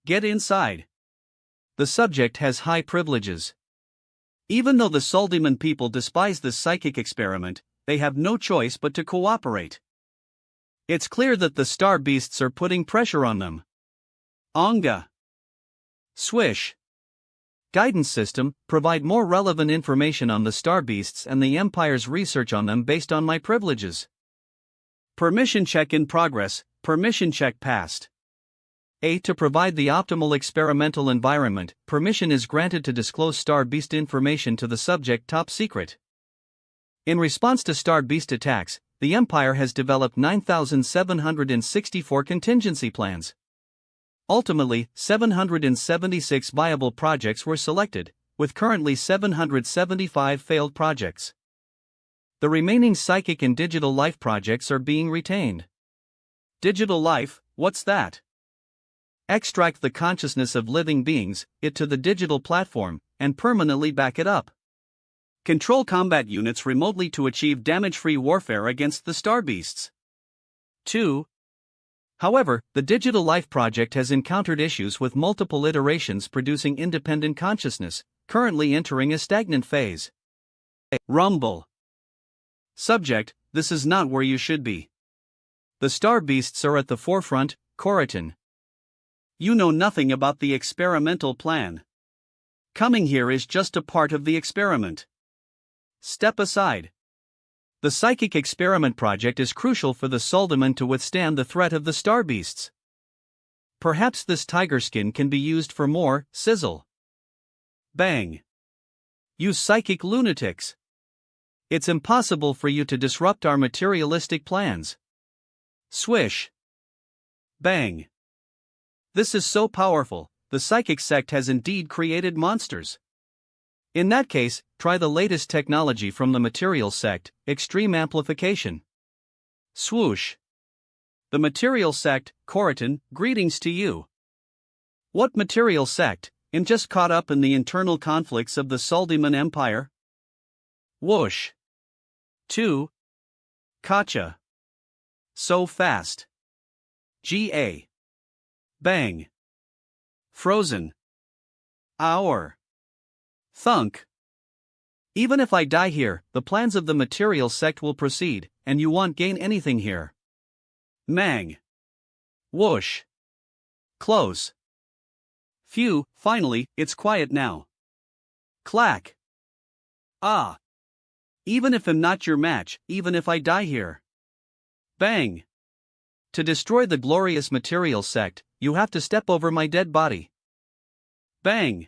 Get inside. The subject has high privileges. Even though the Suldiman people despise this psychic experiment, they have no choice but to cooperate. It's clear that the star beasts are putting pressure on them. Onga. Swish. Guidance system, provide more relevant information on the star beasts and the Empire's research on them based on my privileges. Permission check in progress, permission check passed. A. To provide the optimal experimental environment, permission is granted to disclose star beast information to the subject top secret. In response to star beast attacks, the Empire has developed 9,764 contingency plans. Ultimately, 776 viable projects were selected, with currently 775 failed projects. The remaining psychic and digital life projects are being retained. Digital life, what's that? Extract the consciousness of living beings, it to the digital platform, and permanently back it up. Control combat units remotely to achieve damage-free warfare against the star beasts. 2. However, the Digital Life project has encountered issues with multiple iterations producing independent consciousness, currently entering a stagnant phase. Rumble. Subject, this is not where you should be. The star beasts are at the forefront, Coriton. You know nothing about the experimental plan. Coming here is just a part of the experiment. Step aside. The psychic experiment project is crucial for the Suldiman to withstand the threat of the star beasts. Perhaps this tiger skin can be used for more sizzle. Bang. You psychic lunatics. It's impossible for you to disrupt our materialistic plans. Swish. Bang. This is so powerful, the psychic sect has indeed created monsters. In that case, try the latest technology from the material sect, extreme amplification. Swoosh. The material sect, Coriton, greetings to you. What material sect, just caught up in the internal conflicts of the Suldiman Empire? Whoosh. 2. Kacha. So fast. Ga. Bang. Frozen. Hour. Thunk. Even if I die here, the plans of the material sect will proceed, and you won't gain anything here. Mang. Whoosh. Close. Phew, finally, it's quiet now. Clack. Ah. Even if I'm not your match, even if I die here. Bang. To destroy the glorious material sect, you have to step over my dead body. Bang.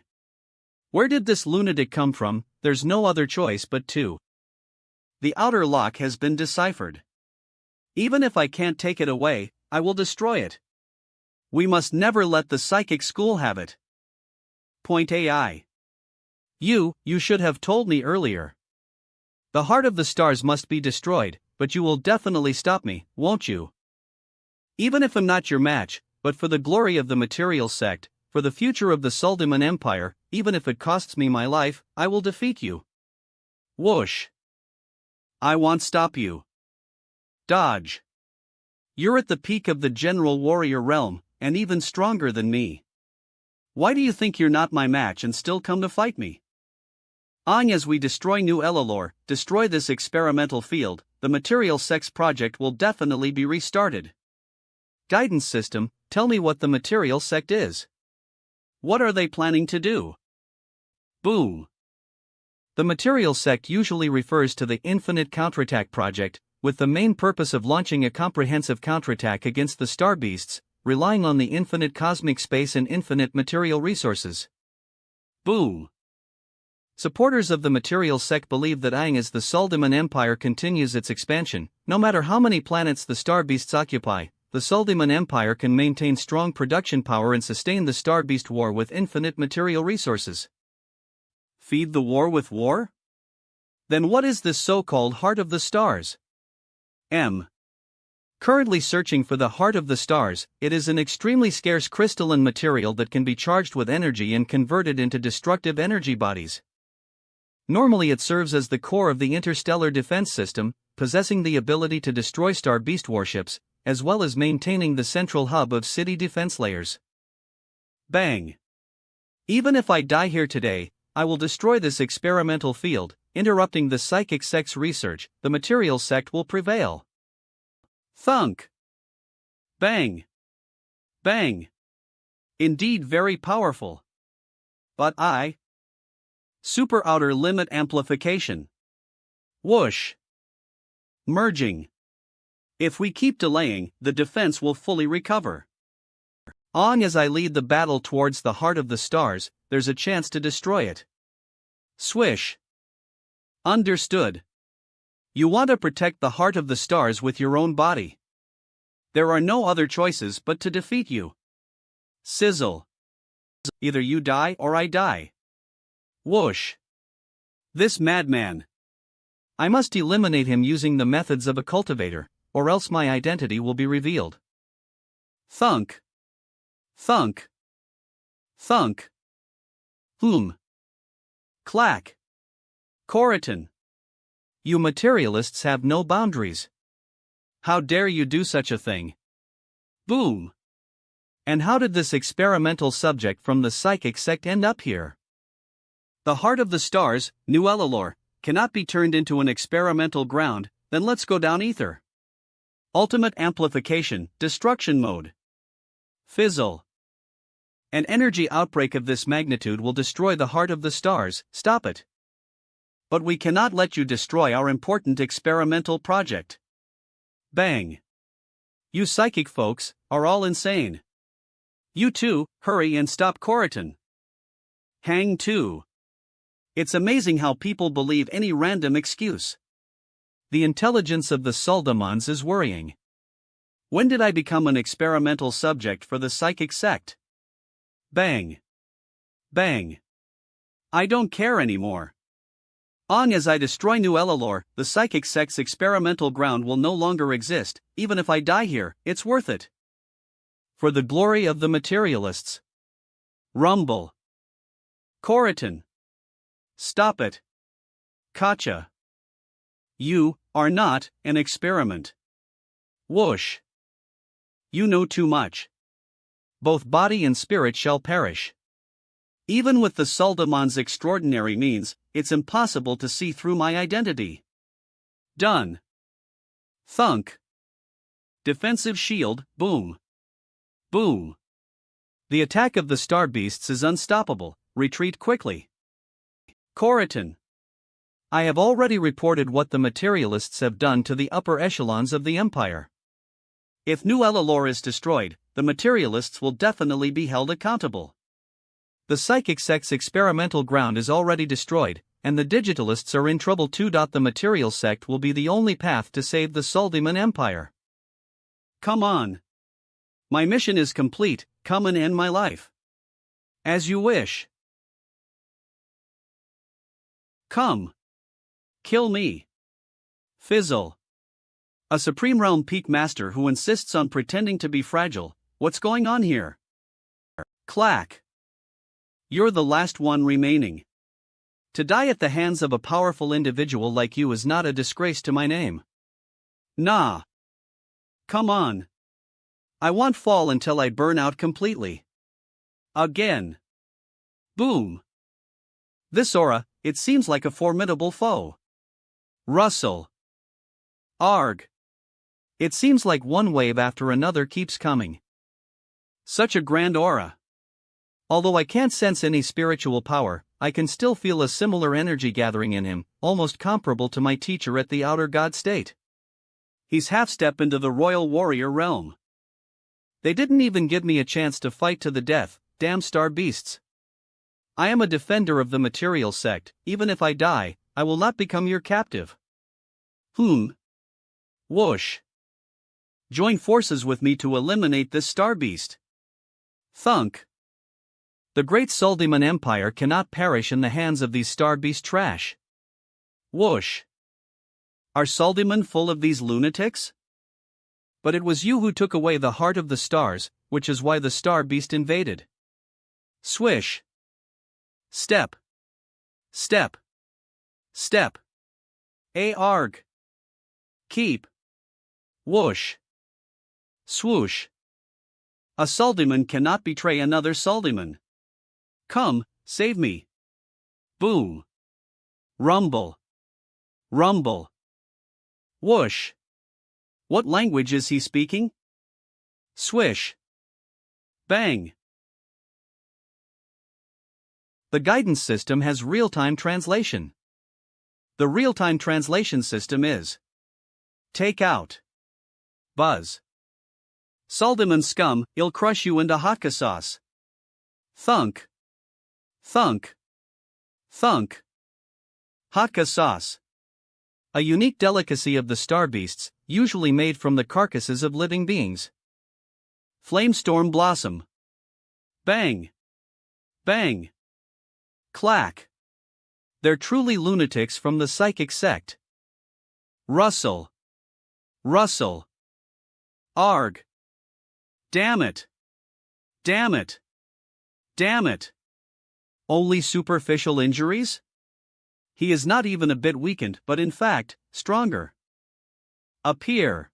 Where did this lunatic come from? There's no other choice but to. The outer lock has been deciphered. Even if I can't take it away, I will destroy it. We must never let the psychic school have it. Point AI. You should have told me earlier. The heart of the stars must be destroyed, but you will definitely stop me, won't you? Even if I'm not your match, but for the glory of the material sect, for the future of the Suldiman Empire, even if it costs me my life, I will defeat you. Whoosh. I won't stop you. Dodge. You're at the peak of the general warrior realm, and even stronger than me. Why do you think you're not my match and still come to fight me? As we destroy New Elalor, destroy this experimental field, the material sex project will definitely be restarted. Guidance system, tell me what the material sect is. What are they planning to do? Boom. The material sect usually refers to the Infinite Counterattack Project, with the main purpose of launching a comprehensive counterattack against the star beasts, relying on the infinite cosmic space and infinite material resources. Boom. Supporters of the material sect believe that as the Suldiman Empire continues its expansion, no matter how many planets the star beasts occupy, the Suldiman Empire can maintain strong production power and sustain the star beast war with infinite material resources. Feed the war with war? Then what is this so-called Heart of the Stars? Currently searching for the Heart of the Stars, it is an extremely scarce crystalline material that can be charged with energy and converted into destructive energy bodies. Normally it serves as the core of the interstellar defense system, possessing the ability to destroy star beast warships, as well as maintaining the central hub of city defense layers. Bang! Even if I die here today, I will destroy this experimental field, interrupting the psychic sect's research. The material sect will prevail. Thunk! Bang! Bang! Indeed very powerful. But Super outer limit amplification. Whoosh! Merging. If we keep delaying, the defense will fully recover. As I lead the battle towards the Heart of the Stars, there's a chance to destroy it. Swish. Understood. You want to protect the Heart of the Stars with your own body. There are no other choices but to defeat you. Sizzle. Either you die or I die. Whoosh. This madman. I must eliminate him using the methods of a cultivator, or else my identity will be revealed. Thunk. Thunk. Thunk. Clack. Corriton. You materialists have no boundaries. How dare you do such a thing? Boom. And how did this experimental subject from the psychic sect end up here? The Heart of the Stars, New Elilor, cannot be turned into an experimental ground, then let's go down ether. Ultimate amplification, destruction mode. Fizzle. An energy outbreak of this magnitude will destroy the Heart of the Stars, stop it. But we cannot let you destroy our important experimental project. Bang. You psychic folks are all insane. You too, hurry and stop Corriton. Hang too. It's amazing how people believe any random excuse. The intelligence of the Suldamans is worrying. When did I become an experimental subject for the psychic sect? Bang. Bang. I don't care anymore. As I destroy New Elilor, the psychic sect's experimental ground will no longer exist. Even if I die here, it's worth it. For the glory of the materialists. Rumble. Corriton. Stop it. Kacha. You are not an experiment. Whoosh. You know too much. Both body and spirit shall perish. Even with the Suldaman's extraordinary means, it's impossible to see through my identity. Done. Thunk. Defensive shield, boom. Boom. The attack of the star beasts is unstoppable, retreat quickly. Corriton. I have already reported what the materialists have done to the upper echelons of the Empire. If New Elilor is destroyed, the materialists will definitely be held accountable. The psychic sect's experimental ground is already destroyed, and the digitalists are in trouble too. The material sect will be the only path to save the Suldiman Empire. Come on. My mission is complete, come and end my life. As you wish. Come. Kill me. Fizzle. A Supreme Realm Peak Master who insists on pretending to be fragile. What's going on here? Clack. You're the last one remaining. To die at the hands of a powerful individual like you is not a disgrace to my name. Nah. Come on. I won't fall until I burn out completely. Again. Boom. This aura, it seems like a formidable foe. Rustle. Arg. It seems like one wave after another keeps coming. Such a grand aura. Although I can't sense any spiritual power, I can still feel a similar energy gathering in him, almost comparable to my teacher at the outer god state. He's half-step into the royal warrior realm. They didn't even give me a chance to fight to the death, damn star beasts. I am a defender of the material sect. Even if I die, I will not become your captive. Whoosh. Join forces with me to eliminate this star beast. Thunk. The great Suldemon Empire cannot perish in the hands of these star beast trash. Whoosh. Are Suldemon full of these lunatics? But it was you who took away the heart of the stars, which is why the star beast invaded. Swish. Step. Step. Step. Arg. Keep. Whoosh. Swoosh. A Suldemon cannot betray another Suldemon. Come, save me. Boom. Rumble. Rumble. Whoosh. What language is he speaking? Swish. Bang. The guidance system has real-time translation. The real-time translation system is: take out. Buzz. Suldemon scum, I'll crush you into hotka sauce. Thunk. Thunk. Thunk. Hotka sauce. A unique delicacy of the star beasts, usually made from the carcasses of living beings. Flamestorm blossom. Bang. Bang. Clack. They're truly lunatics from the psychic sect. Rustle. Rustle. Arg. Damn it. Damn it. Damn it. Only superficial injuries? He is not even a bit weakened, but in fact, stronger. Appear.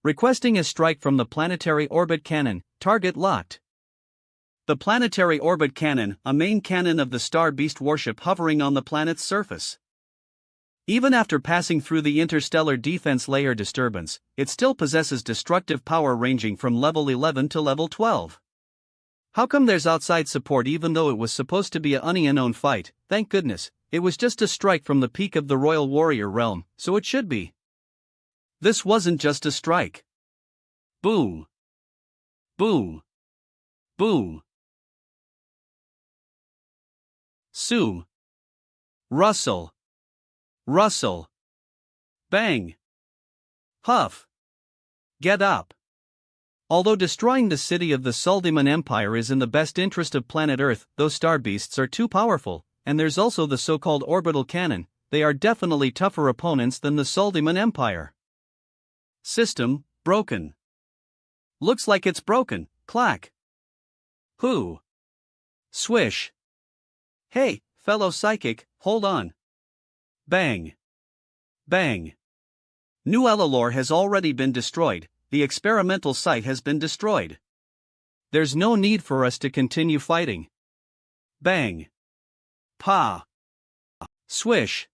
Requesting a strike from the planetary orbit cannon, target locked. The planetary orbit cannon, a main cannon of the Star Beast warship hovering on the planet's surface. Even after passing through the interstellar defense layer disturbance, it still possesses destructive power ranging from level 11 to level 12. How come there's outside support even though it was supposed to be a unknown fight? Thank goodness, it was just a strike from the peak of the Royal Warrior realm, so it should be. This wasn't just a strike. Boom. Boom. Boom. Sue. Rustle. Rustle. Bang. Huff. Get up. Although destroying the city of the Suldemon Empire is in the best interest of planet Earth, those star beasts are too powerful, and there's also the so-called orbital cannon. They are definitely tougher opponents than the Suldemon Empire. System, broken. Looks like it's broken, clack. Who? Swish. Hey, fellow psychic, hold on. Bang. Bang. New Ellalore has already been destroyed, the experimental site has been destroyed. There's no need for us to continue fighting. Bang. Pa. Swish.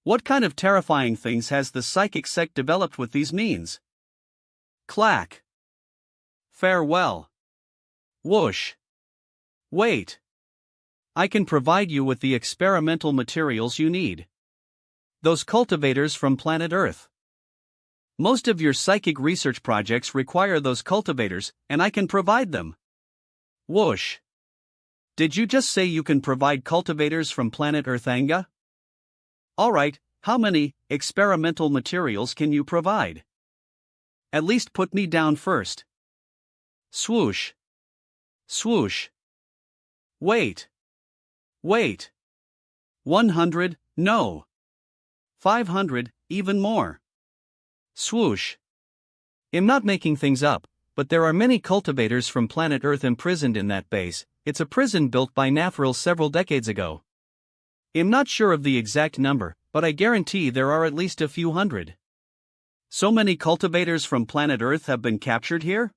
What kind of terrifying things has the psychic sect developed with these means? Clack. Farewell. Whoosh. Wait. I can provide you with the experimental materials you need. Those cultivators from planet Earth. Most of your psychic research projects require those cultivators, and I can provide them. Whoosh. Did you just say you can provide cultivators from planet Earth, Anga? Alright, how many experimental materials can you provide? At least put me down first. Swoosh. Swoosh. Wait. Wait. 100, no. 500, even more. Swoosh. I'm not making things up, but there are many cultivators from planet Earth imprisoned in that base. It's a prison built by Nafril several decades ago. I'm not sure of the exact number, but I guarantee there are at least a few hundred. So many cultivators from planet Earth have been captured here?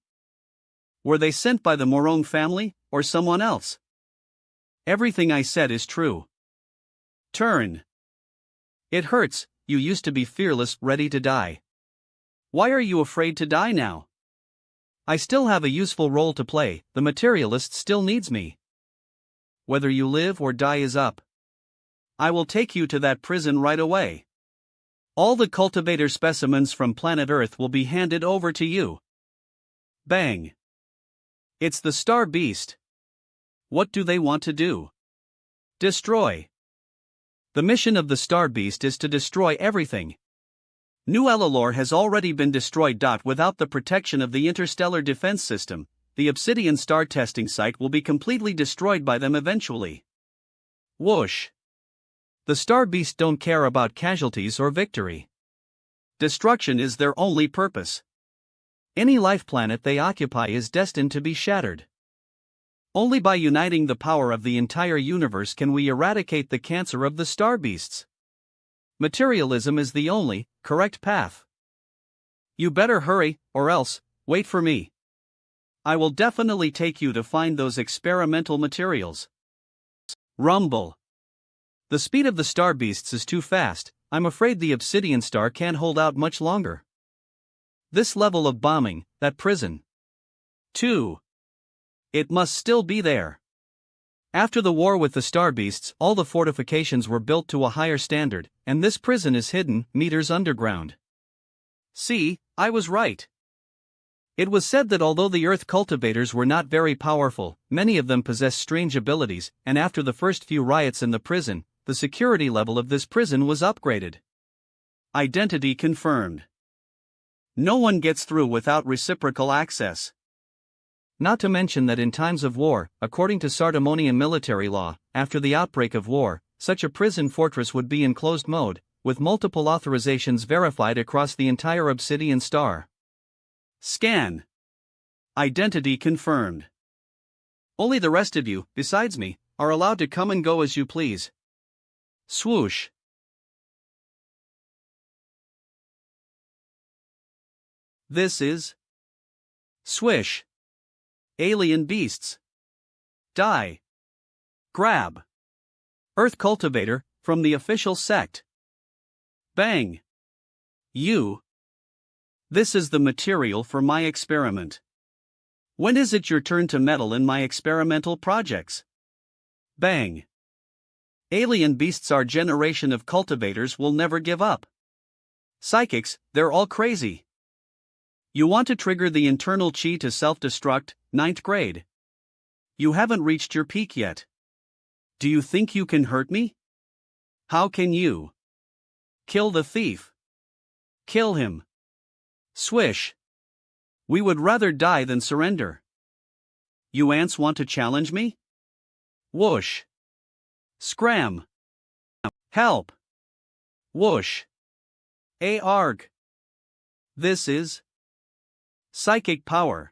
Were they sent by the Morone family, or someone else? Everything I said is true. Turn. It hurts, you used to be fearless, ready to die. Why are you afraid to die now? I still have a useful role to play, the materialist still needs me. Whether you live or die is up. I will take you to that prison right away. All the cultivator specimens from planet Earth will be handed over to you. Bang. It's the Star Beast. What do they want to do? Destroy. The mission of the Star Beast is to destroy everything. New Elalore has already been destroyed. Without the protection of the interstellar defense system, the Obsidian Star testing site will be completely destroyed by them eventually. Whoosh. The Star Beast don't care about casualties or victory. Destruction is their only purpose. Any life planet they occupy is destined to be shattered. Only by uniting the power of the entire universe can we eradicate the cancer of the Star Beasts. Materialism is the only correct path. You better hurry, or else, wait for me. I will definitely take you to find those experimental materials. Rumble. The speed of the Star Beasts is too fast. I'm afraid the Obsidian Star can't hold out much longer. This level of bombing, that prison. 2. It must still be there. After the war with the Star Beasts, all the fortifications were built to a higher standard, and this prison is hidden meters underground. See, I was right. It was said that although the Earth cultivators were not very powerful, many of them possessed strange abilities, and after the first few riots in the prison, the security level of this prison was upgraded. Identity confirmed. No one gets through without reciprocal access. Not to mention that in times of war, according to Sardamonian military law, after the outbreak of war, such a prison fortress would be in closed mode, with multiple authorizations verified across the entire Obsidian Star. Scan. Identity confirmed. Only the rest of you, besides me, are allowed to come and go as you please. Swoosh. This is Swish. Alien beasts. Die. Grab. Earth Cultivator, from the official sect. Bang. You. This is the material for my experiment. When is it your turn to meddle in my experimental projects? Bang. Alien beasts, our generation of cultivators will never give up. Psychics, they're all crazy. You want to trigger the internal chi to self-destruct, 9th grade. You haven't reached your peak yet. Do you think you can hurt me? How can you? Kill the thief. Kill him. Swish. We would rather die than surrender. You ants want to challenge me? Whoosh. Scram. Help. Whoosh. Arg. This is Psychic Power.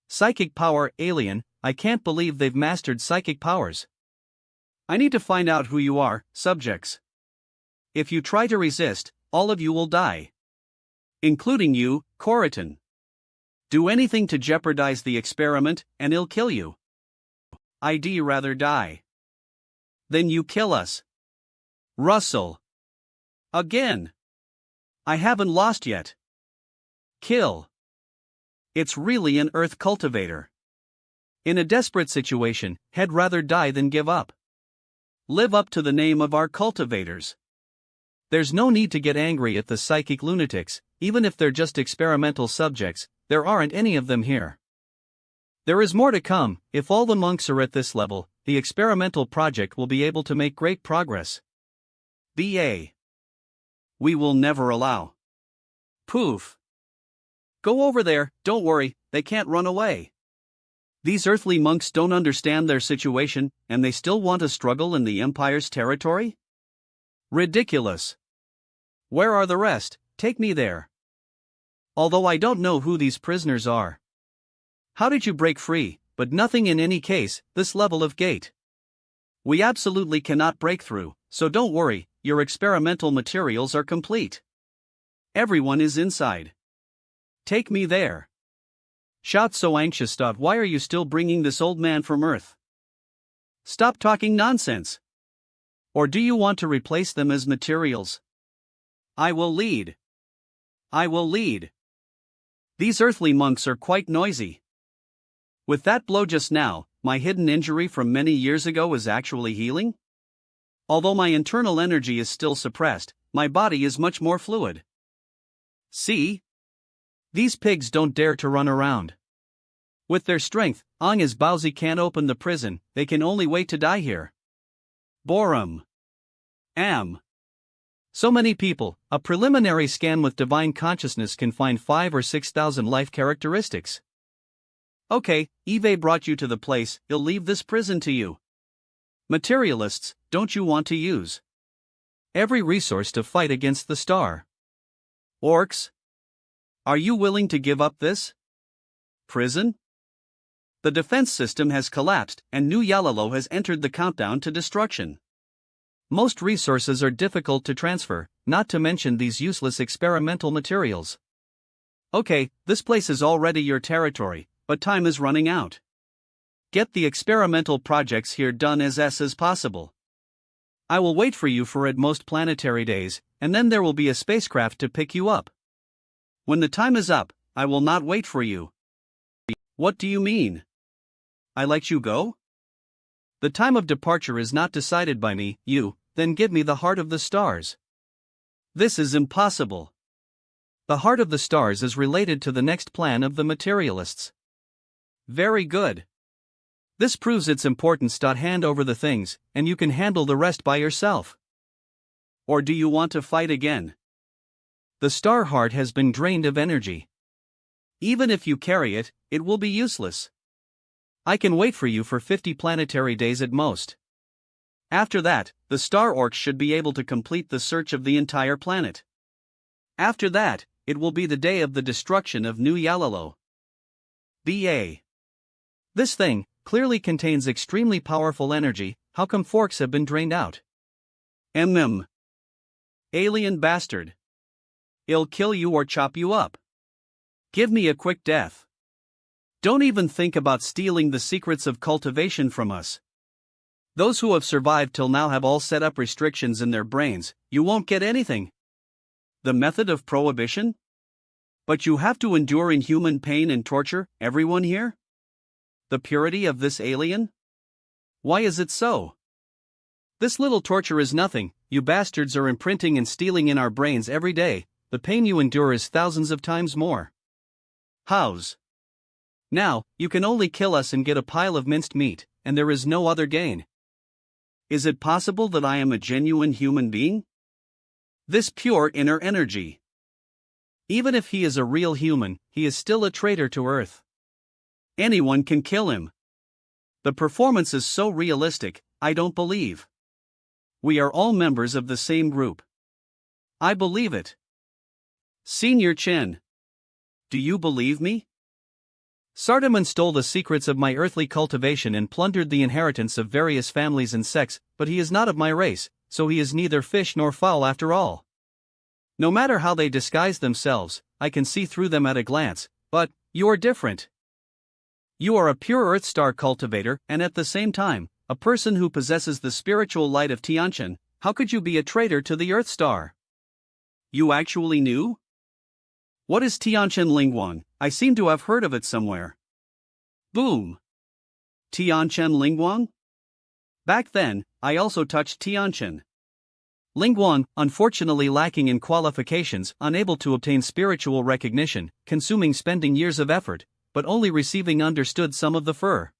Psychic Power Alien, I can't believe they've mastered psychic powers. I need to find out who you are, subjects. If you try to resist, all of you will die. Including you, Coriton. Do anything to jeopardize the experiment, and it'll kill you. I'd rather die. Then you kill us. Russell. Again. I haven't lost yet. Kill. It's really an Earth cultivator. In a desperate situation, he'd rather die than give up. Live up to the name of our cultivators. There's no need to get angry at the psychic lunatics, even if they're just experimental subjects. There aren't any of them here. There is more to come. If all the monks are at this level, the experimental project will be able to make great progress. B.A. We will never allow. Poof. Go over there, don't worry, they can't run away. These earthly monks don't understand their situation, and they still want to struggle in the Empire's territory? Ridiculous. Where are the rest? Take me there. Although I don't know who these prisoners are. How did you break free? But nothing in any case, this level of gate. We absolutely cannot break through, so don't worry, your experimental materials are complete. Everyone is inside. Take me there. Shout so anxious. Why are you still bringing this old man from Earth? Stop talking nonsense. Or do you want to replace them as materials? I will lead. I will lead. These earthly monks are quite noisy. With that blow just now, my hidden injury from many years ago is actually healing? Although my internal energy is still suppressed, my body is much more fluid. See? These pigs don't dare to run around. With their strength, Ong as Bowsy can't open the prison, they can only wait to die here. Borum. So many people, a preliminary scan with divine consciousness can find 5 or 6,000 life characteristics. Okay, Eve brought you to the place, he'll leave this prison to you. Materialists, don't you want to use every resource to fight against the star? Orcs? Are you willing to give up this prison? The defense system has collapsed, and New Yalalo has entered the countdown to destruction. Most resources are difficult to transfer, not to mention these useless experimental materials. Okay, this place is already your territory, but time is running out. Get the experimental projects here done as possible. I will wait for you for at most planetary days, and then there will be a spacecraft to pick you up. When the time is up, I will not wait for you. What do you mean? I let you go? The time of departure is not decided by me, then give me the heart of the stars. This is impossible. The heart of the stars is related to the next plan of the materialists. Very good. This proves its importance. Hand over the things, and you can handle the rest by yourself. Or do you want to fight again? The star heart has been drained of energy. Even if you carry it, it will be useless. I can wait for you for 50 planetary days at most. After that, the star orcs should be able to complete the search of the entire planet. After that, it will be the day of the destruction of New Yalalo. B.A. This thing clearly contains extremely powerful energy. How come forks have been drained out? Alien bastard. I'll kill you or chop you up. Give me a quick death. Don't even think about stealing the secrets of cultivation from us. Those who have survived till now have all set up restrictions in their brains. You won't get anything. The method of prohibition? But you have to endure inhuman pain and torture, everyone here? The purity of this alien? Why is it so? This little torture is nothing. You bastards are imprinting and stealing in our brains every day. The pain you endure is thousands of times more. Hows? Now, you can only kill us and get a pile of minced meat, and there is no other gain. Is it possible that I am a genuine human being? This pure inner energy. Even if he is a real human, he is still a traitor to Earth. Anyone can kill him. The performance is so realistic, I don't believe. We are all members of the same group. I believe it. Senior Chen. Do you believe me? Sardaman stole the secrets of my earthly cultivation and plundered the inheritance of various families and sects, but he is not of my race, so he is neither fish nor fowl after all. No matter how they disguise themselves, I can see through them at a glance, but you are different. You are a pure Earth Star cultivator, and at the same time, a person who possesses the spiritual light of Tianchen. How could you be a traitor to the Earth Star? You actually knew? What is Tianchen Lingguang? I seem to have heard of it somewhere. Boom. Tianchen Lingguang? Back then, I also touched Tianchen. Lingguang, unfortunately lacking in qualifications, unable to obtain spiritual recognition, spending years of effort, but only receiving understood some of the fur.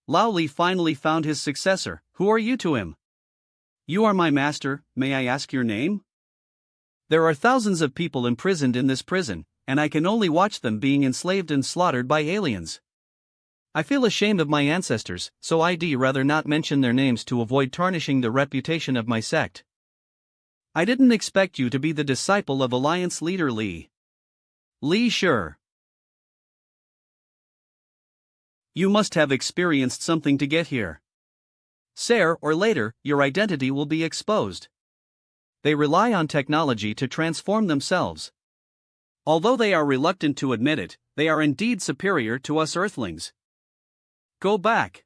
Lao Li finally found his successor. Who are you to him? You are my master. May I ask your name? There are thousands of people imprisoned in this prison, and I can only watch them being enslaved and slaughtered by aliens. I feel ashamed of my ancestors, so I'd rather not mention their names to avoid tarnishing the reputation of my sect. I didn't expect you to be the disciple of Alliance leader Li. Li Sure. You must have experienced something to get here. Sooner or later, your identity will be exposed. They rely on technology to transform themselves. Although they are reluctant to admit it, they are indeed superior to us Earthlings. Go back.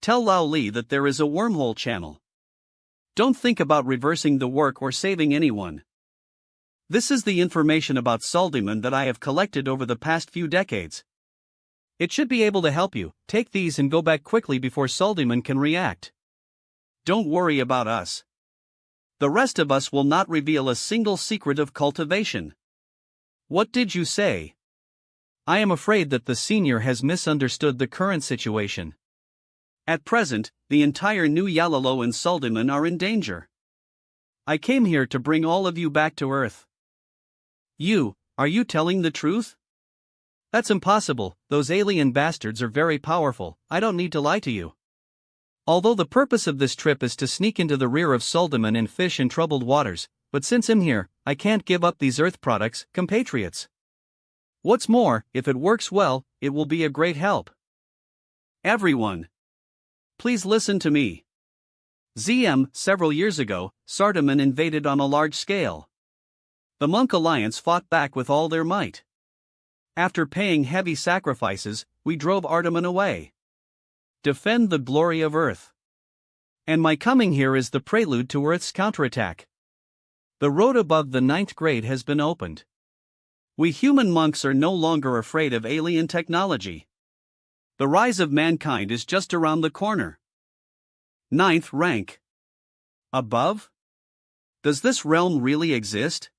Tell Lao Li that there is a wormhole channel. Don't think about reversing the work or saving anyone. This is the information about Saldiman that I have collected over the past few decades. It should be able to help you. Take these and go back quickly before Saldiman can react. Don't worry about us. The rest of us will not reveal a single secret of cultivation. What did you say?
I am afraid that the senior has misunderstood the current situation.
At present, the entire New Yalalo and Suldiman are in danger. I came here to bring all of you back to Earth.
Are you telling the truth? That's impossible, those alien bastards are very powerful, I don't need to lie to you. Although the purpose of this trip is to sneak into the rear of Suldiman and fish in troubled waters, but since I'm here, I can't give up these Earth products, compatriots. What's more, if it works well, it will be a great help.
Everyone, please listen to me. Several years ago, Sardaman invaded on a large scale. The Monk Alliance fought back with all their might. After paying heavy sacrifices, we drove Ardaman away. Defend the glory of Earth. And my coming here is the prelude to Earth's counterattack. The road above the 9th grade has been opened. We human monks are no longer afraid of alien technology. The rise of mankind is just around the corner. 9th rank. Above? Does this realm really exist?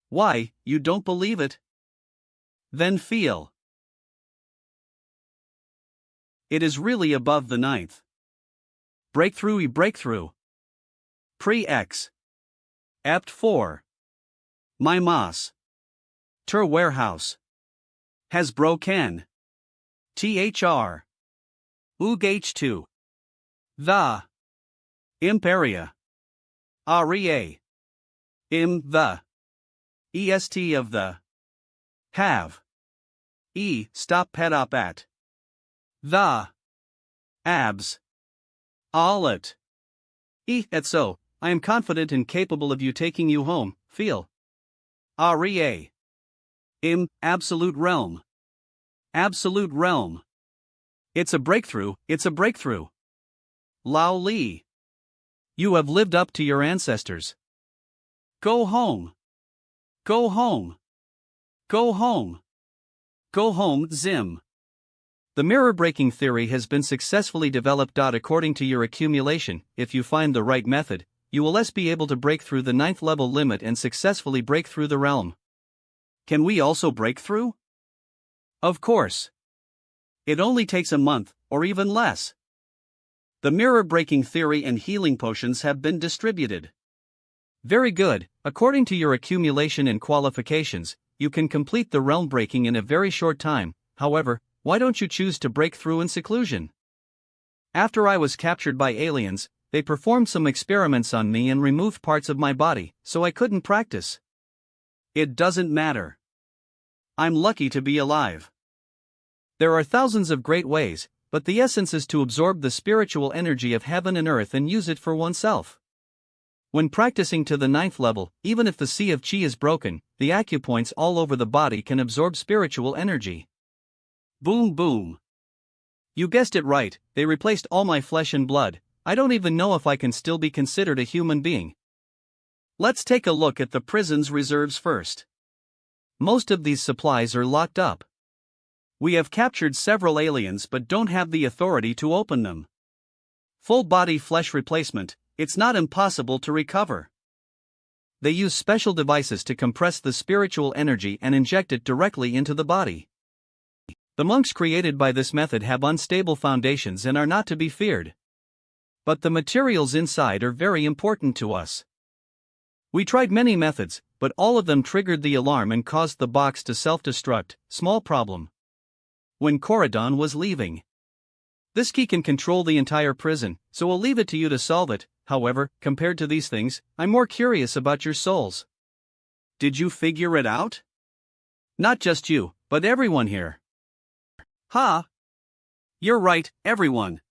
Why, you don't believe it? Then feel. It is really above the 9th. Breakthrough. Pre-X. Apt 4. My Mas. Tur Warehouse. Has broken. THR. Ug H2. The. Imperia. REA. The. EST of the. Have. Stop pet up at. The. Abs. All it. So, I am confident and capable of you taking you home, feel. REA. Absolute realm. Absolute realm. It's a breakthrough. Lao Li.
You have lived up to your ancestors.
Go home. Go home. Go home. Go home, Zim.
The mirror breaking theory has been successfully developed. According to your accumulation, if you find the right method, you will be able to break through the 9th level limit and successfully break through the realm.
Can we also break through? Of course. It only takes a month, or even less. The mirror breaking theory and healing potions have been distributed.
Very good, according to your accumulation and qualifications, you can complete the realm breaking in a very short time. However, why don't you choose to break through in seclusion? After I was captured by aliens, they performed some experiments on me and removed parts of my body, so I couldn't practice.
It doesn't matter. I'm lucky to be alive.
There are thousands of great ways, but the essence is to absorb the spiritual energy of heaven and earth and use it for oneself. When practicing to the 9th level, even if the sea of chi is broken, the acupoints all over the body can absorb spiritual energy.
Boom boom.
You guessed it right, they replaced all my flesh and blood. I don't even know if I can still be considered a human being.
Let's take a look at the prison's reserves first.
Most of these supplies are locked up.
We have captured several aliens but don't have the authority to open them. Full body flesh replacement, it's not impossible to recover.
They use special devices to compress the spiritual energy and inject it directly into the body. The monks created by this method have unstable foundations and are not to be feared. But the materials inside are very important to us. We tried many methods, but all of them triggered the alarm and caused the box to self-destruct. Small problem. When Corridon was leaving. This key can control the entire prison, so I'll leave it to you to solve it. However, compared to these things, I'm more curious about your souls.
Did you figure it out?
Not just you, but everyone here.
Ha! You're right, everyone.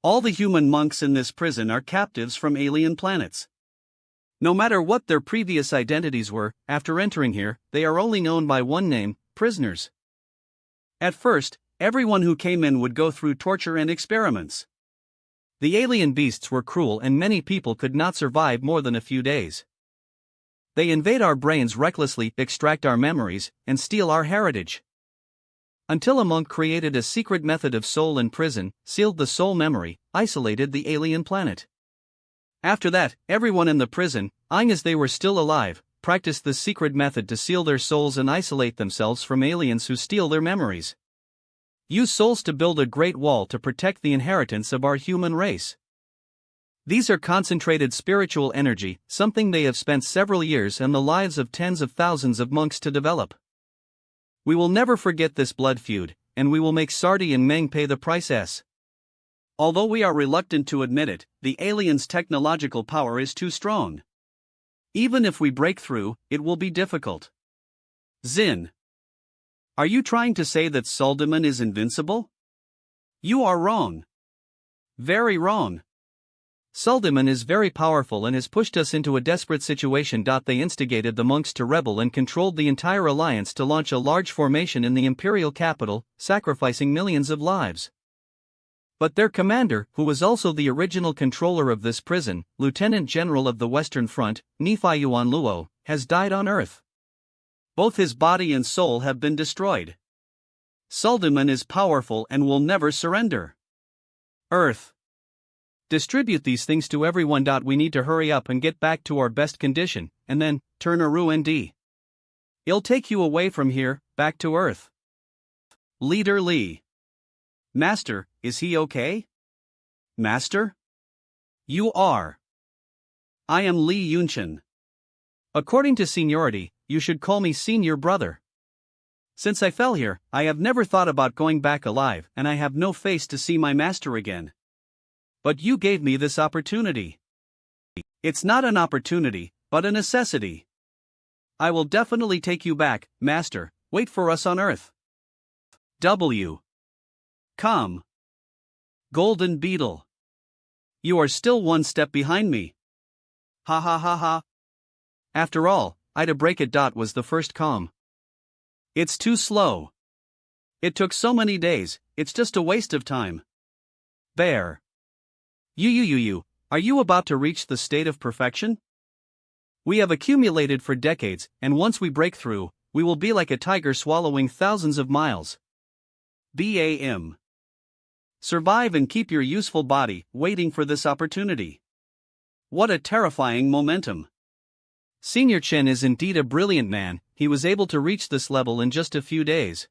All the human monks in this prison are captives from alien planets. No matter what their previous identities were, after entering here, they are only known by one name, prisoners. At first, everyone who came in would go through torture and experiments.
The alien beasts were cruel and many people could not survive more than a few days. They invade our brains recklessly, extract our memories, and steal our heritage. Until a monk created a secret method of soul in prison, sealed the soul memory, isolated the alien planet. After that, everyone in the prison, eyeing as they were still alive, practiced this secret method to seal their souls and isolate themselves from aliens who steal their memories. Use souls to build a great wall to protect the inheritance of our human race. These are concentrated spiritual energy, something they have spent several years and the lives of tens of thousands of monks to develop. We will never forget this blood feud, and we will make Sardi and Meng pay the price.
Although we are reluctant to admit it, the aliens' technological power is too strong. Even if we break through, it will be difficult. Zin. Are you trying to say that Suldiman is invincible? You are wrong. Very wrong.
Suldiman is very powerful and has pushed us into a desperate situation. They instigated the monks to rebel and controlled the entire alliance to launch a large formation in the imperial capital, sacrificing millions of lives. But their commander, who was also the original controller of this prison, Lieutenant General of the Western Front, Nephi Yuan Luo, has died on Earth.
Both his body and soul have been destroyed. Suldiman is powerful and will never surrender.
Earth. Distribute these things to everyone. We need to hurry up and get back to our best condition, and then, turn Aru ND. It'll take you away from here, back to Earth.
Leader Li. Master, is he okay? Master? You are. I am Li Yunchen.
According to seniority, you should call me senior brother.
Since I fell here, I have never thought about going back alive, and I have no face to see my master again. But you gave me this opportunity. It's not an opportunity, but a necessity. I will definitely take you back, master. Wait for us on Earth. W. Come. Golden Beetle. You are still one step behind me. Ha ha ha ha.
After all, I'd break it. Was the first calm.
It's too slow. It took so many days, it's just a waste of time. Bear. You, are you about to reach the state of perfection? We have accumulated for decades, and once we break through, we will be like a tiger swallowing thousands of miles. BAM. Survive and keep your useful body, waiting for this opportunity. What a terrifying momentum.
Senior Chen is indeed a brilliant man. He was able to reach this level in just a few days.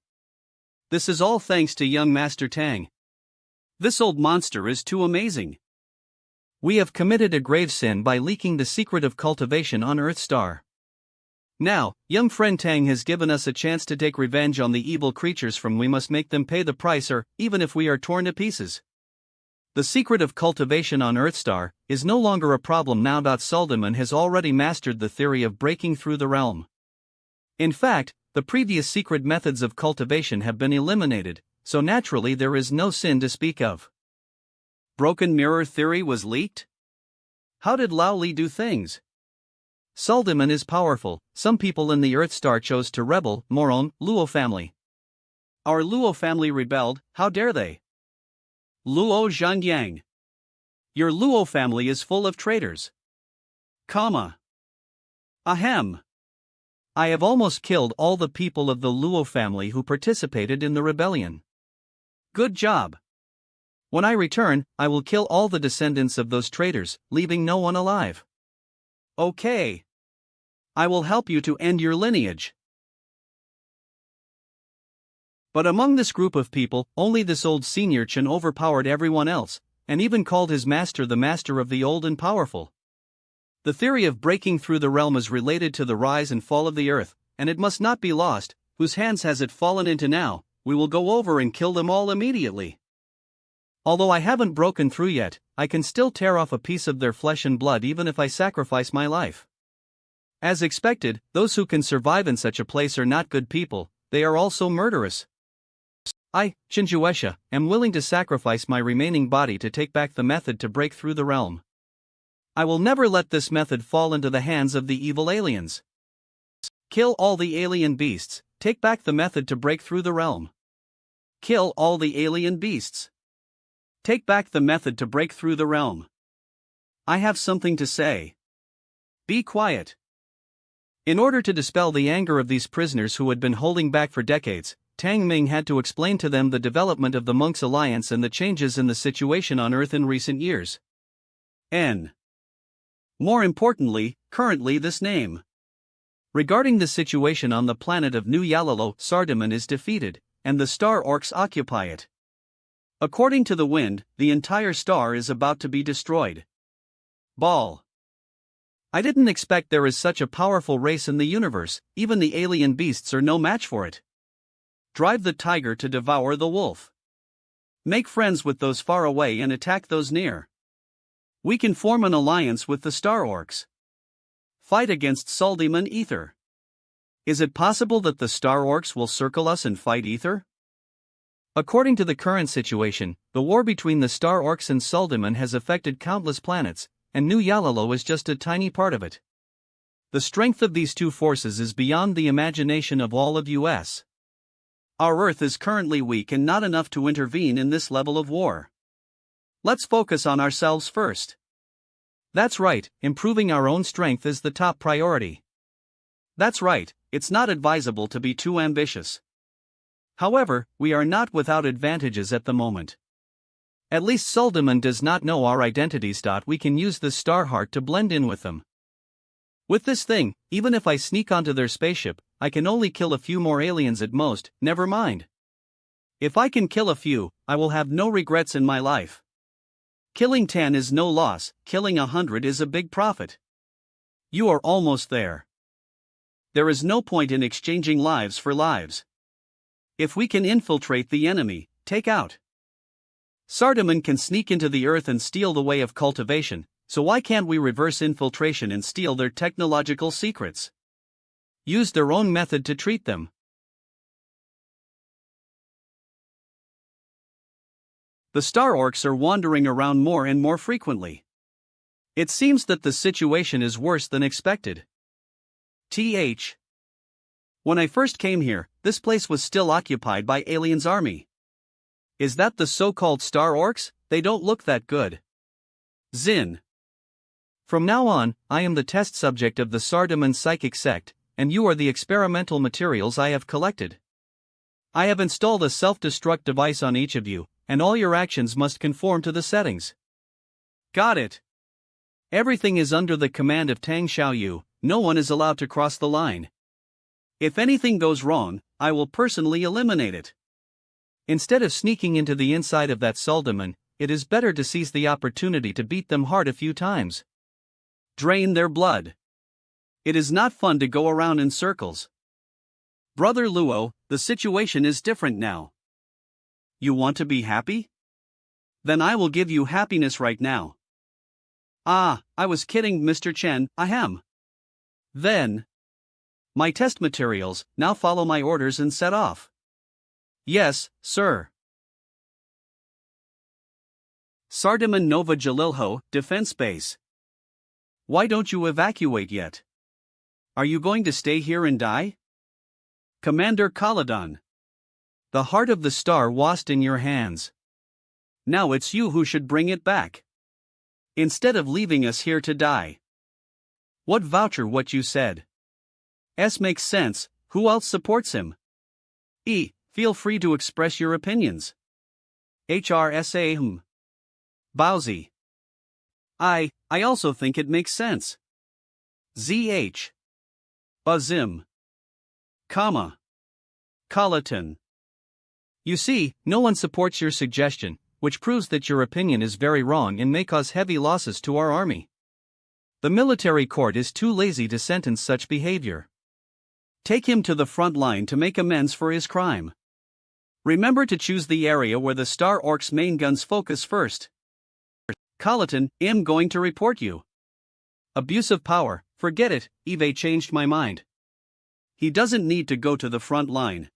This is all thanks to young Master Tang. This old monster is too amazing.
We have committed a grave sin by leaking the secret of cultivation on Earth Star. Now, young friend Tang has given us a chance to take revenge on the evil creatures from we must make them pay the price or, even if we are torn to pieces. The secret of cultivation on Earthstar is no longer a problem now. Suldiman has already mastered the theory of breaking through the realm. In fact, the previous secret methods of cultivation have been eliminated, so naturally there is no sin to speak of.
Broken mirror theory was leaked? How did Lao Li do things?
Suldiman is powerful. Some people in the Earthstar chose to rebel. Moron, Luo family.
Our Luo family rebelled, how dare they? Luo Zhangyang. Your Luo family is full of traitors. Ahem.
I have almost killed all the people of the Luo family who participated in the rebellion.
Good job.
When I return, I will kill all the descendants of those traitors, leaving no one alive.
Okay. I will help you to end your lineage.
But among this group of people, only this old Senior Chen overpowered everyone else, and even called his master the master of the old and powerful. The theory of breaking through the realm is related to the rise and fall of the earth, and it must not be lost. Whose hands has it fallen into now? We will go over and kill them all immediately. Although I haven't broken through yet, I can still tear off a piece of their flesh and blood even if I sacrifice my life. As expected, those who can survive in such a place are not good people, they are also murderous. I, Shinjuesha, am willing to sacrifice my remaining body to take back the method to break through the realm. I will never let this method fall into the hands of the evil aliens. Kill all the alien beasts, take back the method to break through the realm. Kill all the alien beasts. Take back the method to break through the realm. I have something to say. Be quiet. In order to dispel the anger of these prisoners who had been holding back for decades, Tang Ming had to explain to them the development of the Monks' Alliance and the changes in the situation on Earth in recent years. N.
More importantly, currently this name.
Regarding the situation on the planet of New Yalalo, Sardaman is defeated, and the star orcs occupy it.
According to the wind, the entire star is about to be destroyed. Ball.
I didn't expect there is such a powerful race in the universe, even the alien beasts are no match for it.
Drive the tiger to devour the wolf. Make friends with those far away and attack those near. We can form an alliance with the star orcs. Fight against Suldiman Ether. Is it possible that the star orcs will circle us and fight Ether?
According to the current situation, the war between the star orcs and Suldiman has affected countless planets, and New Yalalo is just a tiny part of it. The strength of these two forces is beyond the imagination of all of us.
Our Earth is currently weak and not enough to intervene in this level of war. Let's focus on ourselves first.
That's right, improving our own strength is the top priority.
That's right, it's not advisable to be too ambitious. However, we are not without advantages at the moment.
At least Suldiman does not know our identities. We can use the star heart to blend in with them. With this thing, even if I sneak onto their spaceship, I can only kill a few more aliens at most, never mind.
If I can kill a few, I will have no regrets in my life. Killing 10 is no loss, killing 100 is a big profit. You are almost there. There is no point in exchanging lives for lives. If we can infiltrate the enemy, take out. Sardaman can sneak into the Earth and steal the way of cultivation, so why can't we reverse infiltration and steal their technological secrets? Use their own method to treat them. The star orcs are wandering around more and more frequently. It seems that the situation is worse than expected. When I first came here, this place was still occupied by aliens' army. Is that the so-called star orcs? They don't look that good. Zin.
From now on, I am the test subject of the Sardaman psychic sect, and you are the experimental materials I have collected. I have installed a self-destruct device on each of you, and all your actions must conform to the settings.
Got it.
Everything is under the command of Tang Xiaoyu, no one is allowed to cross the line.
If anything goes wrong, I will personally eliminate it.
Instead of sneaking into the inside of that Suldiman, it is better to seize the opportunity to beat them hard a few times.
Drain their blood. It is not fun to go around in circles. Brother Luo, the situation is different now. You want to be happy? Then I will give you happiness right now. Ah, I was kidding, Mr. Chen, I am. Then. My test materials, now follow my orders and set off. Yes, sir. Sardaman Nova Jalilho, Defense Base. Why don't you evacuate yet? Are you going to stay here and die? Commander Kaladon. The heart of the star was in your hands. Now it's you who should bring it back. Instead of leaving us here to die. What voucher what you said? S makes sense, who else supports him? E, feel free to express your opinions. HRSA Bowsy. I also think it makes sense. ZH. Bazim. Comma. Colleton. You see, no one supports your suggestion, which proves that your opinion is very wrong and may cause heavy losses to our army. The military court is too lazy to sentence such behavior. Take him to the front line to make amends for his crime. Remember to choose the area where the Star Orcs' main guns focus first. Colleton, I'm going to report you. Abuse of power, forget it, Eve changed my mind. He doesn't need to go to the front line.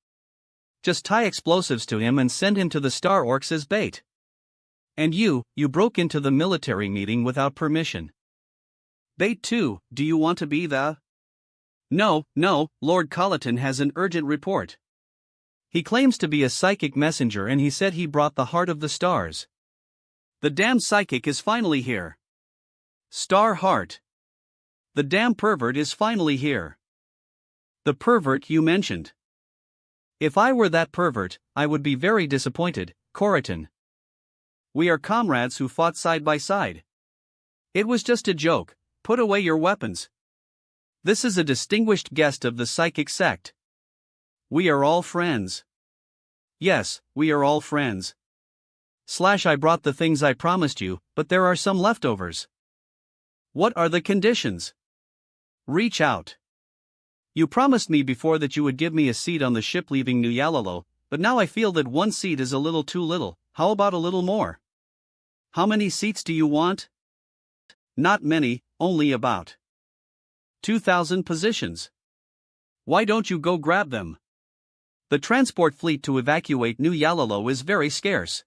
Just tie explosives to him and send him to the Star Orcs as bait. And you broke into the military meeting without permission. Bait 2, do you want to be the... No, Lord Colleton has an urgent report. He claims to be a psychic messenger and he said he brought the heart of the stars. The damn psychic is finally here. Star heart. The damn pervert is finally here. The pervert you mentioned. If I were that pervert, I would be very disappointed, Corriton. We are comrades who fought side by side. It was just a joke, Put away your weapons. This is a distinguished guest of the psychic sect. We are all friends. Yes, we are all friends. I brought the things I promised you, but there are some leftovers. What are the conditions? Reach out. You promised me before that you would give me a seat on the ship leaving New Yalalo, but now I feel that one seat is a little too little. How about a little more? How many seats do you want? Not many, only about 2,000 positions. Why don't you go grab them? The transport fleet to evacuate New Yalalo is very scarce.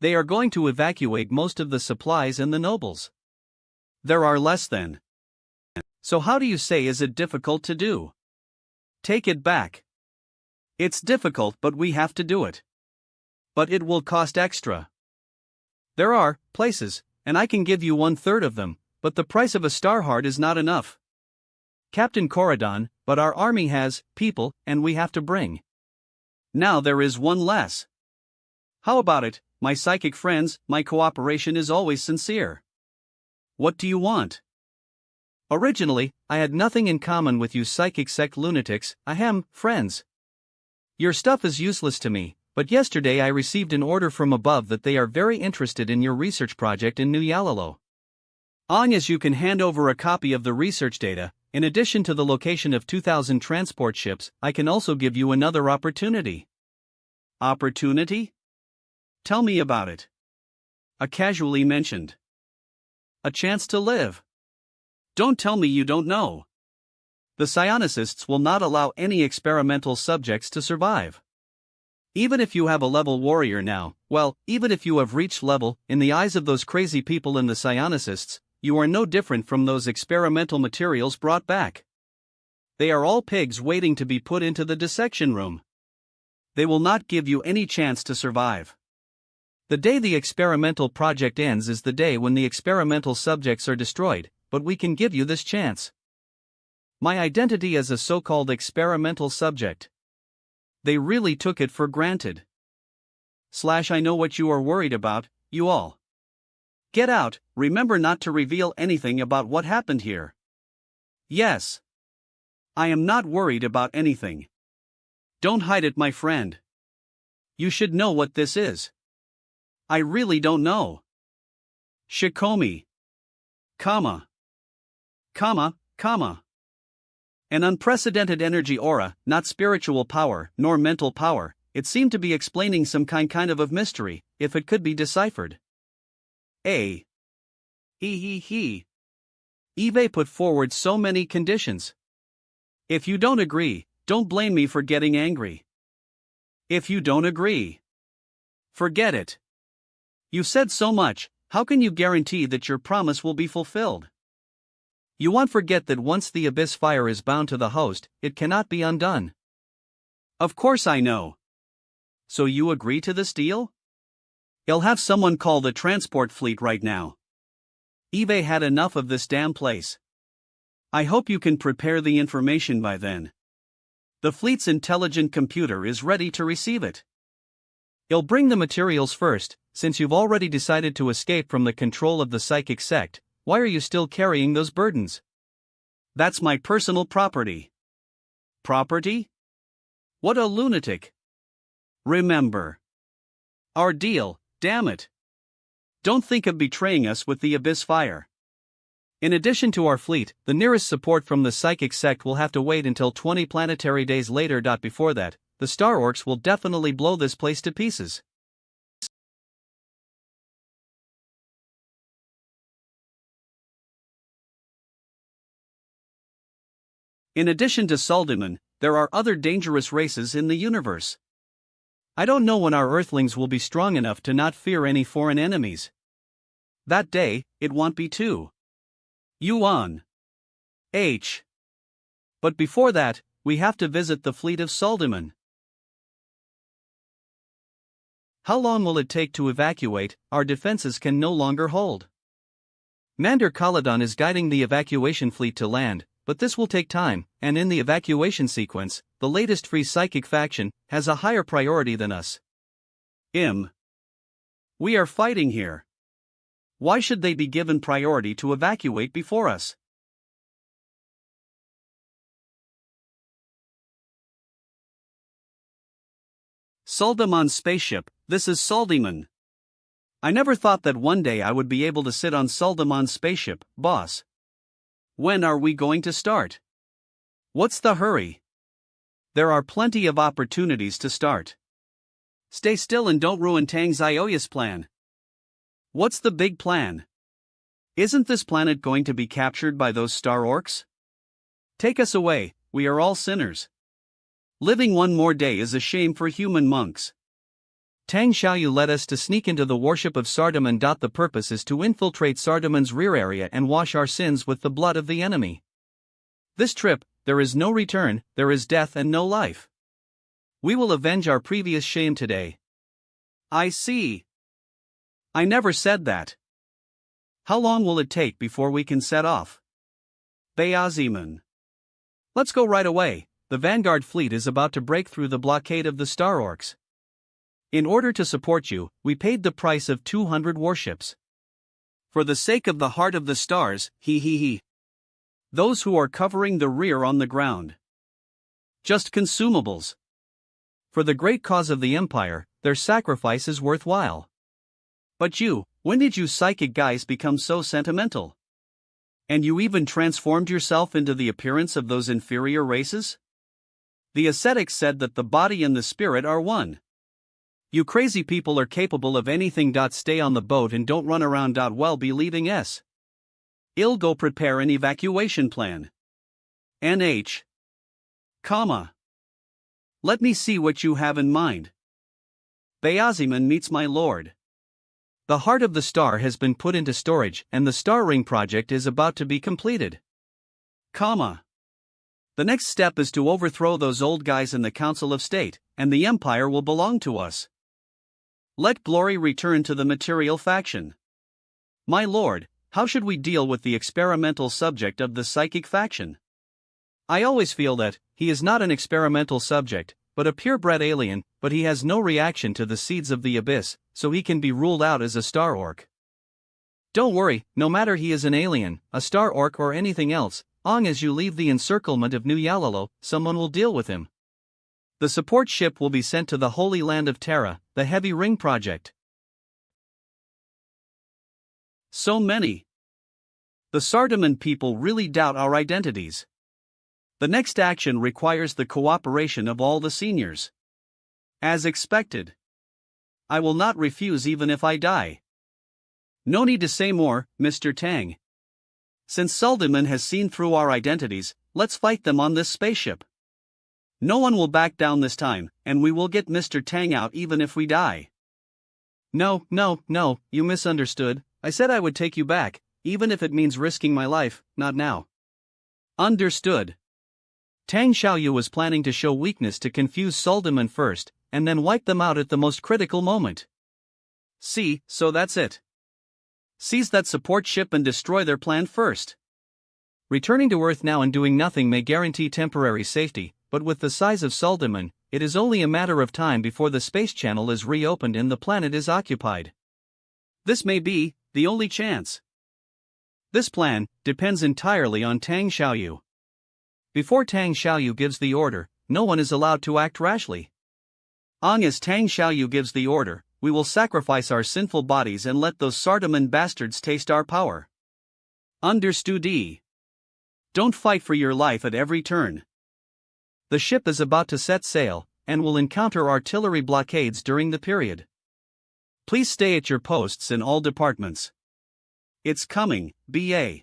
They are going to evacuate most of the supplies and the nobles. There are less than. So how do you say is it difficult to do? Take it back. It's difficult, but we have to do it. But it will cost extra. There are places, and I can give you 1/3 of them, but the price of a Starheart is not enough. Captain Corridon, but our army has people, and we have to bring. Now there is one less. How about it, my psychic friends? My cooperation is always sincere. What do you want? Originally, I had nothing in common with you psychic sect lunatics. Friends. Your stuff is useless to me, but yesterday I received an order from above that they are very interested in your research project in New Yalalo. As you can hand over a copy of the research data, in addition to the location of 2,000 transport ships, I can also give you another opportunity. Opportunity? Tell me about it. A casually mentioned. A chance to live. Don't tell me you don't know. The psionicists will not allow any experimental subjects to survive. Even if you have a level warrior now, even if you have reached level, in the eyes of those crazy people in the psionicists, you are no different from those experimental materials brought back. They are all pigs waiting to be put into the dissection room. They will not give you any chance to survive. The day the experimental project ends is the day when the experimental subjects are destroyed, but we can give you this chance. My identity as a so-called experimental subject. They really took it for granted. I know what you are worried about, you all. Get out, remember not to reveal anything about what happened here. Yes. I am not worried about anything. Don't hide it, my friend. You should know what this is. I really don't know. Shikomi. Comma. An unprecedented energy aura, not spiritual power, nor mental power. It seemed to be explaining some kind of mystery, if it could be deciphered. He. Eve put forward so many conditions. If you don't agree, don't blame me for getting angry. If you don't agree, forget it. You said so much, how can you guarantee that your promise will be fulfilled? You won't forget that once the abyss fire is bound to the host, it cannot be undone. Of course I know. So you agree to this deal? I'll have someone call the transport fleet right now. Eve had enough of this damn place. I hope you can prepare the information by then. The fleet's intelligent computer is ready to receive it. I'll bring the materials first, since you've already decided to escape from the control of the psychic sect. Why are you still carrying those burdens? That's my personal property. Property? What a lunatic. Remember our deal, damn it. Don't think of betraying us with the abyss fire. In addition to our fleet, the nearest support from the psychic sect will have to wait until 20 planetary days later. Before that, the Star Orcs will definitely blow this place to pieces. In addition to Saldiman, there are other dangerous races in the universe. I don't know when our Earthlings will be strong enough to not fear any foreign enemies. That day, it won't be too. Yuan. H. But before that, we have to visit the fleet of Saldiman. How long will it take to evacuate? Our defenses can no longer hold. Mander Kaladon is guiding the evacuation fleet to land, but this will take time, and in the evacuation sequence, the latest free psychic faction has a higher priority than us. We are fighting here. Why should they be given priority to evacuate before us? Soldamon's spaceship, this is Soldemon. I never thought that one day I would be able to sit on Soldamon's spaceship, boss. When are we going to start? What's the hurry? There are plenty of opportunities to start. Stay still and don't ruin Tang Zioya's plan. What's the big plan? Isn't this planet going to be captured by those star orcs? Take us away, we are all sinners. Living one more day is a shame for human monks.
Tang Xiaoyu led us to sneak into the worship of Sardamon. The purpose is to infiltrate Sardamon's rear area and wash our sins with the blood of the enemy. This trip, there is no return, there is death and no life. We will avenge our previous shame today.
I see. I never said that. How long will it take before we can set off? Beazimun. Let's go right away. The Vanguard fleet is about to break through the blockade of the Star Orcs. In order to support you, we paid the price of 200 warships. For the sake of the heart of the stars, he. Those who are covering the rear on the ground. Just consumables. For the great cause of the Empire, their sacrifice is worthwhile. But you, when did you psychic guys become so sentimental? And you even transformed yourself into the appearance of those inferior races? The ascetics said that the body and the spirit are one. You crazy people are capable of anything. Stay on the boat and don't run around. Well, be leaving s. I'll go prepare an evacuation plan. NH. Comma. Let me see what you have in mind. Beazimun meets my lord.
The heart of the star has been put into storage and the Star Ring project is about to be completed.
Comma. The next step is to overthrow those old guys in the Council of State, and the Empire will belong to us. Let glory return to the material faction. My lord, how should we deal with the experimental subject of the psychic faction?
I always feel that he is not an experimental subject, but a purebred alien, but he has no reaction to the seeds of the abyss, so he can be ruled out as a Star Orc. Don't worry, no matter he is an alien, a Star Orc or anything else, long as you leave the encirclement of New Yalalo, someone will deal with him. The support ship will be sent to the Holy Land of Terra, the Heavy Ring project.
So many. The Sardamon people really doubt our identities. The next action requires the cooperation of all the seniors. As expected. I will not refuse even if I die. No need to say more, Mr. Tang. Since Soldemon has seen through our identities, let's fight them on this spaceship. No one will back down this time, and we will get Mr. Tang out even if we die.
No, you misunderstood. I said I would take you back, even if it means risking my life, not now.
Understood.
Tang Xiaoyu was planning to show weakness to confuse Soldemon first, and then wipe them out at the most critical moment.
See, so that's it. Seize that support ship and destroy their plan first.
Returning to Earth now and doing nothing may guarantee temporary safety, but with the size of Soldemon, it is only a matter of time before the space channel is reopened and the planet is occupied.
This may be the only chance. This plan depends entirely on Tang Xiaoyu.
Before Tang Xiaoyu gives the order, no one is allowed to act rashly.
As Tang Xiaoyu gives the order, we will sacrifice our sinful bodies and let those Sardamon bastards taste our power. Understood? Don't fight for your life at every turn.
The ship is about to set sail, and will encounter artillery blockades during the period.
Please stay at your posts in all departments. It's coming, BA.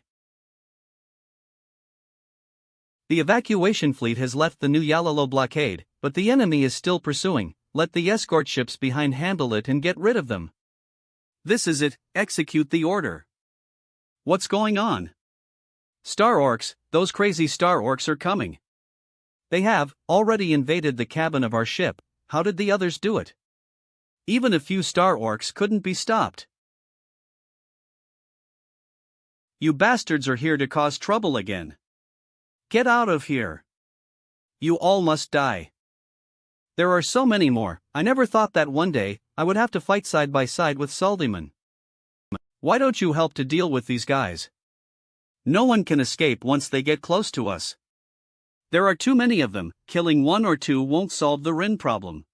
The evacuation fleet has left the New Yalalo blockade, but the enemy is still pursuing. Let the escort ships behind handle it and get rid of them.
This is it, execute the order. What's going on? Star Orcs, those crazy Star Orcs are coming.
They have already invaded the cabin of our ship. How did the others do it?
Even a few Star Orcs couldn't be stopped. You bastards are here to cause trouble again. Get out of here. You all must die.
There are so many more. I never thought that one day I would have to fight side by side with Soldemon.
Why don't you help to deal with these guys? No one can escape once they get close to us. There are too many of them, killing one or two won't solve the Rin problem.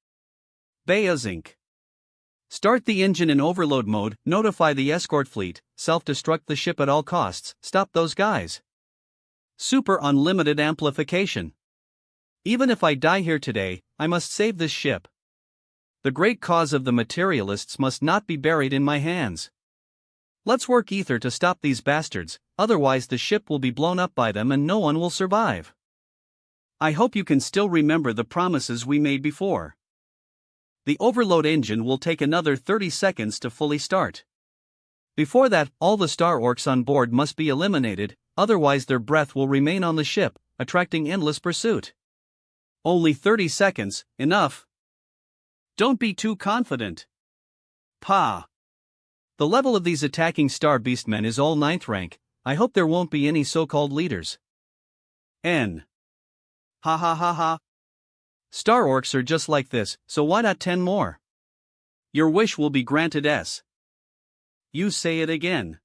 Bayazink. Start the engine in overload mode, notify the escort fleet, self-destruct the ship at all costs, stop those guys. Super unlimited amplification. Even if I die here today, I must save this ship. The great cause of the materialists must not be buried in my hands. Let's work ether to stop these bastards, otherwise the ship will be blown up by them and no one will survive. I hope you can still remember the promises we made before. The overload engine will take another 30 seconds to fully start. Before that, all the Star Orcs on board must be eliminated, otherwise their breath will remain on the ship, attracting endless pursuit. Only 30 seconds, enough. Don't be too confident. Pa. The level of these attacking Star Beastmen is all 9th rank, I hope there won't be any so-called leaders. N. Ha ha ha ha. Star Orcs are just like this, so why not 10 more? Your wish will be granted S. You say it again.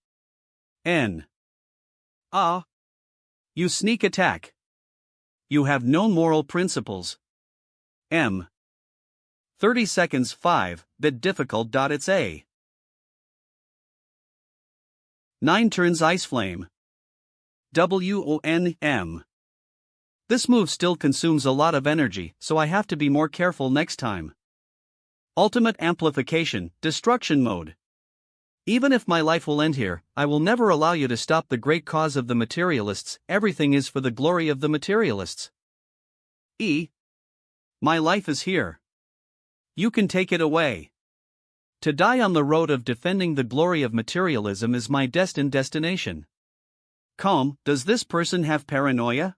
N. Ah. You sneak attack. You have no moral principles. M. 30 seconds 5, bit difficult. It's A. 9 turns Ice Flame. WONM. This move still consumes a lot of energy, so I have to be more careful next time. Ultimate Amplification, Destruction Mode. Even if my life will end here, I will never allow you to stop the great cause of the materialists. Everything is for the glory of the materialists. E. My life is here. You can take it away. To die on the road of defending the glory of materialism is my destined destination. Calm, does this person have paranoia?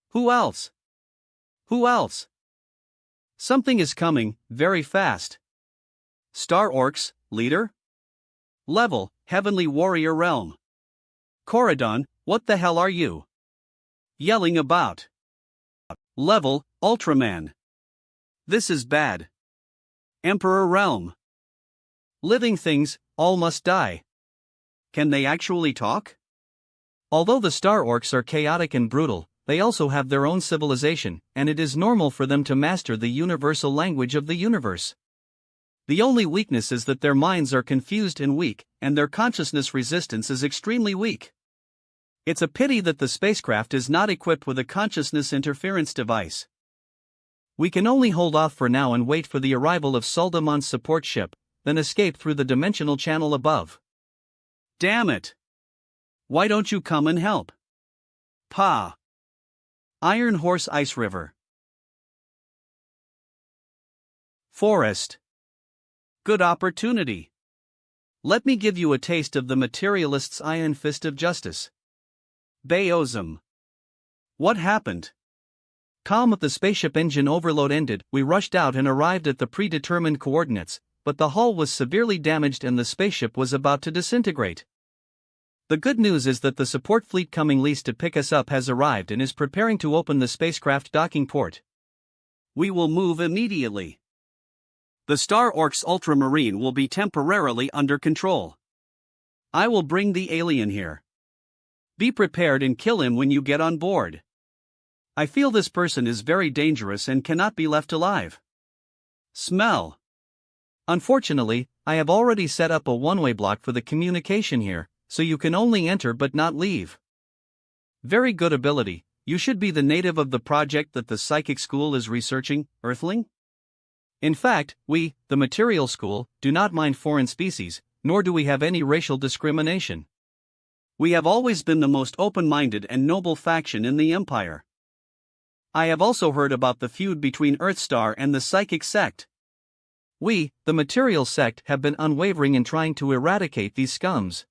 Who else? Who else? Something is coming, very fast. Star Orcs, leader? Level, Heavenly Warrior Realm. Corridon, what the hell are you yelling about? Level, Ultraman. This is bad. Emperor Realm. Living things, all must die. Can they actually talk? Although the Star Orcs are chaotic and brutal, they also have their own civilization, and it is normal for them to master the universal language of the universe. The only weakness is that their minds are confused and weak, and their consciousness resistance is extremely weak. It's a pity that the spacecraft is not equipped with a consciousness interference device. We can only hold off for now and wait for the arrival of Suldamon's support ship, then escape through the dimensional channel above. Damn it! Why don't you come and help? Pa. Iron Horse Ice River. Forest. Good opportunity. Let me give you a taste of the materialist's iron fist of justice. Bayosm. What happened? Calm. The spaceship engine overload ended, we rushed out and arrived at the predetermined coordinates, but the hull was severely damaged and the spaceship was about to disintegrate. The good news is that the support fleet coming least to pick us up has arrived and is preparing to open the spacecraft docking port. We will move immediately. The Star Orcs Ultramarine will be temporarily under control. I will bring the alien here. Be prepared and kill him when you get on board. I feel this person is very dangerous and cannot be left alive. Smell. Unfortunately, I have already set up a one-way block for the communication here, so you can only enter but not leave. Very good ability. You should be the native of the project that the psychic school is researching, Earthling. In fact, we, the material school, do not mind foreign species, nor do we have any racial discrimination. We have always been the most open-minded and noble faction in the Empire. I have also heard about the feud between Earthstar and the psychic sect. We, the material sect, have been unwavering in trying to eradicate these scums.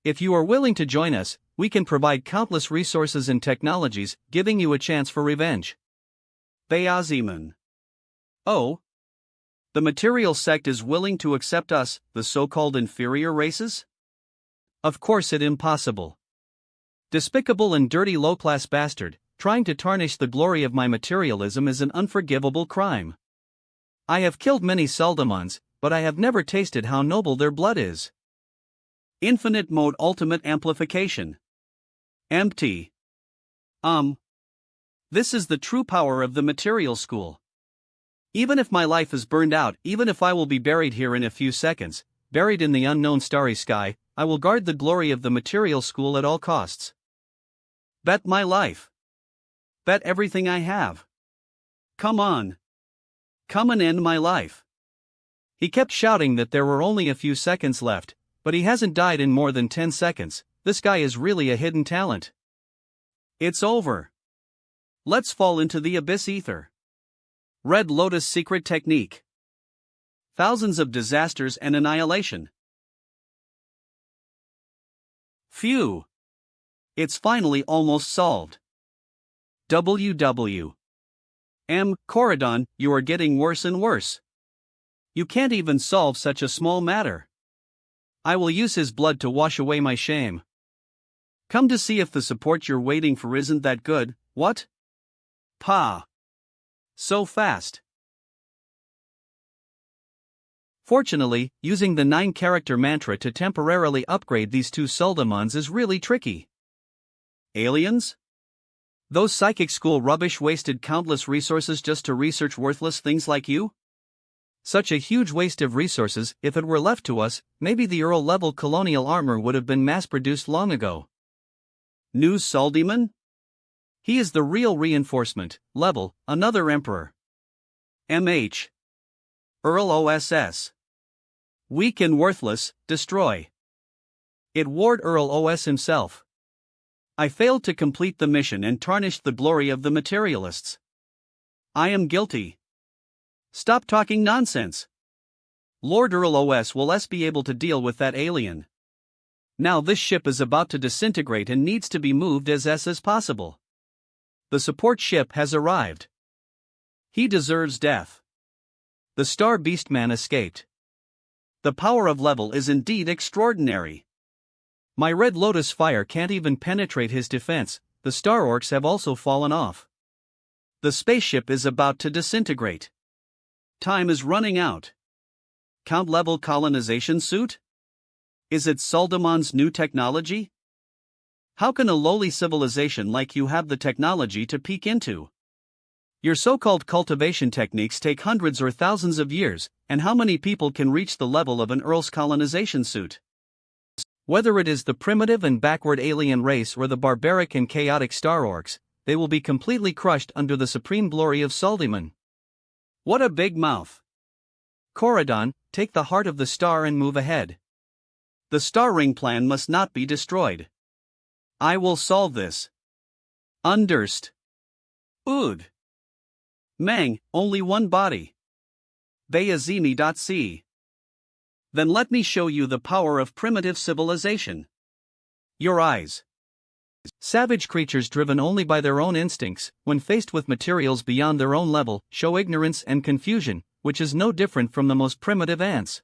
If you are willing to join us, we can provide countless resources and technologies, giving you a chance for revenge. Bayaziman. Oh? The material sect is willing to accept us, the so-called inferior races? Of course it's impossible. Despicable and dirty low-class bastard, trying to tarnish the glory of my materialism is an unforgivable crime. I have killed many Suldamans, but I have never tasted how noble their blood is. Infinite mode ultimate amplification. Empty. This is the true power of the material school. Even if my life is burned out, even if I will be buried here in a few seconds, buried in the unknown starry sky, I will guard the glory of the material school at all costs. Bet my life. Bet everything I have. Come on. Come and end my life. He kept shouting that there were only a few seconds left, but he hasn't died in more than 10 seconds. This guy is really a hidden talent. It's over. Let's fall into the abyss ether. Red Lotus secret technique. Thousands of disasters and annihilation. Phew. It's finally almost solved. WW. Corridon, you are getting worse and worse. You can't even solve such a small matter. I will use his blood to wash away my shame. Come to see if the support you're waiting for isn't that good, what? Pa. So fast. Fortunately, using the 9-character mantra to temporarily upgrade these two Suldamons is really tricky. Aliens? Those psychic school rubbish wasted countless resources just to research worthless things like you? Such a huge waste of resources. If it were left to us, maybe the Earl-level colonial armor would have been mass-produced long ago. New Suldemon? He is the real reinforcement, level, another emperor. MH. Earl OSS. Weak and worthless, destroy. It ward Earl OS himself. I failed to complete the mission and tarnished the glory of the materialists. I am guilty. Stop talking nonsense. Lord Earl OS will be able to deal with that alien. Now this ship is about to disintegrate and needs to be moved as possible. The support ship has arrived. He deserves death. The Star Beastman escaped. The power of level is indeed extraordinary. My Red Lotus fire can't even penetrate his defense. The Star Orcs have also fallen off. The spaceship is about to disintegrate. Time is running out. Count level colonization suit? Is it Suldamon's new technology? How can a lowly civilization like you have the technology to peek into? Your so-called cultivation techniques take hundreds or thousands of years, and how many people can reach the level of an Earl's colonization suit? Whether it is the primitive and backward alien race or the barbaric and chaotic Star Orcs, they will be completely crushed under the supreme glory of Suldemon. What a big mouth! Corridon, take the heart of the star and move ahead. The Star Ring plan must not be destroyed. I will solve this. Underst. Ood. Mang, only one body. Bayazimi.c. Then let me show you the power of primitive civilization. Your eyes. Savage creatures driven only by their own instincts, when faced with materials beyond their own level, show ignorance and confusion, which is no different from the most primitive ants.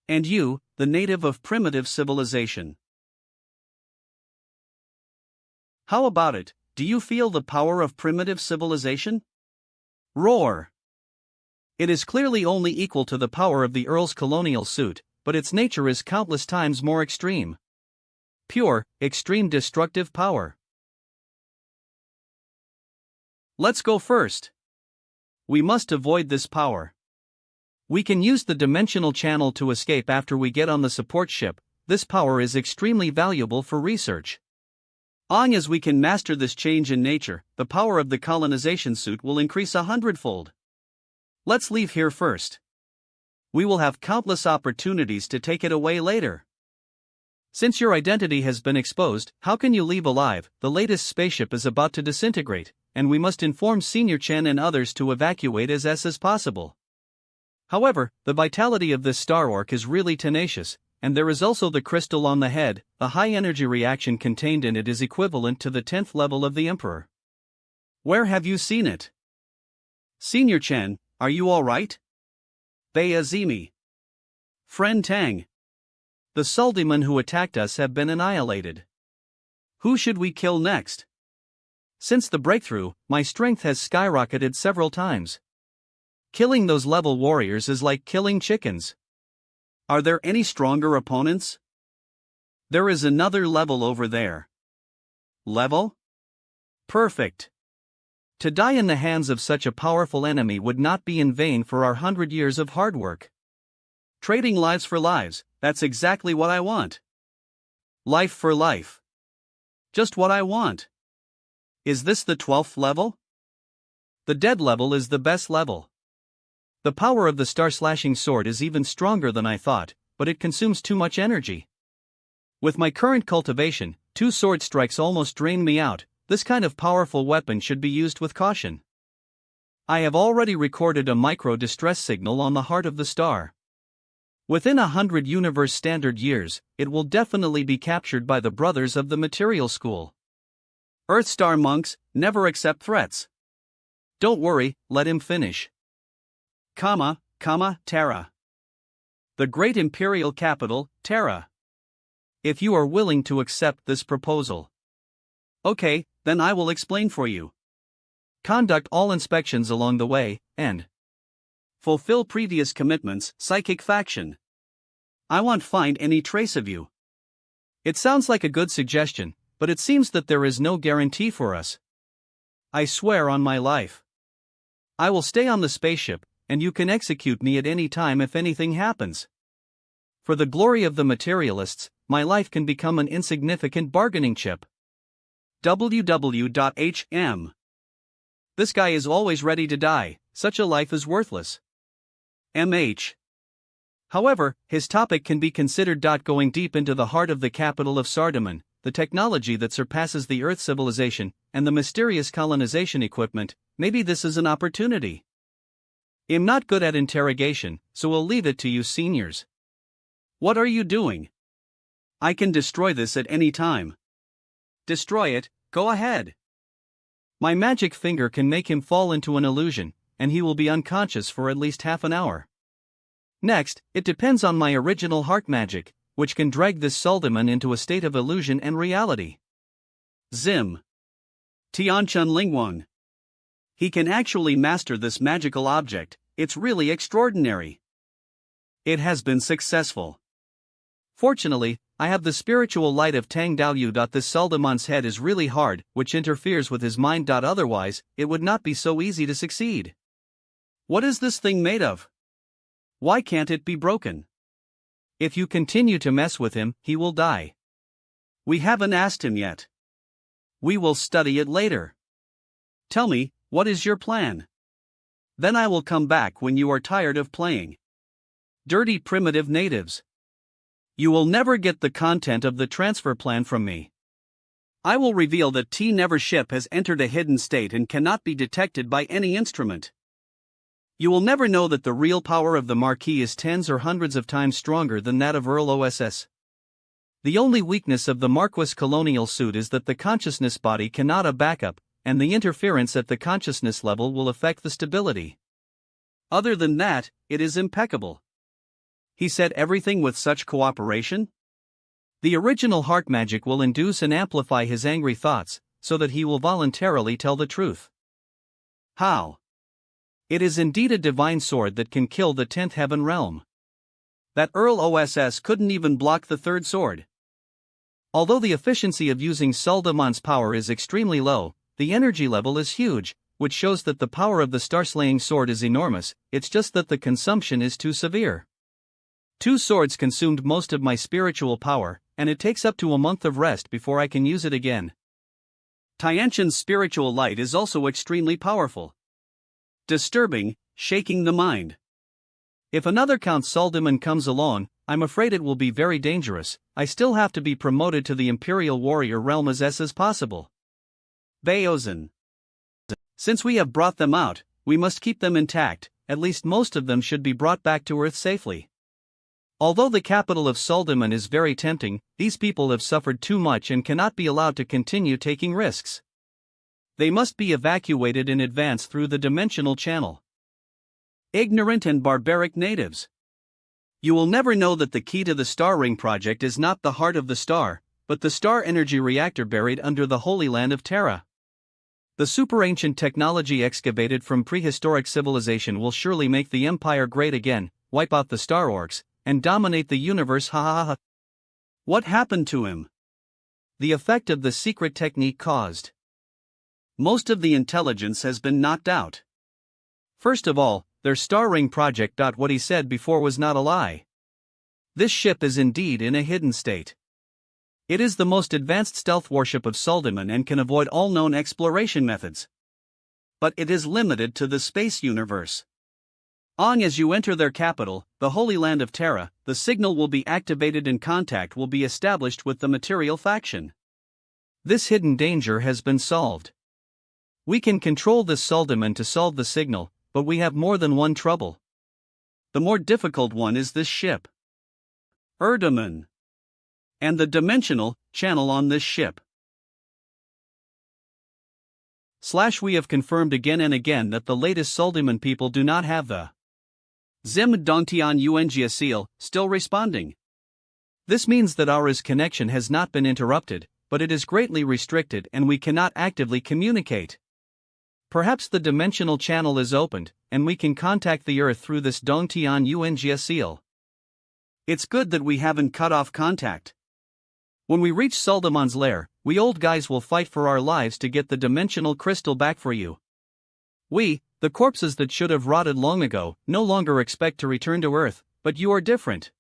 And you, the native of primitive civilization. How about it? Do you feel the power of primitive civilization? Roar! It is clearly only equal to the power of the Earl's colonial suit, but its nature is countless times more extreme. Pure, extreme destructive power. Let's go first. We must avoid this power. We can use the dimensional channel to escape after we get on the support ship. This power is extremely valuable for research. Long as we can master this change in nature, the power of the colonization suit will increase 100-fold. Let's leave here first. We will have countless opportunities to take it away later. Since your identity has been exposed, how can you leave alive? The latest spaceship is about to disintegrate, and we must inform Senior Chen and others to evacuate as possible. However, the vitality of this Star Orc is really tenacious, and there is also the crystal on the head. The high-energy reaction contained in it is equivalent to the 10th level of the Emperor. Where have you seen it? Senior Chen, are you alright? Bayazimi. Friend Tang. The Suldemon who attacked us have been annihilated. Who should we kill next? Since the breakthrough, my strength has skyrocketed several times. Killing those level warriors is like killing chickens. Are there any stronger opponents? There is another level over there. Level? Perfect.
To die in the hands of such a powerful enemy would not be in vain for our 100 years of hard work.
Trading lives for lives, that's exactly what I want. Life for life. Just what I want. Is this the 12th level?
The dead level is the best level. The power of the star-slashing sword is even stronger than I thought, but it consumes too much energy. With my current cultivation, 2 sword strikes almost drain me out. This kind of powerful weapon should be used with caution. I have already recorded a micro-distress signal on the heart of the star. Within 100 universe standard years, it will definitely be captured by the brothers of the material school.
Earth Star monks never accept threats.
Don't worry, let him finish.
Terra. The great imperial capital, Terra.
If you are willing to accept this proposal.
Okay, then I will explain for you.
Conduct all inspections along the way, and
fulfill previous commitments, psychic faction. I won't find any trace of you.
It sounds like a good suggestion, but it seems that there is no guarantee for us.
I swear on my life.
I will stay on the spaceship, and you can execute me at any time if anything happens. For the glory of the materialists, my life can become an insignificant bargaining chip.
www.hm. This guy is always ready to die, such a life is worthless. MH.
However, his topic can be considered. Going deep into the heart of the capital of Sardaman, the technology that surpasses the Earth civilization, and the mysterious colonization equipment, maybe this is an opportunity. I'm not good at interrogation, so we'll leave it to you seniors.
What are you doing? I can destroy this at any time. Destroy it, go ahead.
My magic finger can make him fall into an illusion, and he will be unconscious for at least half an hour. Next, it depends on my original heart magic, which can drag this Saldaman into a state of illusion and reality.
Zim. Tianchun Lingwang. He can actually master this magical object, it's really extraordinary. It has been successful.
Fortunately, I have the spiritual light of Tang Daoyu. This Saldaman's head is really hard, which interferes with his mind. Otherwise, it would not be so easy to succeed.
What is this thing made of? Why can't it be broken?
If you continue to mess with him, he will die.
We haven't asked him yet. We will study it later. Tell me, what is your plan? Then I will come back when you are tired of playing. Dirty primitive natives. You will never get the content of the transfer plan from me. I will reveal that T-Never ship has entered a hidden state and cannot be detected by any instrument. You will never know that the real power of the Marquis is tens or hundreds of times stronger than that of Earl OSS. The only weakness of the Marquis colonial suit is that the consciousness body cannot a backup, and the interference at the consciousness level will affect the stability. Other than that, it is impeccable. He said everything with such cooperation?
The original heart magic will induce and amplify his angry thoughts, so that he will voluntarily tell the truth.
How?
It is indeed a divine sword that can kill the 10th heaven realm.
That Earl OSS couldn't even block the third sword.
Although the efficiency of using Saldaman's power is extremely low, the energy level is huge, which shows that the power of the star-slaying sword is enormous. It's just that the consumption is too severe. 2 swords consumed most of my spiritual power, and it takes up to a month of rest before I can use it again.
Tianchun's spiritual light is also extremely powerful. Disturbing, shaking the mind.
If another Count Saldaman comes along, I'm afraid it will be very dangerous. I still have to be promoted to the Imperial Warrior realm as possible.
Baozan. Since we have brought them out, we must keep them intact.
At least most of them should be brought back to Earth safely. Although the capital of Saldaman is very tempting, these people have suffered too much and cannot be allowed to continue taking risks. They must be evacuated in advance through the dimensional channel.
Ignorant and barbaric natives. You will never know that the key to the Star Ring project is not the heart of the star, but the star energy reactor buried under the Holy Land of Terra. The super-ancient technology excavated from prehistoric civilization will surely make the Empire great again, wipe out the Star Orcs, and dominate the universe. Ha ha ha. What happened to him?
The effect of the secret technique caused.
Most of the intelligence has been knocked out.
First of all, their star ring project. What he said before was not a lie. This ship is indeed in a hidden state. It is the most advanced stealth warship of Soldaman and can avoid all known exploration methods.
But it is limited to the space universe. As you enter their capital, the Holy Land of Terra, the signal will be activated and contact will be established with the material faction.
This hidden danger has been solved. We can control this Soldaman to solve the signal, but we have more than one trouble.
The more difficult one is this ship. Erdaman. And the dimensional channel on this ship.
We have confirmed again and again that the latest Soldaman people do not have the
Zim Dongtian Yuanjia seal, still responding.
This means that our connection has not been interrupted, but it is greatly restricted and we cannot actively communicate. Perhaps the dimensional channel is opened, and we can contact the Earth through this Dongtian Yuanjia seal.
It's good that we haven't cut off contact. When we reach Soldaman's lair, we old guys will fight for our lives to get the dimensional crystal back for you. We, the corpses that should have rotted long ago, no longer expect to return to Earth, but you are different.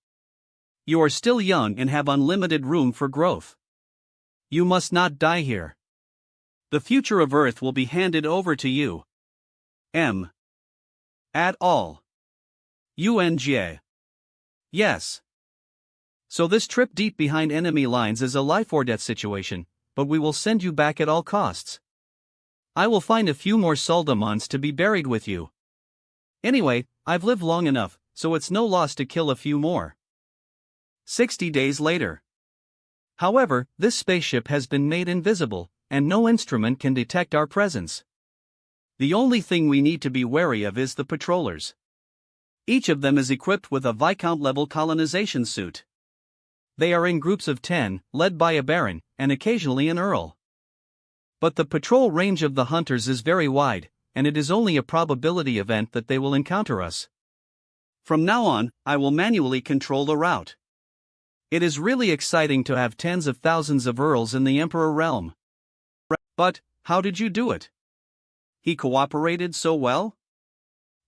You are still young and have unlimited room for growth. You must not die here. The future of Earth will be handed over to you. At all. UNJ. Yes.
So this trip deep behind enemy lines is a life or death situation, but we will send you back at all costs. I will find a few more Soldamans to be buried with you. Anyway, I've lived long enough, so it's no loss to kill a few more.
60 days later.
However, this spaceship has been made invisible, and no instrument can detect our presence.
The only thing we need to be wary of is the patrollers. Each of them is equipped with a Viscount-level colonization suit.
They are in groups of 10, led by a Baron, and occasionally an Earl. But the patrol range of the hunters is very wide, and it is only a probability event that they will encounter us.
From now on, I will manually control the route.
It is really exciting to have tens of thousands of Earls in the Emperor realm.
But, how did you do it? He cooperated so well?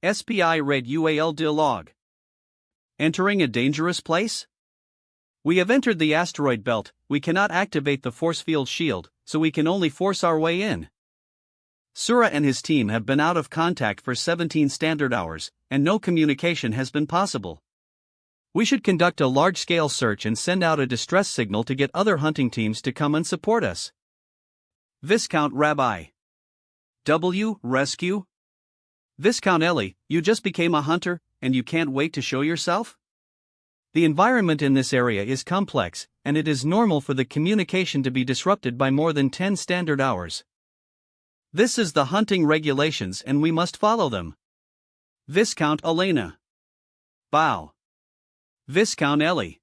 SPI read UAL log. Entering a dangerous place? We have entered the asteroid belt, we cannot activate the force field shield, so we can only force our way in. Sura and his team have been out of contact for 17 standard hours, and no communication has been possible. We should conduct a large-scale search and send out a distress signal to get other hunting teams to come and support us. Viscount Rabbi. Rescue? Viscount Ellie, you just became a hunter, and you can't wait to show yourself?
The environment in this area is complex, and it is normal for the communication to be disrupted by more than 10 standard hours.
This is the hunting regulations and we must follow them. Viscount Elena. Bow. Viscount Ellie.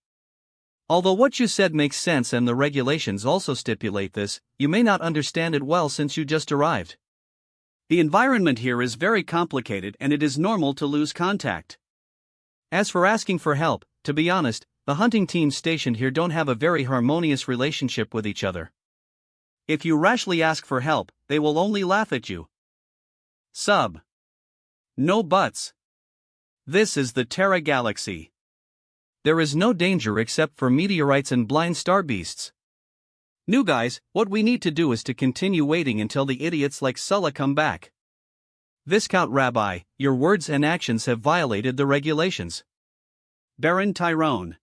Although what you said makes sense and the regulations also stipulate this, you may not understand it well since you just arrived.
The environment here is very complicated and it is normal to lose contact.
As for asking for help, to be honest, the hunting teams stationed here don't have a very harmonious relationship with each other.
If you rashly ask for help, they will only laugh at you. No buts. This is the Terra Galaxy.
There is no danger except for meteorites and blind star beasts.
New guys, what we need to do is to continue waiting until the idiots like Sulla come back.
Viscount Rabbi, your words and actions have violated the regulations.
Baron Tyrone.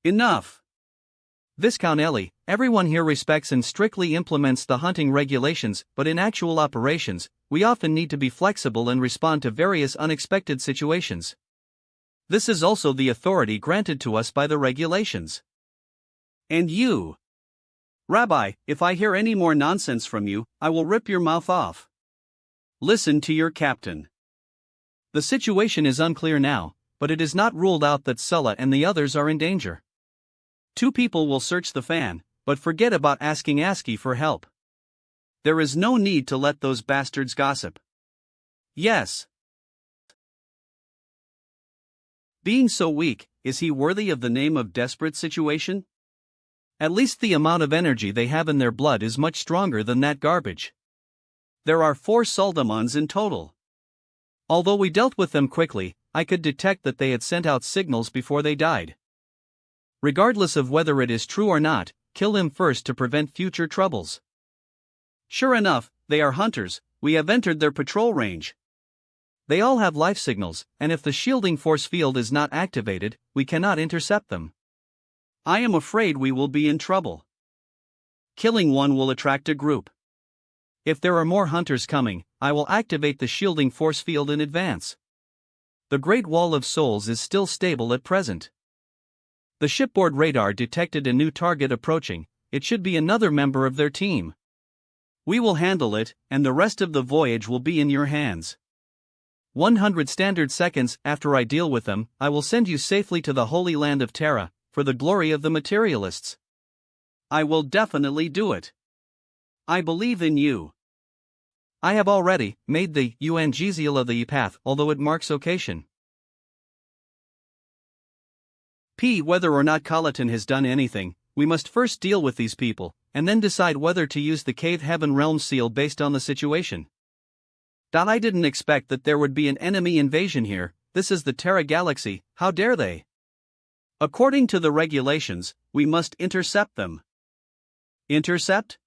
Enough.
Viscount Ellie, everyone here respects and strictly implements the hunting regulations, but in actual operations, we often need to be flexible and respond to various unexpected situations. This is also the authority granted to us by the regulations.
And you? Rabbi, if I hear any more nonsense from you, I will rip your mouth off. Listen to your captain.
The situation is unclear now, but it is not ruled out that Sulla and the others are in danger.
2 people will search the fan, but forget about asking ASCII for help. There is no need to let those bastards gossip. Yes. Being so weak, is he worthy of the name of desperate situation?
At least the amount of energy they have in their blood is much stronger than that garbage.
There are 4 Suldamons in total.
Although we dealt with them quickly, I could detect that they had sent out signals before they died. Regardless of whether it is true or not, kill him first to prevent future troubles.
Sure enough, they are hunters. We have entered their patrol range.
They all have life signals, and if the shielding force field is not activated, we cannot intercept them.
I am afraid we will be in trouble. Killing one will attract a group.
If there are more hunters coming, I will activate the shielding force field in advance. The Great Wall of Souls is still stable at present. The shipboard radar detected a new target approaching. It should be another member of their team.
We will handle it, and the rest of the voyage will be in your hands.
100 standard seconds after I deal with them, I will send you safely to the Holy Land of Terra, for the glory of the materialists.
I will definitely do it. I believe in you.
I have already made the Euangelial of the path, although it marks occasion.
Whether or not Colleton has done anything, we must first deal with these people, and then decide whether to use the Cave Heaven Realm seal based on the situation.
I didn't expect that there would be an enemy invasion here. This is the Terra Galaxy, how dare they?
According to the regulations, we must intercept them.
Intercept?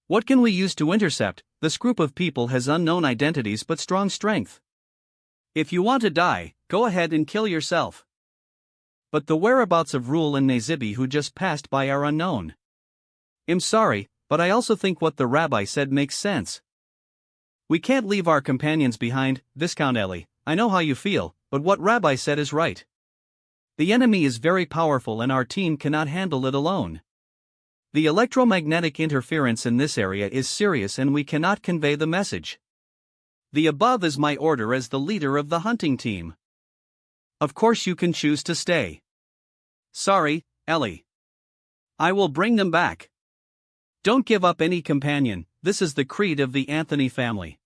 What can we use to intercept? This group of people has unknown identities but strong strength.
If you want to die, go ahead and kill yourself.
But the whereabouts of Rule and Nazibi who just passed by are unknown. I'm sorry, but I also think what the rabbi said makes sense. We can't leave our companions behind, Viscount Ellie. I know how you feel, but what Rabbi said is right. The enemy is very powerful and our team cannot handle it alone. The electromagnetic interference in this area is serious and we cannot convey the message.
The above is my order as the leader of the hunting team. Of course you can choose to stay. Sorry, Ellie. I will bring them back. Don't give up any companion. This is the creed of the Anthony family.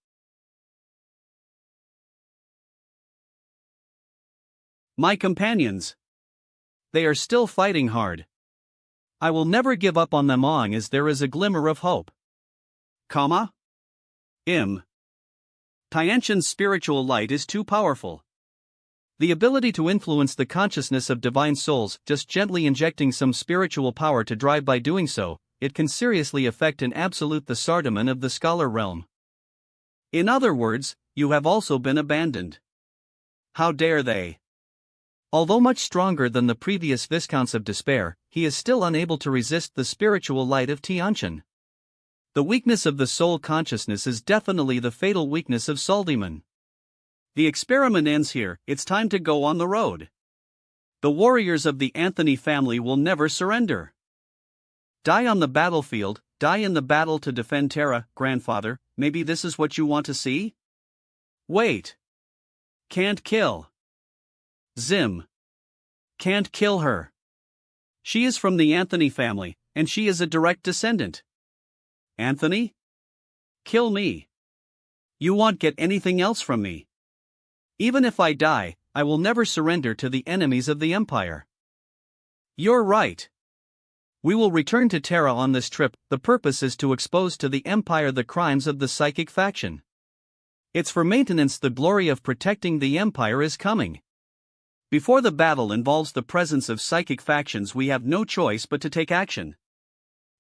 My companions. They are still fighting hard. I will never give up on them long as there is a glimmer of hope. Tiantian's spiritual light is too powerful. The ability to influence the consciousness of divine souls, just gently injecting some spiritual power to drive by doing so, it can seriously affect and absolute the Sardaman of the scholar realm. In other words, you have also been abandoned. How dare they?
Although much stronger than the previous Viscounts of Despair, he is still unable to resist the spiritual light of Tiantian. The weakness of the soul consciousness is definitely the fatal weakness of Saldiman.
The experiment ends here, it's time to go on the road. The warriors of the Anthony family will never surrender. Die on the battlefield, die in the battle to defend Terra, grandfather, maybe this is what you want to see? Wait. Can't kill. Zim. Can't kill her. She is from the Anthony family, and she is a direct descendant. Anthony? Kill me. You won't get anything else from me. Even if I die, I will never surrender to the enemies of the Empire. You're right. We will return to Terra on this trip. The purpose is to expose to the Empire the crimes of the psychic faction. It's for maintenance. The glory of protecting the Empire is coming. Before the battle involves the presence of psychic factions, we have no choice but to take action.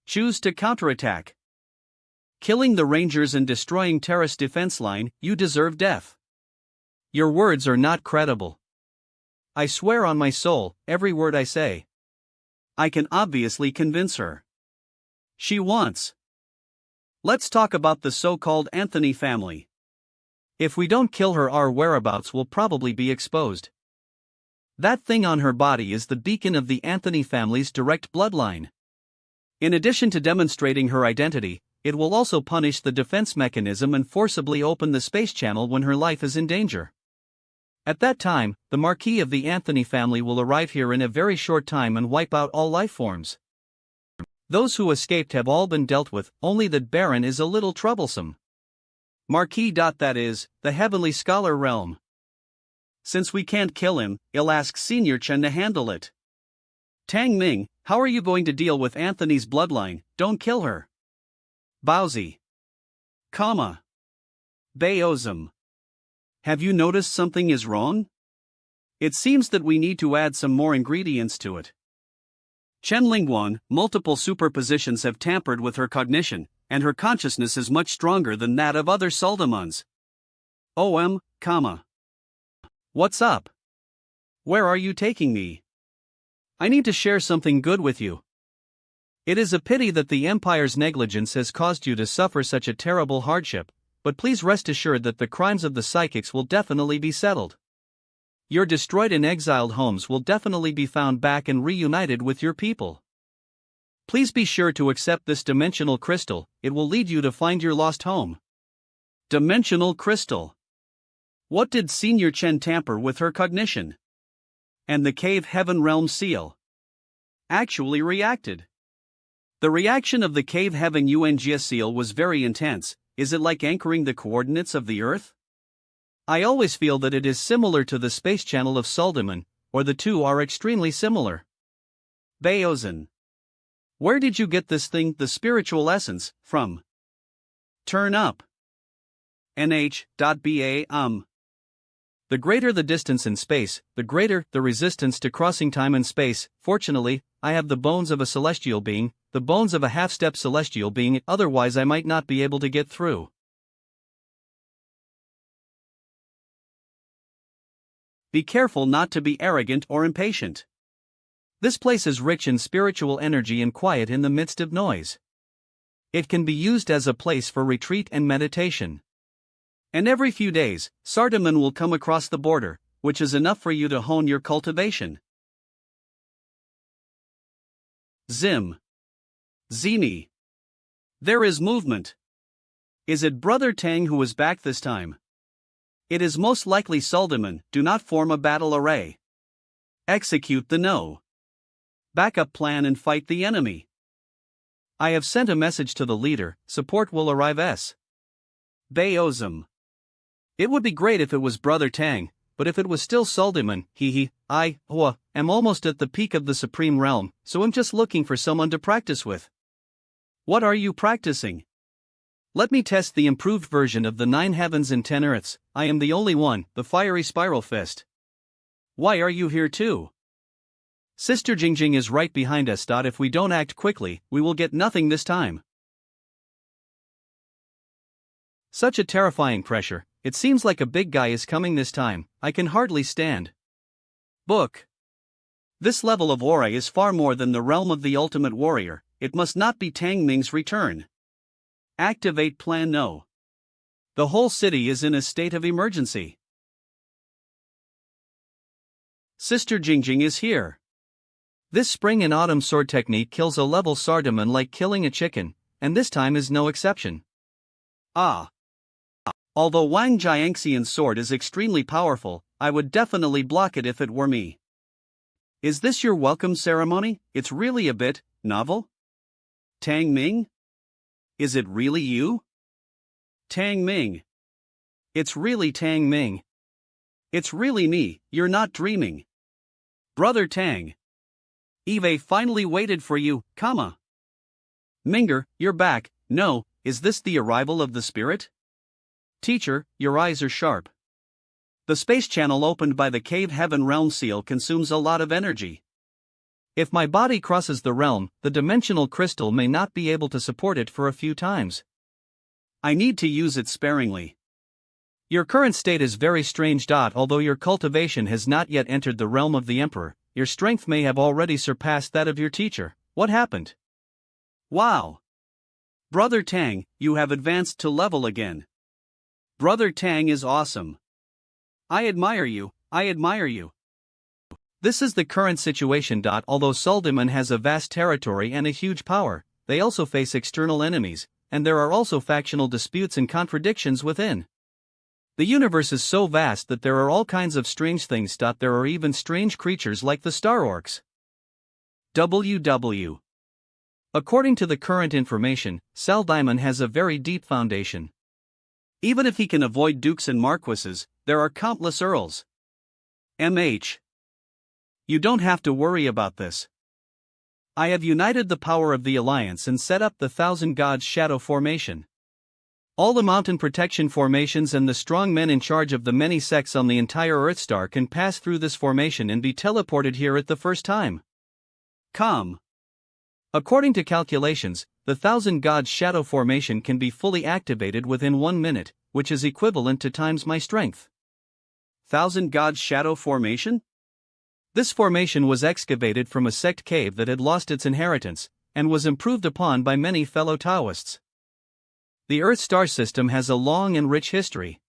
Choose to counterattack. Killing the Rangers and destroying Terra's defense line, you deserve death. Your words are not credible. I swear on my soul, every word I say. I can obviously convince her. She wants. Let's talk about the so-called Anthony family. If we don't kill her, our whereabouts will probably be exposed. That thing on her body is the beacon of the Anthony family's direct bloodline. In addition to demonstrating her identity, it will also punish the defense mechanism and forcibly open the space channel when her life is in danger. At that time, the Marquis of the Anthony family will arrive here in a very short time and wipe out all life forms. Those who escaped have all been dealt with, only that Baron is a little troublesome. Marquis. That is, the Heavenly Scholar realm. Since we can't kill him, I'll ask Senior Chen to handle it. Tang Ming, how are you going to deal with Anthony's bloodline? Don't kill her. Baozi. Comma. Baozum. Have you noticed something is wrong? It seems that we need to add some more ingredients to it. Chen Lingguan, multiple superpositions have tampered with her cognition, and her consciousness is much stronger than that of other Saldemans. Comma. What's up? Where are you taking me? I need to share something good with you. It is a pity that the Empire's negligence has caused you to suffer such a terrible hardship, but please rest assured that the crimes of the psychics will definitely be settled. Your destroyed and exiled homes will definitely be found back and reunited with your people. Please be sure to accept this dimensional crystal, it will lead you to find your lost home. Dimensional crystal. What did Senior Chen tamper with her cognition? And the Cave Heaven Realm seal actually reacted. The reaction of the Cave Heaven Yuanjia seal was very intense. Is it like anchoring the coordinates of the Earth? I always feel that it is similar to the space channel of Saldaman, or the two are extremely similar. Baozan. Where did you get this thing, the spiritual essence, from? Turn up. nh.ba. The greater the distance in space, the greater the resistance to crossing time and space. Fortunately, I have the bones of a celestial being, the bones of a half-step celestial being, otherwise I might not be able to get through. Be careful not to be arrogant or impatient. This place is rich in spiritual energy and quiet in the midst of noise. It can be used as a place for retreat and meditation. And every few days, Sardaman will come across the border, which is enough for you to hone your cultivation. Zim. Zini. There is movement. Is it Brother Tang who is back this time? It is most likely Saldaman. Do not form a battle array. Execute the no. Backup plan and fight the enemy. I have sent a message to the leader, support will arrive s. Baozum. It would be great if it was Brother Tang, but if it was still Saldaman, I am almost at the peak of the Supreme Realm, so I'm just looking for someone to practice with. What are you practicing? Let me test the improved version of the 9 heavens and 10 earths. I am the only one, the fiery spiral fist. Why are you here too? Sister Jingjing is right behind us. If we don't act quickly, we will get nothing this time. Such a terrifying pressure, it seems like a big guy is coming this time, I can hardly stand. Book. This level of aura is far more than the realm of the ultimate warrior, it must not be Tang Ming's return. Activate Plan No. The whole city is in a state of emergency. Sister Jingjing is here. This spring and autumn sword technique kills a level Sardaman like killing a chicken, and this time is no exception. Although Wang Jiangxian's sword is extremely powerful, I would definitely block it if it were me. Is this your welcome ceremony? It's really a bit novel. Tang Ming? Is it really you? Tang Ming. It's really Tang Ming. It's really me, you're not dreaming. Brother Tang. Eve finally waited for you, Minger, you're back. No, is this the arrival of the spirit? Teacher, your eyes are sharp. The space channel opened by the Cave Heaven Realm seal consumes a lot of energy. If my body crosses the realm, the dimensional crystal may not be able to support it for a few times. I need to use it sparingly. Your current state is very strange. Although your cultivation has not yet entered the realm of the Emperor, your strength may have already surpassed that of your teacher. What happened? Wow! Brother Tang, you have advanced to level again. Brother Tang is awesome. I admire you, I admire you. This is the current situation. Although Saldaman has a vast territory and a huge power, they also face external enemies, and there are also factional disputes and contradictions within. The universe is so vast that there are all kinds of strange things. There are even strange creatures like the Star Orcs. WW. According to the current information, Saldaman has a very deep foundation. Even if he can avoid dukes and marquises, there are countless earls. MH. You don't have to worry about this.
I have united the power of the Alliance and set up the Thousand Gods Shadow Formation. All the mountain protection formations and the strong men in charge of the many sects on the entire Earthstar can pass through this formation and be teleported here at the first time.
Come.
According to calculations, the Thousand Gods Shadow Formation can be fully activated within 1 minute, which is equivalent to times my strength.
Thousand Gods Shadow Formation?
This formation was excavated from a sect cave that had lost its inheritance, and was improved upon by many fellow Taoists. The Earth star system has a long and rich history.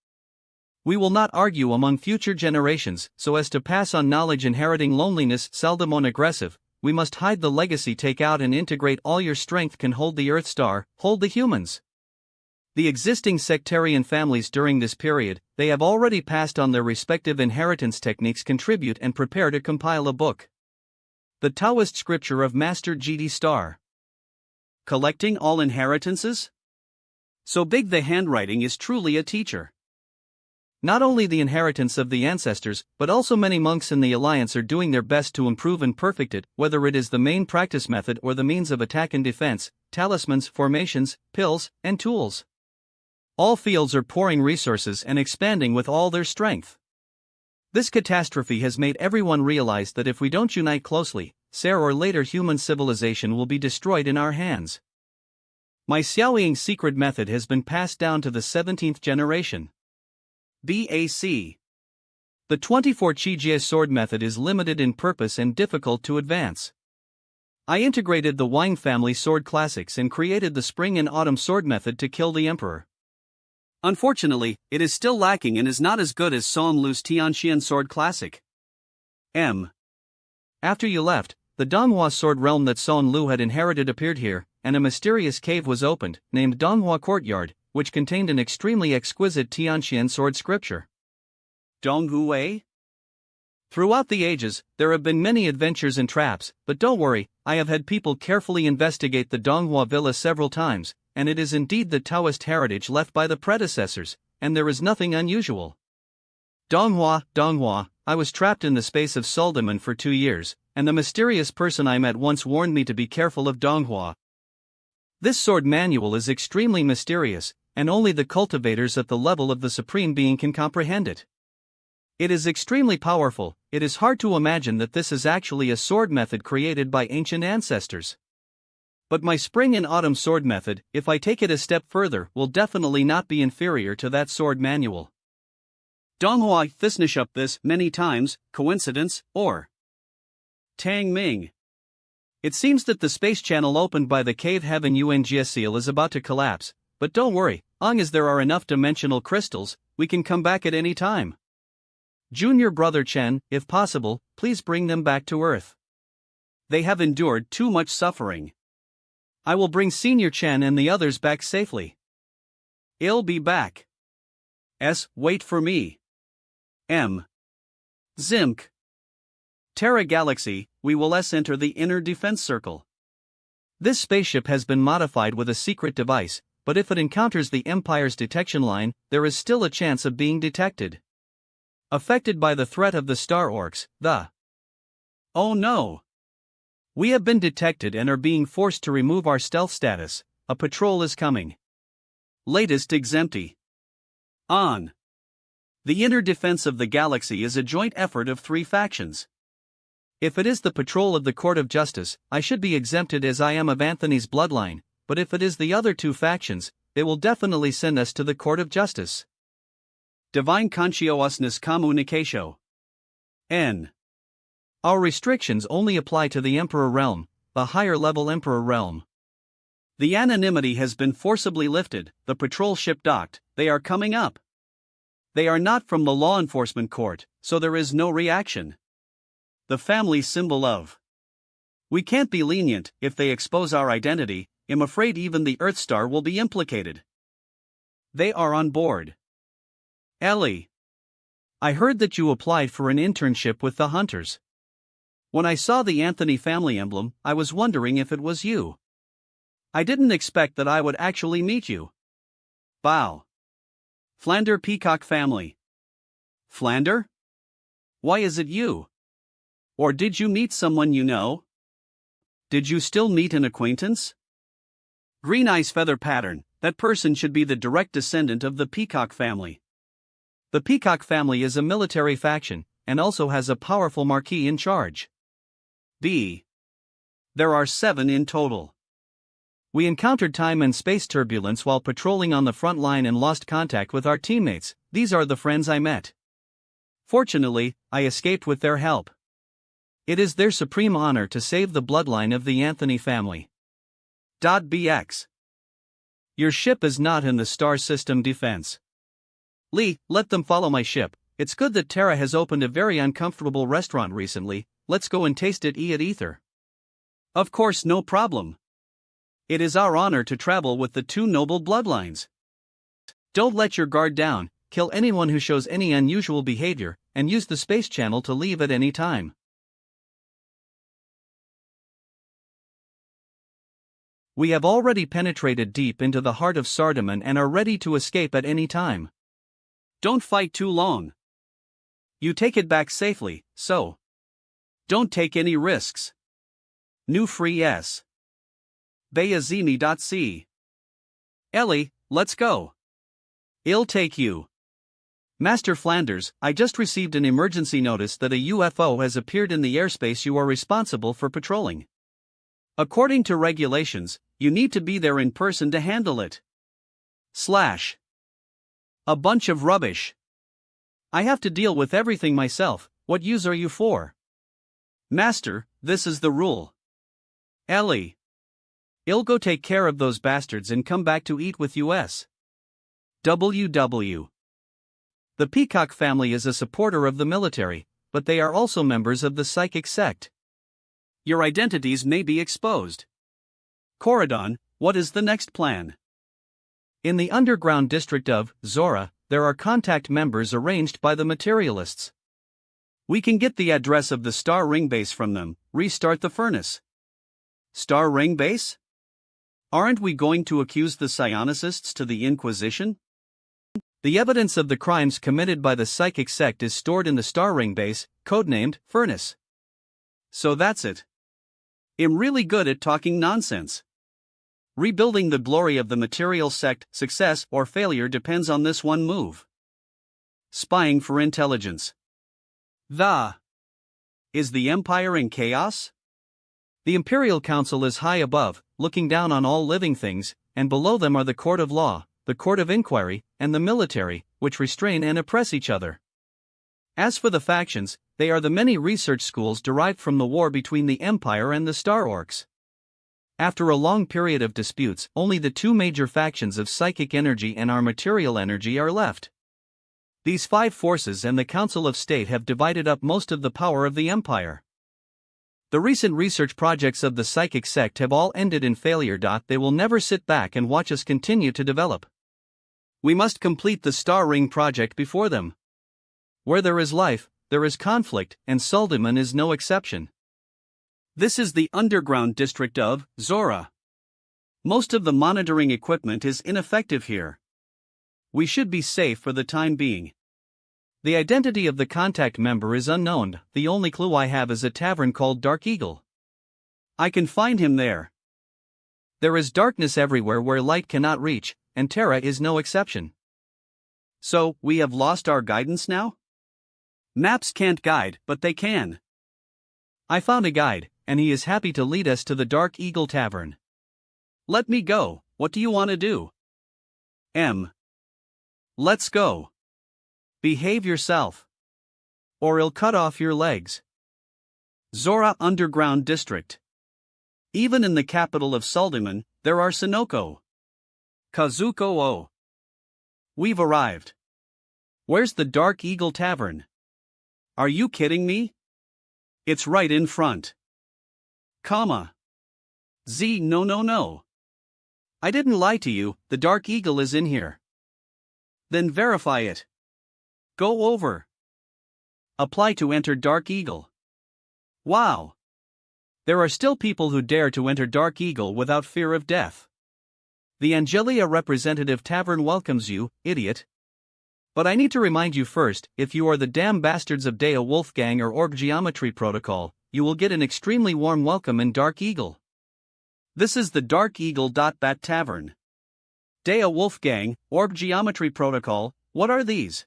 We will not argue among future generations so as to pass on knowledge. Inheriting loneliness, seldom aggressive, we must hide the legacy. Take out and integrate all your strength can hold the Earth star, hold the humans. The existing sectarian families during this period, they have already passed on their respective inheritance techniques. Contribute and prepare to compile a book. The Taoist scripture of Master GD Star.
Collecting all inheritances? So big the handwriting is truly a teacher.
Not only the inheritance of the ancestors, but also many monks in the Alliance are doing their best to improve and perfect it, whether it is the main practice method or the means of attack and defense, talismans, formations, pills, and tools. All fields are pouring resources and expanding with all their strength. This catastrophe has made everyone realize that if we don't unite closely, sooner or later human civilization will be destroyed in our hands. My Xiaoying secret method has been passed down to the 17th generation.
BAC.
The 24 Qijie sword method is limited in purpose and difficult to advance. I integrated the Wang family sword classics and created the spring and autumn sword method to kill the emperor.
Unfortunately, it is still lacking and is not as good as Song Lu's Tianxian Sword Classic.
After you left, the Donghua sword realm that Song Lu had inherited appeared here, and a mysterious cave was opened, named Donghua Courtyard, which contained an extremely exquisite Tianxian sword scripture.
Donghua?
Throughout the ages, there have been many adventures and traps, but don't worry, I have had people carefully investigate the Donghua villa several times, and it is indeed the Taoist heritage left by the predecessors, and there is nothing unusual. Donghua, I was trapped in the space of Suldaman for 2 years, and the mysterious person I met once warned me to be careful of Donghua. This sword manual is extremely mysterious, and only the cultivators at the level of the Supreme Being can comprehend it. It is extremely powerful. It is hard to imagine that this is actually a sword method created by ancient ancestors. But my spring and autumn sword method, if I take it a step further, will definitely not be inferior to that sword manual.
Donghua finish up this many times, coincidence, or Tang Ming.
It seems that the space channel opened by the cave heaven Ungs seal is about to collapse, but don't worry, long as there are enough dimensional crystals, we can come back at any time. Junior brother Chen, if possible, please bring them back to Earth.
They have endured too much suffering.
I will bring Senior Chen and the others back safely.
I'll be back. Wait for me. Zimk. Terra Galaxy, we will enter the inner defense circle.
This spaceship has been modified with a secret device, but if it encounters the Empire's detection line, there is still a chance of being detected. Affected by the threat of the Star Orcs,
Oh no!
We have been detected and are being forced to remove our stealth status. A patrol is coming.
Latest exempty. On. The inner defense of the galaxy is a joint effort of 3 factions.
If it is the patrol of the Court of Justice, I should be exempted as I am of Anthony's bloodline, but if it is the other 2 factions, they will definitely send us to the Court of Justice.
Divine consciousness communicatio. N.
Our restrictions only apply to the Emperor realm, the higher level Emperor realm.
The anonymity has been forcibly lifted, the patrol ship docked, they are coming up. They are not from the law enforcement court, so there is no reaction. The family symbol of. We can't be lenient. If they expose our identity, I'm afraid even the Earthstar will be implicated. They are on board. Ellie.
I heard that you applied for an internship with the Hunters. When I saw the Anthony family emblem, I was wondering if it was you. I didn't expect that I would actually meet you.
Bow. Flander Peacock family. Flander? Why is it you? Or did you meet someone you know? Did you still meet an acquaintance? Green Eyes feather pattern. That person should be the direct descendant of the Peacock family.
The Peacock family is a military faction, and also has a powerful marquis in charge.
B. There are 7 in total.
We encountered time and space turbulence while patrolling on the front line and lost contact with our teammates. These are the friends I met. Fortunately, I escaped with their help. It is their supreme honor to save the bloodline of the Anthony family.
.bx.
Your ship is not in the star system defense.
Lee, let them follow my ship. It's good that Tara has opened a very uncomfortable restaurant recently. Let's go and taste it. Eat ether. Of course, no problem. It is our honor to travel with the 2 noble bloodlines. Don't let your guard down, kill anyone who shows any unusual behavior, and use the space channel to leave at any time. We have already penetrated deep into the heart of Sardaman and are ready to escape at any time. Don't fight too long. You take it back safely, so don't take any risks. New free S. Bayazimi.c. Ellie, let's go. I'll take you. Master Flanders, I just received an emergency notice that a UFO has appeared in the airspace you are responsible for patrolling. According to regulations, you need to be there in person to handle it. / A bunch of rubbish. I have to deal with everything myself. What use are you for? Master, this is the rule. Ellie. I'll go take care of those bastards and come back to eat with us. WW. The Peacock family is a supporter of the military, but they are also members of the psychic sect. Your identities may be exposed. Corridon, what is the next plan?
In the underground district of Zora, there are contact members arranged by the materialists.
We can get the address of the Star Ring base from them, restart the furnace. Star Ring base? Aren't we going to accuse the psionicists to the Inquisition?
The evidence of the crimes committed by the psychic sect is stored in the Star Ring base, codenamed Furnace.
So that's it. I'm really good at talking nonsense. Rebuilding the glory of the material sect, success or failure depends on this one move. Spying for intelligence. Is the Empire in chaos?
The Imperial Council is high above, looking down on all living things, and below them are the Court of Law, the Court of Inquiry, and the military, which restrain and oppress each other. As for the factions, they are the many research schools derived from the war between the Empire and the Star Orcs. After a long period of disputes, only the 2 major factions of psychic energy and our material energy are left. These 5 forces and the Council of State have divided up most of the power of the Empire. The recent research projects of the psychic sect have all ended in failure. They will never sit back and watch us continue to develop. We must complete the Star Ring project before them. Where there is life, there is conflict, and Sardaman is no exception. This is the underground district of Zora. Most of the monitoring equipment is ineffective here. We should be safe for the time being. The identity of the contact member is unknown. The only clue I have is a tavern called Dark Eagle. I can find him there. There is darkness everywhere where light cannot reach, and Terra is no exception.
So, we have lost our guidance now? Maps can't guide, but they can.
I found a guide, and he is happy to lead us to the Dark Eagle Tavern.
Let me go. What do you want to do? Let's go. Behave yourself, or I'll cut off your legs. Zora Underground District. Even in the capital of Sardaman, there are Sinoko. Kazuko-o. We've arrived. Where's the Dark Eagle Tavern? Are you kidding me? It's right in front. No. I didn't lie to you, the Dark Eagle is in here. Then verify it. Go over. Apply to enter Dark Eagle. Wow. There are still people who dare to enter Dark Eagle without fear of death. The Angelia Representative Tavern welcomes you, idiot. But I need to remind you first, if you are the damn bastards of Dea Wolfgang or Org Geometry Protocol, you will get an extremely warm welcome in Dark Eagle. This is the Dark Eagle. Bat Tavern. Dea Wolfgang, Orb Geometry Protocol, what are these?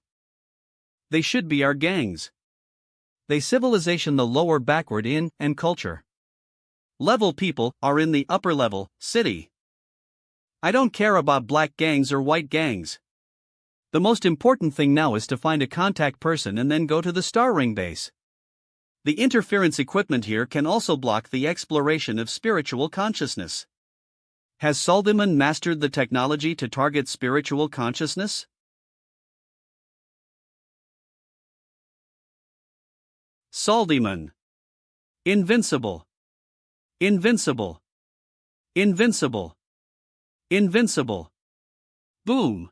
They should be our gangs. They civilization the lower backward in and culture. Level people are in the upper level, city. I don't care about black gangs or white gangs. The most important thing now is to find a contact person and then go to the Star Ring base. The interference equipment here can also block the exploration of spiritual consciousness. Has Saldiman mastered the technology to target spiritual consciousness? Saldiman. Invincible. Invincible. Invincible. Invincible. Boom.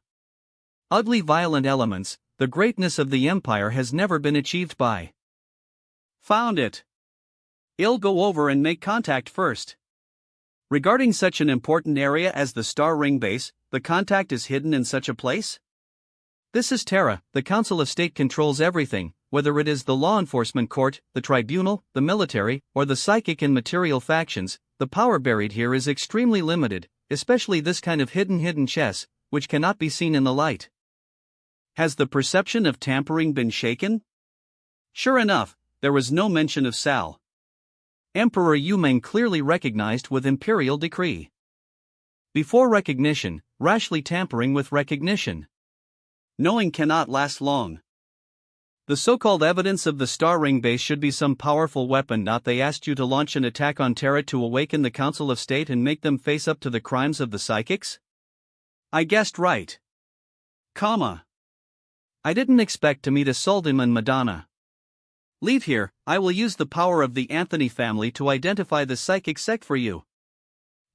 Ugly violent elements, the greatness of the Empire has never been achieved by. Found it. I'll go over and make contact first. Regarding such an important area as the Star Ring base, the contact is hidden in such a place? This is Terra. The Council of State controls everything, whether it is the law enforcement court, the tribunal, the military, or the psychic and material factions. The power buried here is extremely limited, especially this kind of hidden chess, which cannot be seen in the light. Has the perception of tampering been shaken? Sure enough, there was no mention of Sal. Emperor Yumeng clearly recognized with imperial decree. Before recognition, rashly tampering with recognition. Knowing cannot last long. The so-called evidence of the Star Ring base should be some powerful weapon. Not they asked you to launch an attack on Terra to awaken the Council of State and make them face up to the crimes of the psychics? I guessed right. I didn't expect to meet a Saldiman Madonna. Leave here, I will use the power of the Anthony family to identify the psychic sect for you.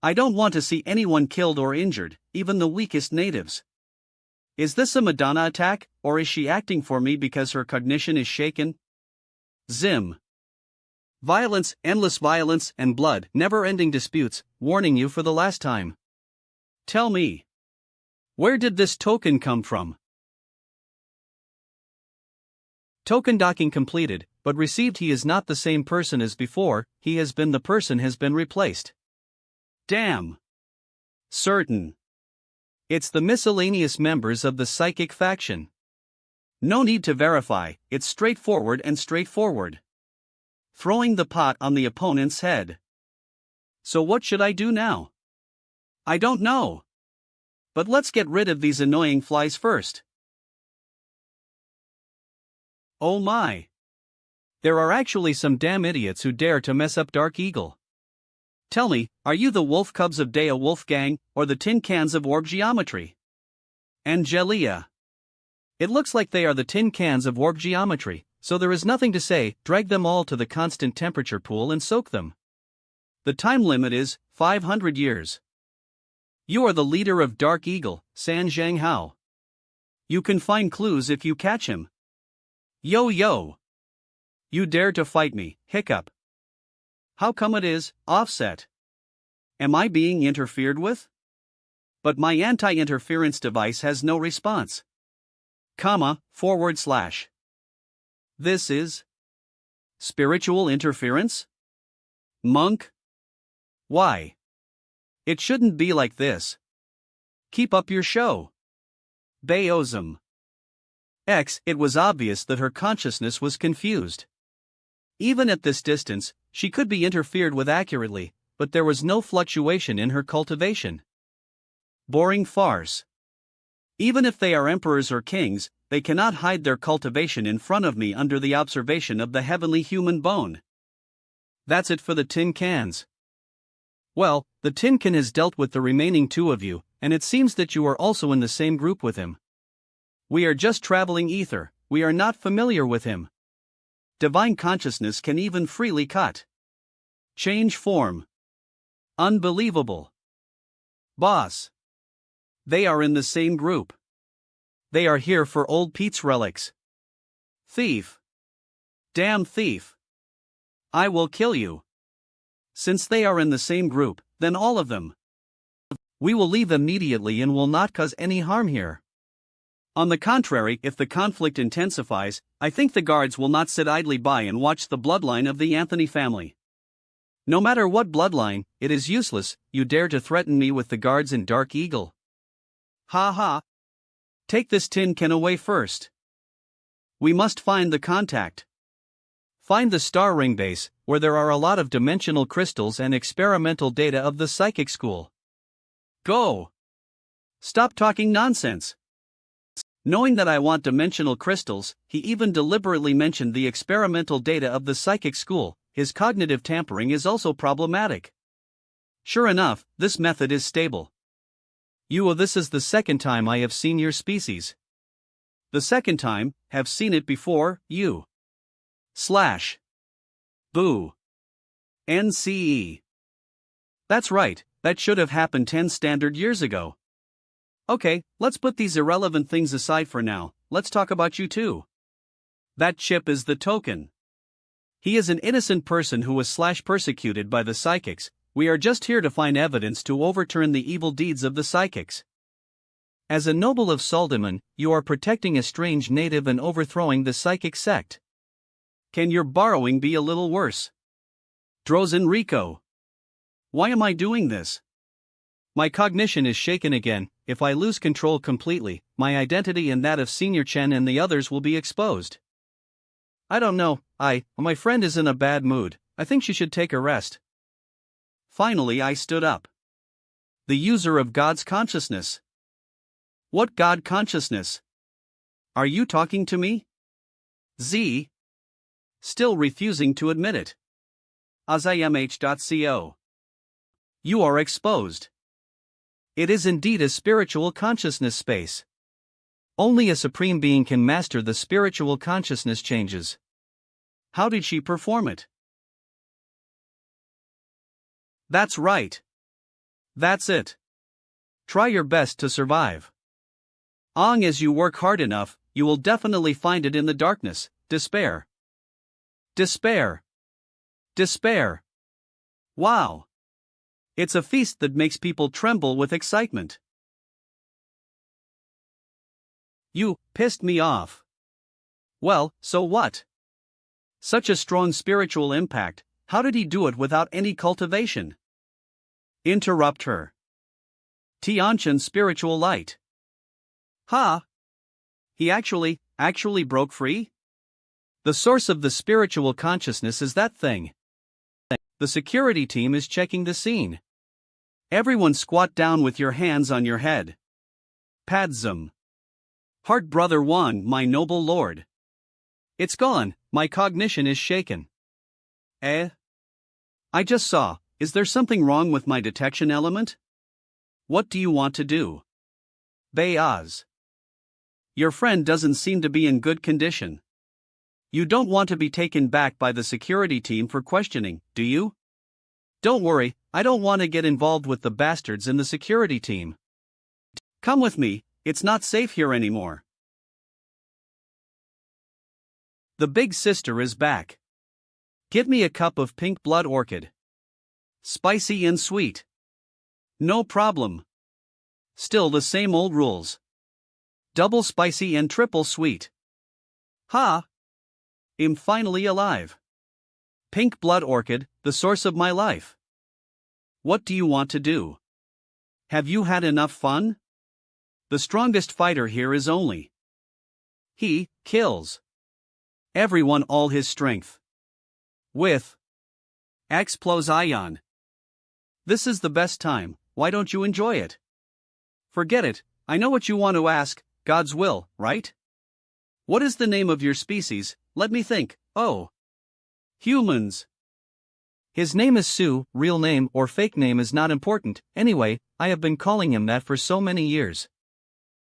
I don't want to see anyone killed or injured, even the weakest natives. Is this a Madonna attack, or is she acting for me because her cognition is shaken? Zim. Violence, endless violence and blood, never-ending disputes, warning you for the last time. Tell me. Where did this token come from? Token docking completed, but received. He is not the same person as before. He has been the person has been replaced. Damn. Certain. It's the miscellaneous members of the psychic faction. No need to verify, it's straightforward and straightforward. Throwing the pot on the opponent's head. So what should I do now? I don't know. But let's get rid of these annoying flies first. Oh my. There are actually some damn idiots who dare to mess up Dark Eagle. Tell me, are you the wolf cubs of Dea Wolfgang, or the tin cans of orb geometry? Angelia. It looks like they are the tin cans of orb geometry, so there is nothing to say. Drag them all to the constant temperature pool and soak them. The time limit is 500 years. You are the leader of Dark Eagle, San Zhang Hao. You can find clues if you catch him. Yo. You dare to fight me, hiccup. How come it is, offset? Am I being interfered with? But my anti-interference device has no response. // This is spiritual interference? Monk? Why? It shouldn't be like this. Keep up your show. Baosm. It was obvious that her consciousness was confused. Even at this distance, she could be interfered with accurately, but there was no fluctuation in her cultivation. Boring farce. Even if they are emperors or kings, they cannot hide their cultivation in front of me under the observation of the heavenly human bone. That's it for the tin cans. Well, the tin can has dealt with the remaining two of you, and it seems that you are also in the same group with him. We are just traveling ether, we are not familiar with him. Divine consciousness can even freely cut. Change form. Unbelievable. Boss. They are in the same group. They are here for old Pete's relics. Thief. Damn thief. I will kill you. Since they are in the same group, then all of them. We will leave immediately and will not cause any harm here. On the contrary, if the conflict intensifies, I think the guards will not sit idly by and watch the bloodline of the Anthony family. No matter what bloodline, it is useless. You dare to threaten me with the guards in Dark Eagle. Ha ha. Take this tin can away first. We must find the contact. Find the star ring base, where there are a lot of dimensional crystals and experimental data of the psychic school. Go! Stop talking nonsense. Knowing that I want dimensional crystals, he even deliberately mentioned the experimental data of the psychic school. His cognitive tampering is also problematic. Sure enough, this method is stable. This is the second time I have seen your species. The second time, have seen it before, you. Slash. Boo. NCE. That's right, that should have happened 10 standard years ago. Okay, let's put these irrelevant things aside for now, let's talk about you too. That chip is the token. He is an innocent person who was persecuted by the psychics. We are just here to find evidence to overturn the evil deeds of the psychics. As a noble of Saldaman, you are protecting a strange native and overthrowing the psychic sect. Can your borrowing be a little worse? Drozen Rico. Why am I doing this? My cognition is shaken again. If I lose control completely, my identity and that of Senior Chen and the others will be exposed. I don't know, my friend is in a bad mood. I think she should take a rest. Finally I stood up. The user of God's consciousness. What God consciousness? Are you talking to me? Z. Still refusing to admit it. azimh.co. You are exposed. It is indeed a spiritual consciousness space. Only a supreme being can master the spiritual consciousness changes. How did she perform it? That's right. That's it. Try your best to survive. As you work hard enough, you will definitely find it in the darkness. Despair. Despair. Despair. Wow. It's a feast that makes people tremble with excitement. You pissed me off. Well, so what? Such a strong spiritual impact, how did he do it without any cultivation? Interrupt her. Tianchan spiritual light. Ha! He actually broke free? The source of the spiritual consciousness is that thing. The security team is checking the scene. Everyone squat down with your hands on your head. Padzum. Heart Brother Wang, my noble lord. It's gone, my cognition is shaken. I just saw, is there something wrong with my detection element? What do you want to do? Bayaz. Your friend doesn't seem to be in good condition. You don't want to be taken back by the security team for questioning, do you? Don't worry, I don't want to get involved with the bastards in the security team. Come with me, it's not safe here anymore. The big sister is back. Give me a cup of pink blood orchid. Spicy and sweet. No problem. Still the same old rules. Double spicy and triple sweet. Ha! I'm finally alive. Pink blood orchid, the source of my life. What do you want to do? Have you had enough fun? The strongest fighter here is only. He kills everyone all his strength. With explosion. This is the best time, why don't you enjoy it? Forget it, I know what you want to ask, God's will, right? What is the name of your species? Let me think. Oh. Humans. His name is Sue, real name or fake name is not important, anyway, I have been calling him that for so many years.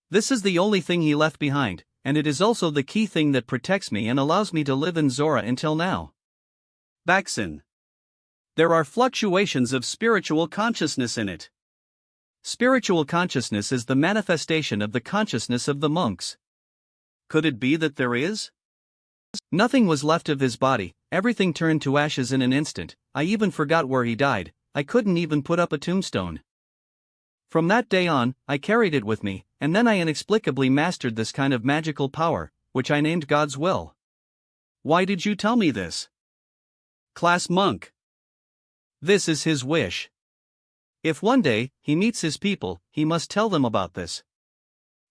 This is the only thing he left behind, and it is also the key thing that protects me and allows me to live in Zora until now. Baxin. There are fluctuations of spiritual consciousness in it. Spiritual consciousness is the manifestation of the consciousness of the monks. Could it be that there is? Nothing was left of his body, everything turned to ashes in an instant. I even forgot where he died, I couldn't even put up a tombstone. From that day on, I carried it with me, and then I inexplicably mastered this kind of magical power, which I named God's will. Why did you tell me this? Class monk.
This is his wish. If one day he meets his people, he must tell them about this.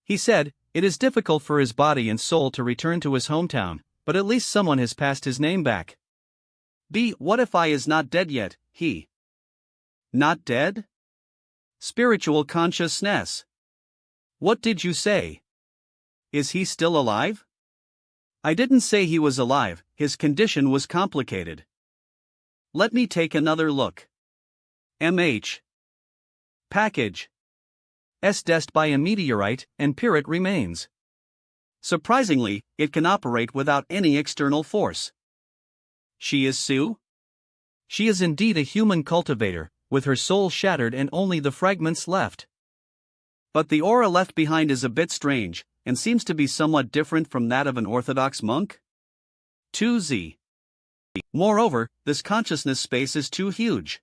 He said, it is difficult for his body and soul to return to his hometown, but at least someone has passed his name back.
B. What if I is not dead yet, he? Not dead? Spiritual consciousness.
What did you say?
Is he still alive? I didn't say he was alive, his condition was complicated. Let me take another look. MH. Package.
S-dest by a meteorite, and Pirate remains.
Surprisingly, it can operate without any external force. She is Sue?
She is indeed a human cultivator, with her soul shattered and only the fragments left.
But the aura left behind is a bit strange, and seems to be somewhat different from that of an orthodox monk. 2Z. Moreover, this consciousness space is too huge.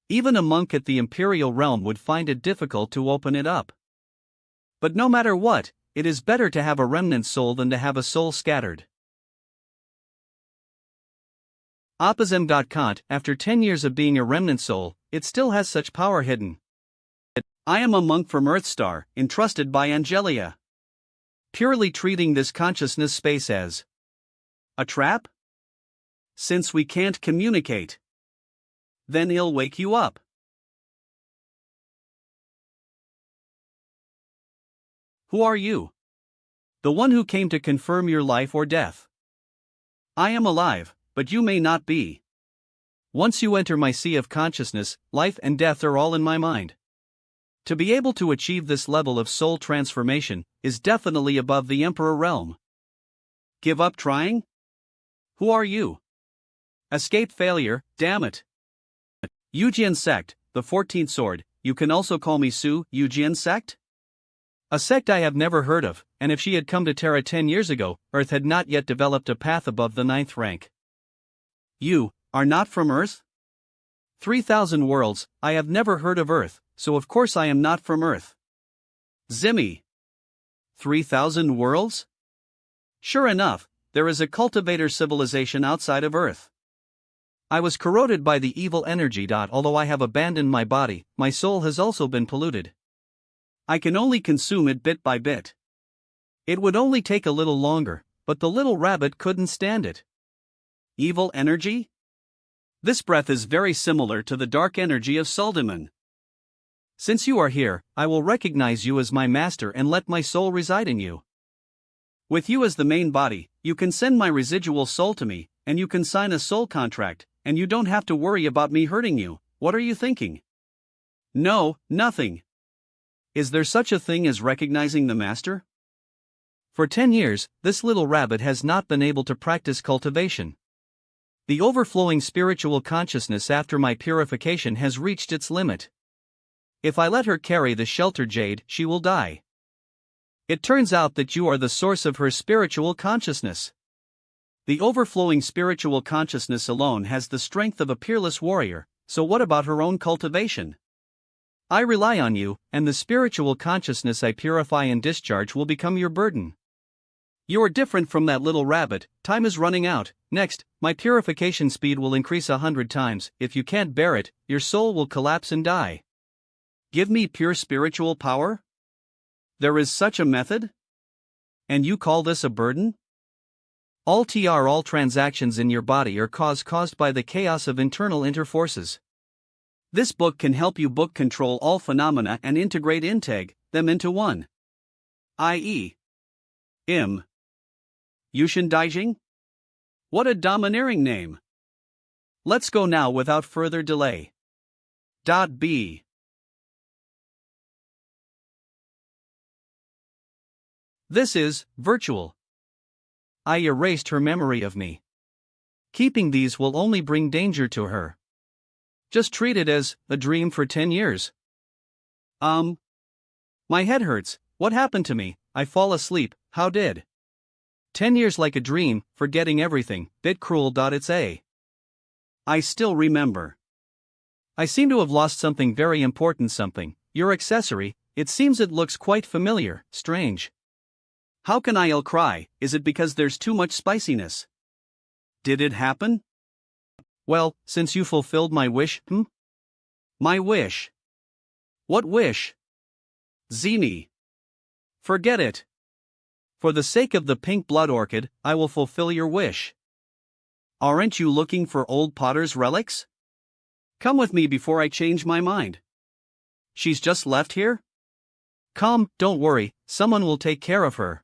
Even a monk at the imperial realm would find it difficult to open it up. But no matter what, it is better to have a remnant soul than to have a soul scattered.
Opposem. Kant, after 10 years of being a remnant soul, it still has such power hidden.
I am a monk from Earthstar, entrusted by Angelia.
Purely treating this consciousness space as
a trap? Since we can't communicate, then he'll wake you up. Who are you?
The one who came to confirm your life or death.
I am alive, but you may not be.
Once you enter my sea of consciousness, life and death are all in my mind. To be able to achieve this level of soul transformation is definitely above the Emperor realm.
Give up trying? Who are you?
Escape failure, damn it.
Eugean sect, the 14th sword, you can also call me Sue. Eugean sect?
A sect I have never heard of, and if she had come to Terra 10 years ago, Earth had not yet developed a path above the 9th rank.
You are not from Earth?
3,000 worlds, I have never heard of Earth, so of course I am not from Earth.
Zimmy. 3,000 worlds? Sure enough, there is a cultivator civilization outside of Earth.
I was corroded by the evil energy. Although I have abandoned my body, my soul has also been polluted.
I can only consume it bit by bit.
It would only take a little longer, but the little rabbit couldn't stand it.
Evil energy? This breath is very similar to the dark energy of Suldiman.
Since you are here, I will recognize you as my master and let my soul reside in you.
With you as the main body, you can send my residual soul to me, and you can sign a soul contract, and you don't have to worry about me hurting you. What are you thinking? No, nothing.
Is there such a thing as recognizing the master? For 10 years, this little rabbit has not been able to practice cultivation. The overflowing spiritual consciousness after my purification has reached its limit. If I let her carry the shelter jade, she will die. It turns out that you are the source of her spiritual consciousness. The overflowing spiritual consciousness alone has the strength of a peerless warrior, so what about her own cultivation? I rely on you, and the spiritual consciousness I purify and discharge will become your burden. You are different from that little rabbit. Time is running out. Next, my purification speed will increase 100 times. If you can't bear it, your soul will collapse and die.
Give me pure spiritual power? There is such a method?
And you call this a burden? All transactions in your body are caused by the chaos of internal interforces.
This book can help you book control all phenomena and integrate them into one. I.e. Im. Yushin Daijing? What a domineering name. Let's go now without further delay. B.
This is virtual. I erased her memory of me. Keeping these will only bring danger to her. Just treat it as a dream for 10 years.
My head hurts. What happened to me?
I fall asleep. How did? 10 years like a dream, forgetting everything. Bit cruel. It's a.
I still remember.
I seem to have lost something very important. Something. Your accessory. It seems it looks quite familiar. Strange.
How can I'll cry? Is it because there's too much spiciness? Did it happen?
Well, since you fulfilled my wish,
My wish. What wish? Zini. Forget it. For the sake of the pink blood orchid, I will fulfill your wish. Aren't you looking for old Potter's relics? Come with me before I change my mind. She's just left here?
Come, don't worry, someone will take care of her.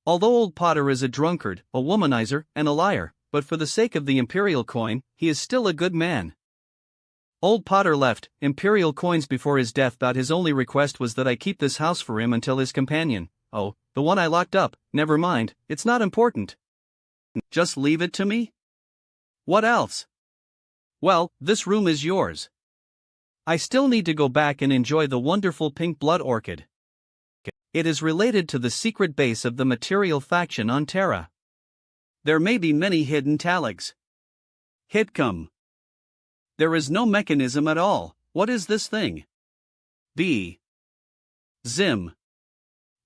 Although old Potter is a drunkard, a womanizer, and a liar, but for the sake of the Imperial coin, he is still a good man. Old Potter left Imperial coins before his death, but his only request was that I keep this house for him until his companion, oh, the one I locked up, never mind, it's not important.
Just leave it to me? What else? Well, this room is yours.
I still need to go back and enjoy the wonderful pink blood orchid. It is related to the secret base of the material faction on Terra.
There may be many hidden taligs. Hitcom. There is no mechanism at all. What is this thing? B. Zim.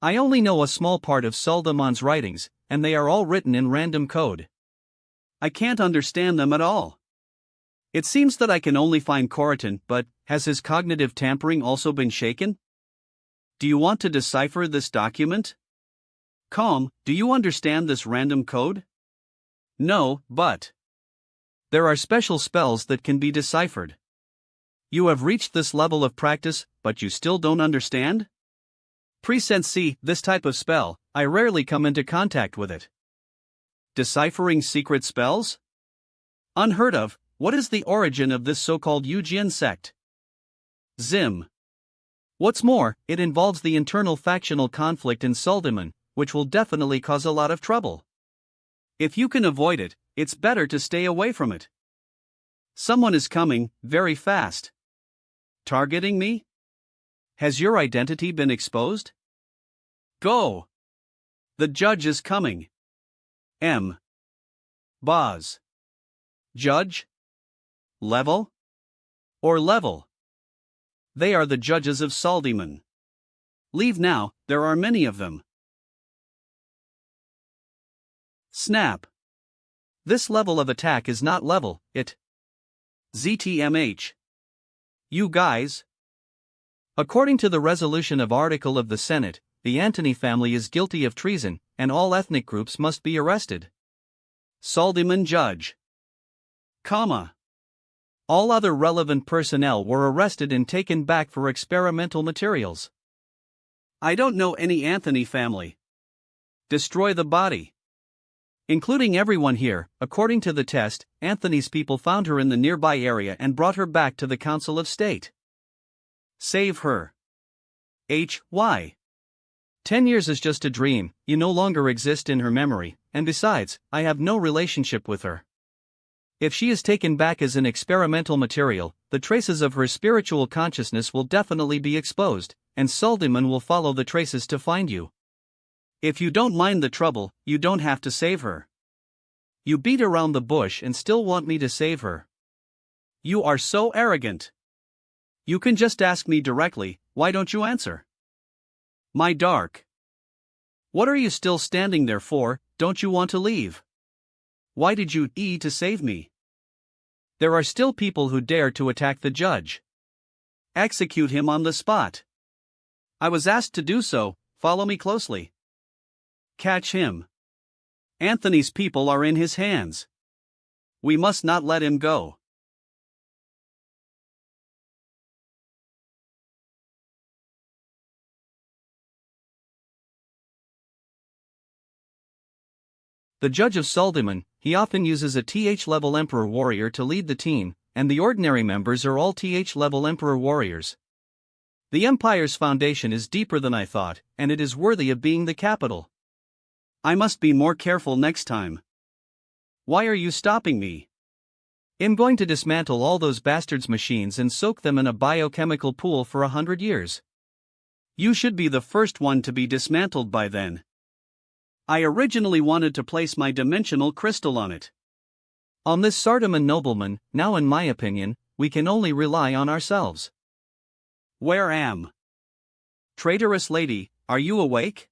I only know a small part of Saldamon's writings, and they are all written in random code.
I can't understand them at all. It seems that I can only find Coriton, but has his cognitive tampering also been shaken? Do you want to decipher this document? Calm, do you understand this random code? No, but
there are special spells that can be deciphered.
You have reached this level of practice, but you still don't understand?
Presense C, this type of spell, I rarely come into contact with it.
Deciphering secret spells? Unheard of. What is the origin of this so-called Eugean sect? Zim.
What's more, it involves the internal factional conflict in Saldimon, which will definitely cause a lot of trouble.
If you can avoid it, it's better to stay away from it. Someone is coming, very fast. Targeting me? Has your identity been exposed? Go! The judge is coming. M. Boz. Judge? Level? Or level? They are the judges of Saldimon. Leave now, there are many of them. Snap.
This level of attack is not level, it.
ZTMH. You guys.
According to the resolution of Article of the Senate, the Antony family is guilty of treason, and all ethnic groups must be arrested.
Saldimon judge. Comma.
All other relevant personnel were arrested and taken back for experimental materials.
I don't know any Anthony family. Destroy the body.
Including everyone here, according to the test, Anthony's people found her in the nearby area and brought her back to the Council of State.
Save her. Why?
10 years is just a dream, you no longer exist in her memory, and besides, I have no relationship with her. If she is taken back as an experimental material, the traces of her spiritual consciousness will definitely be exposed, and Saldimon will follow the traces to find you.
If you don't mind the trouble, you don't have to save her. You beat around the bush and still want me to save her. You are so arrogant. You can just ask me directly, why don't you answer? My dark. What are you still standing there for, don't you want to leave? Why did you to save me?
There are still people who dare to attack the judge.
Execute him on the spot. I was asked to do so, follow me closely. Catch him. Anthony's people are in his hands. We must not let him go.
The judge of Saldimon, he often uses a TH-level Emperor warrior to lead the team, and the ordinary members are all TH-level Emperor warriors. The Empire's foundation is deeper than I thought, and it is worthy of being the capital.
I must be more careful next time. Why are you stopping me?
I'm going to dismantle all those bastards' machines and soak them in a biochemical pool for 100 years.
You should be the first one to be dismantled by then. I originally wanted to place my dimensional crystal on it.
On this Sardimon nobleman, now in my opinion, we can only rely on ourselves.
Where am? Traitorous lady, are you awake?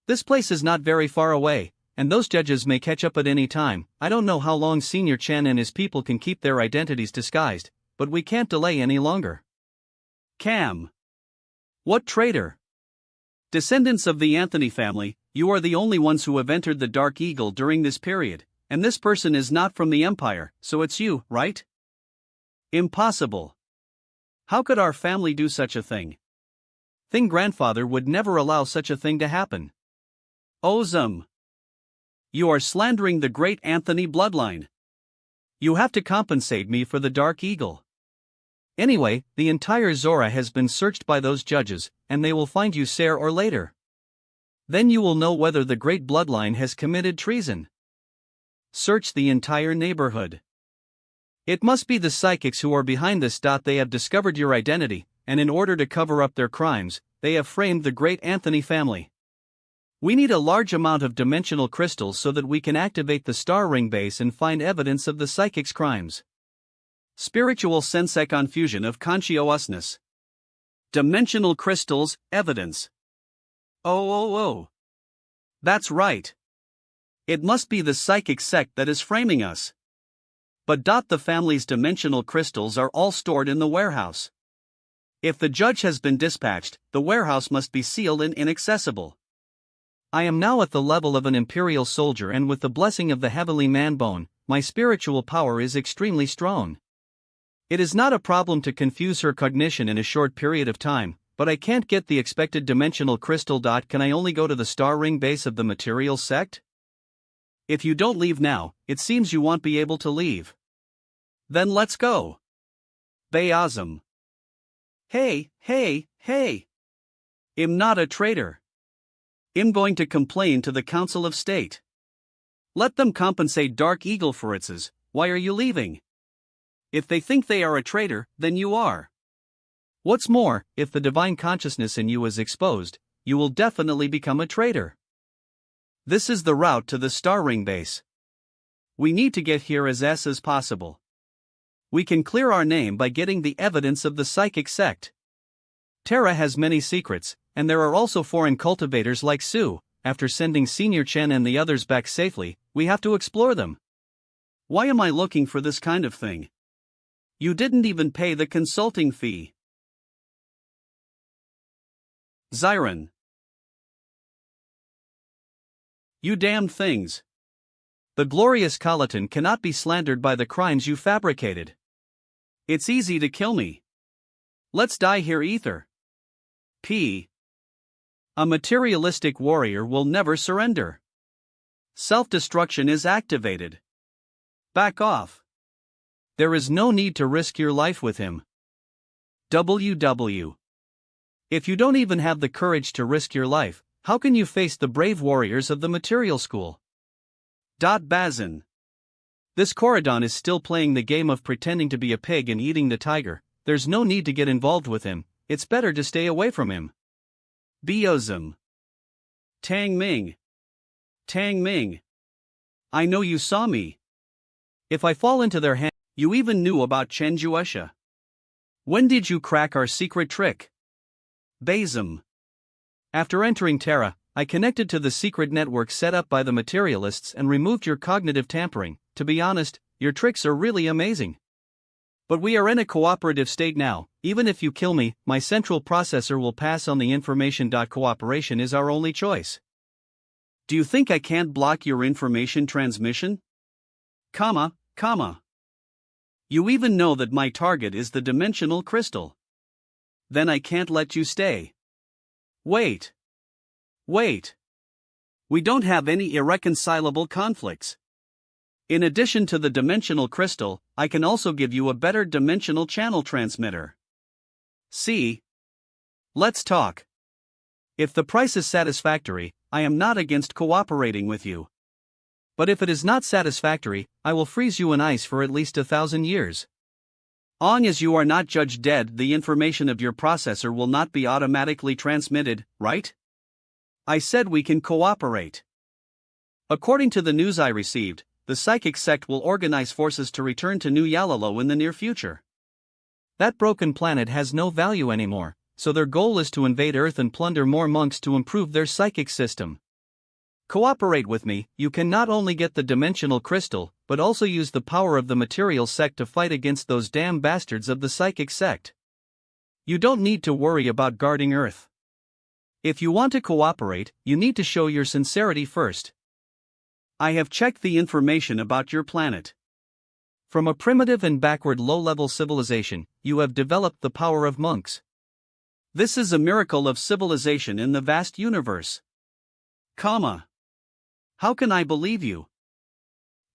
This place is not very far away, and those judges may catch up at any time. I don't know how long Senior Chen and his people can keep their identities disguised, but we can't delay any longer.
Cam. What traitor? Descendants of the Anthony family, you are the only ones who have entered the Dark Eagle during this period, and this person is not from the Empire, so it's you, right? Impossible. How could our family do such a thing?
Grandfather would never allow such a thing to happen.
Ozum. You are slandering the great Anthony bloodline. You have to compensate me for the Dark Eagle.
Anyway, the entire Zora has been searched by those judges, and they will find you sooner or later. Then you will know whether the great bloodline has committed treason.
Search the entire neighborhood.
It must be the psychics who are behind this. They have discovered your identity, and in order to cover up their crimes, they have framed the great Anthony family. We need a large amount of dimensional crystals so that we can activate the star ring base and find evidence of the psychic's crimes.
Spiritual sense confusion of consciousness. Dimensional crystals, evidence. Oh. That's right. It must be the psychic sect that is framing us. But the family's dimensional crystals are all stored in the warehouse. If the judge has been dispatched, the warehouse must be sealed and inaccessible.
I am now at the level of an imperial soldier, and with the blessing of the heavenly man-bone, my spiritual power is extremely strong. It is not a problem to confuse her cognition in a short period of time, but I can't get the expected dimensional crystal. Can I only go to the star ring base of the material sect?
If you don't leave now, it seems you won't be able to leave. Then let's go. Bayazim. Hey. I'm not a traitor. I'm going to complain to the Council of State. Let them compensate Dark Eagle for its. Why are you leaving? If they think they are a traitor, then you are.
What's more, if the divine consciousness in you is exposed, you will definitely become a traitor.
This is the route to the star ring base. We need to get here as possible. We can clear our name by getting the evidence of the psychic sect.
Terra has many secrets, and there are also foreign cultivators like Sue. After sending Senior Chen and the others back safely, we have to explore them.
Why am I looking for this kind of thing? You didn't even pay the consulting fee. Zyron. You damned things.
The glorious Colleton cannot be slandered by the crimes you fabricated.
It's easy to kill me. Let's die here, Ether. P. A materialistic warrior will never surrender. Self-destruction is activated. Back off.
There is no need to risk your life with him.
WW.
If you don't even have the courage to risk your life, how can you face the brave warriors of the material school?
Bazin.
This Corridon is still playing the game of pretending to be a pig and eating the tiger. There's no need to get involved with him. It's better to stay away from him.
Biozim. Tang Ming. I know you saw me.
If I fall into their hands,
you even knew about Chen Juesha. When did you crack our secret trick? Bazim.
After entering Terra, I connected to the secret network set up by the materialists and removed your cognitive tampering. To be honest, your tricks are really amazing. But we are in a cooperative state now. Even if you kill me, my central processor will pass on the information. Cooperation is our only choice.
Do you think I can't block your information transmission? Comma. You even know that my target is the dimensional crystal. Then I can't let you stay. Wait. We don't have any irreconcilable conflicts. In addition to the dimensional crystal, I can also give you a better dimensional channel transmitter. See? Let's talk. If the price is satisfactory, I am not against cooperating with you.
But if it is not satisfactory, I will freeze you in ice for at least 1,000 years.
Long as you are not judged dead, the information of your processor will not be automatically transmitted, right? I said we can cooperate. According to the news I received, the psychic sect will organize forces to return to New Yalalo in the near future.
That broken planet has no value anymore, so their goal is to invade Earth and plunder more monks to improve their psychic system. Cooperate with me, you can not only get the dimensional crystal, but also use the power of the material sect to fight against those damn bastards of the psychic sect. You don't need to worry about guarding Earth. If you want to cooperate, you need to show your sincerity first.
I have checked the information about your planet.
From a primitive and backward low-level civilization, you have developed the power of monks.
This is a miracle of civilization in the vast universe. How can I believe you?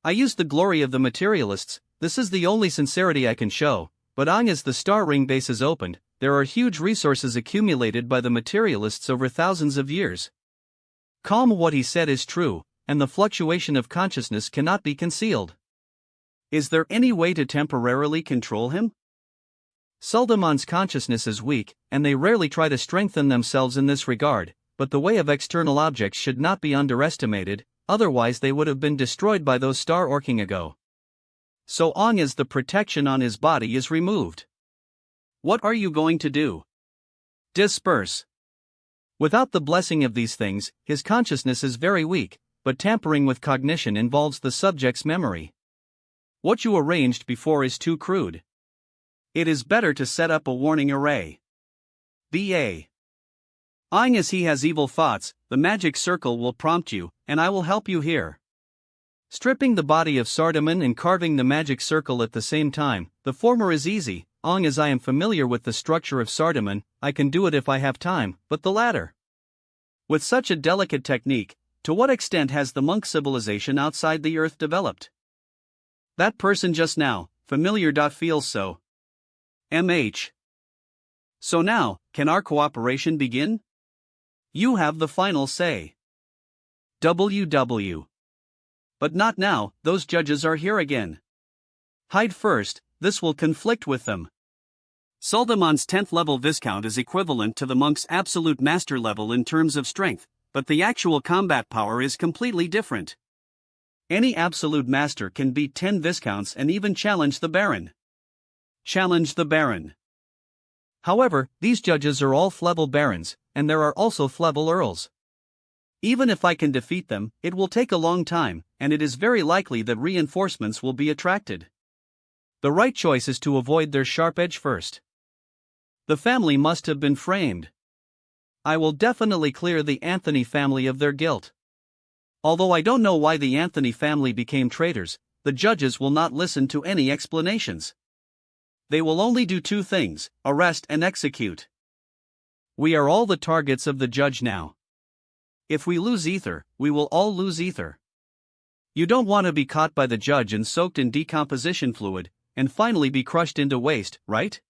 I use the glory of the materialists, this is the only sincerity I can show, but as the star ring base is opened, there are huge resources accumulated by the materialists over thousands of years. What he said is true, and the fluctuation of consciousness cannot be concealed.
Is there any way to temporarily control him?
Suldamon's consciousness is weak, and they rarely try to strengthen themselves in this regard, but the way of external objects should not be underestimated, otherwise they would have been destroyed by those star orking ago.
So long as the protection on his body is removed, what are you going to do? Disperse.
Without the blessing of these things, his consciousness is very weak, but tampering with cognition involves the subject's memory.
What you arranged before is too crude. It is better to set up a warning array. B.A. As he has evil thoughts, the magic circle will prompt you, and I will help you here.
Stripping the body of Sardamon and carving the magic circle at the same time, the former is easy, as I am familiar with the structure of Sardamon, I can do it if I have time, but the latter.
With such a delicate technique, to what extent has the monk civilization outside the Earth developed? That person just now, familiar. Feels so. MH. So now, can our cooperation begin? You have the final say. WW. But not now, those judges are here again. Hide first, this will conflict with them. Suldamon's 10th level Viscount is equivalent to the monk's absolute master level in terms of strength, but the actual combat power is completely different. Any absolute master can beat 10 Viscounts and even challenge the Baron. Challenge the Baron.
However, these judges are all Flevel Barons, and there are also Flevel Earls.
Even if I can defeat them, it will take a long time, and it is very likely that reinforcements will be attracted.
The right choice is to avoid their sharp edge first.
The family must have been framed. I will definitely clear the Anthony family of their guilt. Although I don't know why the Anthony family became traitors, the judges will not listen to any explanations. They will only do two things: arrest and execute. We are all the targets of the judge now. If we lose ether, we will all lose ether. You don't want to be caught by the judge and soaked in decomposition fluid, and finally be crushed into waste, right?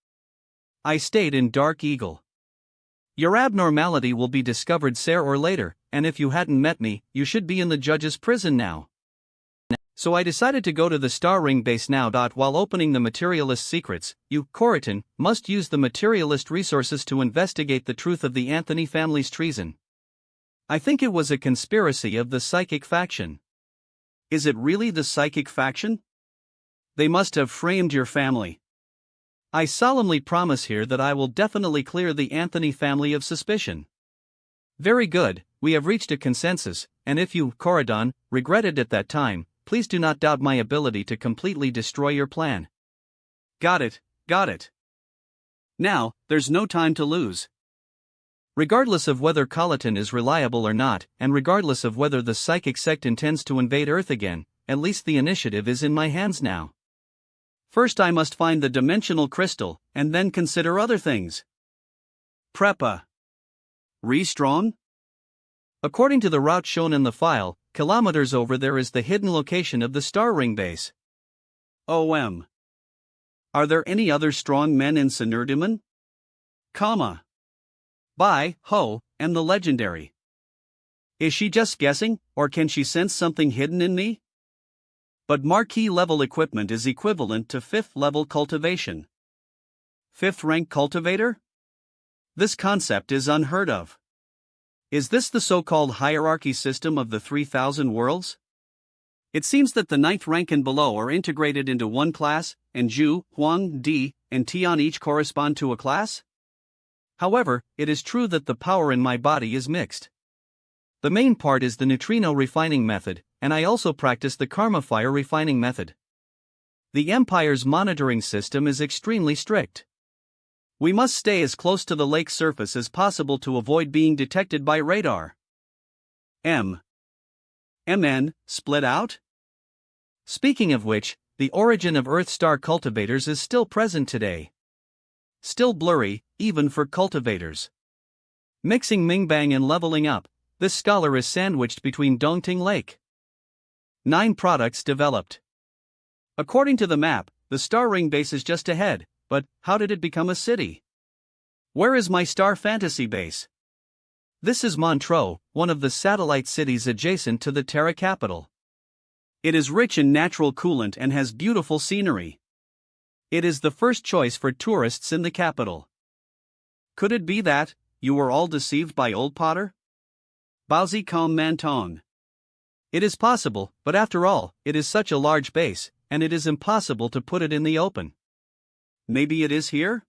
I stayed in Dark Eagle. Your abnormality will be discovered sooner or later, and if you hadn't met me, you should be in the judge's prison now. So I decided to go to the Star Ring base now. While opening the materialist secrets, you, Coriton, must use the materialist resources to investigate the truth of the Anthony family's treason. I think it was a conspiracy of the psychic faction. Is it really the psychic faction? They must have framed your family. I solemnly promise here that I will definitely clear the Anthony family of suspicion. Very good, we have reached a consensus, and if you, Corridon, regretted at that time, please do not doubt my ability to completely destroy your plan. Got it. Now, there's no time to lose. Regardless of whether Colleton is reliable or not, and regardless of whether the psychic sect intends to invade Earth again, at least the initiative is in my hands now. First I must find the dimensional crystal, and then consider other things. Prepa. Re-Strawn? According to the route shown in the file, kilometers over there is the hidden location of the Star Ring base. OM. Are there any other strong men in Senurdiman? Bai, Ho, and the legendary. Is she just guessing, or can she sense something hidden in me? But marquee level equipment is equivalent to 5th level cultivation. 5th rank cultivator? This concept is unheard of. Is this the so-called hierarchy system of the 3000 worlds? It seems that the 9th rank and below are integrated into one class, and Zhu, Huang, Di, and Tian each correspond to a class? However, it is true that the power in my body is mixed.
The main part is the neutrino refining method, and I also practice the karma fire refining method. The Empire's monitoring system is extremely strict. We must stay as close to the lake surface as possible to avoid being detected by radar. MN, split out? Speaking of which, the origin of Earth star cultivators is still present today. Still blurry, even for cultivators. Mixing Mingbang and leveling up, this scholar is sandwiched between Dongting Lake. 9 products developed. According to the map, the star ring base is just ahead, but how did it become a city? Where is my star fantasy base? This is Montreux, one of the satellite cities adjacent to the Terra capital. It is rich in natural coolant and has beautiful scenery. It is the first choice for tourists in the capital. Could it be that you were all deceived by Old Potter? Baozi Com Mantong. It is possible, but after all, it is such a large base, and it is impossible to put it in the open. Maybe it is here?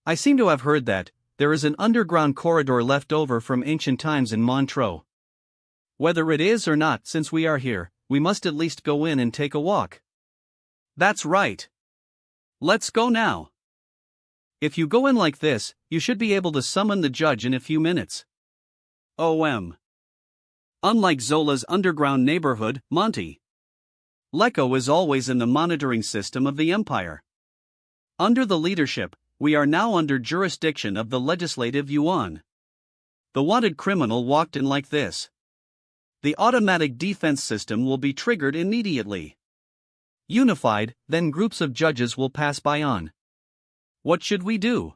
I seem to have heard that there is an underground corridor left over from ancient times in Montreux. Whether it is or not, since we are here, we must at least go in and take a walk. That's right. Let's go now. If you go in like this, you should be able to summon the judge in a few minutes. Unlike Zola's underground neighborhood, Monty, Lecco is always in the monitoring system of the Empire. Under the leadership, we are now under jurisdiction of the legislative yuan. The wanted criminal walked in like this. The automatic defense system will be triggered immediately. Unified, then groups of judges will pass by on. What should we do?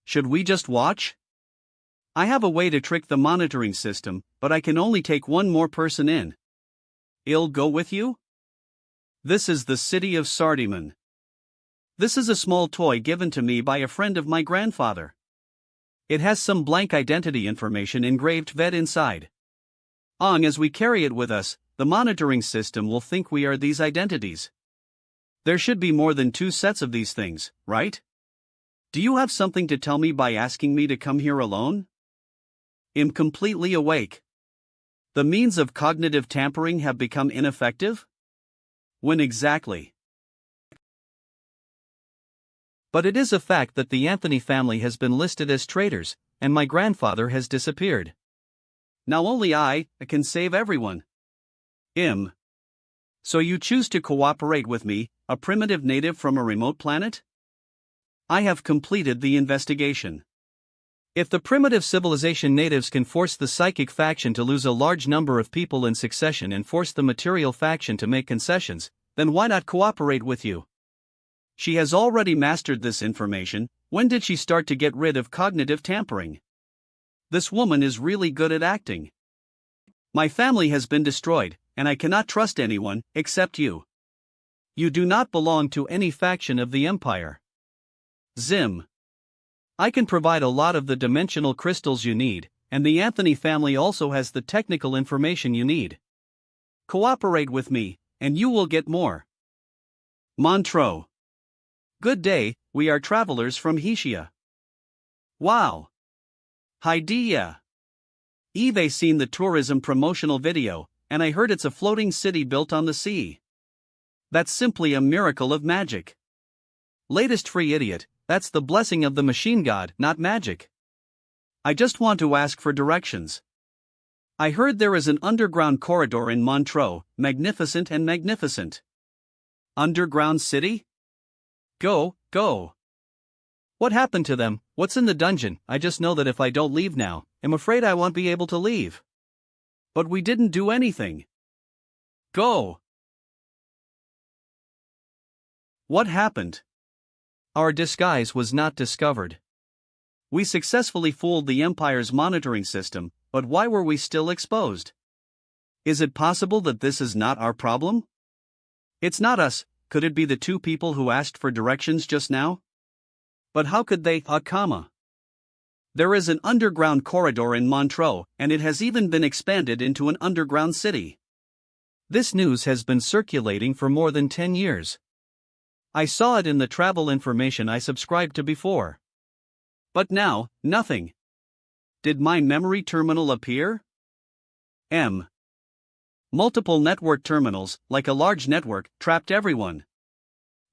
Should we just watch? I have a way to trick the monitoring system, but I can only take one more person in. I'll go with you? This is the city of Sardiman. This is a small toy given to me by a friend of my grandfather. It has some blank identity information engraved vet inside. As we carry it with us, the monitoring system will think we are these identities. There should be more than 2 sets of these things, right? Do you have something to tell me by asking me to come here alone? I'm completely awake. The means of cognitive tampering have become ineffective? When exactly? But it is a fact that the Anthony family has been listed as traitors, and my grandfather has disappeared. Now only I can save everyone. So you choose to cooperate with me, a primitive native from a remote planet? I have completed the investigation. If the primitive civilization natives can force the psychic faction to lose a large number of people in succession and force the material faction to make concessions, then why not cooperate with you? She has already mastered this information. When did she start to get rid of cognitive tampering? This woman is really good at acting. My family has been destroyed, and I cannot trust anyone, except you. You do not belong to any faction of the Empire. Zim. I can provide a lot of the dimensional crystals you need, and the Anthony family also has the technical information you need. Cooperate with me, and you will get more. Montreux. Good day, we are travelers from Hesia. Wow. Idea. I've seen the tourism promotional video, and I heard it's a floating city built on the sea. That's simply a miracle of magic. Latest free idiot, that's the blessing of the machine god, not magic. I just want to ask for directions. I heard there is an underground corridor in Montreux, magnificent and magnificent. Underground city? Go. What happened to them? What's in the dungeon? I just know that if I don't leave now, I'm afraid I won't be able to leave. But we didn't do anything. Go. What happened? Our disguise was not discovered. We successfully fooled the Empire's monitoring system, but why were we still exposed? Is it possible that this is not our problem? It's not us. Could it be the 2 people who asked for directions just now? But how could they, There is an underground corridor in Montreux, and it has even been expanded into an underground city. This news has been circulating for more than 10 years. I saw it in the travel information I subscribed to before. But now, nothing. Did my memory terminal appear?
M. Multiple network terminals, like a large network, trapped everyone.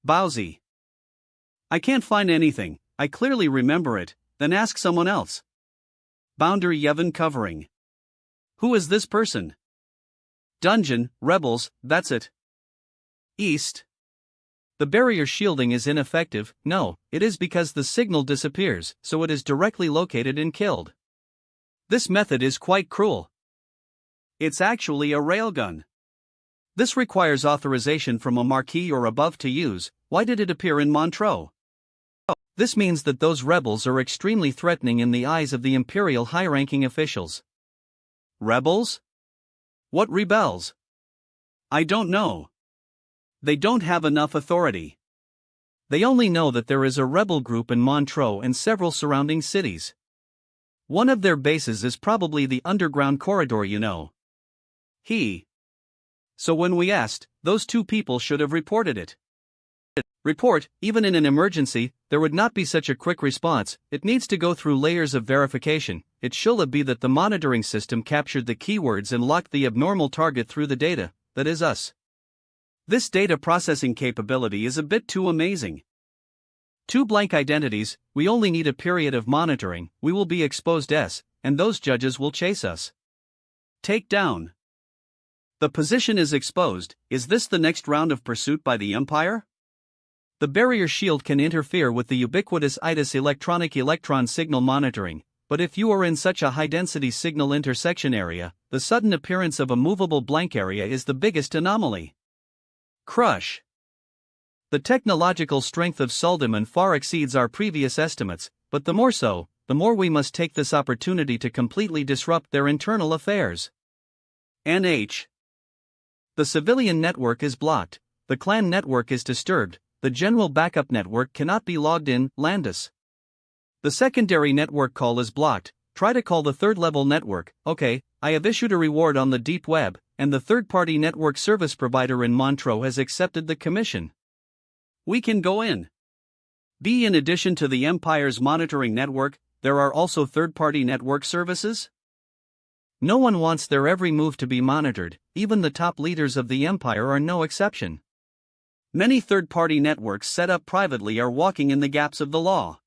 Bowsy. I can't find anything, I clearly remember it, then ask someone else. Boundary Yevon covering. Who is this person? Dungeon, rebels, that's it. East. The barrier shielding is ineffective. No, it is because the signal disappears, so it is directly located and killed. This method is quite cruel. It's actually a railgun. This requires authorization from a marquis or above to use. Why did it appear in Montreux? This means that those rebels are extremely threatening in the eyes of the Imperial high-ranking officials. Rebels? What rebels? I don't know. They don't have enough authority. They only know that there is a rebel group in Montreux and several surrounding cities. One of their bases is probably the underground corridor, you know. So when we asked, those two people should have reported it. Report, even in an emergency, there would not be such a quick response. It needs to go through layers of verification. It should be that the monitoring system captured the keywords and locked the abnormal target through the data, that is us. This data processing capability is a bit too amazing. 2 blank identities, we only need a period of monitoring, we will be exposed and those judges will chase us. Take down. The position is exposed. Is this the next round of pursuit by the Empire? The barrier shield can interfere with the ubiquitous ITIS electronic electron signal monitoring, but if you are in such a high-density signal intersection area, the sudden appearance of a movable blank area is the biggest anomaly. Crush. The technological strength of Suldiman far exceeds our previous estimates, but the more so, the more we must take this opportunity to completely disrupt their internal affairs. NH. The civilian network is blocked, the clan network is disturbed, the general backup network cannot be logged in. Landis. The secondary network call is blocked, try to call the third-level network. Okay, I have issued a reward on the deep web, and the third-party network service provider in Montreux has accepted the commission. We can go in. B. In addition to the Empire's monitoring network, there are also third-party network services? No one wants their every move to be monitored, even the top leaders of the Empire are no exception. Many third-party networks set up privately are walking in the gaps of the law.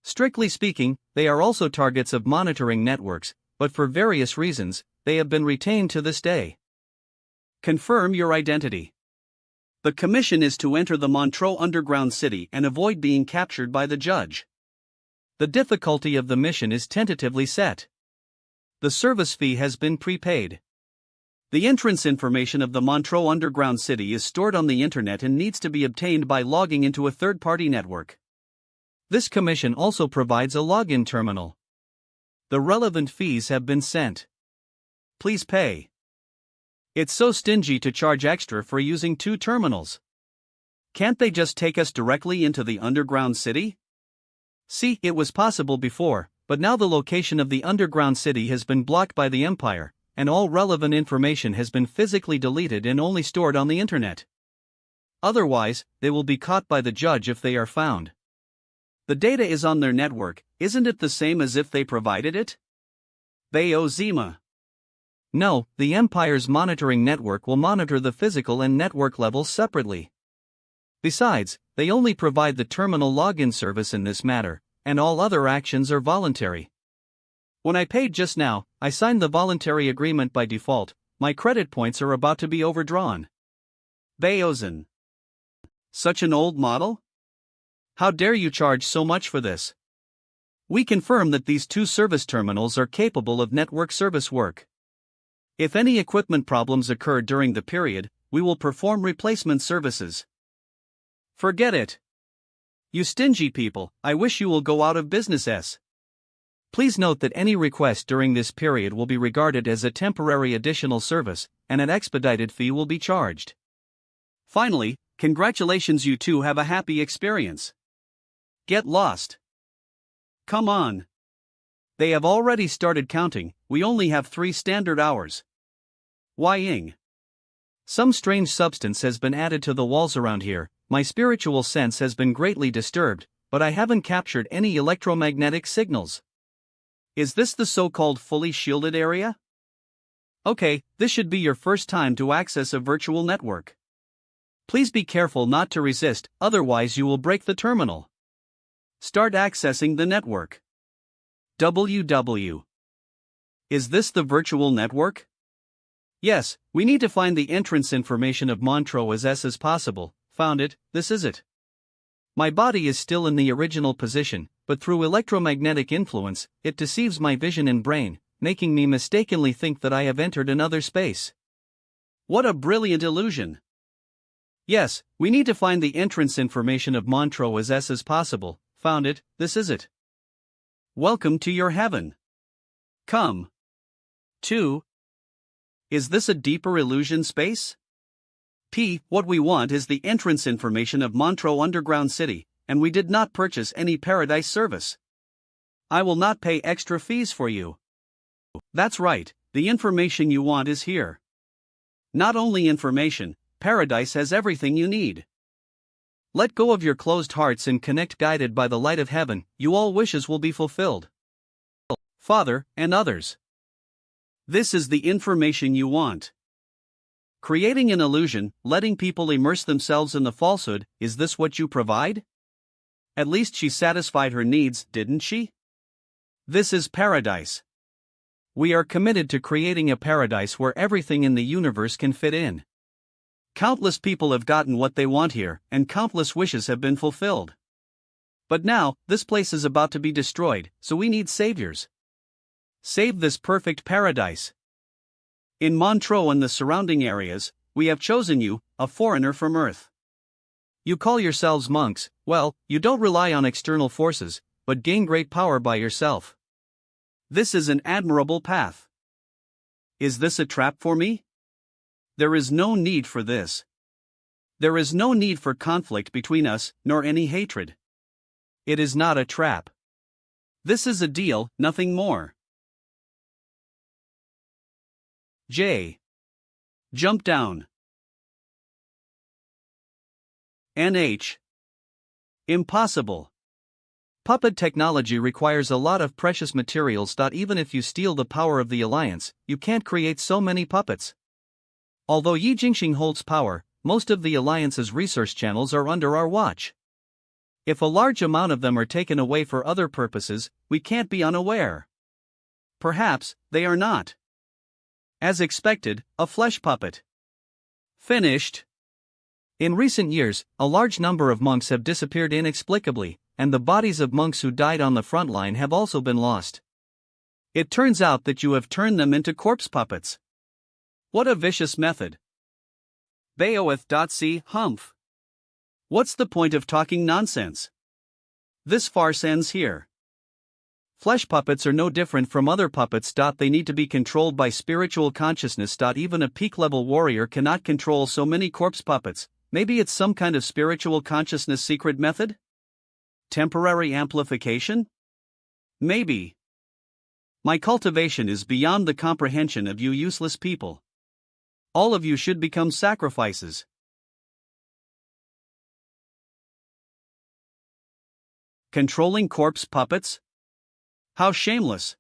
Strictly speaking, they are also targets of monitoring networks, but for various reasons, they have been retained to this day. Confirm your identity. The commission is to enter the Montreux underground city and avoid being captured by the judge. The difficulty of the mission is tentatively set. The service fee has been prepaid. The entrance information of the Montreux underground city is stored on the internet and needs to be obtained by logging into a third-party network. This commission also provides a login terminal. The relevant fees have been sent. Please pay. It's so stingy to charge extra for using 2 terminals. Can't they just take us directly into the underground city? See, it was possible before, but now the location of the underground city has been blocked by the Empire, and all relevant information has been physically deleted and only stored on the internet. Otherwise, they will be caught by the judge if they are found. The data is on their network, isn't it the same as if they provided it? Bayozima. No, the Empire's monitoring network will monitor the physical and network levels separately. Besides, they only provide the terminal login service in this matter, and all other actions are voluntary. When I paid just now, I signed the voluntary agreement by default. My credit points are about to be overdrawn. Bayozin. Such an old model? How dare you charge so much for this? We confirm that these 2 service terminals are capable of network service work. If any equipment problems occur during the period, we will perform replacement services. Forget it. You stingy people, I wish you will go out of business. Please note that any request during this period will be regarded as a temporary additional service, and an expedited fee will be charged. Finally, congratulations, you two have a happy experience. Get lost. Come on. They have already started counting, we only have 3 standard hours. Ying. Some strange substance has been added to the walls around here, my spiritual sense has been greatly disturbed, but I haven't captured any electromagnetic signals. Is this the so-called fully shielded area? Okay, this should be your first time to access a virtual network. Please be careful not to resist, otherwise you will break the terminal. Start accessing the network. WW. Is this the virtual network? Yes, we need to find the entrance information of Montreux as possible. Found it, this is it. My body is still in the original position, but through electromagnetic influence, it deceives my vision and brain, making me mistakenly think that I have entered another space. What a brilliant illusion! Yes, we need to find the entrance information of Montreux as possible. Found it, this is it. Welcome to your heaven. Come. 2. Is this a deeper illusion space? P. What we want is the entrance information of Montreux Underground City, and we did not purchase any paradise service. I will not pay extra fees for you. That's right, the information you want is here. Not only information, paradise has everything you need. Let go of your closed hearts and connect, guided by the light of heaven, you all wishes will be fulfilled. Father, and others. This is the information you want. Creating an illusion, letting people immerse themselves in the falsehood, is this what you provide? At least she satisfied her needs, didn't she? This is paradise. We are committed to creating a paradise where everything in the universe can fit in. Countless people have gotten what they want here, and countless wishes have been fulfilled. But now, this place is about to be destroyed, so we need saviors. Save this perfect paradise. In Montreux and the surrounding areas, we have chosen you, a foreigner from Earth. You call yourselves monks. Well, you don't rely on external forces, but gain great power by yourself. This is an admirable path. Is this a trap for me? There is no need for this. There is no need for conflict between us, nor any hatred. It is not a trap. This is a deal, nothing more. J. Jump down. NH. Impossible. Puppet technology requires a lot of precious materials. Even if you steal the power of the Alliance, you can't create so many puppets. Although Yi Jingxing holds power, most of the Alliance's resource channels are under our watch. If a large amount of them are taken away for other purposes, we can't be unaware. Perhaps they are not. As expected, a flesh puppet. Finished. In recent years, a large number of monks have disappeared inexplicably, and the bodies of monks who died on the front line have also been lost. It turns out that you have turned them into corpse puppets. What a vicious method. Beowulf.c. Humph. What's the point of talking nonsense? This farce ends here. Flesh puppets are no different from other puppets. They need to be controlled by spiritual consciousness. Even a peak-level warrior cannot control so many corpse puppets. Maybe it's some kind of spiritual consciousness secret method? Temporary amplification? Maybe. My cultivation is beyond the comprehension of you useless people. All of you should become sacrifices. Controlling corpse puppets? How shameless.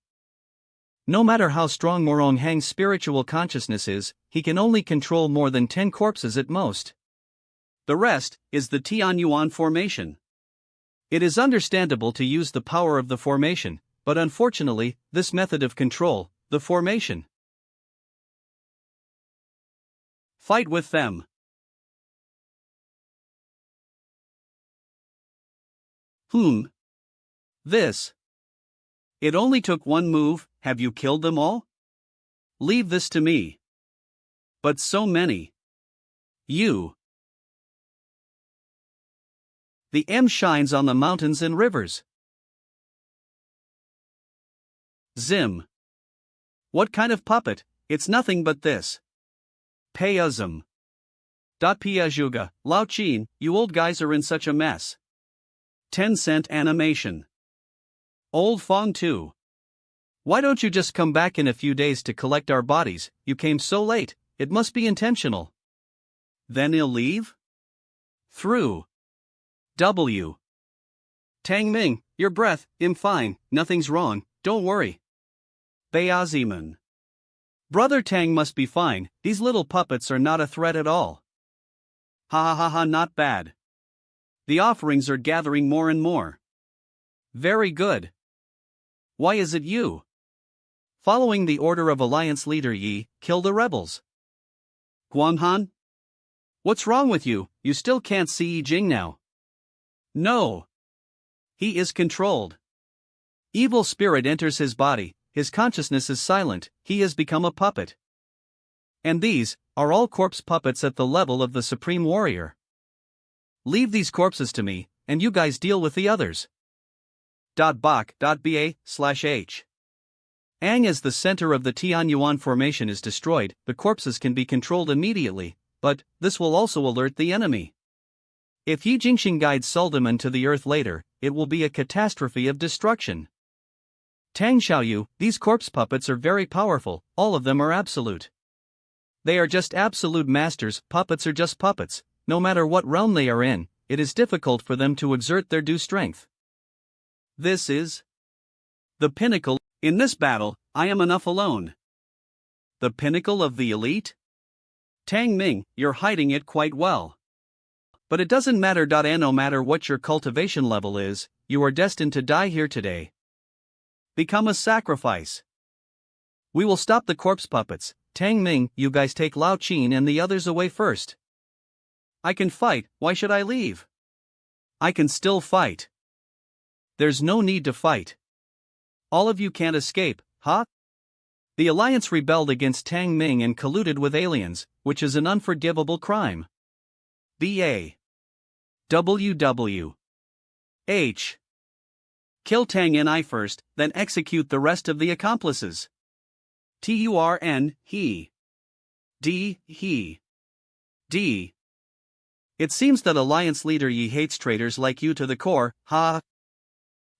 No matter how strong Morong Hang's spiritual consciousness is, he can only control more than 10 corpses at most. The rest is the Tianyuan formation. It is understandable to use the power of the formation, but unfortunately, this method of control, the formation. Fight with them. This. It only took one move. Have you killed them all? Leave this to me. But so many. You. The M shines on the mountains and rivers. Zim. What kind of puppet? It's nothing but this. Payasm. Piajuga, Lao Chin, you old guys are in such a mess. 10-cent animation. Old Fong too. Why don't you just come back in a few days to collect our bodies? You came so late, it must be intentional. Then he'll leave? Through. W. Tang Ming, your breath, I'm fine, nothing's wrong, don't worry. Bayaziman. Brother Tang must be fine, these little puppets are not a threat at all. Ha ha ha ha, not bad. The offerings are gathering more and more. Very good. Why is it you? Following the order of Alliance Leader Yi, kill the rebels. Guanghan? What's wrong with you? You still can't see Yi Jing now. No. He is controlled. Evil spirit enters his body, his consciousness is silent, he has become a puppet. And these are all corpse puppets at the level of the Supreme Warrior. Leave these corpses to me, and you guys deal with the others. Bak.ba/H. As the center of the Tianyuan formation is destroyed, the corpses can be controlled immediately, but this will also alert the enemy. If Yi Jingxing guides Suldaman to the earth later, it will be a catastrophe of destruction. Tang Xiaoyu, these corpse puppets are very powerful, all of them are absolute. They are just absolute masters, puppets are just puppets, no matter what realm they are in, it is difficult for them to exert their due strength. This is the pinnacle. In this battle, I am enough alone. The pinnacle of the elite? Tang Ming, you're hiding it quite well. But it doesn't matter. No matter what your cultivation level is, you are destined to die here today. Become a sacrifice. We will stop the corpse puppets. Tang Ming, you guys take Lao Qin and the others away first. I can fight, why should I leave? I can still fight. There's no need to fight. All of you can't escape, huh? The Alliance rebelled against Tang Ming and colluded with aliens, which is an unforgivable crime. B.A. W.W.H. Kill Tang Ni first, then execute the rest of the accomplices. Turn, he. D. He. D. It seems that Alliance Leader Yi hates traitors like you to the core, ha.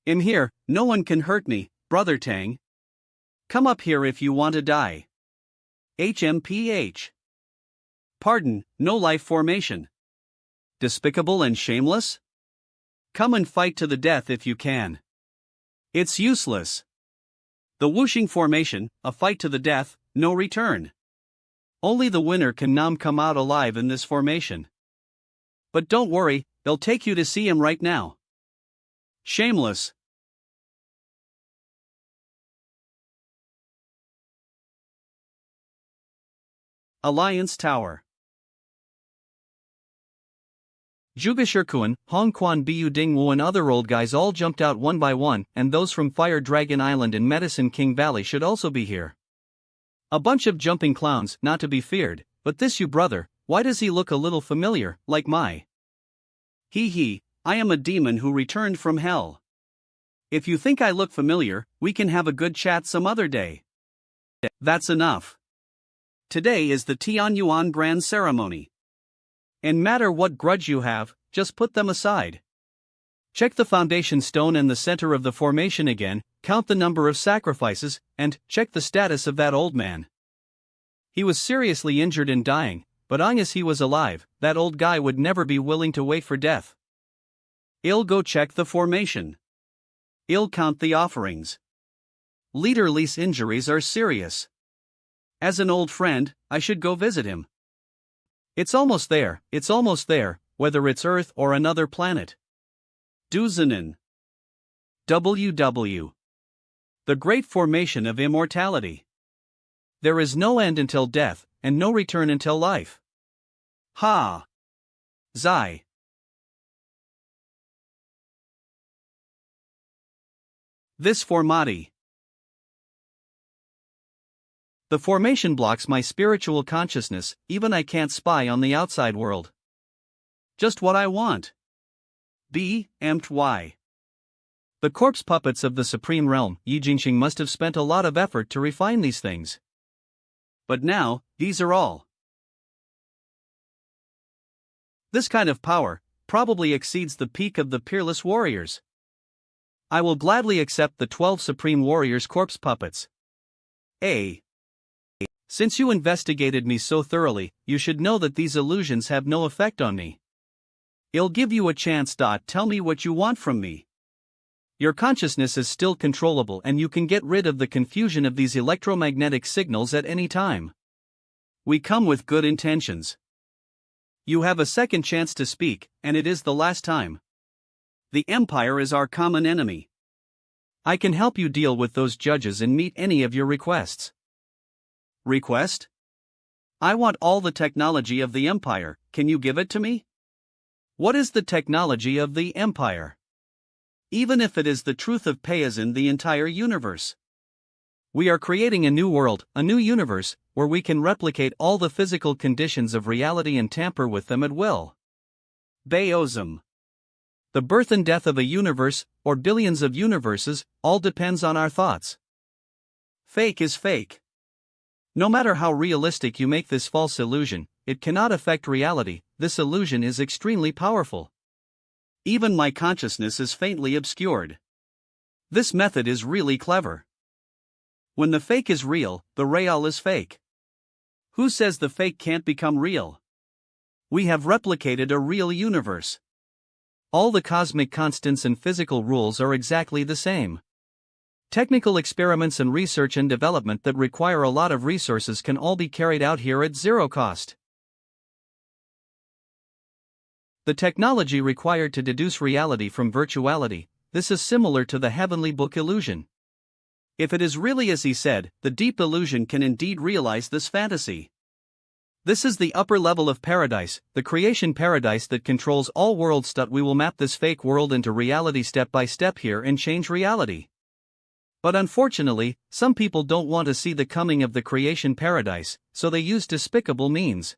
In here, no one can hurt me, Brother Tang. Come up here if you want to die. HMPH. Pardon, no life formation. Despicable and shameless? Come and fight to the death if you can. It's useless. The whooshing formation, a fight to the death, no return. Only the winner can come out alive in this formation. But don't worry, they'll take you to see him right now. Shameless. Alliance Tower. Zhuge Shikuan, Hong Quan Bu Dingwu and other old guys all jumped out one by one, and those from Fire Dragon Island and Medicine King Valley should also be here. A bunch of jumping clowns, not to be feared, but this you brother, why does he look a little familiar, like my? He, I am a demon who returned from hell. If you think I look familiar, we can have a good chat some other day. That's enough. Today is the Tianyuan Grand Ceremony. And matter what grudge you have, just put them aside. Check the foundation stone in the center of the formation again, count the number of sacrifices, and check the status of that old man. He was seriously injured and dying, but long as he was alive, that old guy would never be willing to wait for death. I'll go check the formation. I'll count the offerings. Leader Li's injuries are serious. As an old friend, I should go visit him. It's almost there, whether it's Earth or another planet. Duzanin. WW. The Great Formation of Immortality. There is no end until death, and no return until life. Ha. Zai. This formati. The formation blocks my spiritual consciousness, even I can't spy on the outside world. Just what I want. Y. The corpse puppets of the Supreme Realm, Yi Jingxing must have spent a lot of effort to refine these things. But now, these are all. This kind of power probably exceeds the peak of the peerless warriors. I will gladly accept the 12 Supreme Warriors' corpse puppets. A. Since you investigated me so thoroughly, you should know that these illusions have no effect on me. I'll give you a chance. Tell me what you want from me.
Your consciousness is still controllable and you can get rid of the confusion of these electromagnetic signals at any time.
We come with good intentions. You have a second chance to speak, and it is the last time. The Empire is our common enemy.
I can help you deal with those judges and meet any of your requests.
Request? I want all the technology of the Empire, can you give it to me?
What is the technology of the Empire?
Even if it is the truth of Payazin, the entire universe.
We are creating a new world, a new universe, where we can replicate all the physical conditions of reality and tamper with them at will.
Bayosm.
The birth and death of a universe, or billions of universes, all depends on our thoughts.
Fake is fake.
No matter how realistic you make this false illusion, it cannot affect reality. This illusion is extremely powerful.
Even my consciousness is faintly obscured. This method is really clever. When the fake is real, the real is fake. Who says the fake can't become real? We have replicated a real universe.
All the cosmic constants and physical rules are exactly the same. Technical experiments and research and development that require a lot of resources can all be carried out here at zero cost. The technology required to deduce reality from virtuality, this is similar to the heavenly book illusion.
If it is really as he said, the deep illusion can indeed realize this fantasy.
This is the upper level of paradise, the creation paradise that controls all worlds. We will map this fake world into reality step by step here and change reality. But unfortunately, some people don't want to see the coming of the creation paradise, so they use despicable means.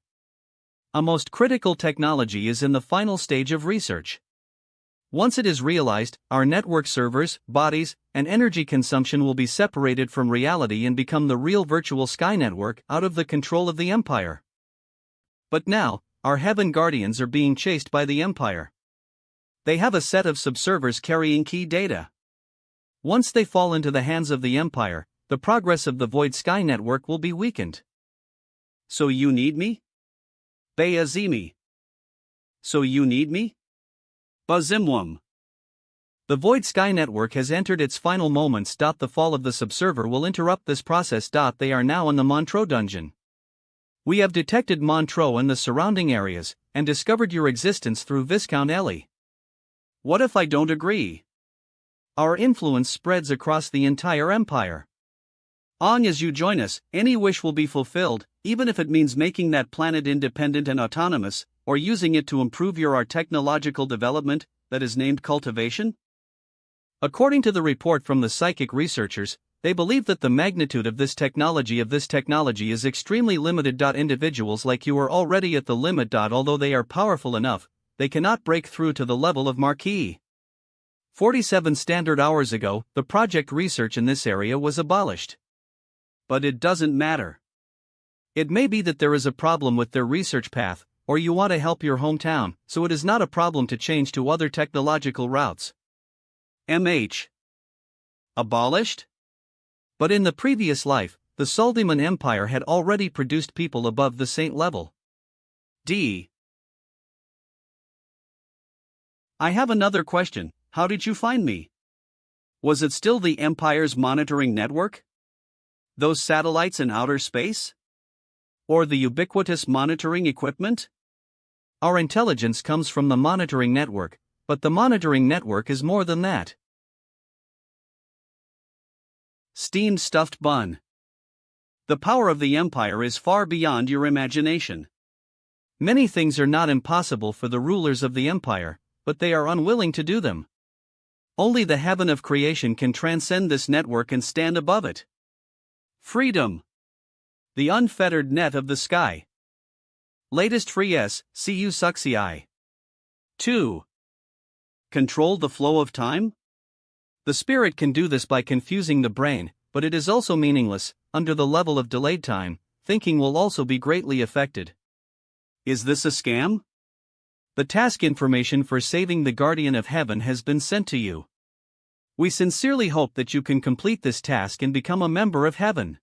A most critical technology is in the final stage of research. Once it is realized, our network servers, bodies, and energy consumption will be separated from reality and become the real virtual sky network out of the control of the Empire. But now, our heaven guardians are being chased by the Empire. They have a set of subservers carrying key data. Once they fall into the hands of the Empire, the progress of the Void Sky network will be weakened.
So you need me? Bayazimi. So you need me? Bazimwam.
The Void Sky network has entered its final moments. The fall of the subserver will interrupt this process. They are now in the Montreux dungeon. We have detected Montreux and the surrounding areas, and discovered your existence through Viscount Ellie.
What if I don't agree?
Our influence spreads across the entire Empire.
Long as you join us, any wish will be fulfilled, even if it means making that planet independent and autonomous, or using it to improve your technological development, that is named cultivation?
According to the report from the psychic researchers, they believe that the magnitude of this technology is extremely limited. Individuals like you are already at the limit. Although they are powerful enough, they cannot break through to the level of Marquis. 47 standard hours ago, the project research in this area was abolished.
But it doesn't matter.
It may be that there is a problem with their research path, or you want to help your hometown, so it is not a problem to change to other technological routes.
MH. Abolished?
But in the previous life, the Soldiman Empire had already produced people above the saint level.
D. I have another question. How did you find me? Was it still the Empire's monitoring network? Those satellites in outer space? Or the ubiquitous monitoring equipment?
Our intelligence comes from the monitoring network, but the monitoring network is more than that.
Steamed stuffed bun. The power of the Empire is far beyond your imagination.
Many things are not impossible for the rulers of the Empire, but they are unwilling to do them. Only the heaven of creation can transcend this network and stand above it. Freedom. The unfettered net of the sky. Latest free S, CU Suxi. 2. Control the flow of time? The spirit can do this by confusing the brain, but it is also meaningless. Under the level of delayed time, thinking will also be greatly affected.
Is this a scam?
The task information for saving the Guardian of Heaven has been sent to you. We sincerely hope that you can complete this task and become a member of Heaven.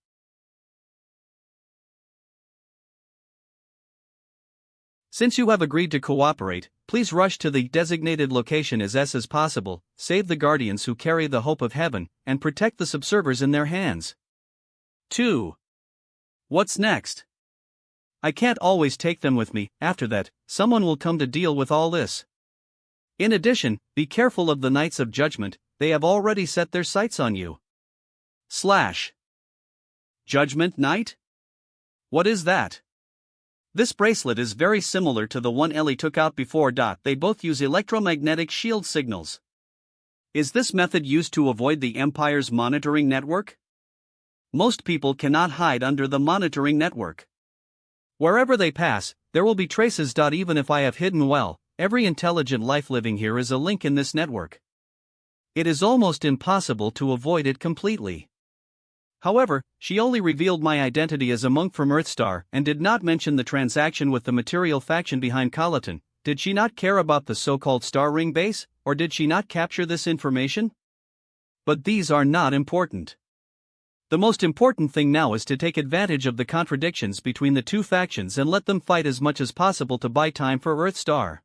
Since you have agreed to cooperate, please rush to the designated location as possible, save the guardians who carry the hope of heaven, and protect the subservers in their hands.
2. What's next?
I can't always take them with me. After that, someone will come to deal with all this. In addition, be careful of the Knights of Judgment, they have already set their sights on you.
/ Judgment Knight? What is that? This bracelet is very similar to the one Ellie took out before. They both use electromagnetic shield signals. Is this method used to avoid the Empire's monitoring network? Most people cannot hide under the monitoring network.
Wherever they pass, there will be traces. Even if I have hidden well, every intelligent life living here is a link in this network. It is almost impossible to avoid it completely. However, she only revealed my identity as a monk from Earthstar and did not mention the transaction with the material faction behind Colliton. Did she not care about the so-called Star Ring base, or did she not capture this information? But these are not important. The most important thing now is to take advantage of the contradictions between the two factions and let them fight as much as possible to buy time for Earthstar.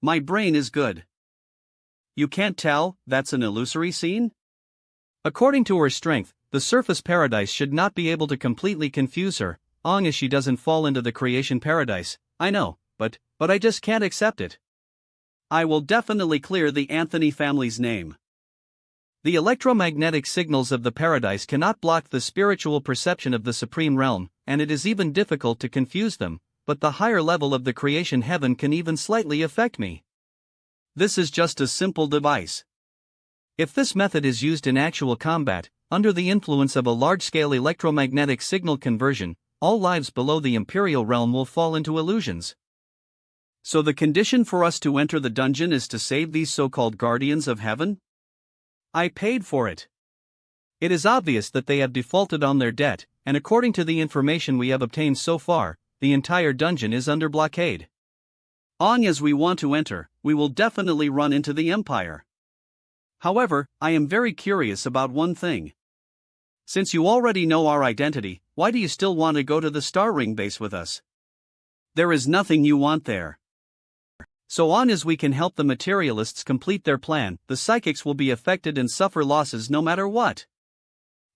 My brain is good. You can't tell that's an illusory scene?
According to her strength, the surface paradise should not be able to completely confuse her, long as she doesn't fall into the creation paradise. I know, but I just can't accept it.
I will definitely clear the Anthony family's name.
The electromagnetic signals of the paradise cannot block the spiritual perception of the supreme realm, and it is even difficult to confuse them, but the higher level of the creation heaven can even slightly affect me.
This is just a simple device.
If this method is used in actual combat, under the influence of a large-scale electromagnetic signal conversion, all lives below the Imperial realm will fall into illusions.
So the condition for us to enter the dungeon is to save these so-called guardians of heaven? I paid for it.
It is obvious that they have defaulted on their debt, and according to the information we have obtained so far, the entire dungeon is under blockade.
Long as we want to enter, we will definitely run into the Empire. However, I am very curious about one thing. Since you already know our identity, why do you still want to go to the Star Ring base with us? There is nothing you want there. So long as we can help the materialists complete their plan, the psychics will be affected and suffer losses no matter what.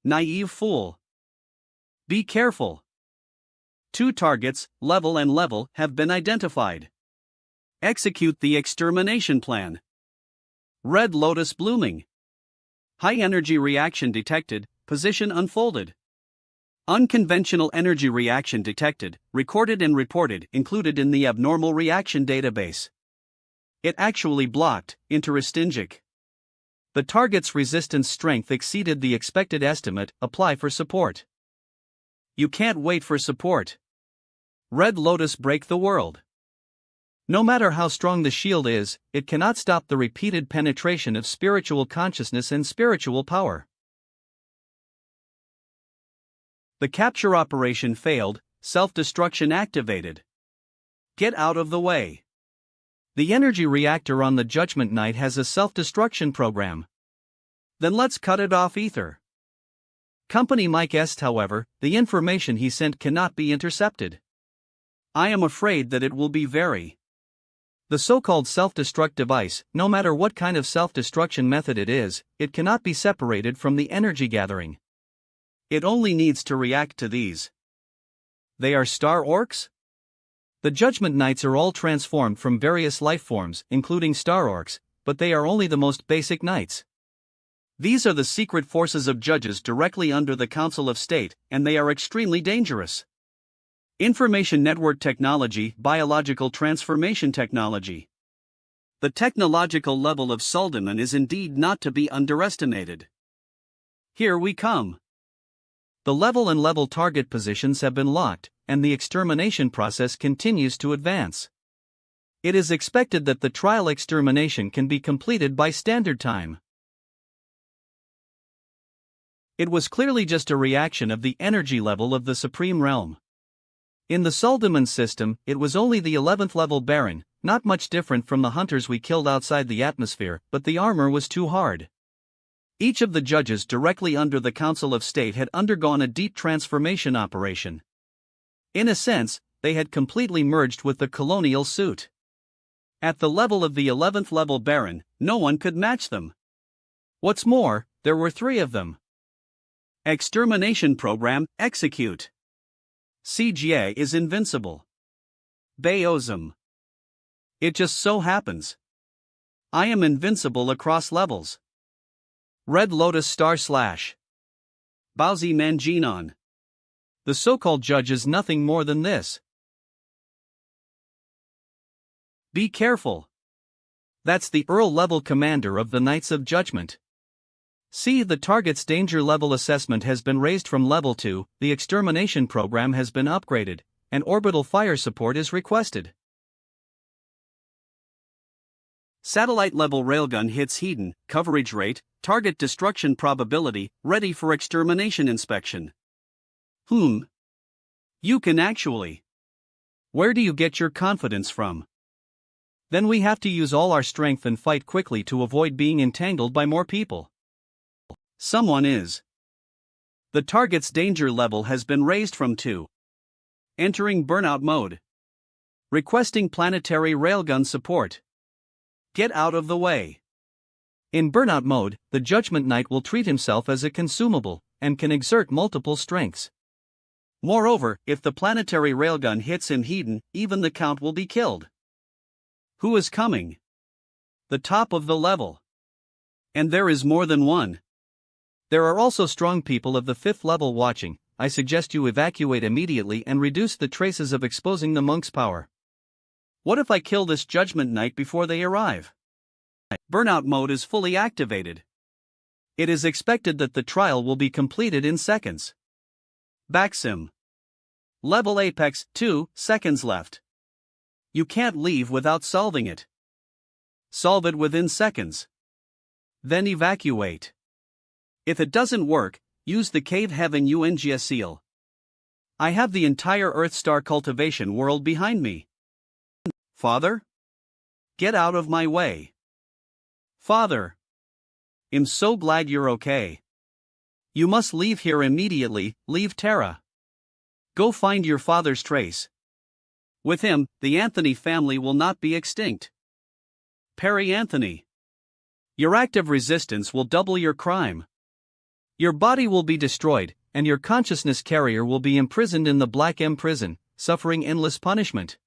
Naive fool. Be careful. 2 targets, level and level, have been identified. Execute the extermination plan. Red Lotus blooming. High energy reaction detected, position unfolded. Unconventional energy reaction detected, recorded and reported, included in the abnormal reaction database. It actually blocked, interistingic. The target's resistance strength exceeded the expected estimate, apply for support. You can't wait for support. Red Lotus break the world. No matter how strong the shield is, it cannot stop the repeated penetration of spiritual consciousness and spiritual power. The capture operation failed, self-destruction activated. Get out of the way. The energy reactor on the Judgment Knight has a self-destruction program. Then let's cut it off ether. Company Mike Est, however, the information he sent cannot be intercepted. I am afraid that it will be very. The so-called self-destruct device, no matter what kind of self-destruction method it is, it cannot be separated from the energy gathering. It only needs to react to these. They are star orcs? The Judgment Knights are all transformed from various life forms, including star orcs, but they are only the most basic knights. These are the secret forces of judges directly under the Council of State, and they are extremely dangerous. Information network technology, biological transformation technology. The technological level of Suldaman is indeed not to be underestimated. Here we come. The level and level target positions have been locked, and the extermination process continues to advance. It is expected that the trial extermination can be completed by standard time. It was clearly just a reaction of the energy level of the Supreme Realm. In the Suldaman system, it was only the 11th level Baron, not much different from the hunters we killed outside the atmosphere, but the armor was too hard. Each of the judges directly under the Council of State had undergone a deep transformation operation. In a sense,
they had completely merged with the colonial suit.
At the level of the 11th level Baron, no one could match them.
What's more, there were 3 of them.
Extermination Program, Execute. CGA is invincible. Baosm. It just so happens. I am invincible across levels.
Red Lotus Star Slash.
Baozi Manjinon.
The so-called judge is nothing more than this.
Be careful.
That's the Earl level commander of the Knights of Judgment. See, the target's danger level assessment has been raised from level 2, the extermination program has been upgraded, and orbital fire support is requested.
Satellite level railgun hits Hedon, coverage rate, target destruction probability, ready for extermination inspection. You can actually.
Where do you get your confidence from? Then we have to use all our strength and fight quickly to avoid being entangled by more people.
Someone is. The target's danger level has been raised from 2. Entering burnout mode. Requesting planetary railgun support. Get out of the way.
In burnout mode, the Judgment Knight will treat himself as a consumable, and can exert multiple strengths.
Moreover, if the planetary railgun hits him Hedon, even the Count will be killed. Who is coming? The top of the level. And there is more than one.
There are also strong people of the 5th level watching. I suggest you evacuate immediately and reduce the traces of exposing the monk's power.
What if I kill this Judgment Knight before they arrive? Burnout mode is fully activated. It is expected that the trial will be completed in seconds. Backsim. Level Apex, 2 seconds left. You can't leave without solving it. Solve it within seconds. Then evacuate. If it doesn't work, use the cave having Ungia seal. I have the entire Earthstar cultivation world behind me. Father? Get out of my way. Father. I'm so glad you're okay. You must leave here immediately, leave Terra. Go find your father's trace. With him, the Anthony family will not be extinct. Perry Anthony. Your active resistance will double your crime. Your body will be destroyed, and your consciousness carrier will be imprisoned in the Black M prison, suffering endless punishment.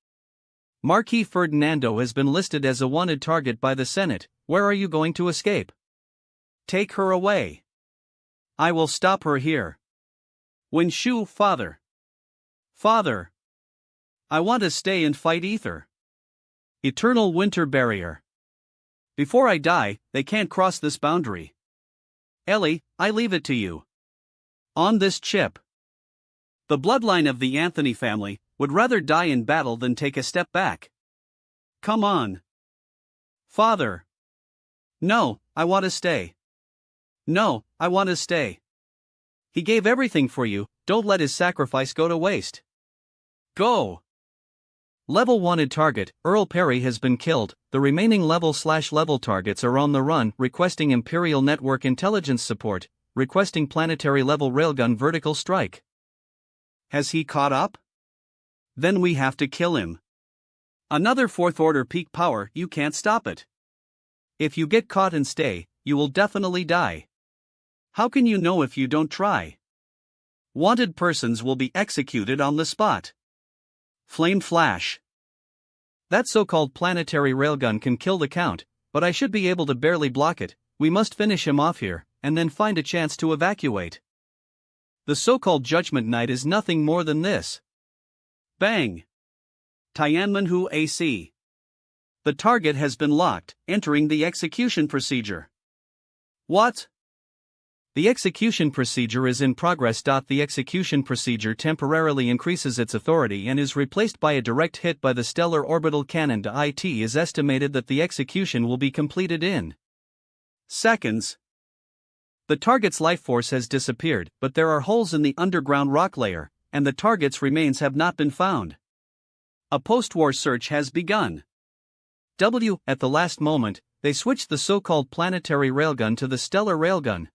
Marquis Ferdinando has been listed as a wanted target by the Senate. Where are you going to escape? Take her away. I will stop her here. Wen Shu, father. Father. I want to stay and fight Ether. Eternal winter barrier. Before I die, they can't cross this boundary. Ellie, I leave it to you. On this chip. The bloodline of the Anthony family would rather die in battle than take a step back. Come on. Father. No, I want to stay. No, I want to stay. He gave everything for you, don't let his sacrifice go to waste. Go.
Level wanted target, Earl Perry has been killed. The remaining level/level targets are on the run, requesting Imperial Network intelligence support, requesting planetary level railgun vertical strike.
Has he caught up? Then we have to kill him. Another 4th order peak power, you can't stop it. If you get caught and stay, you will definitely die. How can you know if you don't try? Wanted persons will be executed on the spot. Flame Flash.
That so-called planetary railgun can kill the Count, but I should be able to barely block it. We must finish him off here, and then find a chance to evacuate.
The so-called Judgment Knight is nothing more than this. Bang. Tianmanhu AC. The target has been locked, entering the execution procedure. What?
The execution procedure is in progress. The execution procedure temporarily increases its authority and is replaced by a direct hit by the stellar orbital cannon. It is estimated that the execution will be completed in
seconds. The target's life force has disappeared, but there are holes in the underground rock layer, and the target's remains have not been found. A post-war search has begun.
At the last moment, they switched the so-called planetary railgun to the stellar railgun.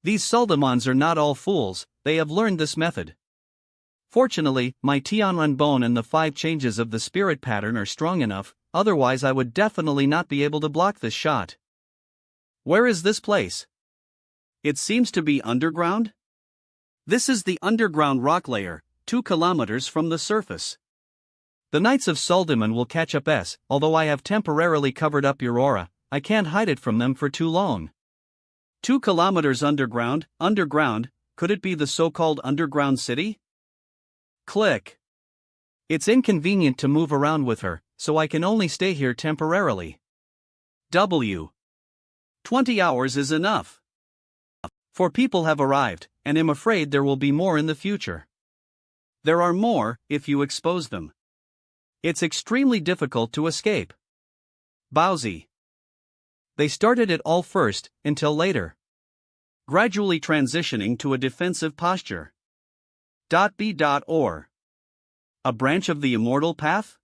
These Suldamans are not all fools, they have learned this method.
Fortunately, my Tianren bone and the 5 changes of the spirit pattern are strong enough, otherwise I would definitely not be able to block this shot.
Where is this place? It seems to be underground? This is the underground rock layer, 2 kilometers from the surface.
The Knights of Soldaman will catch up although I have temporarily covered up your aura, I can't hide it from them for too long.
2 kilometers underground, could it be the so-called underground city? Click.
It's inconvenient to move around with her, so I can only stay here temporarily.
20 hours is enough.
4 people have arrived, and I'm afraid there will be more in the future.
There are more, if you expose them. It's extremely difficult to escape. Bowsy.
They started it all first, until later.
Gradually transitioning to a defensive posture. B.or. A branch of the immortal path?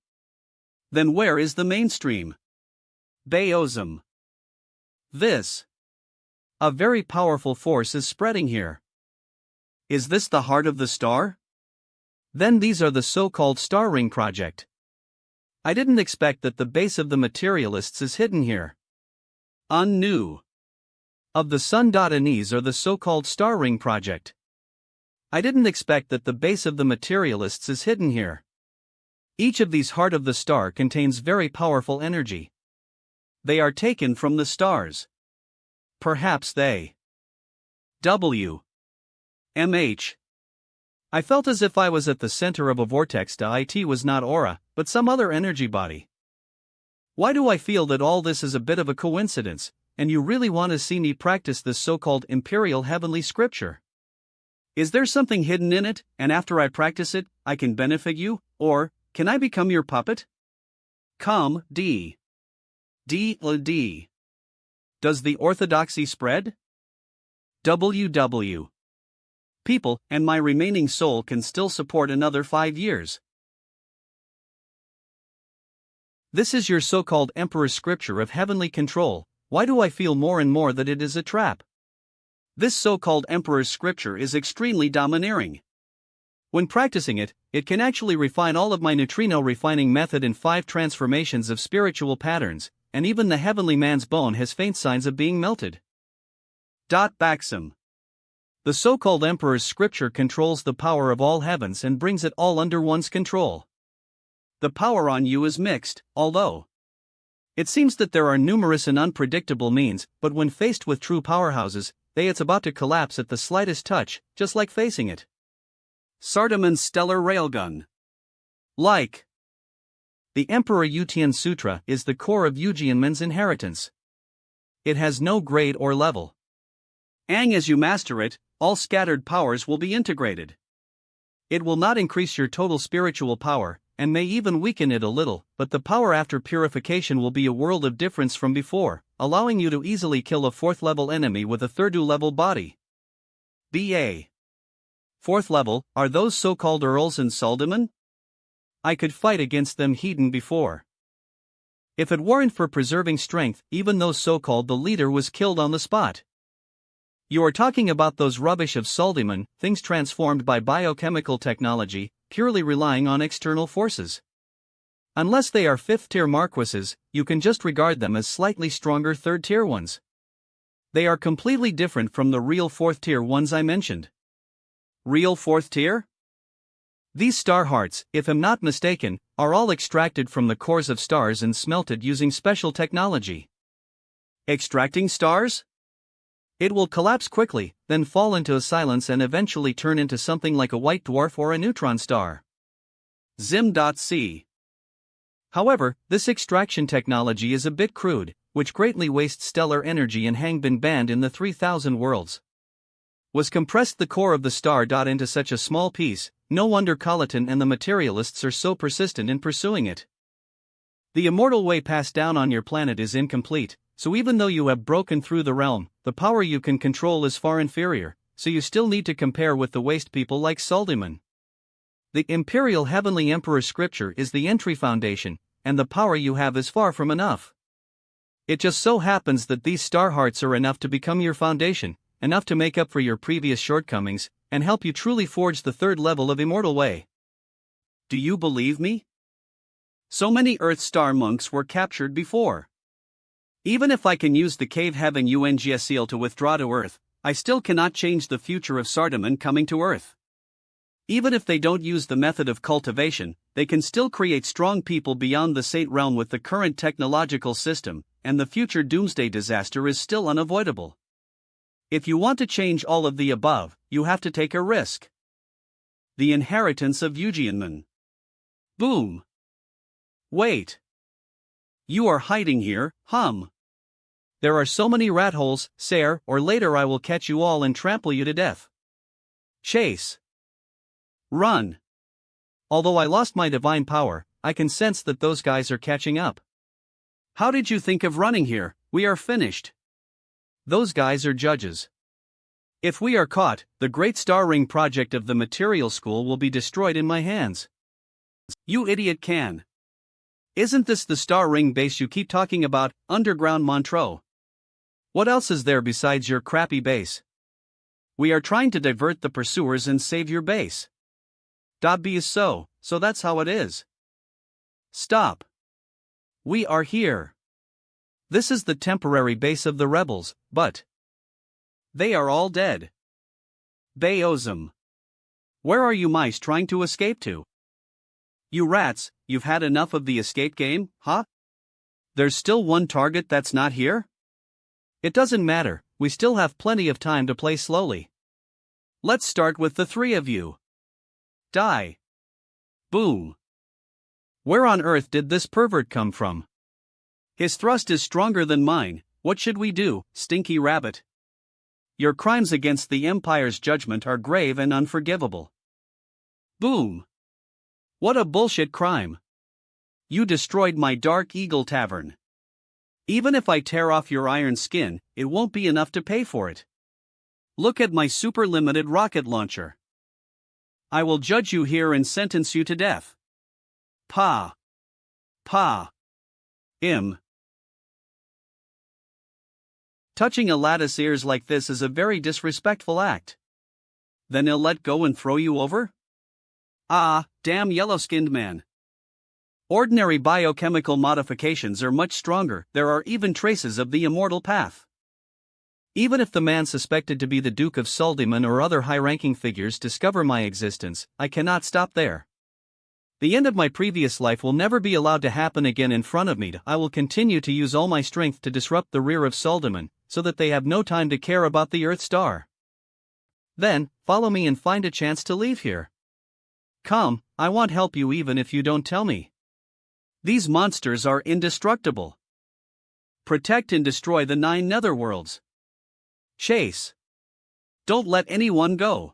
Then where is the mainstream? Baosm. This.
A very powerful force is spreading here.
Is this the heart of the star?
Then these are the so-called Star Ring Project. I didn't expect that the base of the materialists is hidden here.
Unnew.
Of the Sun. And these are the so-called Star Ring Project. I didn't expect that the base of the materialists is hidden here. Each of these heart of the star contains very powerful energy.
They are taken from the stars. Perhaps they. MH.
I felt as if I was at the center of a vortex. It was not aura, but some other energy body. Why do I feel that all this is a bit of a coincidence, and you really want to see me practice this so-called imperial heavenly scripture?
Is there something hidden in it, and after I practice it, I can benefit you, or can I become your puppet? Come, D. Does the orthodoxy spread? WW. People, and my remaining soul can still support another 5 years.
This is your so-called Emperor's scripture of heavenly control. Why do I feel more and more that it is a trap?
This so-called Emperor's scripture is extremely domineering. When practicing it, it can actually refine all of my neutrino refining method in 5 transformations of spiritual patterns, and even the heavenly man's bone has faint signs of being melted.
Baxim. The so-called Emperor's scripture controls the power of all heavens and brings it all under one's control.
The power on you is mixed, although
it seems that there are numerous and unpredictable means, but when faced with true powerhouses, it's about to collapse at the slightest touch, just like facing it.
Sardaman's stellar railgun. Like.
The Emperor Yutian Sutra is the core of Yujianmen's inheritance. It has no grade or level.
As you master it, all scattered powers will be integrated.
It will not increase your total spiritual power, and may even weaken it a little, but the power after purification will be a world of difference from before, allowing you to easily kill a 4th level enemy with a 3rd level body.
BA.
4th level, are those so-called Earls and Soldaman? I could fight against them heathen before. If it weren't for preserving strength, even though so-called the leader was killed on the spot. You are talking about those rubbish of Soldaman, things transformed by biochemical technology, purely relying on external forces. Unless they are 5th-tier marquises, you can just regard them as slightly stronger 3rd-tier ones. They are completely different from the real 4th-tier ones I mentioned.
Real 4th tier?
These star hearts, if I'm not mistaken, are all extracted from the cores of stars and smelted using special technology.
Extracting stars?
It will collapse quickly, then fall into a silence and eventually turn into something like a white dwarf or a neutron star.
Zim.c.
However, this extraction technology is a bit crude, which greatly wastes stellar energy and Hangbin band in the 3000 worlds. Was compressed the core of the star. Into such a small piece, no wonder Colleton and the materialists are so persistent in pursuing it. The immortal way passed down on your planet is incomplete, so even though you have broken through the realm, the power you can control is far inferior, so you still need to compare with the waste people like Soldaman. The Imperial Heavenly Emperor Scripture is the entry foundation, and the power you have is far from enough. It just so happens that these star hearts are enough to become your foundation, enough to make up for your previous shortcomings, and help you truly forge the third level of immortal way.
Do you believe me? So many Earth Star monks were captured before. Even if I can use the cave-having UNGS seal to withdraw to Earth, I still cannot change the future of Sardaman coming to Earth. Even if they don't use the method of cultivation, they can still create strong people beyond the Saint realm with the current technological system, and the future doomsday disaster is still unavoidable. If you want to change all of the above, you have to take a risk. The inheritance of Eugeanman. Boom. Wait. You are hiding here,
There are so many rat holes, sire, or later I will catch you all and trample you to death.
Chase. Run.
Although I lost my divine power, I can sense that those guys are catching up.
How did you think of running here? We are finished.
Those guys are judges.
If we are caught, the Great Star Ring project of the Material School will be destroyed in my hands. You idiot can. Isn't this the Star Ring base you keep talking about, underground Montreux?
What else is there besides your crappy base?
We are trying to divert the pursuers and save your base. Dobby is so that's how it is. Stop. We are here.
This is the temporary base of the rebels, but
they are all dead. Bayozum. Where are you mice trying to escape to? You rats, you've had enough of the escape game, huh? There's still one target that's not here?
It doesn't matter, we still have plenty of time to play slowly.
Let's start with the three of you. Die. Boom.
Where on earth did this pervert come from?
His thrust is stronger than mine. What should we do, stinky rabbit? Your crimes against the Empire's judgment are grave and unforgivable. Boom. What a bullshit crime. You destroyed my Dark Eagle Tavern. Even if I tear off your iron skin, it won't be enough to pay for it. Look at my super limited rocket launcher. I will judge you here and sentence you to death. Pa. Touching a lattice ears like this is a very disrespectful act. Then he'll let go and throw you over? Ah, damn yellow-skinned man. Ordinary biochemical modifications are much stronger, there are even traces of the immortal path.
Even if the man suspected to be the Duke of Suldiman or other high-ranking figures discover my existence, I cannot stop there. The end of my previous life will never be allowed to happen again in front of me. I will continue to use all my strength to disrupt the rear of Suldiman, so that they have no time to care about the Earth Star. Then, follow me and find a chance to leave here.
Come, I won't help you even if you don't tell me. These monsters are indestructible. Protect and destroy the 9 netherworlds. Chase. Don't let anyone go.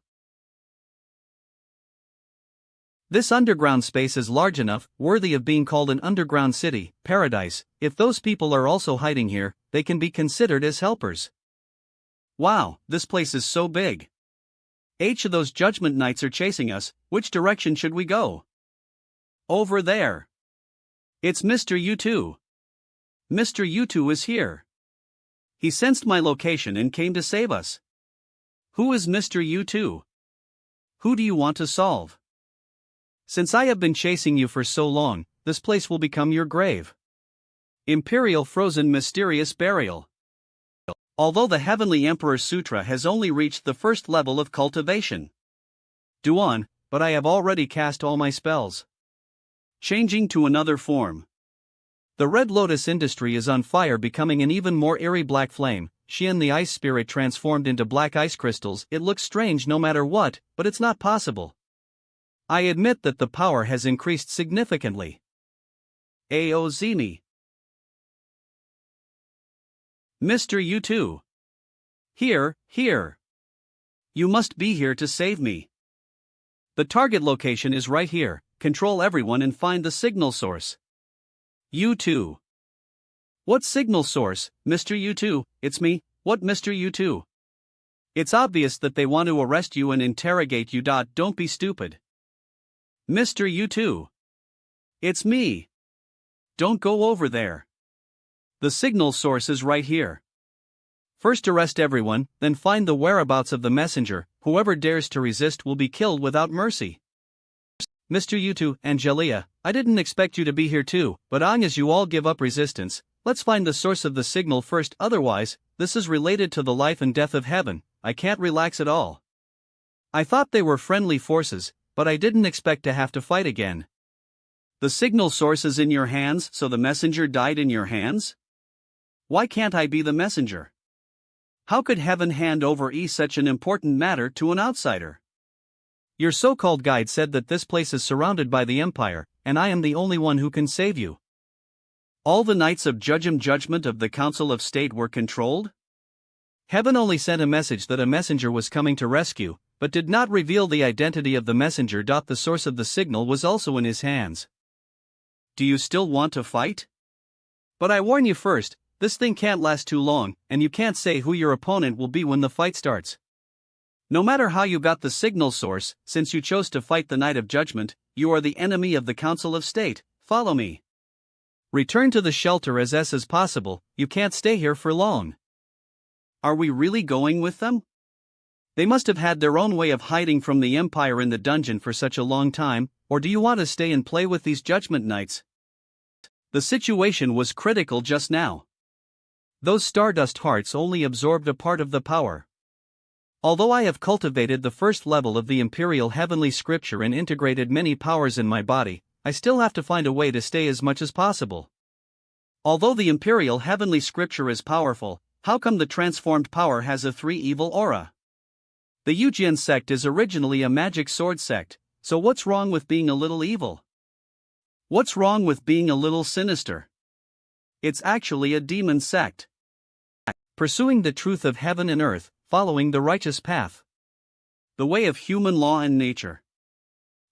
This underground space is large enough, worthy of being called an underground city, paradise. If those people are also hiding here, they can be considered as helpers.
Wow, this place is so big. Each of those Judgment Knights are chasing us. Which direction should we go? Over there. It's Mr. U2. Mr. U2 is here. He sensed my location and came to save us. Who is Mr. U2? Who do you want to solve?
Since I have been chasing you for so long, this place will become your grave.
Imperial Frozen Mysterious Burial. Although the Heavenly Emperor Sutra has only reached the first level of cultivation.
Duan, but I have already cast all my spells.
Changing to another form.
The Red Lotus industry is on fire, becoming an even more eerie black flame. Xian the ice spirit transformed into black ice crystals. It looks strange no matter what, but it's not possible. I admit that the power has increased significantly.
Aozimi. Mr. U2. Here. You must be here to save me. The target location is right here. Control everyone and find the signal source. U2. What signal source, Mr. U2? It's me. What, Mr. U2? It's obvious that they want to arrest you and interrogate you. Don't be stupid. Mr. U2. It's me. Don't go over there. The signal source is right here.
First arrest everyone, then find the whereabouts of the messenger. Whoever dares to resist will be killed without mercy. Mr. Yutu, Angelia, I didn't expect you to be here too, but as you all give up resistance, let's find the source of the signal first, otherwise, this is related to the life and death of heaven. I can't relax at all. I thought they were friendly forces, but I didn't expect to have to fight again.
The signal source is in your hands, so the messenger died in your hands? Why can't I be the messenger? How could heaven hand over such an important matter to an outsider?
Your so-called guide said that this place is surrounded by the Empire, and I am the only one who can save you.
All the Knights of Judgment of the Council of State were controlled?
Heaven only sent a message that a messenger was coming to rescue, but did not reveal the identity of the messenger. The source of the signal was also in his hands.
Do you still want to fight?
But I warn you first, this thing can't last too long, and you can't say who your opponent will be when the fight starts.
No matter how you got the signal source, since you chose to fight the Knight of Judgment, you are the enemy of the Council of State. Follow me.
Return to the shelter as soon as possible, you can't stay here for long.
Are we really going with them?
They must have had their own way of hiding from the Empire in the dungeon for such a long time, or do you want to stay and play with these Judgment Knights?
The situation was critical just now.
Those Stardust Hearts only absorbed a part of the power. Although I have cultivated the first level of the Imperial Heavenly Scripture and integrated many powers in my body, I still have to find a way to stay as much as possible.
Although the Imperial Heavenly Scripture is powerful, how come the transformed power has a 3-evil aura?
The Yujian sect is originally a magic sword sect, so what's wrong with being a little evil?
What's wrong with being a little sinister? It's actually a demon sect.
Pursuing the truth of heaven and earth, following the righteous path.
The way of human law and nature.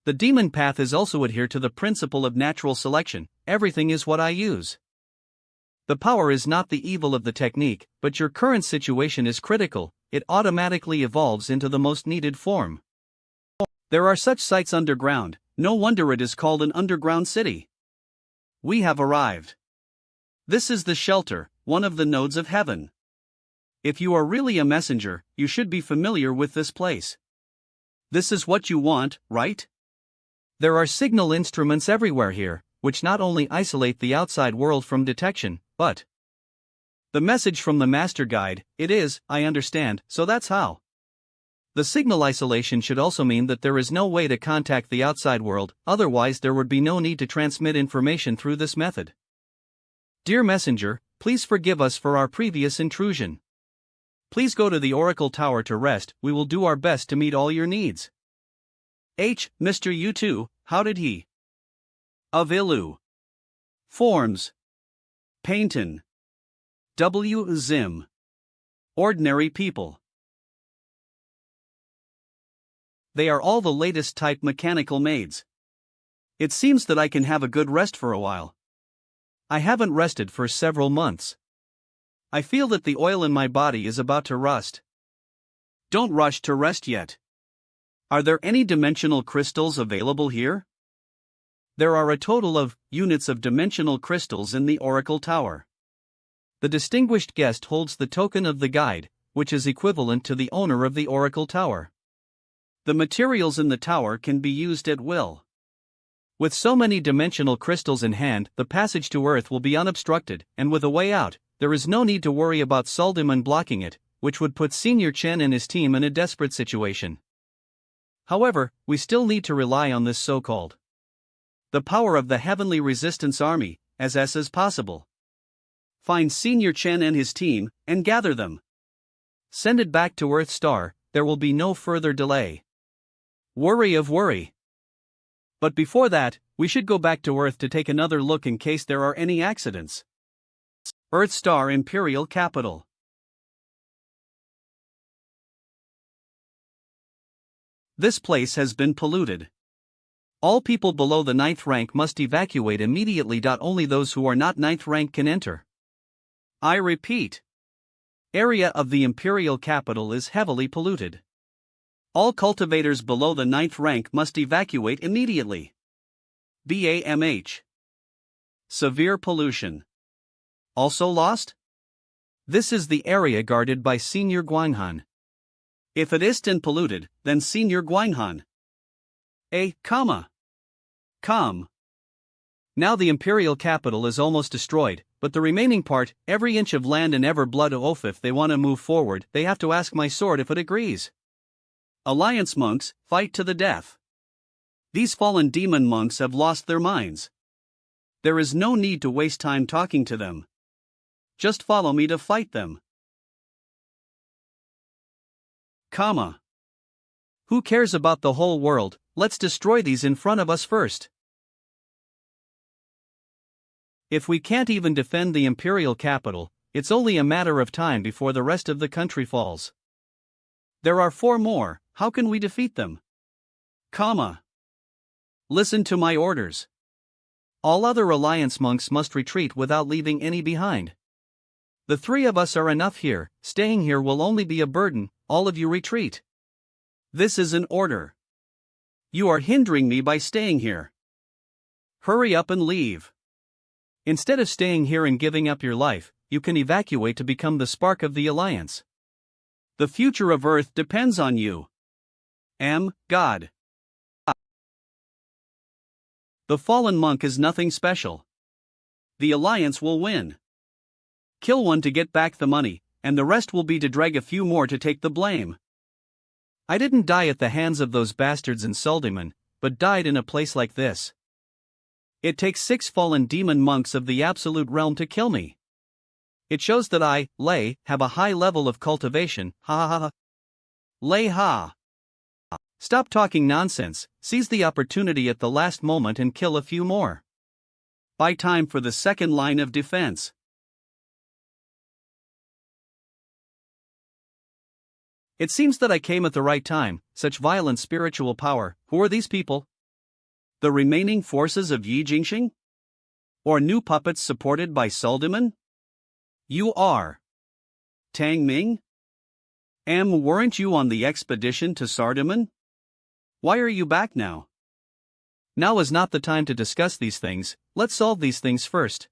The demon path is also adhere to the principle of natural selection. Everything is what I use. The power is not the evil of the technique, but your current situation is critical. It automatically evolves into the most needed form.
There are such sites underground, no wonder it is called an underground city. We have arrived. This is the shelter, one of the nodes of heaven. If you are really a messenger, you should be familiar with this place. This is what you want, right?
There are signal instruments everywhere here, which not only isolate the outside world from detection, but
the message from the Master Guide, it is, I understand, so that's how.
The signal isolation should also mean that there is no way to contact the outside world, otherwise there would be no need to transmit information through this method. Dear Messenger, please forgive us for our previous intrusion. Please go to the Oracle Tower to rest, we will do our best to meet all your needs.
Mr. Yutu, how did he? Avilu. Forms. Paintin. W. Zim. Ordinary people. They are all the latest type mechanical maids. It seems that I can have a good rest for a while.
I haven't rested for several months.
I feel that the oil in my body is about to rust. Don't rush to rest yet. Are there any dimensional crystals available here?
There are a total of units of dimensional crystals in the Oracle Tower. The distinguished guest holds the token of the guide, which is equivalent to the owner of the Oracle Tower.
The materials in the tower can be used at will.
With so many dimensional crystals in hand, the passage to Earth will be unobstructed, and with a way out, there is no need to worry about Suldimon blocking it, which would put Senior Chen and his team in a desperate situation. However, we still need to rely on this so-called the power of the Heavenly Resistance Army, as possible. Find Senior Chen and his team, and gather them. Send it back to Earth Star, there will be no further delay.
Worry of worry. But before that, we should go back to Earth to take another look in case there are any accidents. Earth Star Imperial Capital. This place has been polluted. All people below the 9th rank must evacuate immediately. Only those who are not 9th rank can enter. I repeat. Area of the Imperial Capital is heavily polluted. All cultivators below the 9th rank must evacuate immediately. BAMH. Severe pollution. Also lost?
This is the area guarded by Senior Guanghan.
If it isn't polluted, then Senior Guanghan. Calm.
Now the imperial capital is almost destroyed, but the remaining part, every inch of land and ever blood oath, if they want to move forward, they have to ask my sword if it agrees.
Alliance monks, fight to the death. These fallen demon monks have lost their minds. There is no need to waste time talking to them. Just follow me to fight them.
Who cares about the whole world? Let's destroy these in front of us first. If we can't even defend the imperial capital, it's only a matter of time before the rest of the country falls.
There are 4 more, how can we defeat them? Listen to my orders.
All other alliance monks must retreat without leaving any behind. The 3 of us are enough here, staying here will only be a burden, all of you retreat.
This is an order. You are hindering me by staying here. Hurry up and leave.
Instead of staying here and giving up your life, you can evacuate to become the spark of the alliance.
The future of Earth depends on you. God. The fallen monk is nothing special. The alliance will win. Kill one to get back the money, and the rest will be to drag a few more to take the blame.
I didn't die at the hands of those bastards in Suldiman, but died in a place like this.
It takes 6 fallen demon monks of the absolute realm to kill me.
It shows that I, Lei, have a high level of cultivation,
Lei ha.
Stop talking nonsense, seize the opportunity at the last moment and kill a few more.
Buy time for the second line of defense.
It seems that I came at the right time, such violent spiritual power. Who are these people?
The remaining forces of Yi Jingxing? Or new puppets supported by Suldiman? You are Tang Ming? Weren't you on the expedition to Sardaman? Why are you back now?
Now is not the time to discuss these things, let's solve these things first.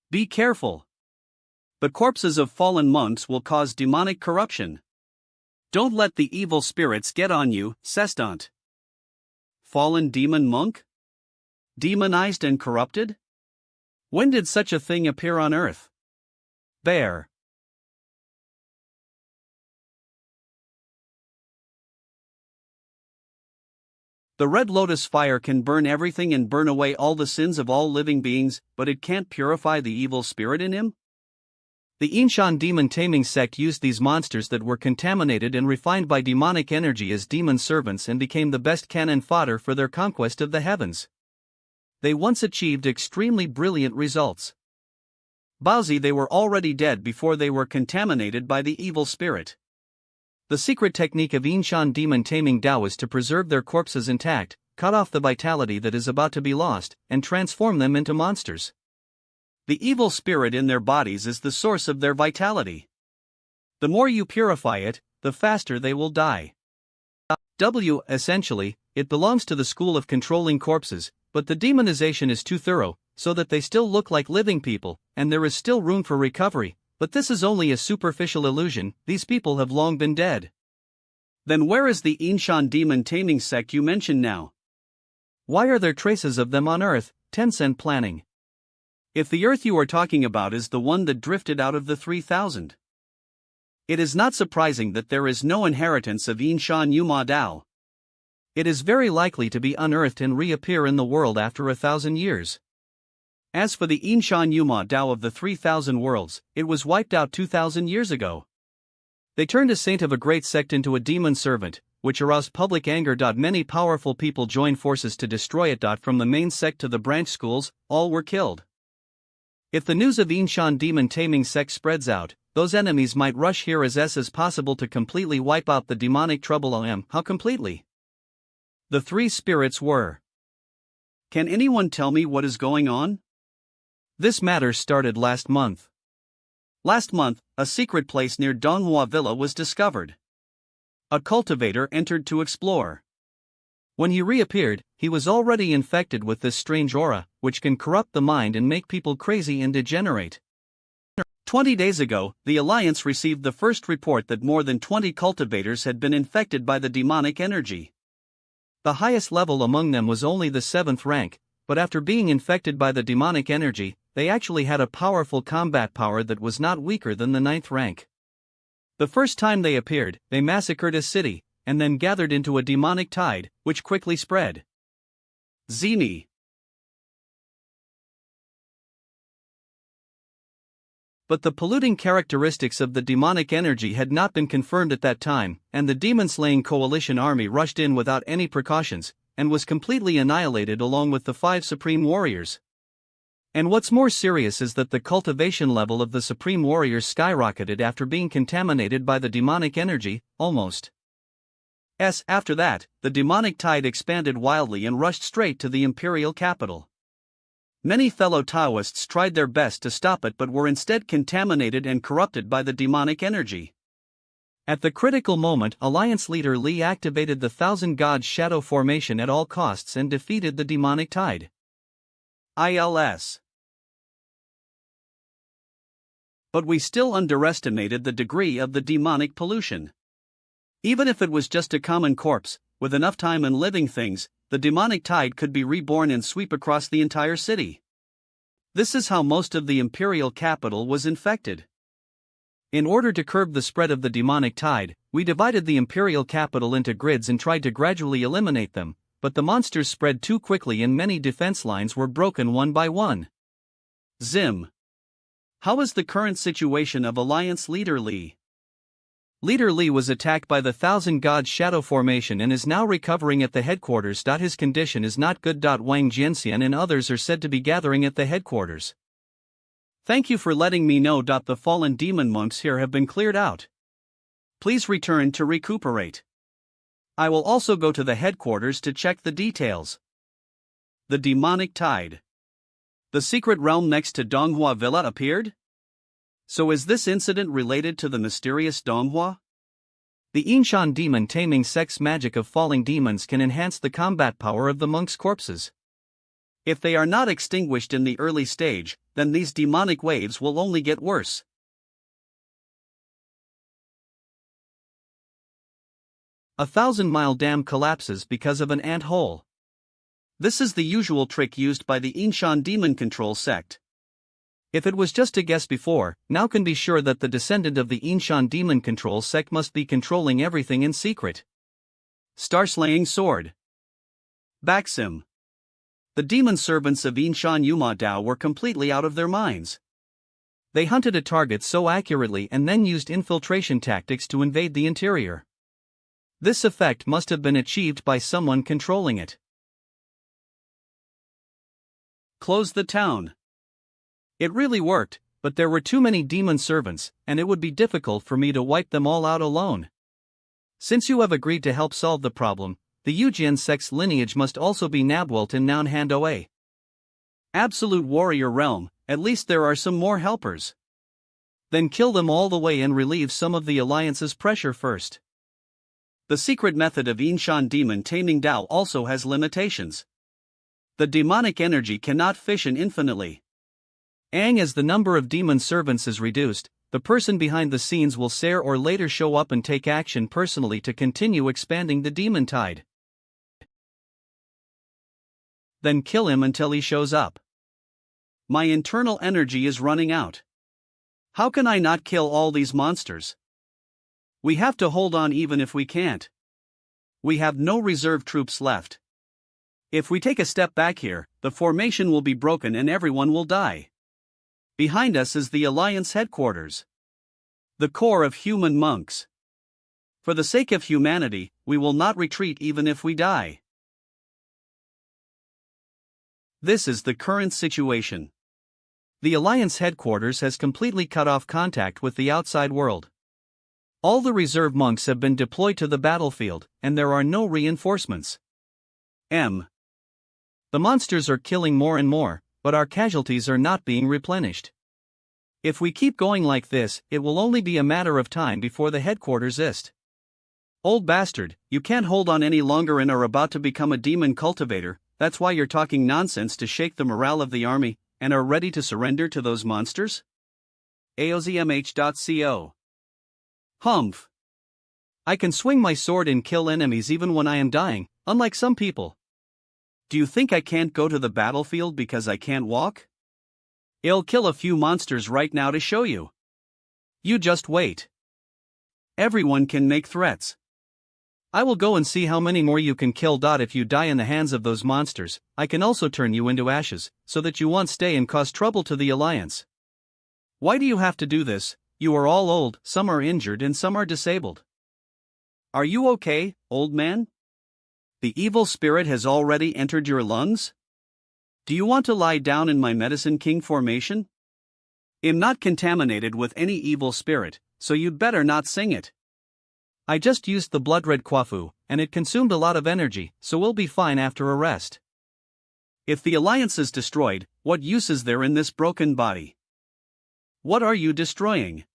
Be careful. The corpses of fallen monks will cause demonic corruption. Don't let the evil spirits get on you, Sestant. Fallen demon monk? Demonized and corrupted? When did such a thing appear on Earth? Bear. The red lotus fire can burn everything and burn away all the sins of all living beings, but it can't purify the evil spirit in him?
The Yinshan demon taming sect used these monsters that were contaminated and refined by demonic energy as demon servants and became the best cannon fodder for their conquest of the heavens. They once achieved extremely brilliant results.
Baozi, they were already dead before they were contaminated by the evil spirit.
The secret technique of Yinshan demon taming Dao is to preserve their corpses intact, cut off the vitality that is about to be lost, and transform them into monsters.
The evil spirit in their bodies is the source of their vitality. The more you purify it, the faster they will die.
Essentially, it belongs to the school of controlling corpses, but the demonization is too thorough, so that they still look like living people, and there is still room for recovery, but this is only a superficial illusion, these people have long been dead.
Then where is the Yinshan demon taming sect you mentioned now?
Why are there traces of them on Earth? Tencent planning.
If the Earth you are talking about is the one that drifted out of the 3000, it is not surprising that there is no inheritance of Yinshan Yuma Dao.
It is very likely to be unearthed and reappear in the world after 1,000 years.
As for the Yinshan Yuma Dao of the 3000 worlds, it was wiped out 2000 years ago.
They turned a saint of a great sect into a demon servant, which aroused public anger. Many powerful people joined forces to destroy it. From the main sect to the branch schools, all were killed. If the news of Yinshan demon taming sect spreads out, those enemies might rush here as possible to completely wipe out the demonic trouble. How completely? The 3 spirits were.
Can anyone tell me what is going on?
This matter started last month.
Last month, a secret place near Donghua Villa was discovered. A cultivator entered to explore.
When he reappeared, he was already infected with this strange aura, which can corrupt the mind and make people crazy and degenerate.
20 days ago, the Alliance received the first report that more than 20 cultivators had been infected by the demonic energy.
The highest level among them was only the 7th rank, but after being infected by the demonic energy, they actually had a powerful combat power that was not weaker than the 9th rank. The first time they appeared, they massacred a city, and then gathered into a demonic tide, which quickly spread.
Zini.
But the polluting characteristics of the demonic energy had not been confirmed at that time, and the demon-slaying coalition army rushed in without any precautions, and was completely annihilated along with the 5 supreme warriors. And what's more serious is that the cultivation level of the supreme warriors skyrocketed after being contaminated by the demonic energy, almost.
After that, the demonic tide expanded wildly and rushed straight to the imperial capital. Many fellow Taoists tried their best to stop it but were instead contaminated and corrupted by the demonic energy.
At the critical moment, Alliance leader Li activated the Thousand Gods Shadow Formation at all costs and defeated the demonic tide.
ILS. But we still underestimated the degree of the demonic pollution. Even if it was just a common corpse, with enough time and living things, the demonic tide could be reborn and sweep across the entire city. This is how most of the imperial capital was infected. In order to curb the spread of the demonic tide, we divided the imperial capital into grids and tried to gradually eliminate them, but the monsters spread too quickly and many defense lines were broken one by one. Zim. How is the current situation of Alliance leader Li?
Leader Li was attacked by the Thousand Gods Shadow Formation and is now recovering at the headquarters. His condition is not good. Wang Jianxian and others are said to be gathering at the headquarters.
Thank you for letting me know. The fallen demon monks here have been cleared out. Please return to recuperate. I will also go to the headquarters to check the details. The demonic tide. The secret realm next to Donghua Villa appeared? So is this incident related to the mysterious Donghua?
The Yinshan demon taming sex magic of falling demons can enhance the combat power of the monks' corpses.
If they are not extinguished in the early stage, then these demonic waves will only get worse.
A 1,000-mile dam collapses because of an ant hole.
This is the usual trick used by the Yinshan demon control sect.
If it was just a guess before, now can be sure that the descendant of the Yinshan demon control sect must be controlling everything in secret.
Star-slaying sword. Baxim. The demon servants of Yinshan Yuma Dao were completely out of their minds.
They hunted a target so accurately and then used infiltration tactics to invade the interior. This effect must have been achieved by someone controlling it.
Close the town.
It really worked, but there were too many demon servants, and it would be difficult for me to wipe them all out alone. Since you have agreed to help solve the problem, the Yujian sect's lineage must also be Nabwelt and Nounhand Oa.
Absolute warrior realm, at least there are some more helpers.
Then kill them all the way and relieve some of the Alliance's pressure first.
The secret method of Yinshan demon taming Dao also has limitations. The demonic energy cannot fission infinitely.
As the number of demon servants is reduced, the person behind the scenes will sooner or later show up and take action personally to continue expanding the demon tide.
Then kill him until he shows up. My internal energy is running out. How can I not kill all these monsters? We have to hold on even if we can't. We have no reserve troops left. If we take a step back here, the formation will be broken and everyone will die. Behind us is the Alliance headquarters. The core of human monks. For the sake of humanity, we will not retreat even if we die. This is the current situation.
The Alliance headquarters has completely cut off contact with the outside world. All the reserve monks have been deployed to the battlefield, and there are no reinforcements.
The
monsters are killing more and more, but our casualties are not being replenished. If we keep going like this, it will only be a matter of time before the headquarters ist.
Old bastard, you can't hold on any longer and are about to become a demon cultivator. that's why you're talking nonsense to shake the morale of the army, and are ready to surrender to those monsters? AOZMH.co. Humph. I can swing my sword and kill enemies even when I am dying, unlike some people. Do you think I can't go to the battlefield because I can't walk? I'll kill a few monsters right now to show you. You just wait. Everyone can make threats. I will go and see how many more you can kill. If you die in the hands of those monsters, I can also turn you into ashes, so that you won't stay and cause trouble to the Alliance. Why do you have to do this? You are all old, some are injured and some are disabled. Are you okay, old man? The evil spirit has already entered your lungs? Do you want to lie down in my Medicine King formation? I'm not contaminated with any evil spirit, so you'd better not sing it. I just used the blood red Kwafu, and it consumed a lot of energy, so we'll be fine after a rest. If the Alliance is destroyed, what use is there in this broken body? What are you destroying?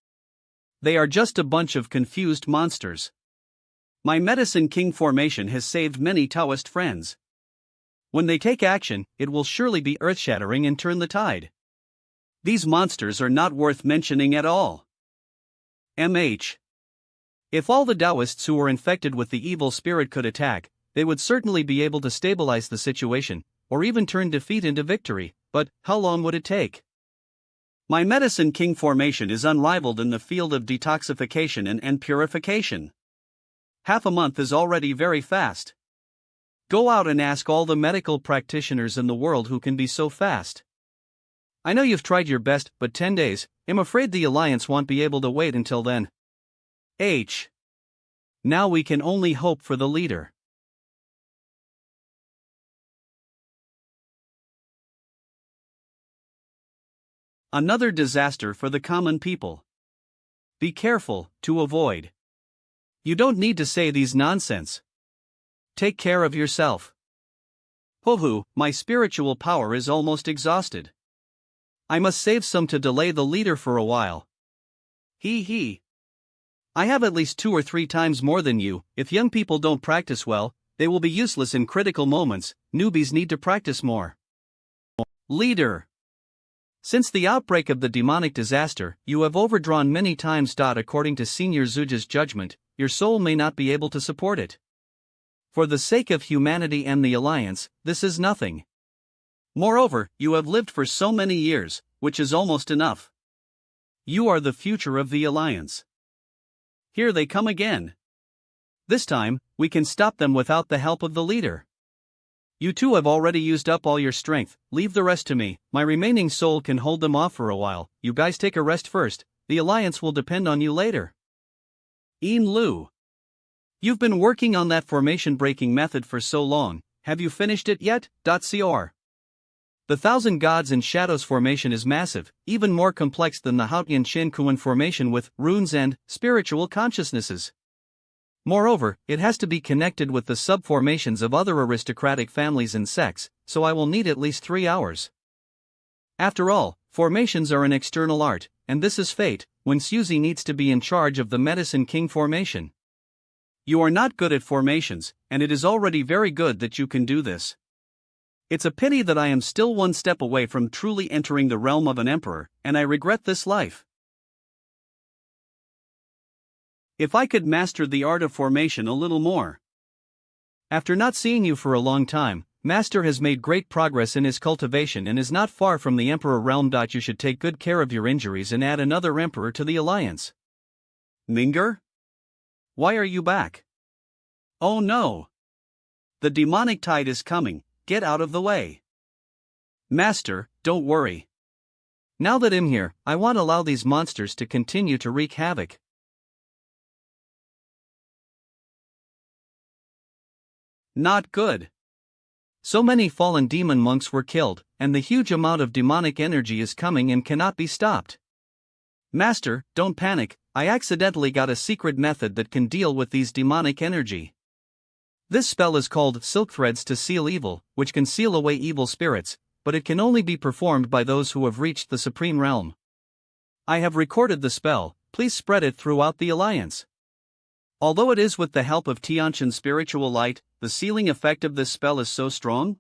They are just a bunch of confused monsters. My Medicine King formation has saved many Taoist friends. When they take action, it will surely be earth-shattering and turn the tide. These monsters are not worth mentioning at all. MH. If all the Taoists who were infected with the evil spirit could attack, they would certainly be able to stabilize the situation, or even turn defeat into victory, but how long would it take? My Medicine King formation is unrivaled in the field of detoxification and purification. Half a month is already very fast. Go out and ask all the medical practitioners in the world who can be so fast. I know you've tried your best, but 10 days, I'm afraid the Alliance won't be able to wait until then. H. Now we can only hope for the leader. Another disaster for the common people. Be careful to avoid. You don't need to say these nonsense. Take care of yourself. Pohu, my spiritual power is almost exhausted. I must save some to delay the leader for a while. He. I have at least 2 or 3 times more than you. If young people don't practice well, they will be useless in critical moments. Newbies need to practice more. Leader. Since the outbreak of the demonic disaster, you have overdrawn many times. According to Senior Zuja's judgment, your soul may not be able to support it. For the sake of humanity and the Alliance, this is nothing. Moreover, you have lived for so many years, which is almost enough. You are the future of the Alliance. Here they come again. This time, we can stop them without the help of the leader. You two have already used up all your strength, leave the rest to me. My remaining soul can hold them off for a while. You guys take a rest first, the Alliance will depend on you later. Ian Lu. You've been working on that formation breaking method for so long, have you finished it yet? Cor. The Thousand Gods and Shadows formation is massive, even more complex than the Haotian Shinkuan formation with runes and spiritual consciousnesses. Moreover, it has to be connected with the sub-formations of other aristocratic families and sects, so I will need at least 3 hours. After all, formations are an external art, and this is fate, when Suzy needs to be in charge of the Medicine King formation. You are not good at formations, and it is already very good that you can do this. It's a pity that I am still 1 step away from truly entering the realm of an emperor, and I regret this life. If I could master the art of formation a little more. After not seeing you for a long time, Master has made great progress in his cultivation and is not far from the Emperor realm. You should take good care of your injuries and add another Emperor to the Alliance. Minger? Why are you back? Oh no! The demonic tide is coming, get out of the way. Master, don't worry. Now that I'm here, I won't allow these monsters to continue to wreak havoc. Not good. So many fallen demon monks were killed, and the huge amount of demonic energy is coming and cannot be stopped. Master, don't panic, I accidentally got a secret method that can deal with these demonic energy. This spell is called Silk Threads to Seal Evil, which can seal away evil spirits, but it can only be performed by those who have reached the Supreme Realm. I have recorded the spell, please spread it throughout the Alliance. Although it is with the help of Tianshan's spiritual light, the sealing effect of this spell is so strong.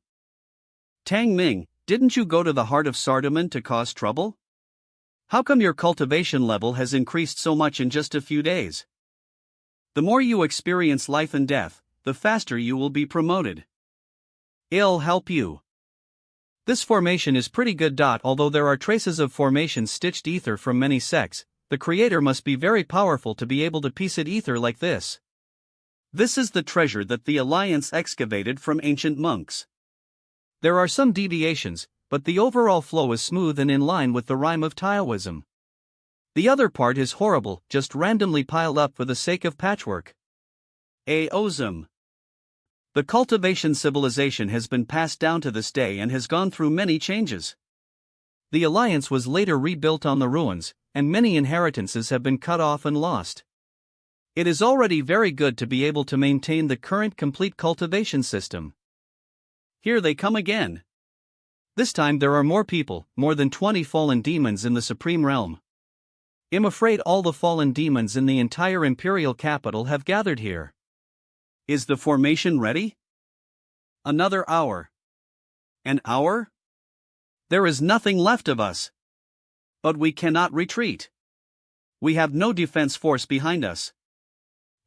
Tang Ming, didn't you go to the heart of Sardaman to cause trouble? How come your cultivation level has increased so much in just a few days? The more you experience life and death, the faster you will be promoted. It'll help you.
This formation is pretty good. Although there are traces of formation stitched ether from many sects, the creator must be very powerful to be able to piece it ether like this.
This is the treasure that the Alliance excavated from ancient monks.
There are some deviations, but the overall flow is smooth and in line with the rhyme of Taoism. The other part is horrible, just randomly piled up for the sake of patchwork.
Aosm. The cultivation civilization has been passed down to this day and has gone through many changes.
The Alliance was later rebuilt on the ruins, and many inheritances have been cut off and lost. It is already very good to be able to maintain the current complete cultivation system.
Here they come again.
This time there are more people, more than 20 fallen demons in the Supreme Realm. I'm afraid all the fallen demons in the entire Imperial capital have gathered here.
Is the formation ready? Another hour. An hour? There is nothing left of us. But we cannot retreat. We have no defense force behind us.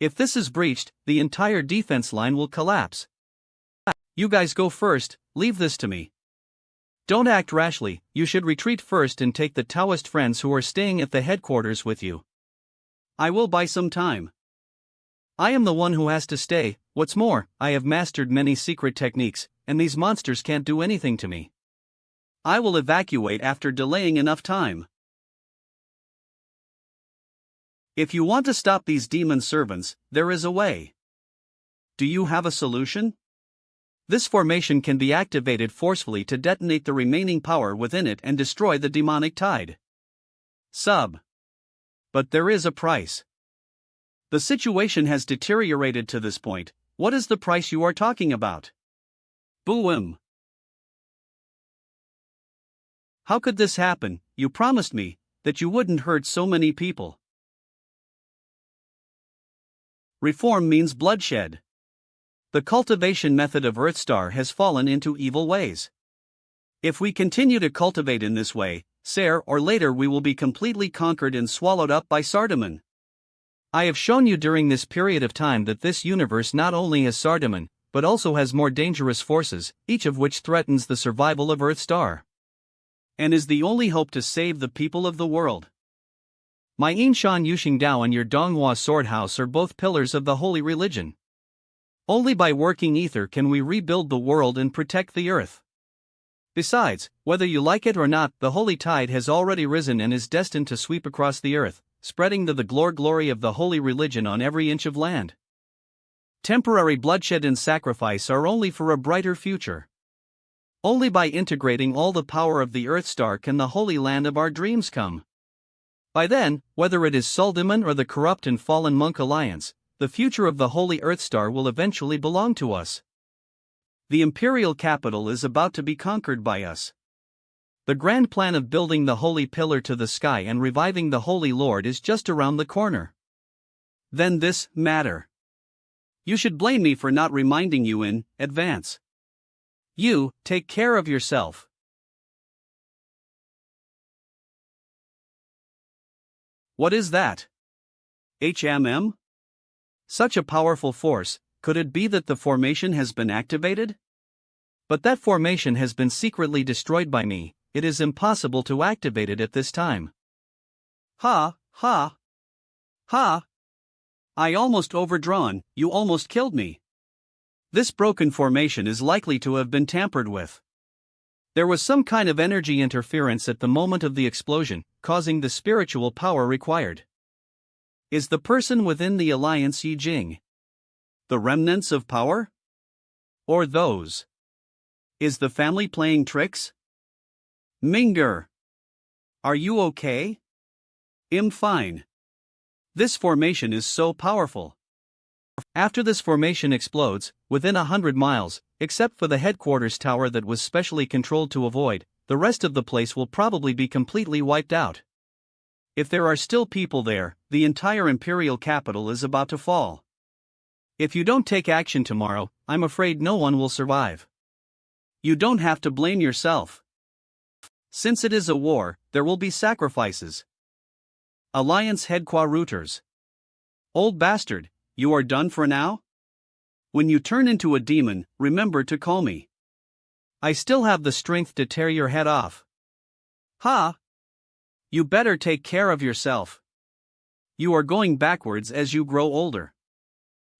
If this is breached, the entire defense line will collapse. You guys go first, leave this to me. Don't act rashly, you should retreat first and take the Taoist friends who are staying at the headquarters with you.
I will buy some time.
I am the one who has to stay. What's more, I have mastered many secret techniques, and these monsters can't do anything to me.
I will evacuate after delaying enough time. If you want to stop these demon servants, there is a way. Do you have a solution?
This formation can be activated forcefully to detonate the remaining power within it and destroy the demonic tide.
But there is a price. The situation has deteriorated to this point. What is the price you are talking about? Boom. How could this happen? You promised me that you wouldn't hurt so many people. Reform means bloodshed. The cultivation method of Earthstar has fallen into evil ways. If we continue to cultivate in this way, sooner or later we will be completely conquered and swallowed up by Sardaman.
I have shown you during this period of time that this universe not only has Sardaman, but also has more dangerous forces, each of which threatens the survival of Earthstar.
And is the only hope to save the people of the world.
My Yinshan Yuxing Dao and your Donghua Sword House are both pillars of the holy religion. Only by working ether can we rebuild the world and protect the earth. Besides, whether you like it or not, the holy tide has already risen and is destined to sweep across the earth, spreading the glory of the holy religion on every inch of land. Temporary bloodshed and sacrifice are only for a brighter future. Only by integrating all the power of the Earthstar can the holy land of our dreams come. By then, whether it is Suldaman or the corrupt and fallen monk alliance, the future of the holy Earthstar will eventually belong to us. The imperial capital is about to be conquered by us. The grand plan of building the holy pillar to the sky and reviving the Holy Lord is just around the corner. Then this matter. You should blame me for not reminding you in advance. You, take care of yourself. What is that? HMM? Such a powerful force, could it be that the formation has been activated? But that formation has been secretly destroyed by me, it is impossible to activate it at this time. Ha. I almost overdrawn, you almost killed me. This broken formation is likely to have been tampered with. There was some kind of energy interference at the moment of the explosion, causing the spiritual power required. Is the person within the alliance Yi Jing the remnants of power? Or those? Is the family playing tricks? Minger, are you okay? I'm fine. This formation is so powerful. After this formation explodes, within 100 miles, except for the headquarters tower that was specially controlled to avoid, the rest of the place will probably be completely wiped out. If there are still people there, the entire imperial capital is about to fall. If you don't take action tomorrow, I'm afraid no one will survive.
You don't have to blame yourself. Since it is a war, there will be sacrifices. Alliance headquarters. Old bastard, you are done for now? When you turn into a demon, remember to call me. I still have the strength to tear your head off. Ha! You better take care of yourself. You are going backwards as you grow older.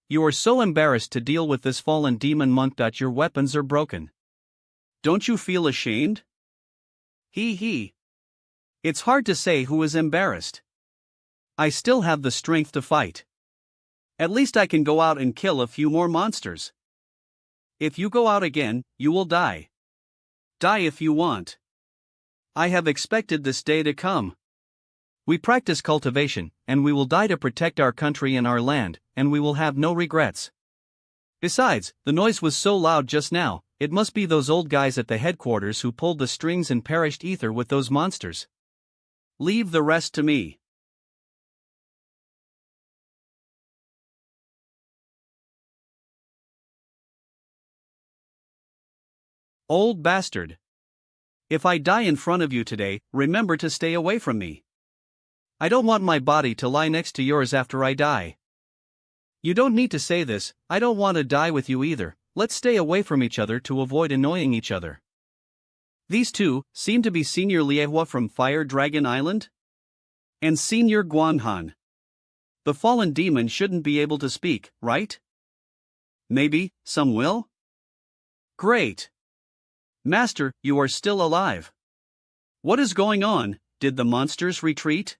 You are so embarrassed to deal with this fallen demon monk that your weapons are broken. Don't you feel ashamed? He. It's hard to say who is embarrassed. I still have the strength to fight. At least I can go out and kill a few more monsters. If you go out again, you will die. Die if you want. I have expected this day to come. We practice cultivation, and we will die to protect our country and our land, and we will have no regrets. Besides, the noise was so loud just now, it must be those old guys at the headquarters who pulled the strings and perished ether with those monsters. Leave the rest to me. Old bastard. If I die in front of you today, remember to stay away from me. I don't want my body to lie next to yours after I die. You don't need to say this, I don't want to die with you either, let's stay away from each other to avoid annoying each other. These two seem to be Senior Liehua from Fire Dragon Island? And Senior Guanhan. The fallen demon shouldn't be able to speak, right? Maybe, some will? Great. Master, you are still alive. What is going on? Did the monsters retreat?